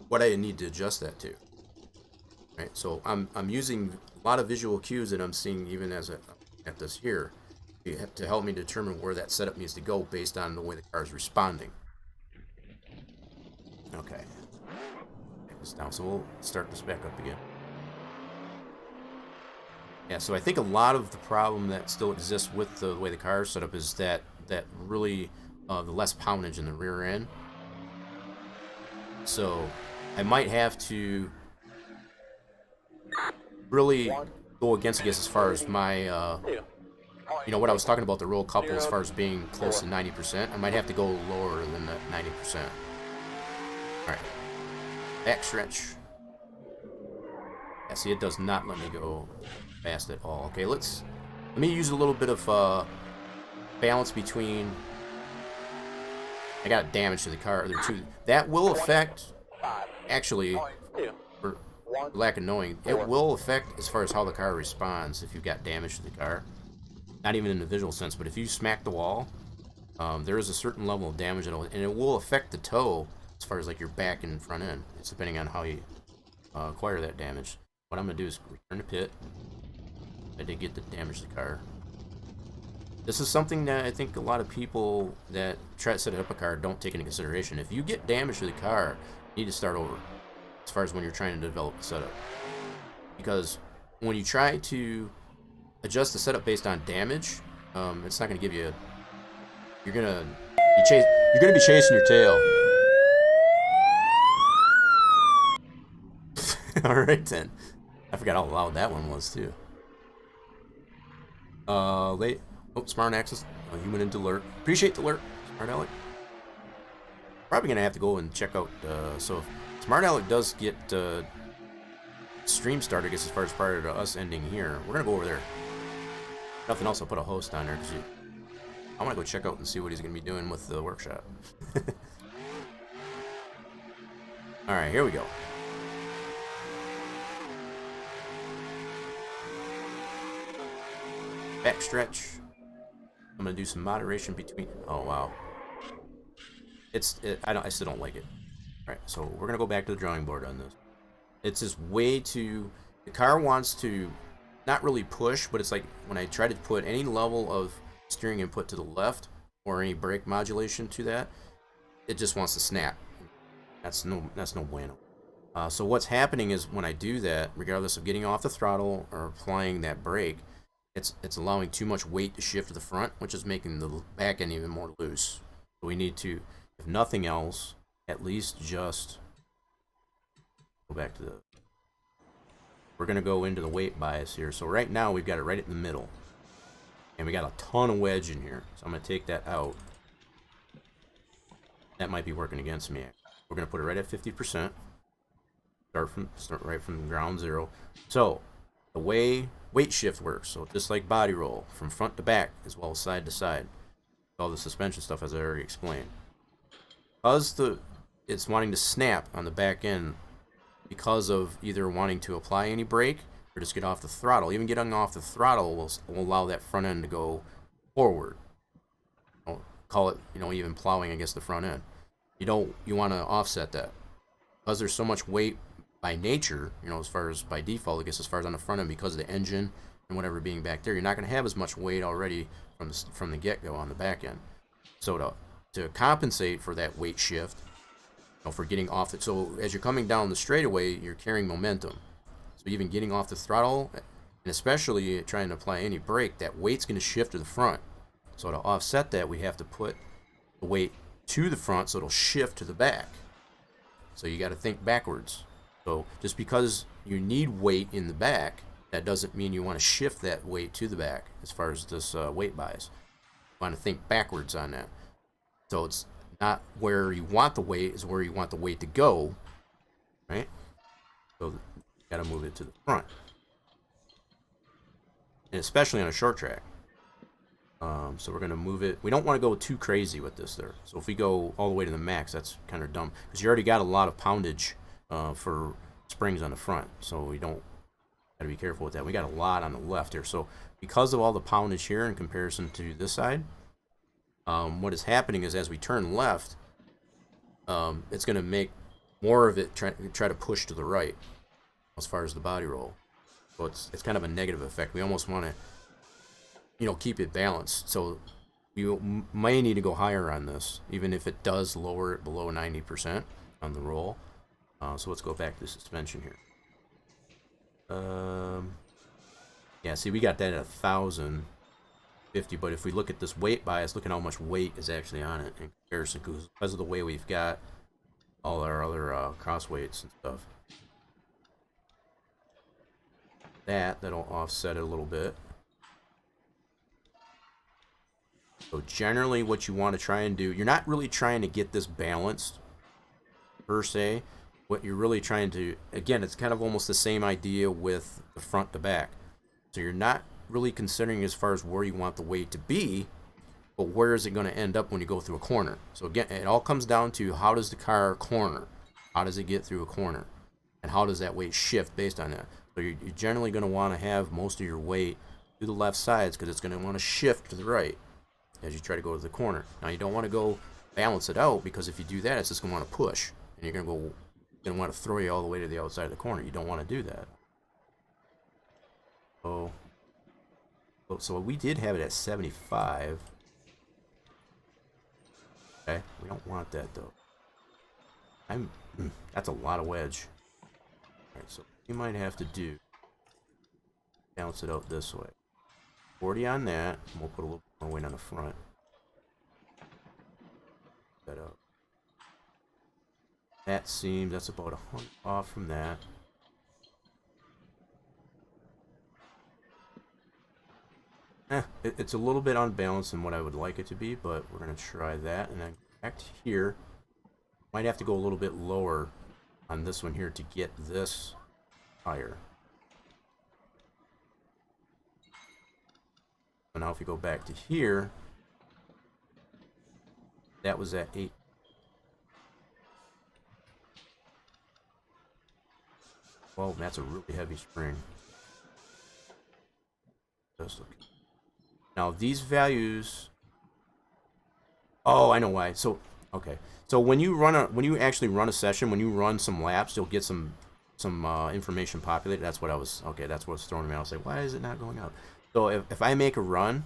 what I need to adjust that to. Right? So I'm using a lot of visual cues that I'm seeing even as at this here. You have to help me determine where that setup needs to go based on the way the car is responding. Okay. Take this down, so we'll start this back up again. Yeah, so I think a lot of the problem that still exists with the way the car is set up is that really the less poundage in the rear end. So I might have to really go against as far as my you know, what I was talking about, the roll couple as far as being close to 90%. I might have to go lower than that 90%. Alright. Backstretch. Yeah, see, it does not let me go fast at all. Okay, let me use a little bit of balance between... I got damage to the car. There too. That will affect, actually, for lack of knowing, it will affect as far as how the car responds if you've got damage to the car. Not even in the visual sense, but if you smack the wall, there is a certain level of damage, and it will affect the toe as far as like your back and front end. It's depending on how you acquire that damage. What I'm going to do is return to pit. I did get the damage to the car. This is something that I think a lot of people that try to set up a car don't take into consideration. If you get damage to the car, you need to start over as far as when you're trying to develop the setup. Because when you try to adjust the setup based on damage, it's not going to give you... You're going to be chasing your tail. Alright then. I forgot how loud that one was too. Late. Oh, Smart Access. Oh, you went into alert. Appreciate the alert, Smart Alec. Probably gonna have to go and check out. So if Smart Alec does get stream started, I guess as far as prior to us ending here, we're gonna go over there. Nothing else. I'll put a host on there because I want to go check out and see what he's gonna be doing with the workshop. All right, here we go. backstretch. I'm gonna do some moderation between. Oh wow, I still don't like it. All right, so we're gonna go back to the drawing board on this. It's just way too. The car wants to not really push, but it's like when I try to put any level of steering input to the left or any brake modulation to that, it just wants to snap. That's no bueno. So what's happening is when I do that, regardless of getting off the throttle or applying that brake, it's allowing too much weight to shift to the front, which is making the back end even more loose. So we need to, if nothing else, at least just go back to the. We're gonna go into the weight bias here. So right now we've got it right in the middle, and we got a ton of wedge in here. So I'm gonna take that out. That might be working against me. We're gonna put it right at 50%. Start right from ground zero. So the way weight shift works, so just like body roll, from front to back as well as side to side. All the suspension stuff as I already explained. Because it's wanting to snap on the back end because of either wanting to apply any brake or just get off the throttle. Even getting off the throttle will allow that front end to go forward. I'll call it, even plowing against the front end. You want to offset that. Because there's so much weight by nature, as far as by default, I guess as far as on the front end, because of the engine and whatever being back there, you're not going to have as much weight already from the get-go on the back end. So to compensate for that weight shift, for getting off it, so as you're coming down the straightaway, you're carrying momentum. So even getting off the throttle, and especially trying to apply any brake, that weight's going to shift to the front. So to offset that, we have to put the weight to the front so it'll shift to the back. So you got to think backwards. So just because you need weight in the back, that doesn't mean you want to shift that weight to the back as far as this weight bias. You want to think backwards on that. So it's not where you want the weight, is where you want the weight to go, right? So you got to move it to the front. And especially on a short track. So we're going to move it. We don't want to go too crazy with this there. So if we go all the way to the max, that's kind of dumb. Because you already got a lot of poundage for springs on the front. So we don't got to be careful with that. We got a lot on the left here. So because of all the poundage here in comparison to this side, what is happening is as we turn left, it's going to make more of it try to push to the right as far as the body roll. So it's kind of a negative effect. We almost want to keep it balanced. So you may need to go higher on this, even if it does lower it below 90% on the roll. So let's go back to the suspension here. Yeah, see, we got that at 1,050, but if we look at this weight bias, look at how much weight is actually on it in comparison, because of the way we've got all our other cross weights and stuff. That'll offset it a little bit. So generally what you want to try and do, you're not really trying to get this balanced per se. What you're really trying to, again, it's kind of almost the same idea with the front to back. So you're not really considering as far as where you want the weight to be, but where is it going to end up when you go through a corner. So again, it all comes down to how does the car corner? How does it get through a corner? And how does that weight shift based on that? So you're generally going to want to have most of your weight to the left sides because it's going to want to shift to the right as you try to go to the corner. Now you don't want to go balance it out, because if you do that, it's just going to want to push, and you're going to want to throw you all the way to the outside of the corner. You don't want to do that. So we did have it at 75. Okay, we don't want that though. That's a lot of wedge. All right, so you might have to do balance it out this way. 40 on that, and we'll put a little more weight on the front. That up. That seems, that's about 100 off from that. It's a little bit unbalanced than what I would like it to be, but we're going to try that. And then back to here. Might have to go a little bit lower on this one here to get this higher. So now if we go back to here, that was at 8. Well, that's a really heavy spring. Just looking. Now these values. Oh, I know why. So okay. So when you actually run a session, when you run some laps, you'll get some information populated. That's what I was. Okay, that's what's throwing me out. I was like, why is it not going up? So if I make a run,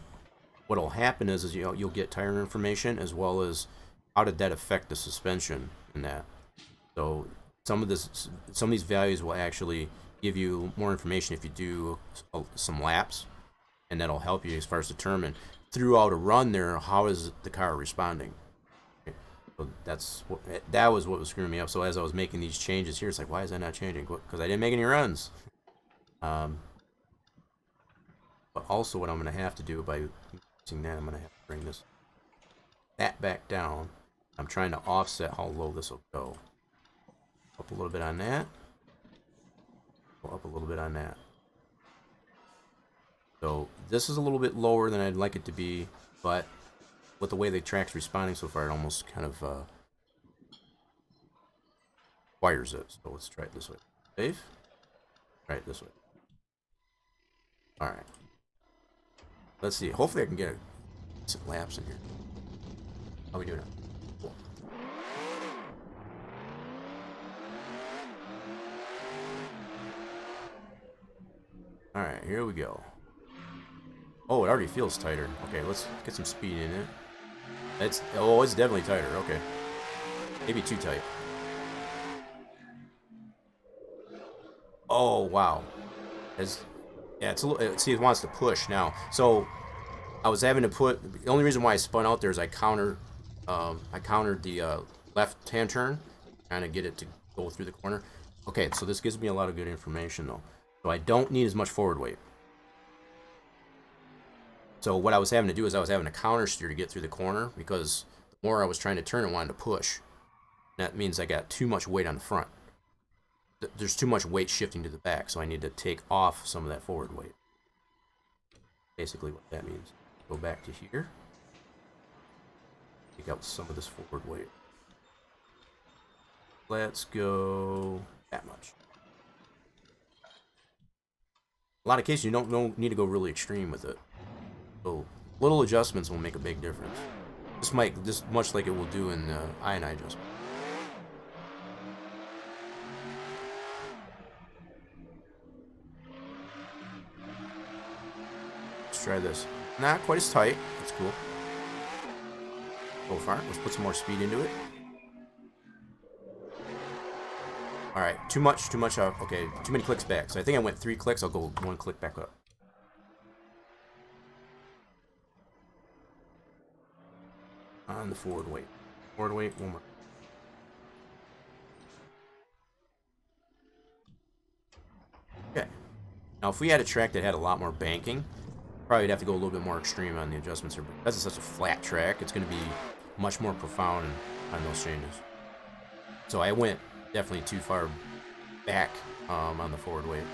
what'll happen is you'll get tire information as well as how did that affect the suspension in that. So some of these values will actually give you more information if you do some laps, and that'll help you as far as determine throughout a run there how is the car responding. So that was what was screwing me up. So as I was making these changes here, it's like, why is that not changing? Because I didn't make any runs. But also what I'm going to have to do by using that, I'm going to have to bring that back down. I'm trying to offset how low this will go. Up a little bit on that. Go up a little bit on that. So this is a little bit lower than I'd like it to be, but with the way the track's responding so far, it almost kind of requires it. So let's try it this way. Save. Try it this way. All right. Let's see. Hopefully I can get some laps in here. How are we doing now? Cool. All right, here we go. Oh, it already feels tighter. Okay, let's get some speed in it. It's definitely tighter. Okay, maybe too tight. Oh wow, it's a little. See, it wants to push now. So I was having to put. The only reason why I spun out there is I countered the left-hand turn, kind of get it to go through the corner. Okay, so this gives me a lot of good information though. So I don't need as much forward weight. So what I was having to do is I was having to counter steer to get through the corner because the more I was trying to turn, I wanted to push. That means I got too much weight on the front. There's too much weight shifting to the back, so I need to take off some of that forward weight. Basically what that means. Go back to here. Take out some of this forward weight. Let's go that much. A lot of cases you don't need to go really extreme with it. So little adjustments will make a big difference. Just much like it will do in I&I adjustment. Let's try this. Not quite as tight. That's cool. Go far. Let's put some more speed into it. All right, too much. Okay, too many clicks back. So I think I went 3 clicks. I'll go 1 click back up. On the forward weight. Forward weight, 1 more. Okay. Now, if we had a track that had a lot more banking, probably have to go a little bit more extreme on the adjustments here. But because it's such a flat track, it's going to be much more profound on those changes. So I went definitely too far back on the forward weight.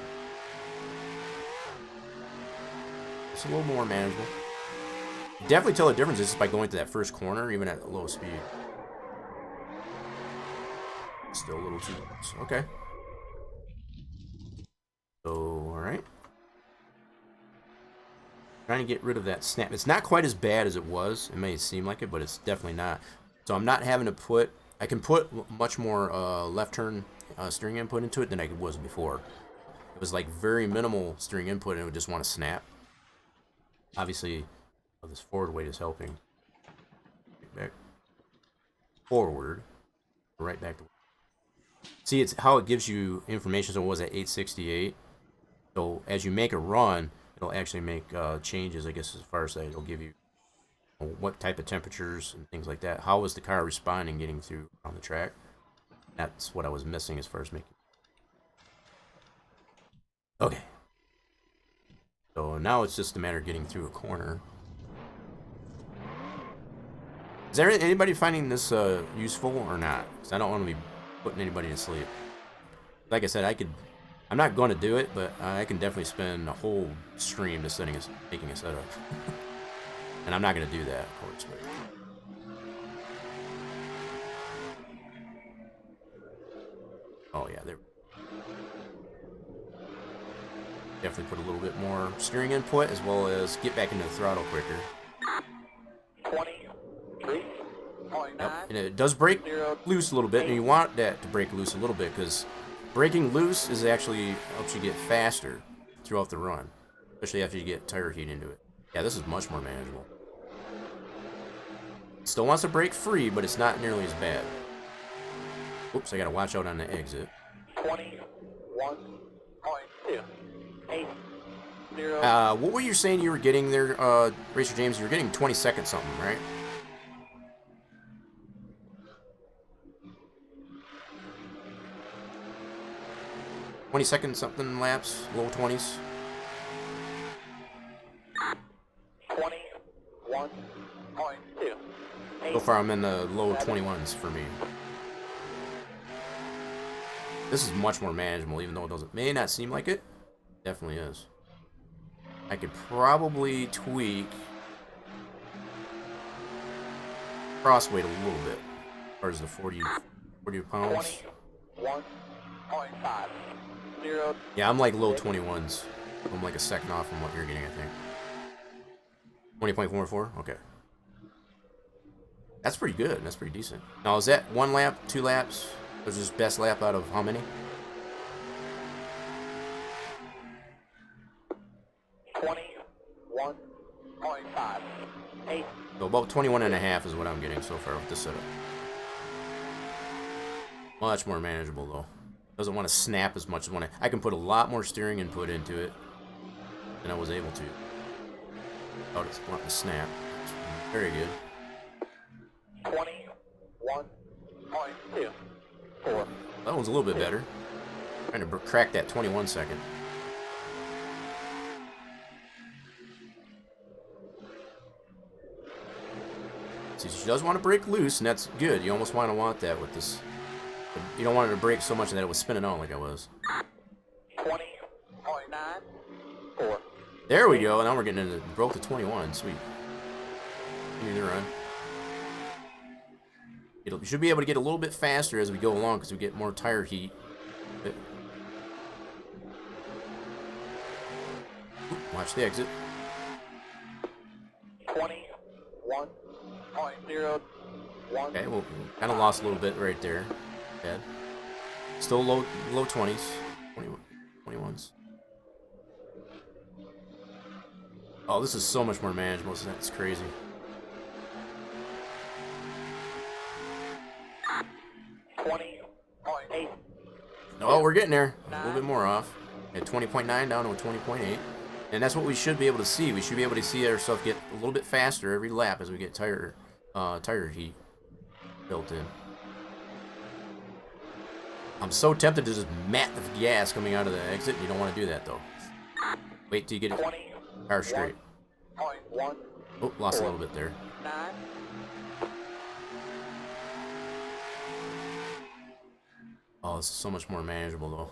It's a little more manageable. You definitely tell the difference just by going to that first corner, even at low speed. Still a little too close. Okay. So, alright. Trying to get rid of that snap. It's not quite as bad as it was. It may seem like it, but it's definitely not. So I'm not having to put... I can put much more left turn steering input into it than I was before. It was like very minimal steering input and it would just want to snap. Obviously, this forward weight is helping. Back forward, right back to. See, it's how it gives you information. So it was at 868. So as you make a run, it'll actually make changes. I guess as far as that, it'll give you what type of temperatures and things like that. How was the car responding getting through on the track? That's what I was missing as far as making. Okay. So now it's just a matter of getting through a corner. Is there anybody finding this useful or not? Because I don't want to be putting anybody to sleep. Like I said, I'm not going to do it, but I can definitely spend a whole stream just making a setup. And I'm not going to do that, of course. But. Oh yeah, there. Definitely put a little bit more steering input as well as get back into the throttle quicker. 23.9. Yep. And it does break loose a little bit, and you want that to break loose a little bit because breaking loose is actually helps you get faster throughout the run, especially after you get tire heat into it. Yeah, this is much more manageable. Still wants to break free, but it's not nearly as bad. Oops, I gotta watch out on the exit. 21.2. 8. 0. What were you saying you were getting there, Racer James? You were getting 20 seconds something, right? $20 something laps, low 20s. 21.2. So far, I'm in the low 21s for me. This is much more manageable, even though it may not seem like it. Definitely is. I could probably tweak crossweight a little bit, as far as the 40 pounds. 21.5. 0. Yeah, I'm like low 21s. I'm like a second off from what you're getting, I think. 20.44? Okay. That's pretty good. That's pretty decent. Now, is that 1 lap, 2 laps? Was this best lap out of how many? 21.5. 8. So about 21.5 is what I'm getting so far with this setup. Much more manageable, though. Doesn't want to snap as much as when I can put a lot more steering input into it than I was able to. Oh, it's wanting to snap. It's very good. 21.2. 4. That one's a little bit better. Trying to crack that 21 second. See, she does want to break loose, and that's good. You almost want that with this. You don't want it to break so much that it was spinning out like I was. 20.9. 4. There we go. Now we're getting into broke to 21. Sweet. Continue the run. You should be able to get a little bit faster as we go along because we get more tire heat. Watch the exit. 21.01. Okay, well, kind of lost a little bit right there. Bad. Still low 20s. 21s. Oh, this is so much more manageable. It's crazy. Oh, we're getting there. A little bit more off. At 20.9 down to a 20.8. And that's what we should be able to see. We should be able to see ourselves get a little bit faster every lap as we get tire heat built in. I'm so tempted to just mat the gas coming out of the exit. You don't want to do that, though. Wait till you get it car straight. Oh, lost a little bit there. 9. Oh, this is so much more manageable, though.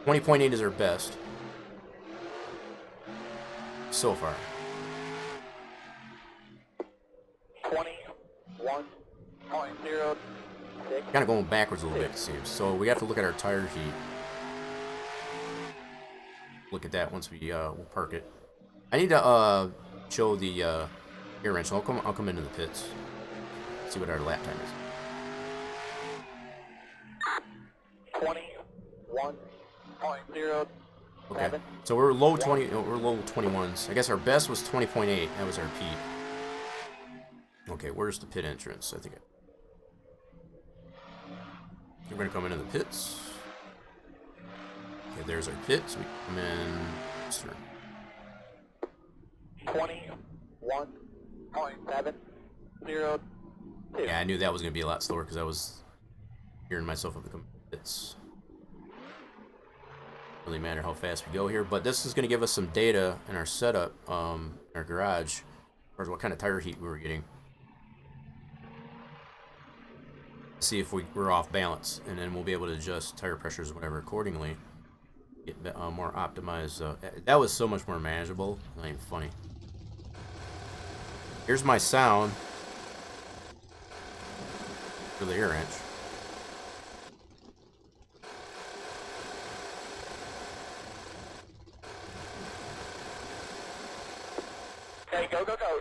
20.8 is our best. So far. 21.06. Kind of going backwards a little bit, it seems. So we have to look at our tire heat. Look at that once we'll park it. I need to show the air wrench. I'll come into the pits. See what our lap time is. 21.07. Okay. So we're low 20. We're low 21s. I guess our best was 20.8. That was our peak. Okay, where's the pit entrance? I think we're gonna come into the pits. Okay, there's our pit. So we come in. This turn. 21.702. Yeah, I knew that was gonna be a lot slower because I was hearing myself up the pits. Really matter how fast we go here, but this is gonna give us some data in our setup, in our garage, as far as what kind of tire heat we were getting. See if we're off balance, and then we'll be able to adjust tire pressures or whatever accordingly. Get more optimized. That was so much more manageable. Not even funny. Here's my sound for the air wrench. Ready, go, go, go.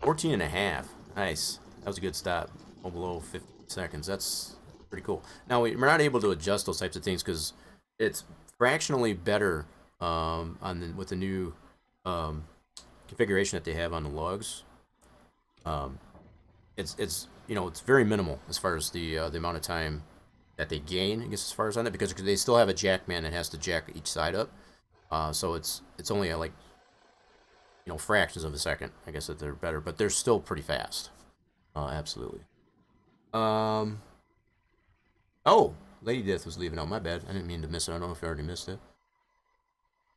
14 and a half. Nice. That was a good stop. Well below 50 seconds. That's pretty cool. Now, we're not able to adjust those types of things because it's fractionally better with the new configuration that they have on the logs. It's it's very minimal as far as the amount of time that they gain, I guess, as far as on it, because they still have a jack man that has to jack each side up. So it's only like fractions of a second, I guess, that they're better, but they're still pretty fast. Absolutely. Oh, Lady Death was leaving out. My bad. I didn't mean to miss it. I don't know if I already missed it.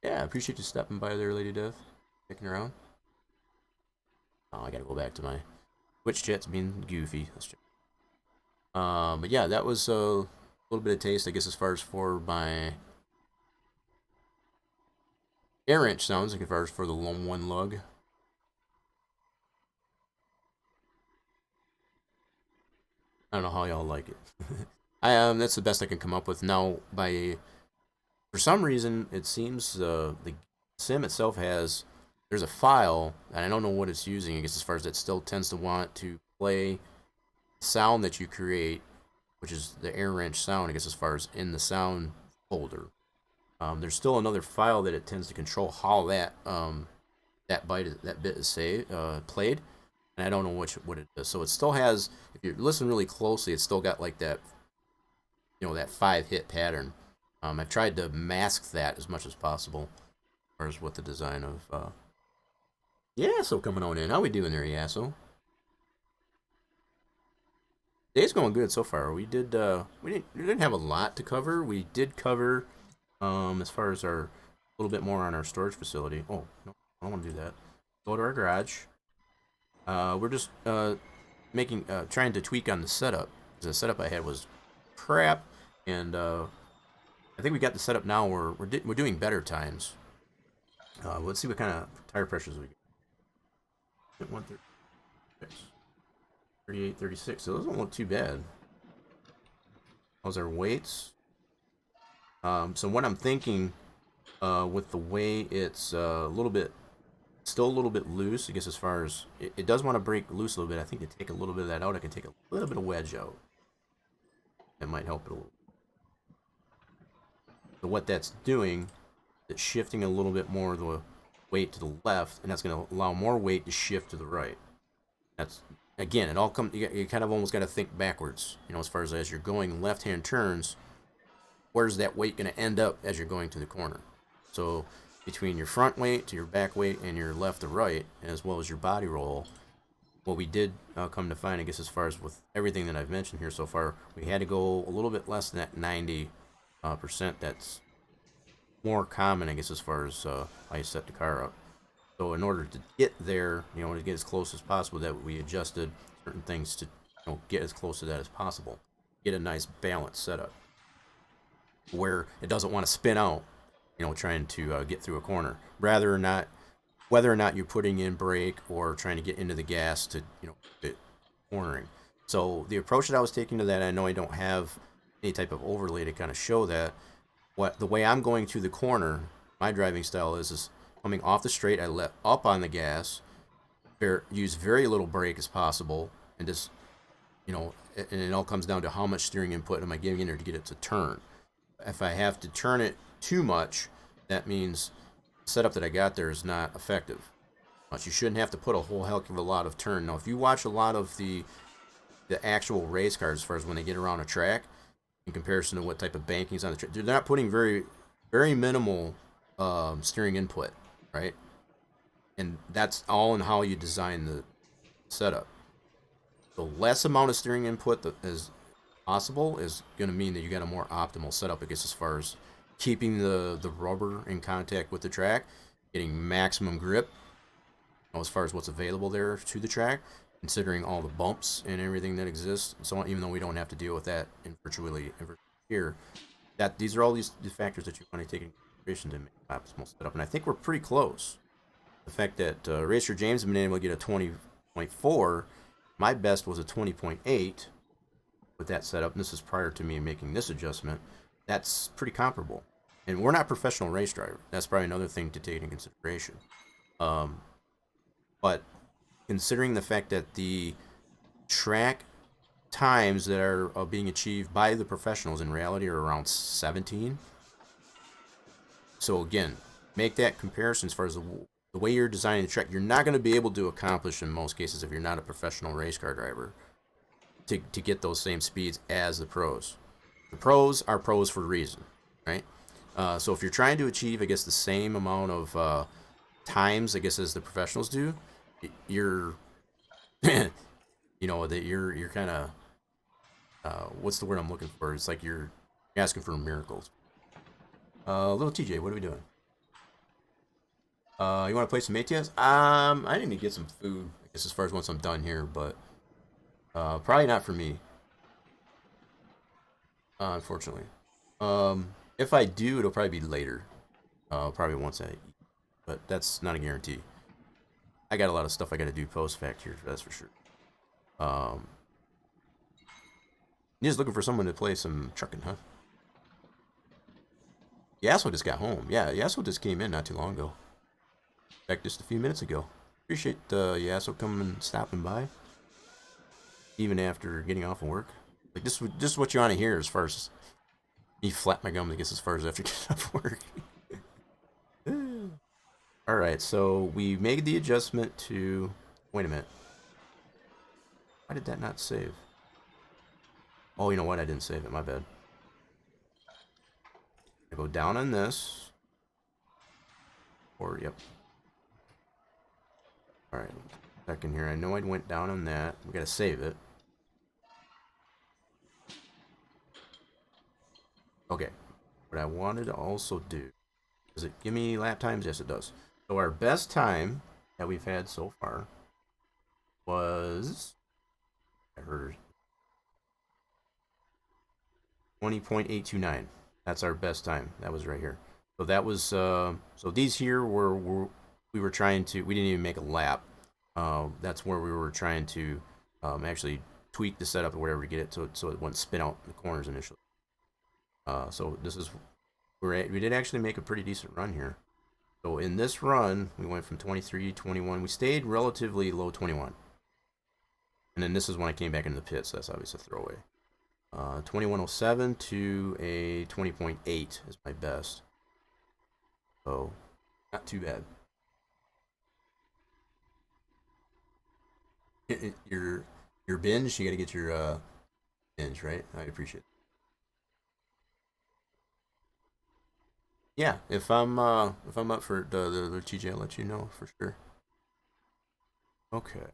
Yeah, I appreciate you stopping by there, Lady Death. Checking around. Oh, I gotta go back to my Twitch chat's being goofy. Let's check. But yeah, that was a little bit of taste, I guess, as far as for my air wrench sounds, like as far as for the one lug. I don't know how y'all like it. That's the best I can come up with. Now, for some reason, it seems the sim itself there's a file, and I don't know what it's using, I guess, as far as it still tends to want to play sound that you create, which is the air wrench sound, I guess, as far as in the sound folder. There's still another file that it tends to control how that bit is played, and I don't know what it is. So it still has, if you listen really closely, it's still got like that, that 5-hit pattern. I've tried to mask that as much as possible, as far as what the design of Yasso coming on in. How we doing there, Yasso? Day's going good so far. We didn't have a lot to cover. We did cover as far as a little bit more on our storage facility. Oh, no, I don't want to do that. Go to our garage. We're just trying to tweak on the setup. The setup I had was crap, and I think we got the setup now. We're doing better times. Let's see what kind of tire pressures we get. 136, 38, 36. So those don't look too bad. How's our weights? So what I'm thinking, with the way it's still a little bit loose, I guess, as far as it does want to break loose a little bit. I think to take a little bit of that out, I can take a little bit of wedge out. That might help it a little. So what that's doing, it's shifting a little bit more of the weight to the left, and that's going to allow more weight to shift to the right. That's, again, it all comes, you kind of almost got to think backwards, as far as you're going left-hand turns, where's that weight going to end up as you're going to the corner? So between your front weight to your back weight and your left to right, as well as your body roll, what we did come to find, I guess, as far as with everything that I've mentioned here so far, we had to go a little bit less than that 90%. That's more common, I guess, as far as how you set the car up. So in order to get there, to get as close as possible, that we adjusted certain things to get as close to that as possible. Get a nice balanced setup where it doesn't want to spin out, trying to get through a corner. Whether or not you're putting in brake or trying to get into the gas to get cornering. So the approach that I was taking to that, I know I don't have any type of overlay to kind of show that. The way I'm going to the corner, my driving style is coming off the straight. I let up on the gas, use very little brake as possible, and just, and it all comes down to how much steering input am I giving in there to get it to turn. If I have to turn it too much, that means the setup that I got there is not effective. But you shouldn't have to put a whole heck of a lot of turn. Now, if you watch a lot of the actual race cars, as far as when they get around a track, in comparison to what type of banking's on the track, they're not putting very, very minimal steering input, right? And that's all in how you design the setup. The less amount of steering input as possible is going to mean that you got a more optimal setup, I guess, as far as keeping the rubber in contact with the track, getting maximum grip, as far as what's available there to the track, considering all the bumps and everything that exists, and so on, even though we don't have to deal with that in virtually here, that these are all the factors that you want to take into consideration to make optimal setup. And I think we're pretty close. The fact that Racer James has been able to get a 20.4, my best was a 20.8 with that setup, and this is prior to me making this adjustment. That's pretty comparable. And we're not professional race drivers. That's probably another thing to take into consideration. but considering the fact that the track times that are being achieved by the professionals in reality are around 17. So again, make that comparison as far as the way you're designing the track. You're not going to be able to accomplish in most cases if you're not a professional race car driver to get those same speeds as the pros. The pros are pros for a reason, right? So if you're trying to achieve, I guess, the same amount of times, I guess, as the professionals do, you're, you know, that you're kind of, what's the word I'm looking for? It's like you're asking for miracles. Little TJ, what are we doing? You want to play some ATS? I need to get some food, I guess, as far as once I'm done here, but probably not for me, unfortunately. If I do, it'll probably be later. Probably once I eat, but that's not a guarantee. I got a lot of stuff I got to do post fact here, that's for sure. You're just looking for someone to play some trucking, huh? Yasso just got home. Yeah, Yasso just came in not too long ago. In fact, just a few minutes ago. Appreciate Yasso coming and stopping by, even after getting off of work. Like this is what you want to hear as far as me flap my gum, I guess, as far as after getting off work. All right, so we made the adjustment to. Wait a minute. Why did that not save? Oh, you know what? I didn't save it. My bad. I go down on this. Or, yep. Alright. Second here. I know I went down on that. We gotta save it. Okay. What I wanted to also do. Does it give me lap times? Yes, it does. So our best time that we've had so far was. I heard 20.829. That's our best time. That was right here. So that was so these here we were trying to, we didn't even make a lap. That's where we were trying to actually tweak the setup or whatever to get it so it wouldn't spin out the corners initially. So this is we did actually make a pretty decent run here. So in this run, we went from 23, 21. We stayed relatively low 21. And then this is when I came back into the pit, so that's obviously a throwaway. 2107 to a 20.8 is my best. So, not too bad. Your binge, you got to get your binge, right? I appreciate it. Yeah, if I'm up for the TJ, I'll let you know for sure. Okay.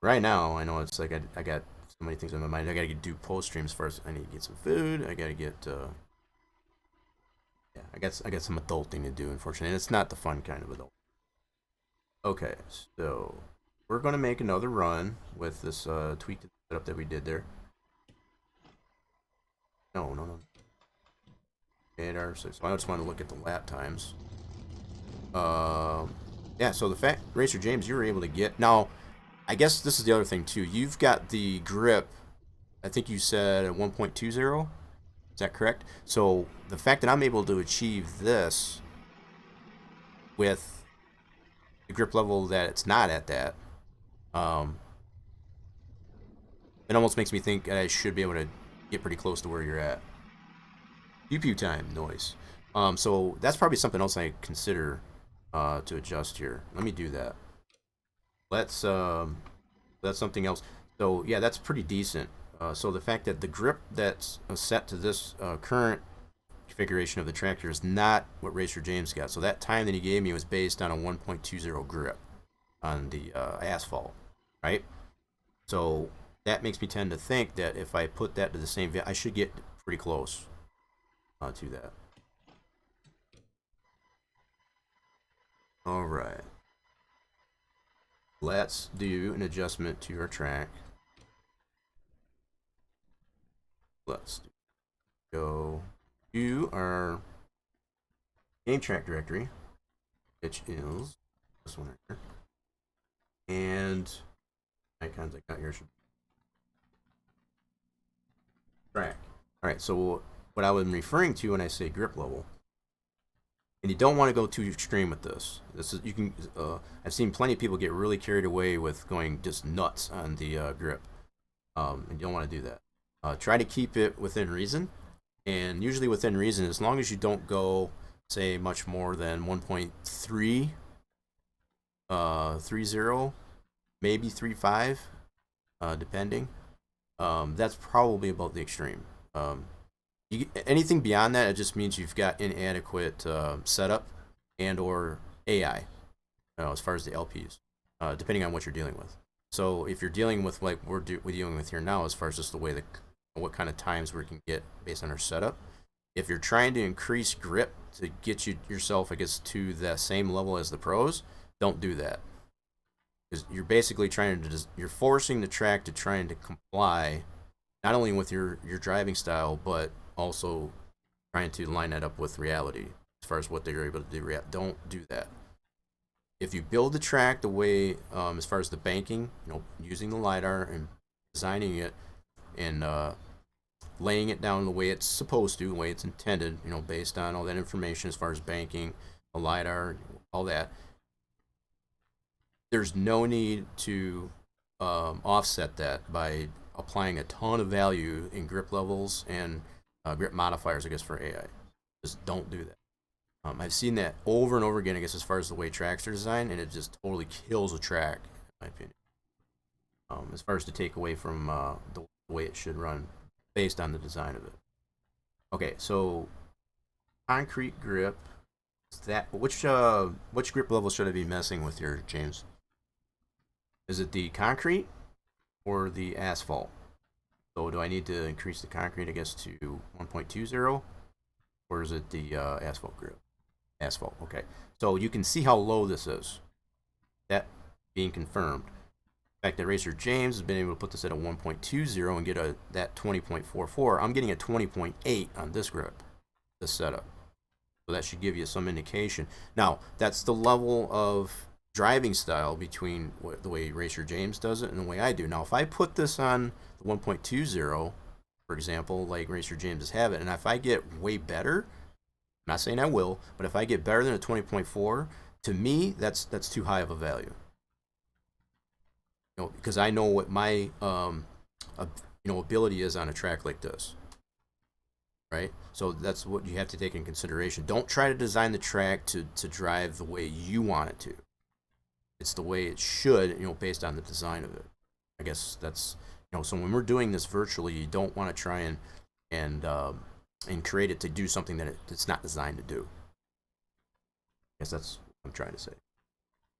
Right now, I know it's like I got so many things in my mind. I gotta do post streams first. I need to get some food. I gotta get yeah. I got some adulting to do. Unfortunately, and it's not the fun kind of adult. Okay, so we're gonna make another run with this tweaked setup that we did there. No. And so I just want to look at the lap times. Yeah. So the fact, Racer James, you were able to get now. I guess this is the other thing too. You've got the grip. I think you said at 1.20. Is that correct? So the fact that I'm able to achieve this with the grip level that it's not at that, it almost makes me think I should be able to get pretty close to where you're at. Pew pew time noise. So that's probably something else I consider to adjust here. Let me do that. Let's that's something else. So yeah, that's pretty decent. So the fact that the grip that's set to this current configuration of the tractor is not what Racer James got. So that time that he gave me was based on a 1.20 grip on the asphalt, right? So that makes me tend to think that if I put that to the same, I should get pretty close to that. All right. Let's do an adjustment to our track. Let's go to our game track directory, which is this one right here. And icons I got here should be track. All right, so what I was referring to when I say grip level And you don't want to go too extreme with this. I've seen plenty of people get really carried away with going just nuts on the grip, and you don't want to do that. Try to keep it within reason, and usually within reason, as long as you don't go, say, much more than 1.3, 3.0, maybe 3.5, depending. That's probably about the extreme. Anything beyond that, it just means you've got inadequate setup and or AI, as far as the LPs, depending on what you're dealing with. So if you're dealing with like we're dealing with here now, as far as just the way what kind of times we can get based on our setup, if you're trying to increase grip to get yourself, I guess, to the same level as the pros, don't do that. Because you're basically you're forcing the track to trying to comply not only with your driving style, but also trying to line that up with reality as far as what they're able to do. Don't do that. If you build the track the way, as far as the banking, using the LiDAR and designing it and laying it down the way it's supposed to, the way it's intended, based on all that information as far as banking, the LiDAR, all that, there's no need to offset that by applying a ton of value in grip levels and grip modifiers, I guess, for AI. Just don't do that. I've seen that over and over again, I guess, as far as the way tracks are designed, and it just totally kills a track, in my opinion. As far as to take away from the way it should run based on the design of it. Okay, so concrete grip. Which grip level should I be messing with here, James? Is it the concrete or the asphalt? So do I need to increase the concrete, I guess, to 1.20, or is it the asphalt grip? Asphalt, okay. So you can see how low this is. That being confirmed. The fact that Racer James has been able to put this at a 1.20 and get that 20.44. I'm getting a 20.8 on this grip, this setup. So that should give you some indication. Now, that's the level of driving style between the way Racer James does it and the way I do. Now, if I put this on the 1.20, for example, like Racer James have it, and if I get way better, I'm not saying I will, but if I get better than a 20.4, to me, that's too high of a value. Because I know what my ability is on a track like this. Right? So that's what you have to take in consideration. Don't try to design the track to drive the way you want it to. It's the way it should, based on the design of it. I guess that's, so when we're doing this virtually, you don't want to try and create it to do something that it's not designed to do. I guess that's what I'm trying to say.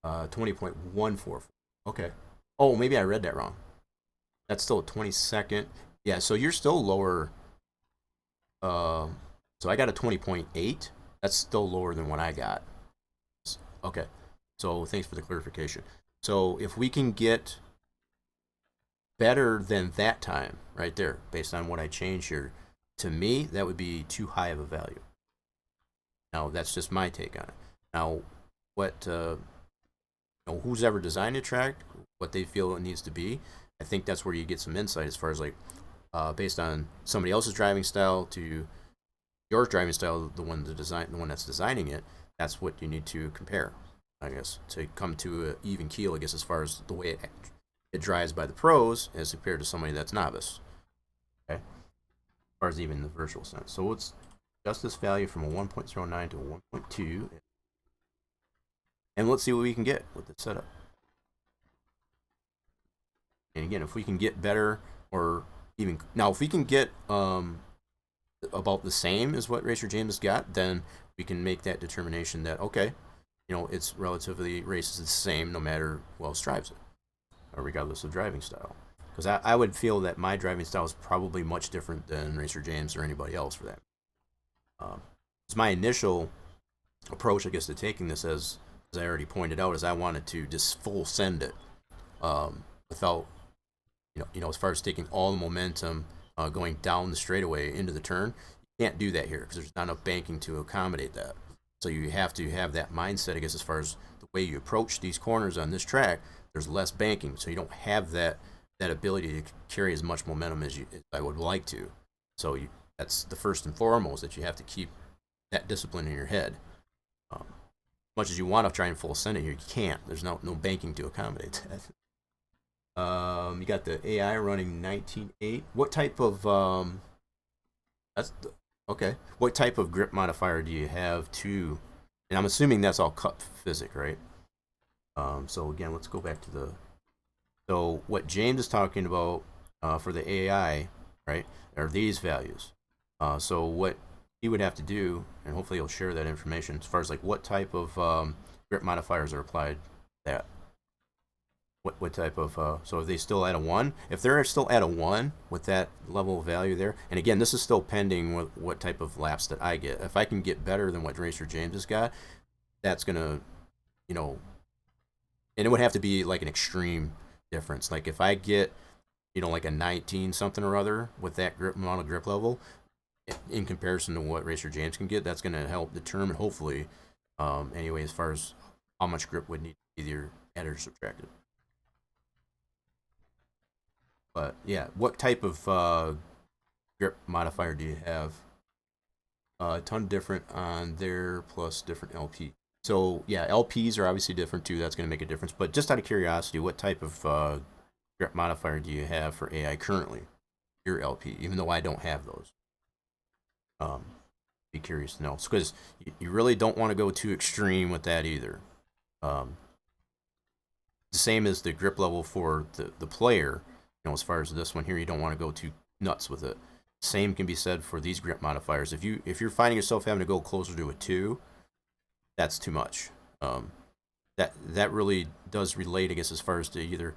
20.144. Okay. Oh, maybe I read that wrong. That's still a 22nd. Yeah, so you're still lower. So I got a 20.8. That's still lower than what I got. Okay. So thanks for the clarification. So if we can get better than that time right there, based on what I changed here, to me, that would be too high of a value. Now, that's just my take on it. Now, what, who's ever designed a track, what they feel it needs to be, I think that's where you get some insight as far as like, based on somebody else's driving style to your driving style, the one that's designing it, that's what you need to compare, I guess, to come to an even keel, I guess, as far as the way it drives by the pros as compared to somebody that's novice. Okay, as far as even the virtual sense. So let's adjust this value from a 1.09 to a 1.2, and let's see what we can get with the setup. And again, if we can get better, or even now, if we can get about the same as what Racer James got, then we can make that determination that, okay, it's relatively races the same no matter who else drives it, or regardless of driving style. Because I would feel that my driving style is probably much different than Racer James or anybody else for that. It's my initial approach, I guess, to taking this, as I already pointed out, is I wanted to just full send it without, as far as taking all the momentum going down the straightaway into the turn. You can't do that here because there's not enough banking to accommodate that. So you have to have that mindset, I guess, as far as the way you approach these corners on this track. There's less banking, so you don't have that ability to carry as much momentum as I would like to. So that's the first and foremost, that you have to keep that discipline in your head. Much as you want to try and full send it here, you can't. There's no banking to accommodate that. You got the AI running 19.8. What type of okay. What type of grip modifier do you have to? And I'm assuming that's all cut physic, right? So again, let's go back to the. So what James is talking about for the AI, right, are these values. So what he would have to do, and hopefully he'll share that information as far as like what type of grip modifiers are applied. That. What type of so are they still at a 1? If they're still at a 1 with that level of value there, and again, this is still pending what type of laps that I get. If I can get better than what Racer James has got, that's gonna, you know, and it would have to be like an extreme difference. Like if I get, you know, like a 19 something or other with that grip amount of grip level, in comparison to what Racer James can get, that's gonna help determine hopefully, anyway, as far as how much grip would need to be either added or subtracted. But yeah, what type of grip modifier do you have? A ton different on there, plus different LP. So yeah, LPs are obviously different too. That's going to make a difference. But just out of curiosity, what type of grip modifier do you have for AI currently? Your LP, even though I don't have those. Be curious to know, because you really don't want to go too extreme with that either. The same as the grip level for the player. You know, as far as this one here, you don't want to go too nuts with it. Same can be said for these grip modifiers. If you're finding yourself having to go closer to a 2, that's too much. That really does relate, I guess, as far as to either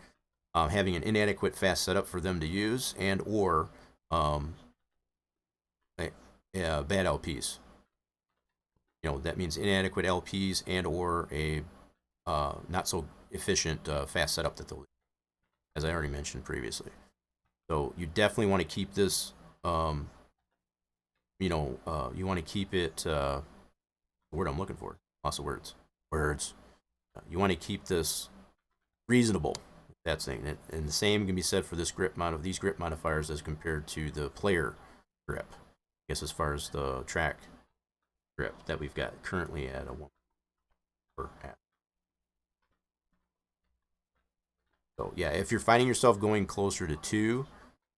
having an inadequate fast setup for them to use, and or bad LPs. You know, that means inadequate LPs and or a not so efficient fast setup that they'll use, as I already mentioned previously. So you definitely want to keep this, you want to keep it, the word I'm looking for, lots of words. You want to keep this reasonable, that's thing. And the same can be said for this these grip modifiers as compared to the player grip. I guess as far as the track grip that we've got currently at a 1 per app. So yeah, if you're finding yourself going closer to 2, you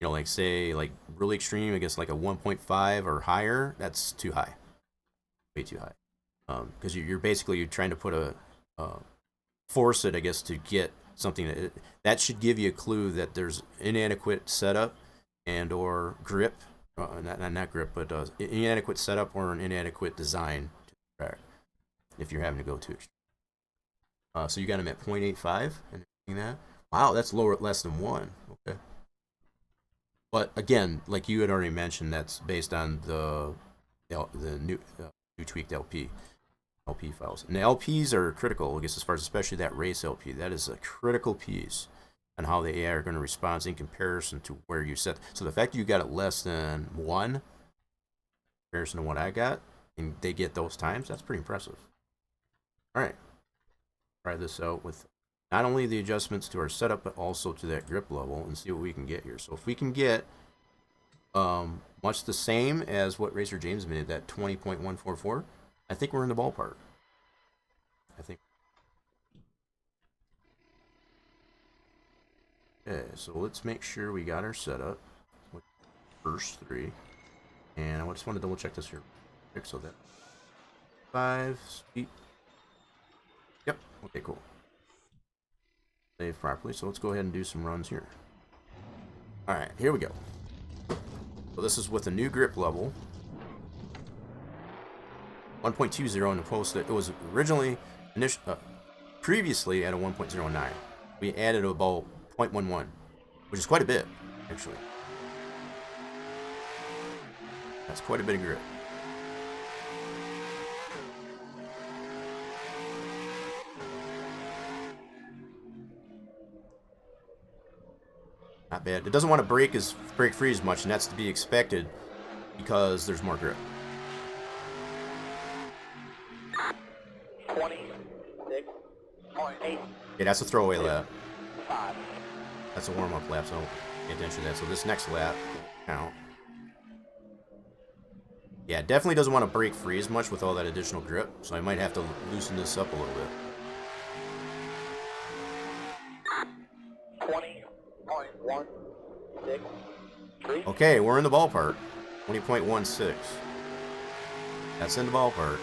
know, like say like really extreme, I guess like a 1.5 or higher, that's too high, way too high, because you're basically trying to put force it, I guess, to get something that should give you a clue that there's inadequate setup and or grip, not grip, but inadequate setup or an inadequate design to the track if you're having to go too extreme. So you got them at 0.85 and that. Wow, that's lower at less than 1. Okay. But again, like you had already mentioned, that's based on the new tweaked LP files. And the LPs are critical, I guess, as far as especially that race LP. That is a critical piece on how the AI are going to respond in comparison to where you set. So the fact that you got it less than 1 in comparison to what I got, and they get those times, that's pretty impressive. All right. Try this out with not only the adjustments to our setup, but also to that grip level and see what we can get here. So if we can get much the same as what Racer James made, that 20.144, I think we're in the ballpark. I think. Okay, so let's make sure we got our setup with the first 3. And I just want to double check this here. So that 5 speed. Yep. Okay, cool. Save properly, so let's go ahead and do some runs here. Alright, here we go. So this is with a new grip level. 1.20 in the post. It was originally, previously at a 1.09. We added about 0.11, which is quite a bit, actually. That's quite a bit of grip. Not bad. It doesn't want to break free as much, and that's to be expected because there's more grip. 26.8. Yeah, that's a throwaway lap. 5. That's a warm-up lap, so pay attention to that. So this next lap count. Yeah, definitely doesn't want to break free as much with all that additional grip, so I might have to loosen this up a little bit. 20.163. Okay, we're in the ballpark. 20.16. That's in the ballpark.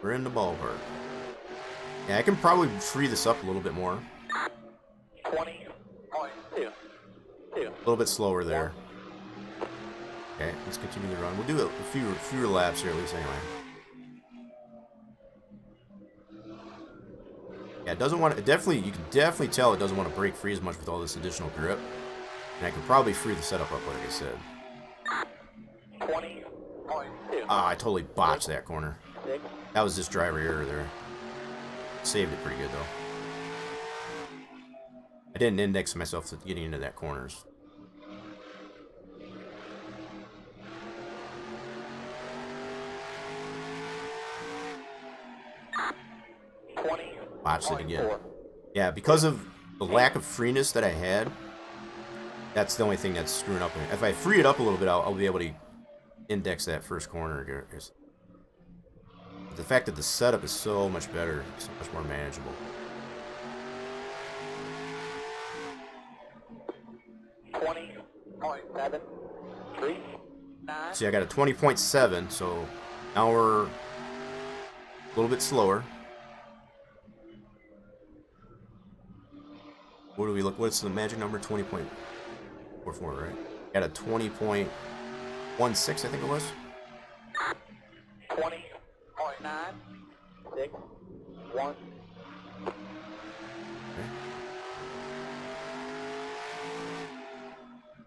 We're in the ballpark. Yeah, I can probably free this up a little bit more. 20.22. A little bit slower there. Okay, let's continue the run. We'll do a fewer laps here at least anyway. Yeah, it doesn't want to, definitely, you can definitely tell it doesn't want to break free as much with all this additional grip. And I could probably free the setup up, like I said. 20.2. Ah, I totally botched that corner. 6. That was just driver error there. Saved it pretty good though. I didn't index myself to getting into that corners. Botched it again. Yeah, because of the lack of freeness that I had, that's the only thing that's screwing up. If I free it up a little bit, I'll be able to index that first corner. The fact that the setup is so much better, so much more manageable. 20.73. See, I got a 20.7, so now we're a little bit slower. What do we look? What's the magic number? 20.44, right? Got a 20.16, I think it was. 20.961.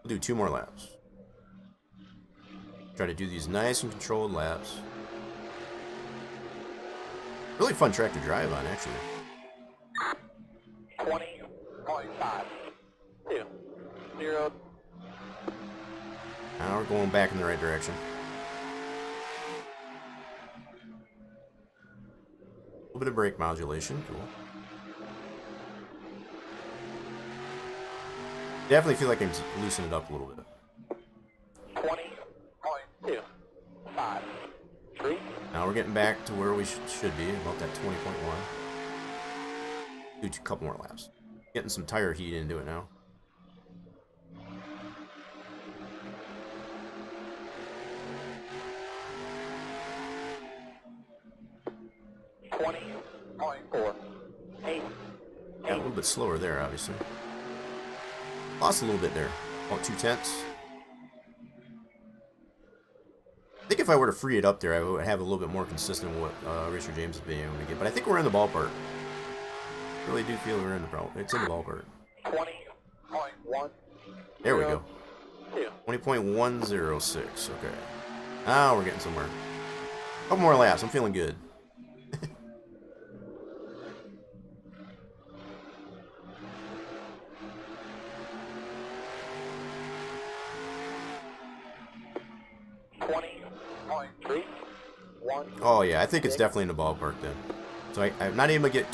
We'll do 2 more laps. Try to do these nice and controlled laps. Really fun track to drive on, actually. 20.520. Now we're going back in the right direction. A little bit of brake modulation, cool. Definitely feel like I can loosen it up a little bit. 20.253. Now we're getting back to where we should be, about that 20.1. Do a couple more laps. Getting some tire heat into it now. Yeah, a little bit slower there, obviously. Lost a little bit there. About 2/10. I think if I were to free it up there, I would have a little bit more consistent with what Racer James is being able to get. But I think we're in the ballpark. Really do feel we're in the ballpark. It's in the ballpark. 20.1. There we go. 20.106. Okay. Now we're getting somewhere. Couple more laps. I'm feeling good. Oh yeah, I think it's definitely in the ballpark then. So I'm not able to get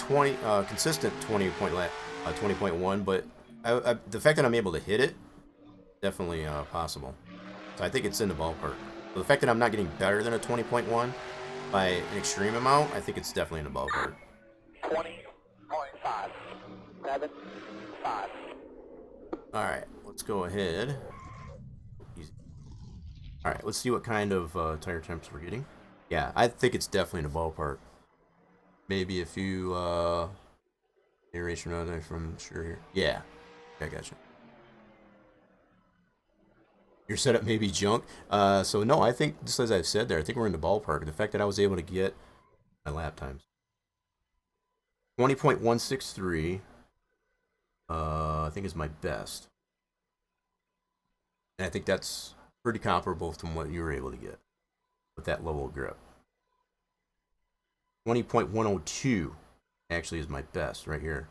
consistent 20.1, but the fact that I'm able to hit it, definitely possible. So I think it's in the ballpark. So the fact that I'm not getting better than a 20.1 by an extreme amount, I think it's definitely in the ballpark. 20.575. All right, let's go ahead. Easy. All right, let's see what kind of tire temps we're getting. Yeah, I think it's definitely in the ballpark. Maybe a few iteration of it from sure here. Yeah, I gotcha. Your setup may be junk. So no, I think just as I've said there, I think we're in the ballpark. The fact that I was able to get my lap times. 20.163. I think is my best. And I think that's pretty comparable to what you were able to get with that level of grip. 20.102 actually is my best right here.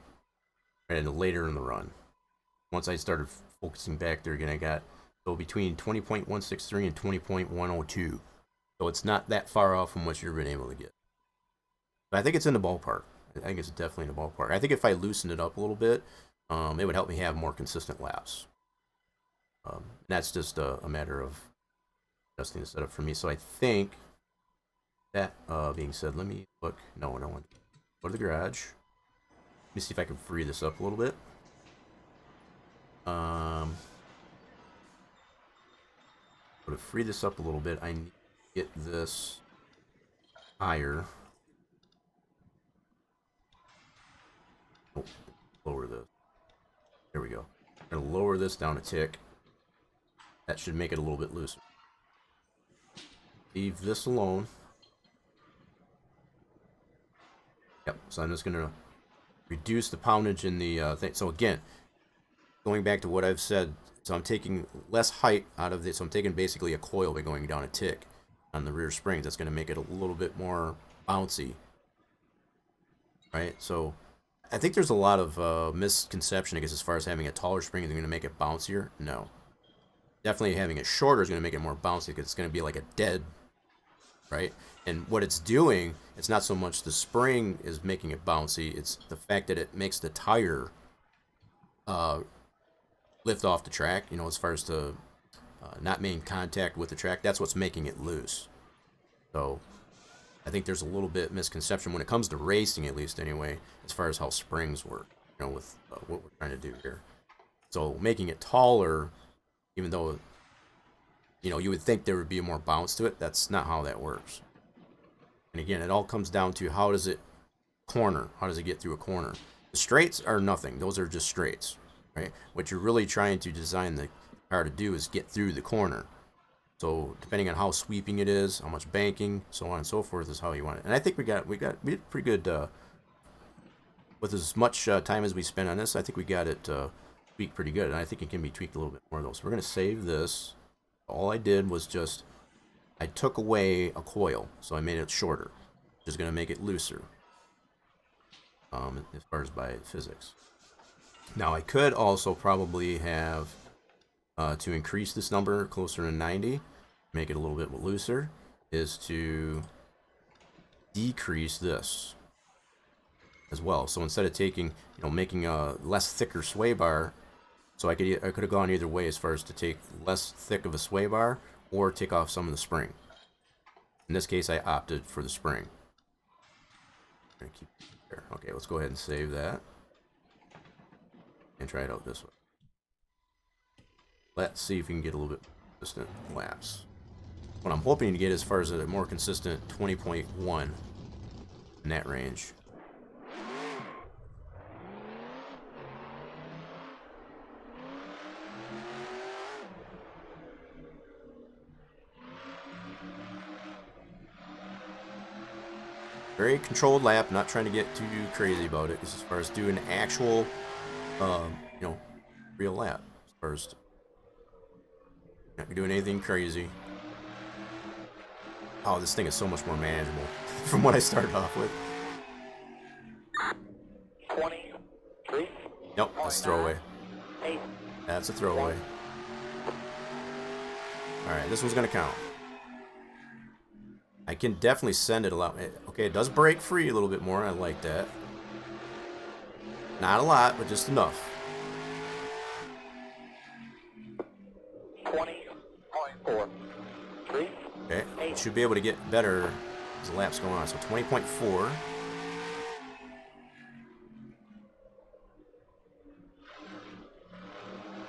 And later in the run. Once I started focusing back there again, I got so between 20.163 and 20.102. So it's not that far off from what you've been able to get. But I think it's in the ballpark. I think it's definitely in the ballpark. I think if I loosen it up a little bit, it would help me have more consistent laps. That's just a matter of adjusting the setup for me. So I think that being said, let me look. No, I don't want to go to the garage. Let me see if I can free this up a little bit. To free this up a little bit, I need to get this higher. Oh, lower this. There we go. I'm gonna lower this down a tick. That should make it a little bit looser. Leave this alone. Yep. So I'm just gonna reduce the poundage in the thing. So again, going back to what I've said, so I'm taking less height out of this. So I'm taking basically a coil by going down a tick on the rear springs. That's going to make it a little bit more bouncy, right? So I think there's a lot of misconception, I guess, as far as having a taller spring is going to make it bouncier. No. Definitely having it shorter is going to make it more bouncy because it's going to be like a dead, right? And what it's doing, it's not so much the spring is making it bouncy, it's the fact that it makes the tire lift off the track, you know, as far as to not making contact with the track. That's what's making it loose. So I think there's a little bit misconception when it comes to racing, at least anyway, as far as how springs work, you know, with what we're trying to do here. So making it taller, even though, you know, you would think there would be more bounce to it, that's not how that works. And again, it all comes down to how does it corner? How does it get through a corner? The straights are nothing. Those are just straights. Right? What you're really trying to design the car to do is get through the corner. So depending on how sweeping it is, how much banking, so on and so forth, is how you want it. And I think we did pretty good with as much time as we spent on this. I think we got it tweaked pretty good, and I think it can be tweaked a little bit more though. So we're gonna save this. All I did was just I took away a coil, so I made it shorter, which is gonna make it looser. As far as by physics. Now I could also probably have to increase this number closer to 90, make it a little bit looser, is to decrease this as well. So instead of taking, you know, making a less thicker sway bar, so I could have gone either way as far as to take less thick of a sway bar or take off some of the spring. In this case, I opted for the spring. I'm gonna keep it there. Okay, let's go ahead and save that. And try it out this way. Let's see if we can get a little bit consistent laps. What I'm hoping to get as far as a more consistent 20.1 in that range. Very controlled lap, not trying to get too crazy about it. As far as doing actual you know, real lap first. Not doing anything crazy. Oh, this thing is so much more manageable from what I started off with. 23. Nope, that's throwaway. 8. That's a throwaway. Alright, this one's gonna count. I can definitely send it a lot. Okay, it does break free a little bit more. I like that. Not a lot, but just enough. 20.4. 3. Okay, should be able to get better as the lap's going on. So 20.4.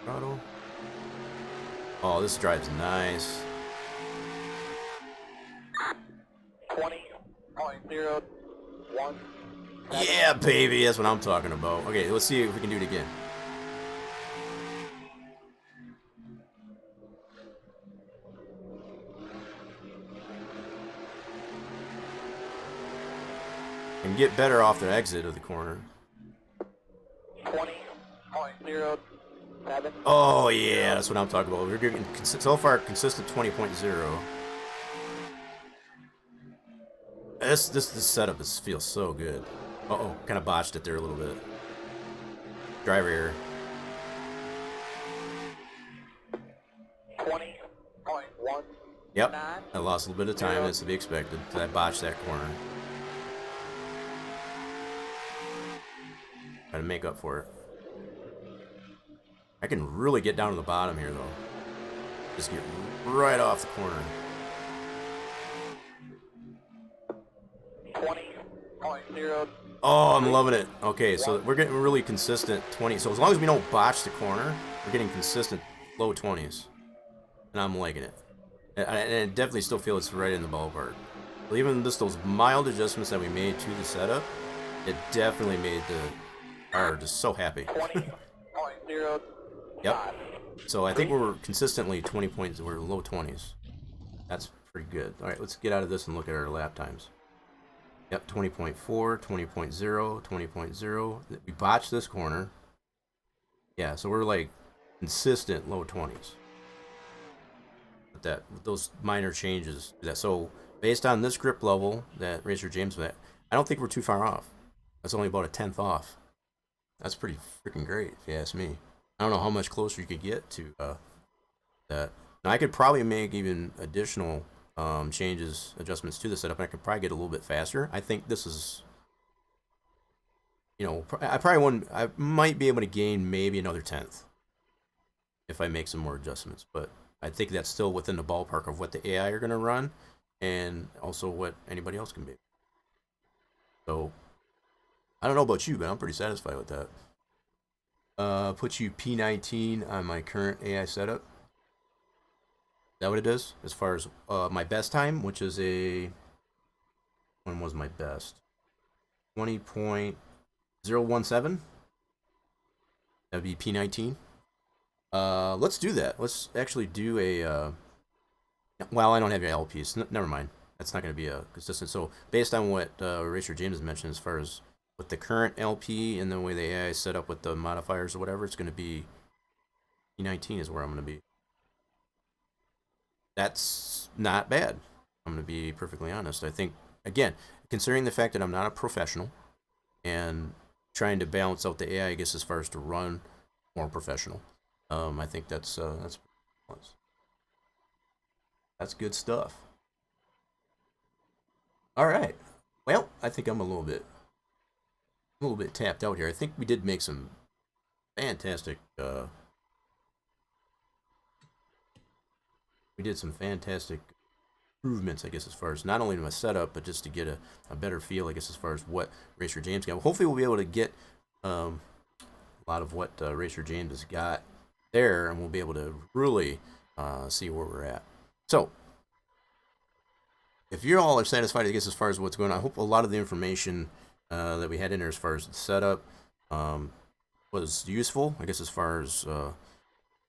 Throttle. Oh, this drives nice. 20.01. Yeah, baby, that's what I'm talking about. Okay, let's see if we can do it again. And get better off the exit of the corner. 20.07. Oh yeah, that's what I'm talking about. We're getting so far consistent 20.0. This setup feels so good. Uh-oh, kind of botched it there a little bit. Driver error. 20.1. Yep, I lost a little bit of time. That's to be expected. I botched that corner. Try to make up for it. I can really get down to the bottom here, though. Just get right off the corner. 20.0. Oh, I'm loving it. Okay, so we're getting really consistent 20. So as long as we don't botch the corner, we're getting consistent low 20s. And I'm liking it. And I definitely still feel it's right in the ballpark. But even just those mild adjustments that we made to the setup, it definitely made the car just so happy. 20.0. Yep. So I think we're consistently 20 points. We're low 20s. That's pretty good. All right, let's get out of this and look at our lap times. Yep, 20.4, 20.0, 20.0. We botched this corner. Yeah, so we're like consistent low 20s. With those minor changes. So based on this grip level that Racer James was at, I don't think we're too far off. That's only about a 10th off. That's pretty freaking great, if you ask me. I don't know how much closer you could get to that. Now, I could probably make even additional adjustments to the setup, and I could probably get a little bit faster. I think this is, I might be able to gain maybe another 10th if I make some more adjustments, but I think that's still within the ballpark of what the AI are going to run and also what anybody else can be. So, I don't know about you, but I'm pretty satisfied with that. Put you P19 on my current AI setup. Is that what it is? As far as my best time, which is when was my best? 20.017. That would be P19. Let's do that. Let's actually do a... well, I don't have your LPs. Never mind. That's not going to be a consistent. So, based on what Racer James mentioned as far as with the current LP and the way the AI is set up with the modifiers or whatever, it's going to be P19 is where I'm going to be. That's not bad. I'm going to be perfectly honest. I think, again, considering the fact that I'm not a professional and trying to balance out the AI, I guess, as far as to run more professional, I think that's good stuff. All right. Well, I think I'm a little bit tapped out here. I think we did make some fantastic improvements, I guess, as far as not only my setup, but just to get a better feel, I guess, as far as what Racer James got. Hopefully we'll be able to get a lot of what Racer James has got there, and we'll be able to really see where we're at. So, if you all are satisfied, I guess, as far as what's going on, I hope a lot of the information that we had in there as far as the setup was useful. I guess as far as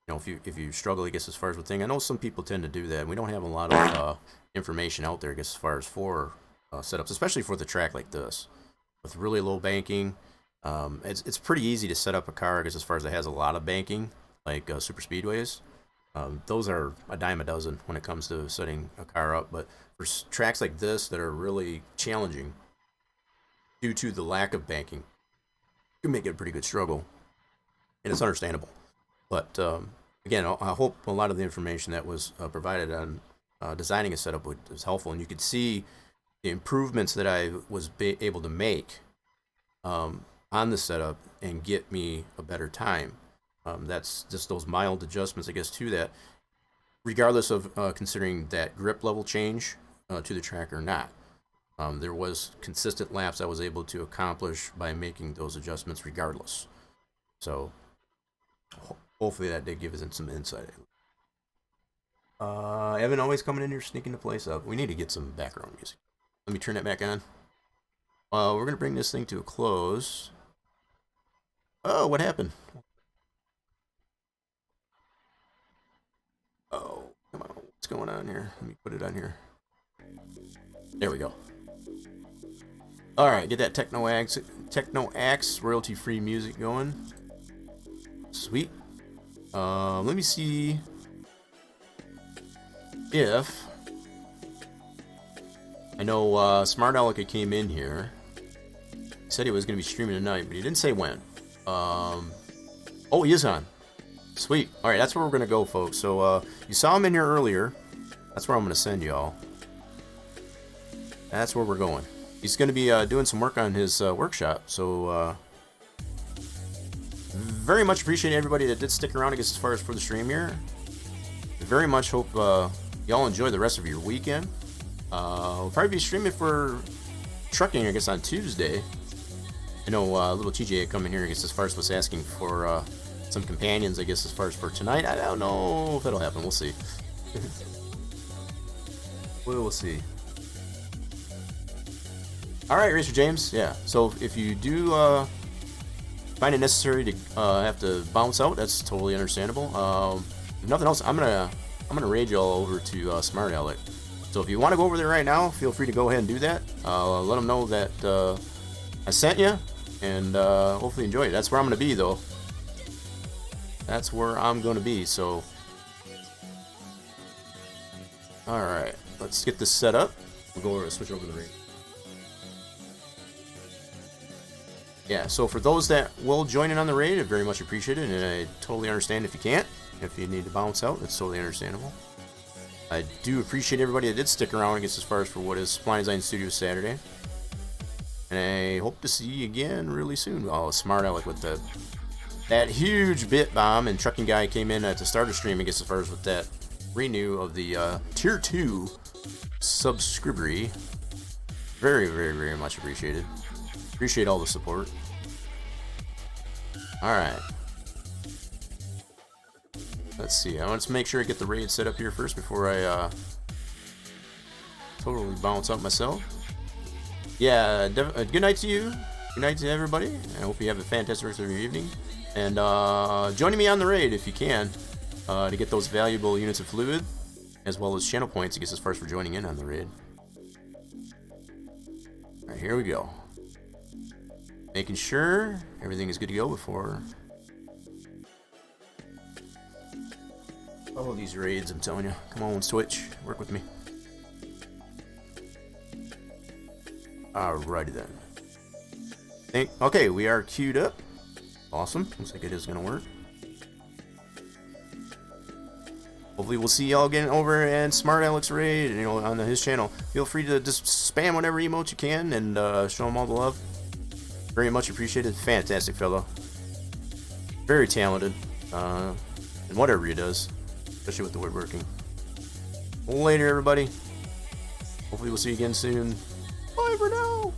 if you struggle, I guess as far as with thing, I know some people tend to do that. We don't have a lot of information out there, I guess, as far as for setups, especially for the track like this with really low banking. It's pretty easy to set up a car, I guess, as far as it has a lot of banking, like super speedways. Those are a dime a dozen when it comes to setting a car up, but for tracks like this that are really challenging due to the lack of banking, it can make it a pretty good struggle, and it's understandable. But again, I hope a lot of the information that was provided on designing a setup was helpful, and you could see the improvements that I was able to make on the setup and get me a better time. That's just those mild adjustments, I guess, to that, regardless of considering that grip level change to the track or not. There was consistent laps I was able to accomplish by making those adjustments regardless. So hopefully that did give us some insight. Evan always coming in here sneaking the place up. We need to get some background music. Let me turn that back on. We're going to bring this thing to a close. Oh, what happened? Oh, come on. What's going on here? Let me put it on here. There we go. All right, get that Techno Axe royalty-free music going. Sweet. Let me see if I know Smart Alec came in here. He said he was going to be streaming tonight, but he didn't say when. Oh, he is on. Sweet. All right, that's where we're going to go, folks. So you saw him in here earlier. That's where I'm going to send y'all. That's where we're going. He's going to be doing some work on his workshop. So very much appreciate everybody that did stick around, I guess, as far as for the stream here. Very much hope y'all enjoy the rest of your weekend. We'll probably be streaming for trucking, I guess, on Tuesday. I know little TJ come in here, I guess, as far as was asking for some companions, I guess, as far as for tonight. I don't know if that'll happen. We'll see. We'll see. All right, Racer James. Yeah. So if you do find it necessary to have to bounce out, that's totally understandable. If nothing else, I'm gonna raid y'all over to Smart Aleck. So if you want to go over there right now, feel free to go ahead and do that. Let them know that I sent you, and hopefully enjoy it. That's where I'm gonna be, though. That's where I'm gonna be. So, all right, let's get this set up. We'll go over, switch over to the raid. Yeah, so for those that will join in on the raid, I very much appreciate it, and I totally understand if you can't. If you need to bounce out, it's totally understandable. I do appreciate everybody that did stick around, I guess, as far as for what is Spline Design Studios Saturday. And I hope to see you again really soon. Oh, Smart Aleck with that huge bit bomb, and Trucking Guy came in at the start of stream, I guess, as far as with that renew of the Tier 2 subscribery. Very, very, very much appreciated. Appreciate all the support. Alright. Let's see. I want to make sure I get the raid set up here first before I totally bounce out myself. Yeah, good night to you. Good night to everybody. I hope you have a fantastic rest of your evening. And joining me on the raid if you can to get those valuable units of fluid as well as channel points, I guess, as far as for joining in on the raid. Alright, here we go. Making sure everything is good to go before all of these raids, I'm telling you. Come on, Switch. Work with me. Alrighty then. Okay, we are queued up. Awesome. Looks like it is going to work. Hopefully we'll see y'all again over in Smart Aleck's raid, and, you know, on his channel. Feel free to just spam whatever emote you can and show him all the love. Very much appreciated. Fantastic fellow. Very talented. And whatever he does. Especially with the woodworking. Later, everybody. Hopefully we'll see you again soon. Bye for now.